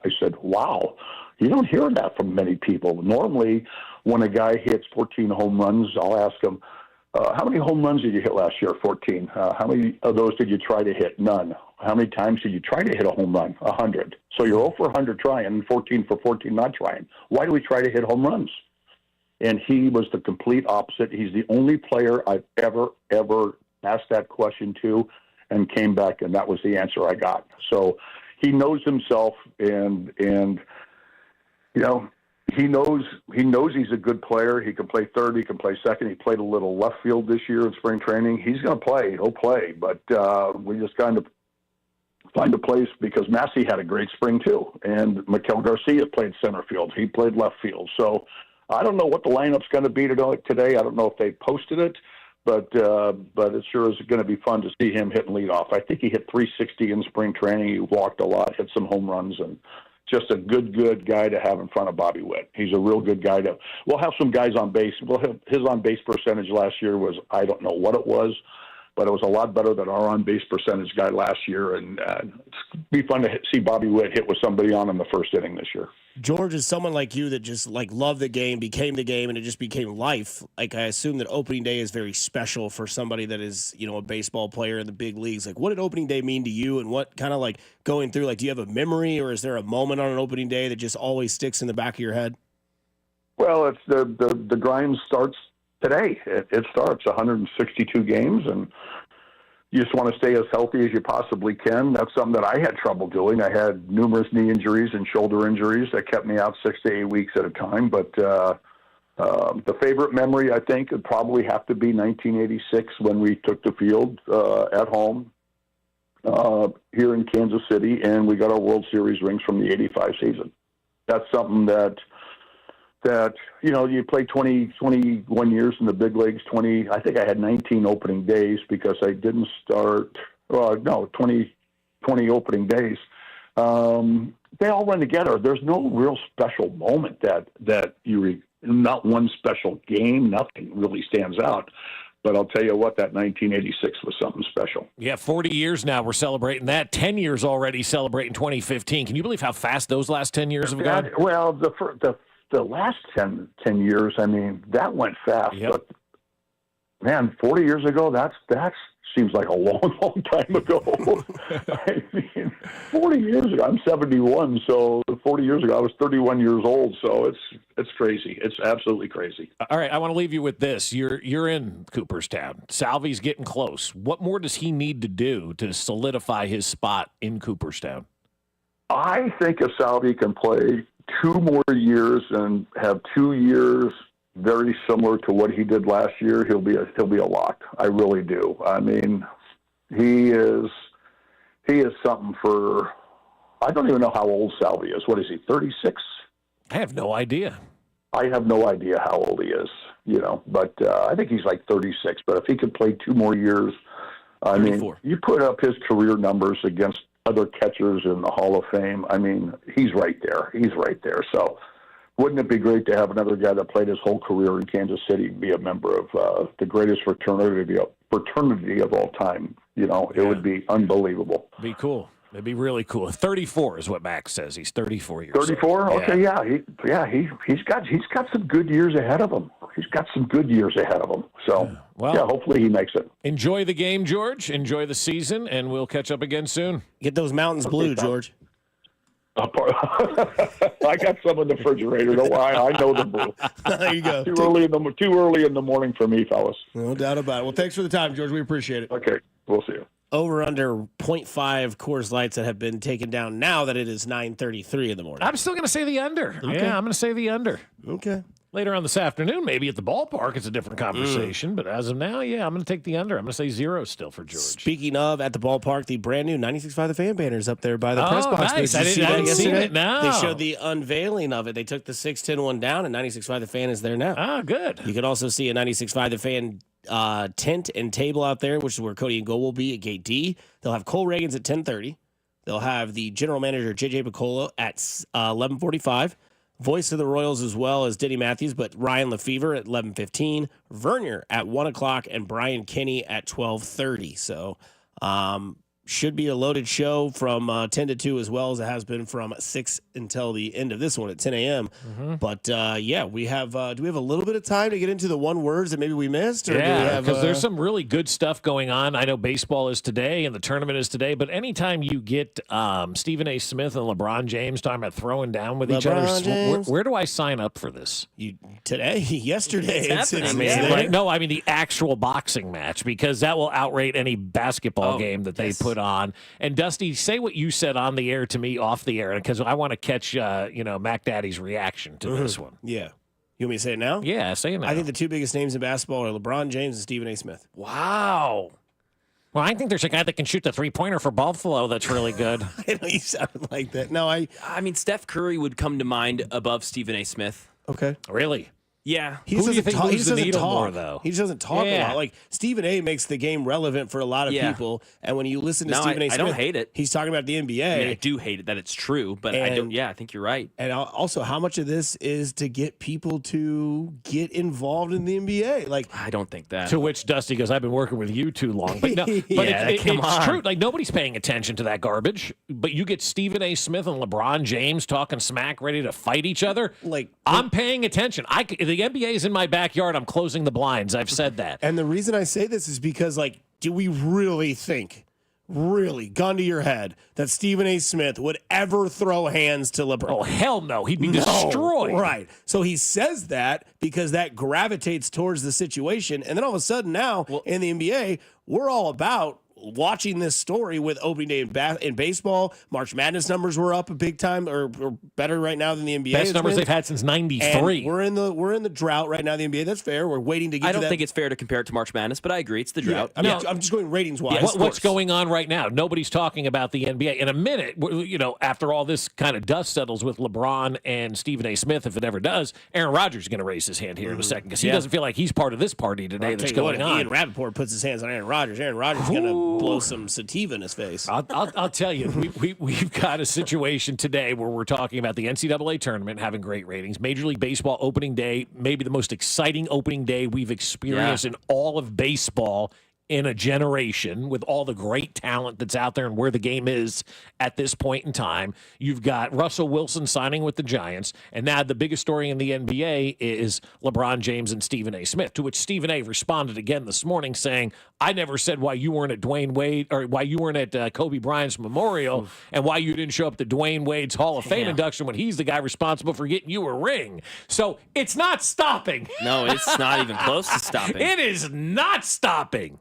I said, wow, you don't hear that from many people. Normally, when a guy hits 14 home runs, I'll ask him, how many home runs did you hit last year? 14. How many of those did you try to hit? None. How many times did you try to hit a home run? 100. So you're 0 for 100 trying and 14 for 14 not trying. Why do we try to hit home runs? And he was the complete opposite. He's the only player I've ever asked that question to and came back, and that was the answer I got. So he knows himself, and he knows he's a good player. He can play third. He can play second. He played a little left field this year in spring training. He's going to play. He'll play. But we just kind of find a place, because Massey had a great spring too. And Miguel Garcia played center field. He played left field. So I don't know what the lineup's going to be today. I don't know if they posted it, but it sure is going to be fun to see him hitting leadoff. I think he hit 360 in spring training. He walked a lot, hit some home runs, and just a good guy to have in front of Bobby Witt. He's a real good guy we'll have some guys on base. His on-base percentage last year was, I don't know what it was, but it was a lot better than our on-base percentage guy last year. And it's be fun to see Bobby Witt hit with somebody on in the first inning this year. George is someone like you that just loved the game, became the game, and it just became life. Like, I assume that opening day is very special for somebody that is, a baseball player in the big leagues. Like, what did opening day mean to you, and what kind of going through, do you have a memory, or is there a moment on an opening day that just always sticks in the back of your head? Well, it's the grind starts today. It starts 162 games, and you just want to stay as healthy as you possibly can. That's something that I had trouble doing. I had numerous knee injuries and shoulder injuries that kept me out 6 to 8 weeks at a time. But the favorite memory, I think, would probably have to be 1986 when we took the field at home here in Kansas City, and we got our World Series rings from the 85 season. That's something that you play 21 years in the big leagues, I think I had 19 opening days because I didn't start, 20 opening days. They all run together. There's no real special moment that not one special game, nothing really stands out. But I'll tell you what, that 1986 was something special. Yeah, 40 years now we're celebrating that. 10 years already celebrating 2015. Can you believe how fast those last 10 years have gone? Well, the last 10 years, that went fast. Yep. But, man, 40 years ago, that seems like a long time ago. 40 years ago, I'm 71, so 40 years ago, I was 31 years old, so it's crazy. It's absolutely crazy. All right, I want to leave you with this. You're in Cooperstown. Salvy's getting close. What more does he need to do to solidify his spot in Cooperstown? I think if Salvy can play 2 more years and have 2 years very similar to what he did last year, he'll be a lock. I really do. He is something for. I don't even know how old Salvy is. What is he? 36? I have no idea. I have no idea how old he is. But I think he's like 36. But if he could play 2 more years, 34. You put up his career numbers against other catchers in the Hall of Fame. He's right there. He's right there. So wouldn't it be great to have another guy that played his whole career in Kansas City be a member of the greatest fraternity of all time? It would be unbelievable. Be cool. It'd be really cool. 34 is what Max says. He's 34 years 34? old. Okay, yeah. He's got some good years ahead of him. So, hopefully he makes it. Enjoy the game, George. Enjoy the season, and we'll catch up again soon. Get those mountains blue, George. I got some in the refrigerator. Don't worry, I know the brew. There you go. Too early in the morning for me, fellas. No doubt about it. Well, thanks for the time, George. We appreciate it. Okay, we'll see you. Over under 0.5 Coors Lights that have been taken down now that it is 9:33 in the morning. I'm still going to say the under. Okay. Yeah, I'm going to say the under. Okay. Later on this afternoon, maybe at the ballpark, it's a different conversation. But as of now, yeah, I'm going to take the under. I'm going to say 0 still for George. Speaking of, at the ballpark, the brand new 96.5 The Fan banner is up there by the press box. Nice. Did you see I that didn't see yesterday? it, no. They showed the unveiling of it. They took the 610 one down, and 96.5 The Fan is there now. Ah, good. You can also see a 96.5 The Fan tent and table out there, which is where Cody and Go will be at Gate D. They'll have Cole Reagans at 10:30. They'll have the general manager, J.J. Piccolo, at 11:45. Voice of the Royals as well as Denny Matthews, but Ryan Lefevre at 11:15, Vernier at 1 o'clock, and Brian Kenny at 12:30. So should be a loaded show from 10 to 2 as well as it has been from 6 until the end of this one at 10 a.m. Mm-hmm. But, yeah, we have do we have a little bit of time to get into the one words that maybe we missed? Or Yeah, because there's some really good stuff going on. I know baseball is today and the tournament is today, but anytime you get Stephen A. Smith and LeBron James talking about throwing down with each other, where do I sign up for this? Today? Yesterday? It's happening. I mean the actual boxing match, because that will outrate any basketball game that they put on. And Dusty, say what you said on the air to me off the air, because I want to catch Mac Daddy's reaction to this one. Yeah. You want me to say it now? Yeah, say it now. I think the two biggest names in basketball are LeBron James and Stephen A. Smith. Wow. Well, I think there's a guy that can shoot the three-pointer for Buffalo that's really good. I know you sounded like that. No, I mean, Steph Curry would come to mind above Stephen A. Smith. Okay. Really? Yeah. Who do you think moves the needle more, though? He just doesn't talk a lot. Like, Stephen A. makes the game relevant for a lot of people. And when you listen to Stephen A. Smith, I don't hate it. He's talking about the NBA. I mean, I do hate it that it's true, but I don't. Yeah, I think you're right. And also, how much of this is to get people to get involved in the NBA? Like, I don't think that. To which Dusty goes, "I've been working with you too long." But no, it's true. Like, nobody's paying attention to that garbage. But you get Stephen A. Smith and LeBron James talking smack, ready to fight each other. Like, I'm paying attention. The NBA is in my backyard. I'm closing the blinds. I've said that. And the reason I say this is because, like, do we really think, gun to your head, that Stephen A. Smith would ever throw hands to LeBron? Oh, hell no. He'd be destroyed. Right. So he says that because that gravitates towards the situation. And then all of a sudden now in the NBA, we're all about watching this story with opening day in baseball. March Madness numbers were up a big time, or better right now than the NBA. Best numbers they've had since '93. We're in the drought right now. The NBA, that's fair. We're waiting to get. I don't think it's fair to compare it to March Madness, but I agree it's the drought. Yeah. I'm just going ratings wise. What's going on right now? Nobody's talking about the NBA. In a minute, after all this kind of dust settles with LeBron and Stephen A. Smith, if it ever does, Aaron Rodgers is going to raise his hand here in a second, because he doesn't feel like he's part of this party today that's going on. Ian Rappaport puts his hands on Aaron Rodgers. Aaron Rodgers is going to blow some sativa in his face. I'll tell you, we've got a situation today where we're talking about the NCAA tournament having great ratings. Major League Baseball opening day, maybe the most exciting opening day we've experienced in all of baseball in a generation, with all the great talent that's out there and where the game is at this point in time. You've got Russell Wilson signing with the Giants, and now the biggest story in the NBA is LeBron James and Stephen A. Smith, to which Stephen A. responded again this morning saying, "I never said why you weren't at Dwayne Wade, or why you weren't at Kobe Bryant's memorial, and why you didn't show up to Dwayne Wade's Hall of Fame induction when he's the guy responsible for getting you a ring." So it's not stopping. No, it's not even close to stopping. It is not stopping.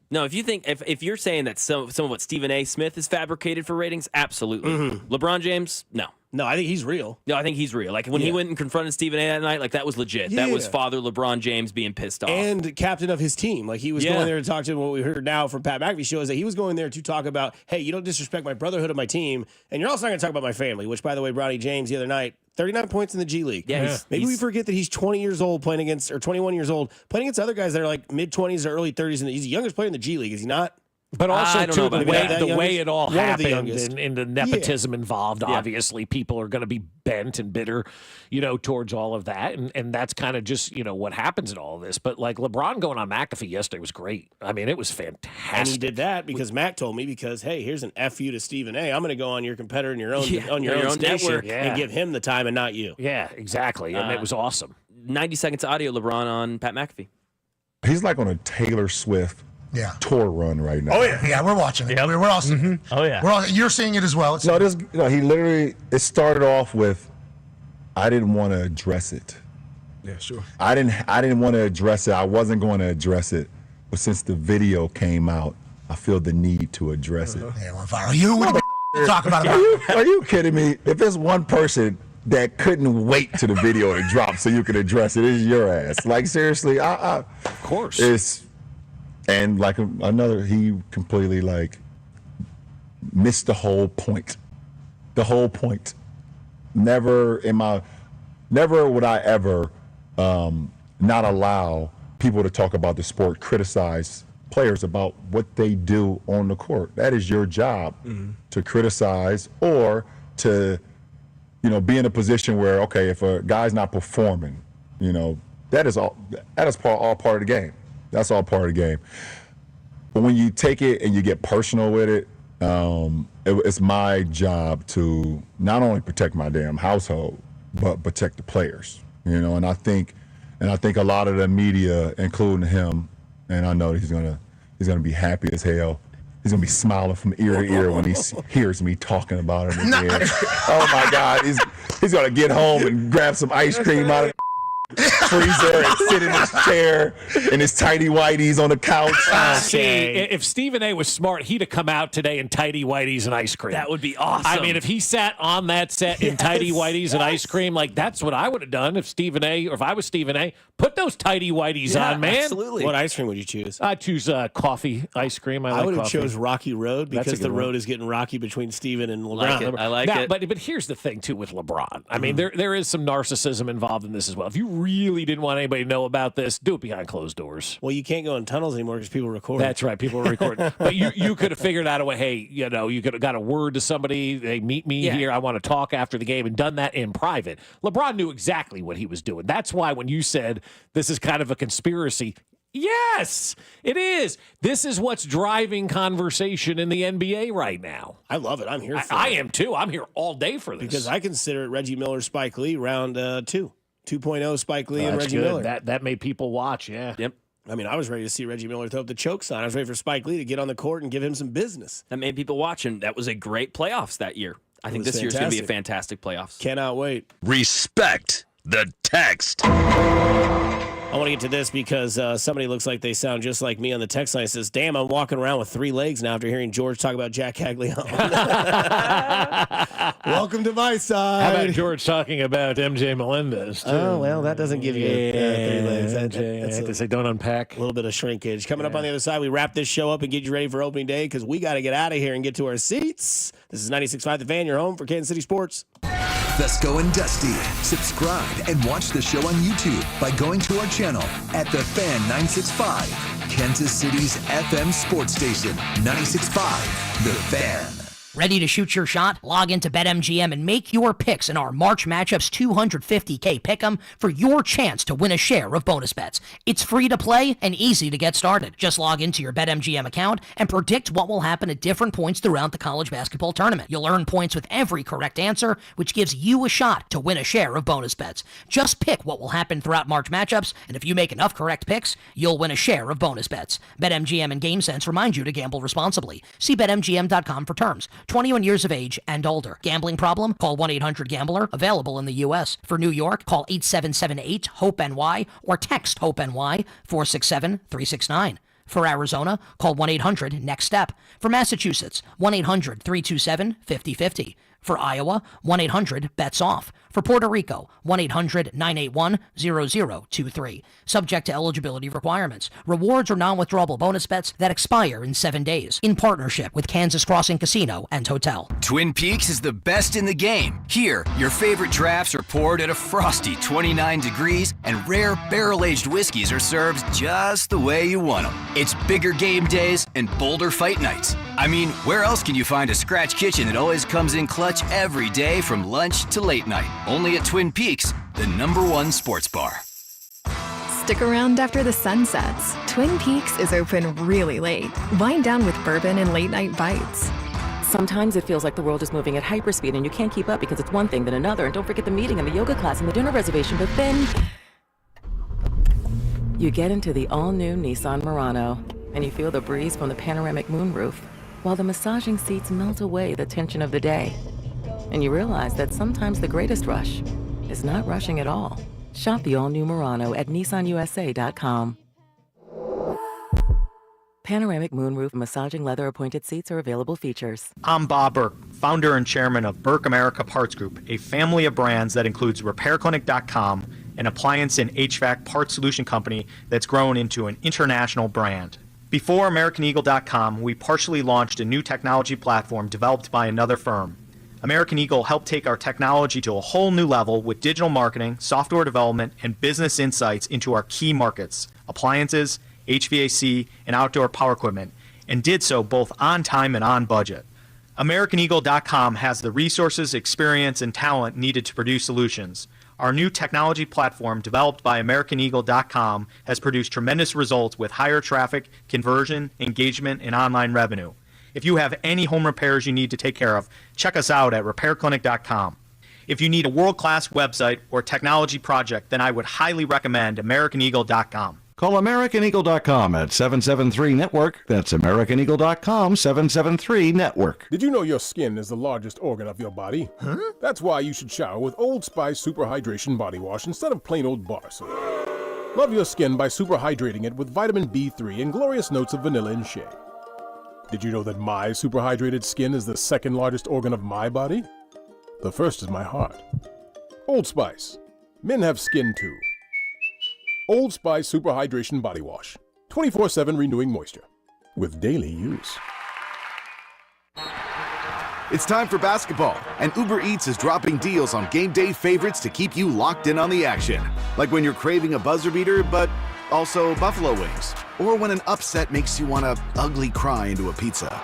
No, if you think if you're saying that some of what Stephen A. Smith is fabricated for ratings, absolutely. LeBron James, no. No, I think he's real. No, I think he's real. Like, when he went and confronted Stephen A. that night, like, that was legit. Yeah. That was Father LeBron James being pissed off. And captain of his team. Like, he was going there to talk to him. What we heard now from Pat McAfee show is that he was going there to talk about, hey, you don't disrespect my brotherhood of my team, and you're also not going to talk about my family, which, by the way, Bronny James the other night, 39 points in the G League. Yeah, Maybe we forget that he's 20 years old playing against, or 21 years old, playing against other guys that are like mid-20s or early 30s, and he's the youngest player in the G League, is he not? But also, too, the way it all happened the and the nepotism involved, obviously, people are going to be bent and bitter, towards all of that. And that's kind of just, what happens in all of this. But, like, LeBron going on McAfee yesterday was great. I mean, it was fantastic. And he did that because Mac told me, because, hey, here's an F you to Stephen A. I'm going to go on your competitor in your own, on your own station network and give him the time and not you. Yeah, exactly. And it was awesome. 90 seconds of audio, LeBron on Pat McAfee. He's like on a Taylor Swift tour run right now. Oh yeah, we're watching it. We're all seeing it. Oh yeah, you're seeing it as well. He literally. It started off with, I didn't want to address it. Yeah, sure. I didn't want to address it. I wasn't going to address it, but since the video came out, I feel the need to address it. Yeah, went viral. You would talk about it. Are you kidding me? If there's one person that couldn't wait to the video to drop so you could address it, it's your ass. Like seriously, of course. And like another, he completely like missed the whole point. The whole point. Never would I ever not allow people to talk about the sport, criticize players about what they do on the court. That is your job, to criticize or to, be in a position where, okay, if a guy's not performing, that is all part of the game. That's all part of the game. But when you take it and you get personal with it, it's my job to not only protect my damn household, but protect the players. And I think a lot of the media, including him, and I know he's gonna be happy as hell. He's gonna be smiling from ear to ear when he hears me talking about it again. Oh my God, he's gonna get home and grab some ice cream out of the freezer and sit in his chair in his tighty whities on the couch. See, if Stephen A was smart, he'd have come out today in tighty whities and ice cream. That would be awesome. I mean, if he sat on that set in tighty whities and ice cream, like that's what I would have done if Stephen A, or if I was Stephen A. Put those tighty whities on, man. Absolutely. What ice cream would you choose? I'd choose coffee ice cream. I would have coffee. chose Rocky Road because the road is getting rocky between Stephen and LeBron. I like it. But here's the thing too with LeBron. I mean, there is some narcissism involved in this as well. If you really didn't want anybody to know about this, do it behind closed doors. Well, you can't go in tunnels anymore because people record. That's right, people are recording. But you could have figured out a way. Hey, you could have got a word to somebody. They meet me here. I want to talk after the game, and done that in private. LeBron knew exactly what he was doing. That's why when you said this is kind of a conspiracy. Yes, it is. This is what's driving conversation in the NBA right now. I love it. I'm here for it. I am too. I'm here all day for this. Because I consider it Reggie Miller, Spike Lee, round 2. 2.0 Spike Lee and Reggie Miller. That made people watch, yeah. Yep. I mean, I was ready to see Reggie Miller throw up the choke sign. I was ready for Spike Lee to get on the court and give him some business. That made people watch, and that was a great playoffs that year. I think this year's going to be a fantastic playoffs. Cannot wait. Respect the text. I want to get to this because somebody looks like they sound just like me on the text line. It says, damn, I'm walking around with 3 legs now after hearing George talk about Jack Caglione. Welcome to my side. How about George talking about MJ Melendez, too? Oh, well, that doesn't give you 3 legs. I have to say, don't unpack. A little bit of shrinkage. Coming up on the other side, we wrap this show up and get you ready for opening day because we got to get out of here and get to our seats. This is 96.5 The Fan, your home for Kansas City Sports. Fescoe and Dusty. Subscribe and watch the show on YouTube by going to our channel at The Fan 965, Kansas City's FM sports station. 96.5 The Fan. Ready to shoot your shot? Log into BetMGM and make your picks in our March Matchups $250K Pick'em for your chance to win a share of bonus bets. It's free to play and easy to get started. Just log into your BetMGM account and predict what will happen at different points throughout the college basketball tournament. You'll earn points with every correct answer, which gives you a shot to win a share of bonus bets. Just pick what will happen throughout March Matchups, and if you make enough correct picks, you'll win a share of bonus bets. BetMGM and GameSense remind you to gamble responsibly. See BetMGM.com for terms. 21 years of age and older. Gambling problem? Call 1-800-GAMBLER. Available in the U.S. For New York, call 8778-HOPE-NY or text HOPE-NY 467-369. For Arizona, call 1-800-NEXT-STEP. For Massachusetts, 1-800-327-5050. For Iowa, 1-800-BETS-OFF. For Puerto Rico, 1-800-981-0023. Subject to eligibility requirements. Rewards or non-withdrawable bonus bets that expire in 7 days. In partnership with Kansas Crossing Casino and Hotel. Twin Peaks is the best in the game. Here, your favorite drafts are poured at a frosty 29 degrees, and rare barrel-aged whiskeys are served just the way you want them. It's bigger game days and bolder fight nights. I mean, where else can you find a scratch kitchen that always comes in clutch every day from lunch to late night? Only at Twin Peaks, the #1 sports bar. Stick around after the sun sets. Twin Peaks is open really late. Wind down with bourbon and late night bites. Sometimes it feels like the world is moving at hyperspeed and you can't keep up because it's one thing then another. And don't forget the meeting and the yoga class and the dinner reservation. But then you get into the all-new Nissan Murano. and you feel the breeze from the panoramic moonroof, while the massaging seats melt away the tension of the day. And you realize that sometimes the greatest rush is not rushing at all. Shop the all-new Murano at nissanusa.com. Panoramic moonroof massaging leather appointed seats are available features. I'm Bob Burke, founder and chairman of Burke America Parts Group, a family of brands that includes RepairClinic.com, an appliance and HVAC parts solution company that's grown into an international brand. Before AmericanEagle.com, we partially launched a new technology platform developed by another firm. American Eagle helped take our technology to a whole new level with digital marketing, software development, and business insights into our key markets, appliances, HVAC, and outdoor power equipment, and did so both on time and on budget. AmericanEagle.com has the resources, experience, and talent needed to produce solutions. Our new technology platform, developed by AmericanEagle.com, has produced tremendous results with higher traffic, conversion, engagement, and online revenue. If you have any home repairs you need to take care of, check us out at RepairClinic.com. If you need a world-class website or technology project, then I would highly recommend AmericanEagle.com. Call AmericanEagle.com at 773-NETWORK. That's AmericanEagle.com, 773-NETWORK. Did you know your skin is the largest organ of your body? Huh? That's why you should shower with Old Spice Super Hydration Body Wash instead of plain old bar soap. Love your skin by super hydrating it with vitamin B3 and glorious notes of vanilla and shea. Did you know that my super hydrated skin is the second largest organ of my body? The first is my heart. Old Spice. Men have skin too. Old Spice Super Hydration Body Wash. 24/7 renewing moisture. With daily use. It's time for basketball, and Uber Eats is dropping deals on game day favorites to keep you locked in on the action. Like when you're craving a buzzer beater, but also buffalo wings. Or when an upset makes you want to ugly cry into a pizza.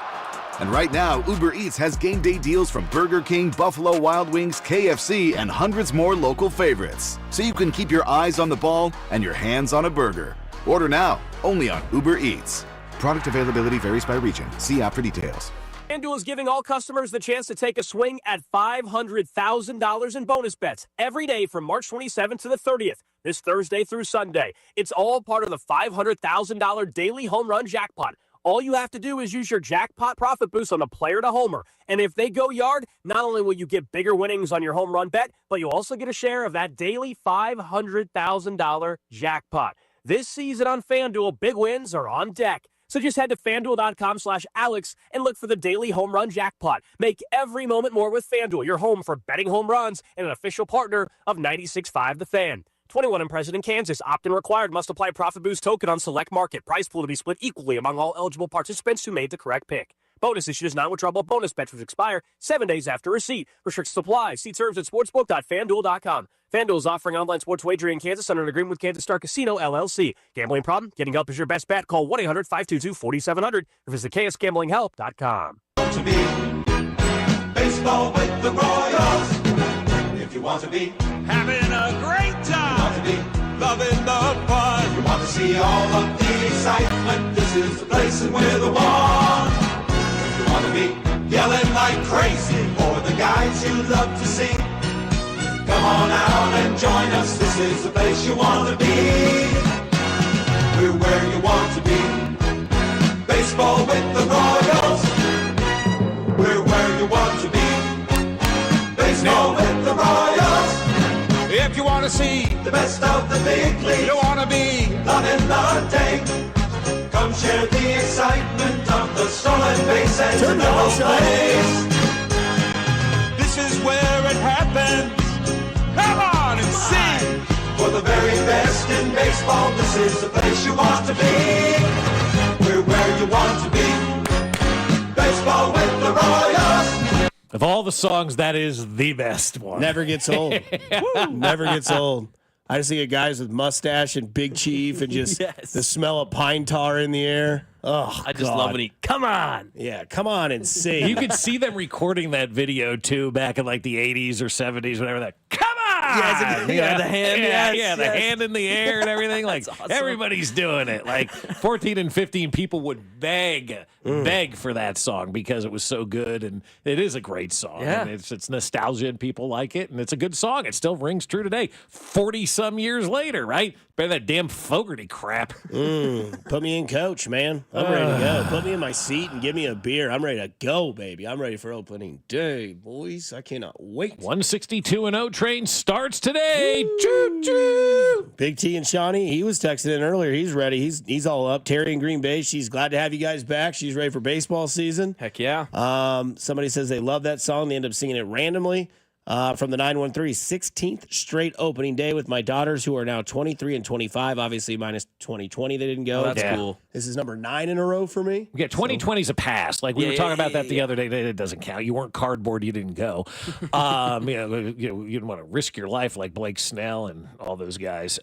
And right now, Uber Eats has game day deals from Burger King, Buffalo Wild Wings, KFC, and hundreds more local favorites. So you can keep your eyes on the ball and your hands on a burger. Order now, only on Uber Eats. Product availability varies by region. See app for details. FanDuel is giving all customers the chance to take a swing at $500,000 in bonus bets every day from March 27th to the 30th, this Thursday through Sunday. It's all part of the $500,000 daily home run jackpot. All you have to do is use your jackpot profit boost on a player to homer. And if they go yard, not only will you get bigger winnings on your home run bet, but you'll also get a share of that daily $500,000 jackpot. This season on FanDuel, big wins are on deck. So just head to FanDuel.com/Alex and look for the daily home run jackpot. Make every moment more with FanDuel, your home for betting home runs and an official partner of 96.5 The Fan. 21 and present in Kansas. Opt-in required. Must apply profit boost token on select market. Price pool to be split equally among all eligible participants who made the correct pick. Bonus issued as non-withdrawable bonus bets which expire 7 days after receipt. Restrictions apply. See terms at sportsbook.fanduel.com. FanDuel is offering online sports wagering in Kansas under an agreement with Kansas Star Casino, LLC. Gambling problem? Getting help is your best bet. Call 1-800-522-4700 or visit ksgamblinghelp.com. To be baseball with the Royals. If you want to be having a great time, you want to be loving the fun, you want to see all of the excitement, this is the place and we're the one. If you want to be yelling like crazy for the guys you love to see, come on out and join us, this is the place you want to be. We're where you want to be. Baseball with the Royals. We're where you want to be. Baseball with the Royals. If you want to see the best of the big leagues, you want to be loving the day. Come share the excitement of the stolen bases and double plays. This is where it happens. Come on and sing. For the very best in baseball, this is the place you want to be. We're where you want to be. Baseball with the Royals. Of all the songs, that is the best one. Never gets old. Never gets old. I just think of guys with mustache and Big Chief and just the smell of pine tar in the air. Oh, I just love when he, come on. Yeah, come on and sing. You could see them recording that video, too, back in like the 80s or 70s, whatever that. Come time. Yeah, the hand. The hand in the air and everything. Like awesome. everybody's doing it. Like 14 and 15 people would beg for that song because it was so good, and it is a great song. Yeah. And it's nostalgia and people like it, and it's a good song. It still rings true today, 40-some years later, right? Better that damn Fogerty crap. Put me in coach, man. I'm ready to go. Put me in my seat and give me a beer. I'm ready to go, baby. I'm ready for opening day, boys. I cannot wait. 162-0 train starts today. Choo-choo. Big T and Shawnee, he was texting in earlier. He's ready. He's all up. Terry in Green Bay, she's glad to have you guys back. She's ready for baseball season. Heck yeah. Somebody says they love that song. They end up singing it randomly. From the 913, 16th straight opening day with my daughters who are now 23 and 25. Obviously, minus 2020, they didn't go. Oh, that's cool. This is number 9 in a row for me. Yeah, 2020's a pass. Like we were talking about that the other day. It doesn't count. You weren't cardboard. You didn't go. You didn't want to risk your life like Blake Snell and all those guys.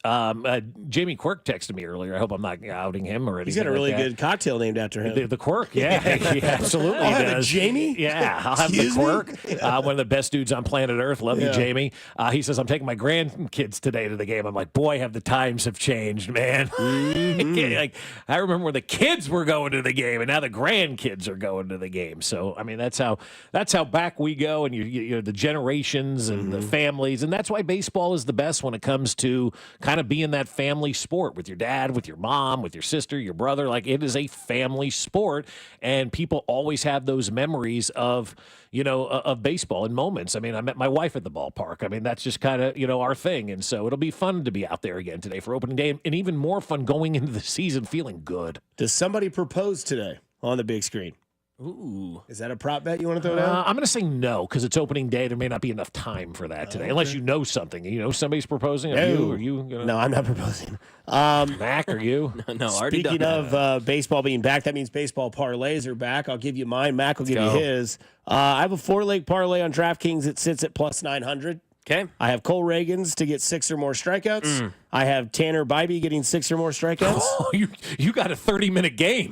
Jamie Quirk texted me earlier. I hope I'm not outing him or anything. He's got a really like that. good cocktail named after him. The Quirk, yeah, he absolutely I'll have does. a Jamie? Yeah, I'll have Excuse the me? Quirk. One of the best dudes on planet Earth. Love you, Jamie. He says, I'm taking my grandkids today to the game. I'm like, boy, have the times have changed, man. Like, I remember when the kids were going to the game, and now the grandkids are going to the game. So, I mean, that's how back we go, and you know the generations and the families, and that's why baseball is the best when it comes to kind of being that family sport with your dad, with your mom, with your sister, your brother. Like, it is a family sport, and people always have those memories of baseball and moments. I mean, I met my wife at the ballpark. I mean, that's just kind of, our thing. And so it'll be fun to be out there again today for opening day, and even more fun going into the season feeling good. Does somebody propose today on the big screen? Ooh. Is that a prop bet you want to throw down? I'm going to say no, because it's opening day. There may not be enough time for that today, unless you know something. Somebody's proposing. Are you? No, I'm not proposing. Mac, are you? No, already Speaking done. of baseball being back, that means baseball parlays are back. I'll give you mine. Mac will give you his. I have a 4-leg parlay on DraftKings. It sits at plus 900. Okay. I have Cole Reagans to get 6 or more strikeouts. I have Tanner Bybee getting 6 or more strikeouts. Oh, you got a 30-minute game.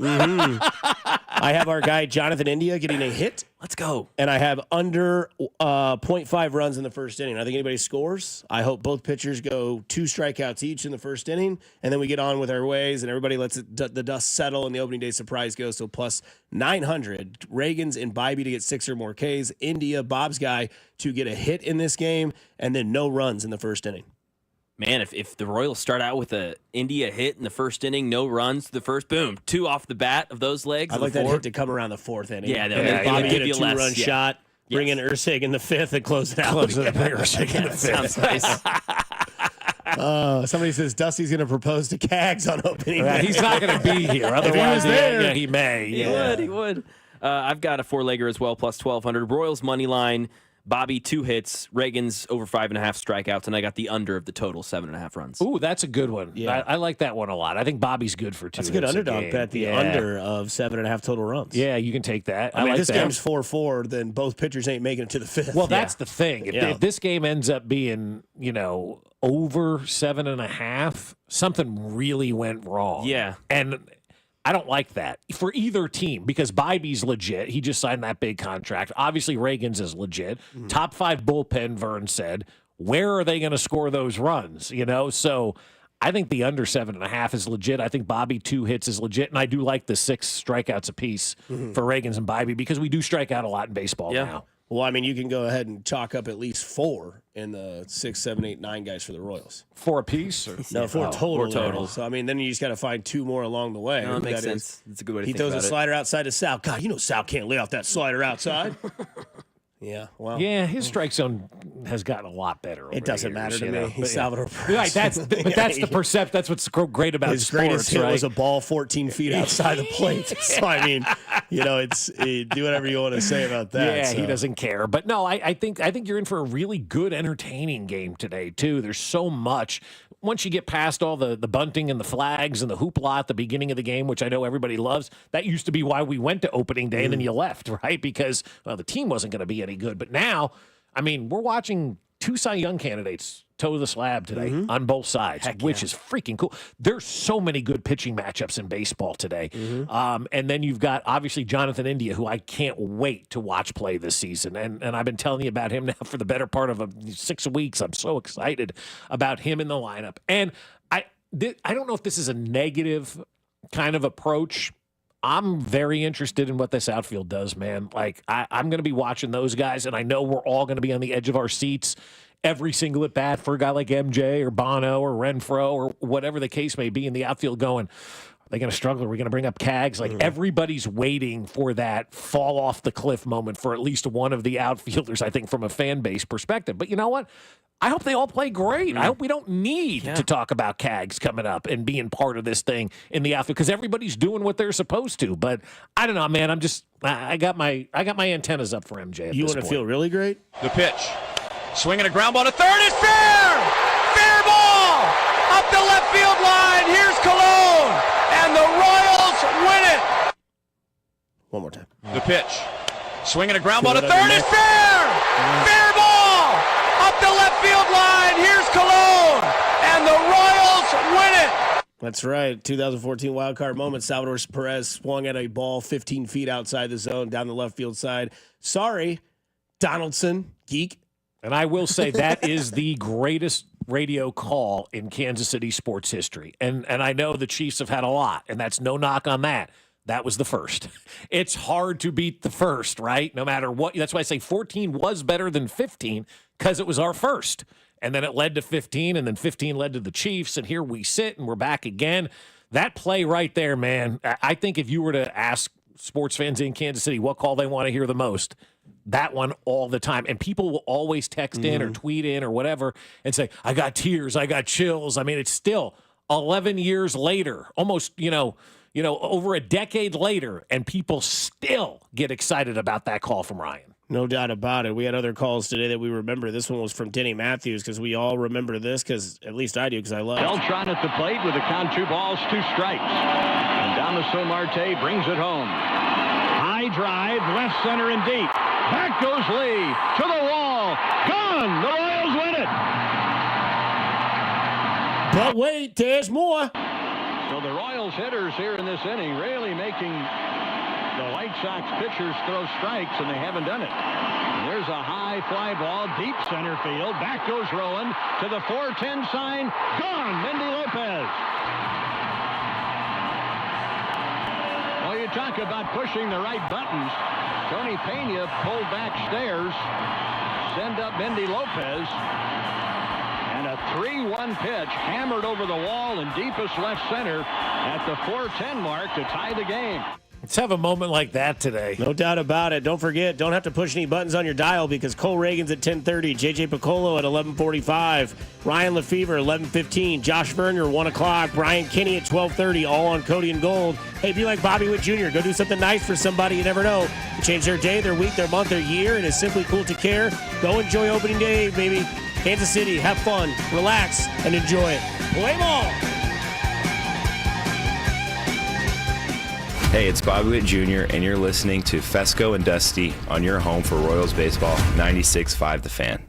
I have our guy Jonathan India getting a hit. Let's go. And I have under 0.5 runs in the first inning. I think anybody scores. I hope both pitchers go 2 strikeouts each in the first inning, and then we get on with our ways, and everybody lets the dust settle, and the opening day surprise goes. So plus 900. Reagans and Bybee to get 6 or more Ks. India, Bob's guy, to get a hit in this game, and then no runs in the first inning. Man, if the Royals start out with a India hit in the first inning, no runs to the first, boom, 2 off the bat of those legs. I'd like that hit to come around the 4th inning. Yeah, Bobby give get you a 2-run less. shot. Bring in Ursig in the 5th and close it out. Ursig in the 5th. Sounds nice. Somebody says Dusty's going to propose to Cags on opening day. He's not going to be here. Otherwise, he may. He would. I've got a 4-legger as well, plus 1,200. Royals money line. Bobby 2 hits, Reagan's over 5.5 strikeouts, and I got the under of the total 7.5 runs. Ooh, that's a good one. Yeah. I like that one a lot. I think Bobby's good for 2 That's a good hits underdog bet, the under of 7.5 total runs. Yeah, you can take that. I mean, like if this that. game's 4-4, then both pitchers ain't making it to the 5th. Well, that's the thing. If this game ends up being, over 7.5, something really went wrong. Yeah. And I don't like that for either team because Bybee's legit. He just signed that big contract. Obviously, Reagan's is legit. Top 5 bullpen, Vern said. Where are they going to score those runs? So I think the under 7.5 is legit. I think Bobby 2 hits is legit. And I do like the 6 strikeouts apiece for Reagan's and Bybee because we do strike out a lot in baseball now. Well, I mean, you can go ahead and chalk up at least 4 in the 6, 7, 8, 9 guys for the Royals. 4 apiece? Or? No, 4 total. 4 total. So, I mean, then you just got to find 2 more along the way. No, that makes sense. That's a good way to think about it. He throws a slider outside to Sal. God, Sal can't lay off that slider outside. Yeah, well. Yeah, his strike zone has gotten a lot better. It doesn't matter to me. He's Salvador Perez. Right, that's the perception. That's what's great about his sports. Greatest hit right? was a ball 14 feet outside the plate. So I mean, do whatever you want to say about that. Yeah, so. he doesn't care. But no, I think you're in for a really good, entertaining game today too. There's so much. Once you get past all the bunting and the flags and the hoopla at the beginning of the game, which I know everybody loves, that used to be why we went to opening day and then you left, right? Because the team wasn't going to be any good. But now, I mean, we're watching 2 Cy Young candidates toe the slab today on both sides, which is freaking cool. There's so many good pitching matchups in baseball today. And then you've got, obviously, Jonathan India, who I can't wait to watch play this season. And I've been telling you about him now for the better part of 6 weeks. I'm so excited about him in the lineup. And I don't know if this is a negative kind of approach. I'm very interested in what this outfield does, man. Like, I'm going to be watching those guys, and I know we're all going to be on the edge of our seats every single at bat for a guy like MJ or Bono or Renfroe or whatever the case may be in the outfield going, are they going to struggle? Are we going to bring up Cags? Like, everybody's waiting for that fall off the cliff moment for at least one of the outfielders, I think, from a fan base perspective. But you know what? I hope they all play great. I hope we don't need to talk about Cags coming up and being part of this thing in the outfield because everybody's doing what they're supposed to. But I don't know, man. I got my antennas up for MJ. You want to feel really great? The pitch. Swinging a ground ball to third is fair! Fair ball! Up the left field line. Here's Cologne. And the Royals win it. One more time. The pitch. Swinging a ground ball to third is fair! Fair ball! Up the left field line. Here's Cologne. And the Royals win it. That's right. 2014 wild card moment. Salvador Perez swung at a ball 15 feet outside the zone down the left field side. Sorry, Donaldson, geek. And I will say that is the greatest radio call in Kansas City sports history. And I know the Chiefs have had a lot, and that's no knock on that. That was the first. It's hard to beat the first, right? No matter what. That's why I say 14 was better than 15 because it was our first. And then it led to 15, and then 15 led to the Chiefs, and here we sit, and we're back again. That play right there, man, I think if you were to ask sports fans in Kansas City what call they want to hear the most, that one all the time. And people will always text in or tweet in or whatever and say, I got tears, I got chills. I mean, it's still 11 years later, almost, over a decade later, and people still get excited about that call from Ryan. No doubt about it. We had other calls today that we remember. This one was from Denny Matthews because we all remember this because at least I do because I love it. Beltran at the plate with a count 2 balls, 2 strikes. And Damaso Marte brings it home. High drive, left center and deep. Back goes Lee to the wall. Gone. The Royals win it. But wait, there's more. So the Royals hitters here in this inning really making the White Sox pitchers throw strikes, and they haven't done it. And there's a high fly ball, deep center field. Back goes Rowan to the 4-10 sign. Gone. Mendy Lopez. Well, you talk about pushing the right buttons. Tony Pena pulled back stairs, send up Mendy Lopez, and a 3-1 pitch hammered over the wall in deepest left center at the 4:10 mark to tie the game. Let's have a moment like that today. No doubt about it. Don't forget, don't have to push any buttons on your dial because Cole Reagan's at 10:30, J.J. Piccolo at 11:45, Ryan Lefevre 11:15, Josh Vernier 1 o'clock, Brian Kinney at 12:30, all on Cody and Gold. Hey, be like Bobby Witt Jr. Go do something nice for somebody. You never know. Change their day, their week, their month, their year, and it's simply cool to care. Go enjoy opening day, baby. Kansas City, have fun, relax, and enjoy it. Play ball! Hey, it's Bobby Witt Jr., and you're listening to Fescoe and Dusty on your home for Royals baseball, 96.5 The Fan.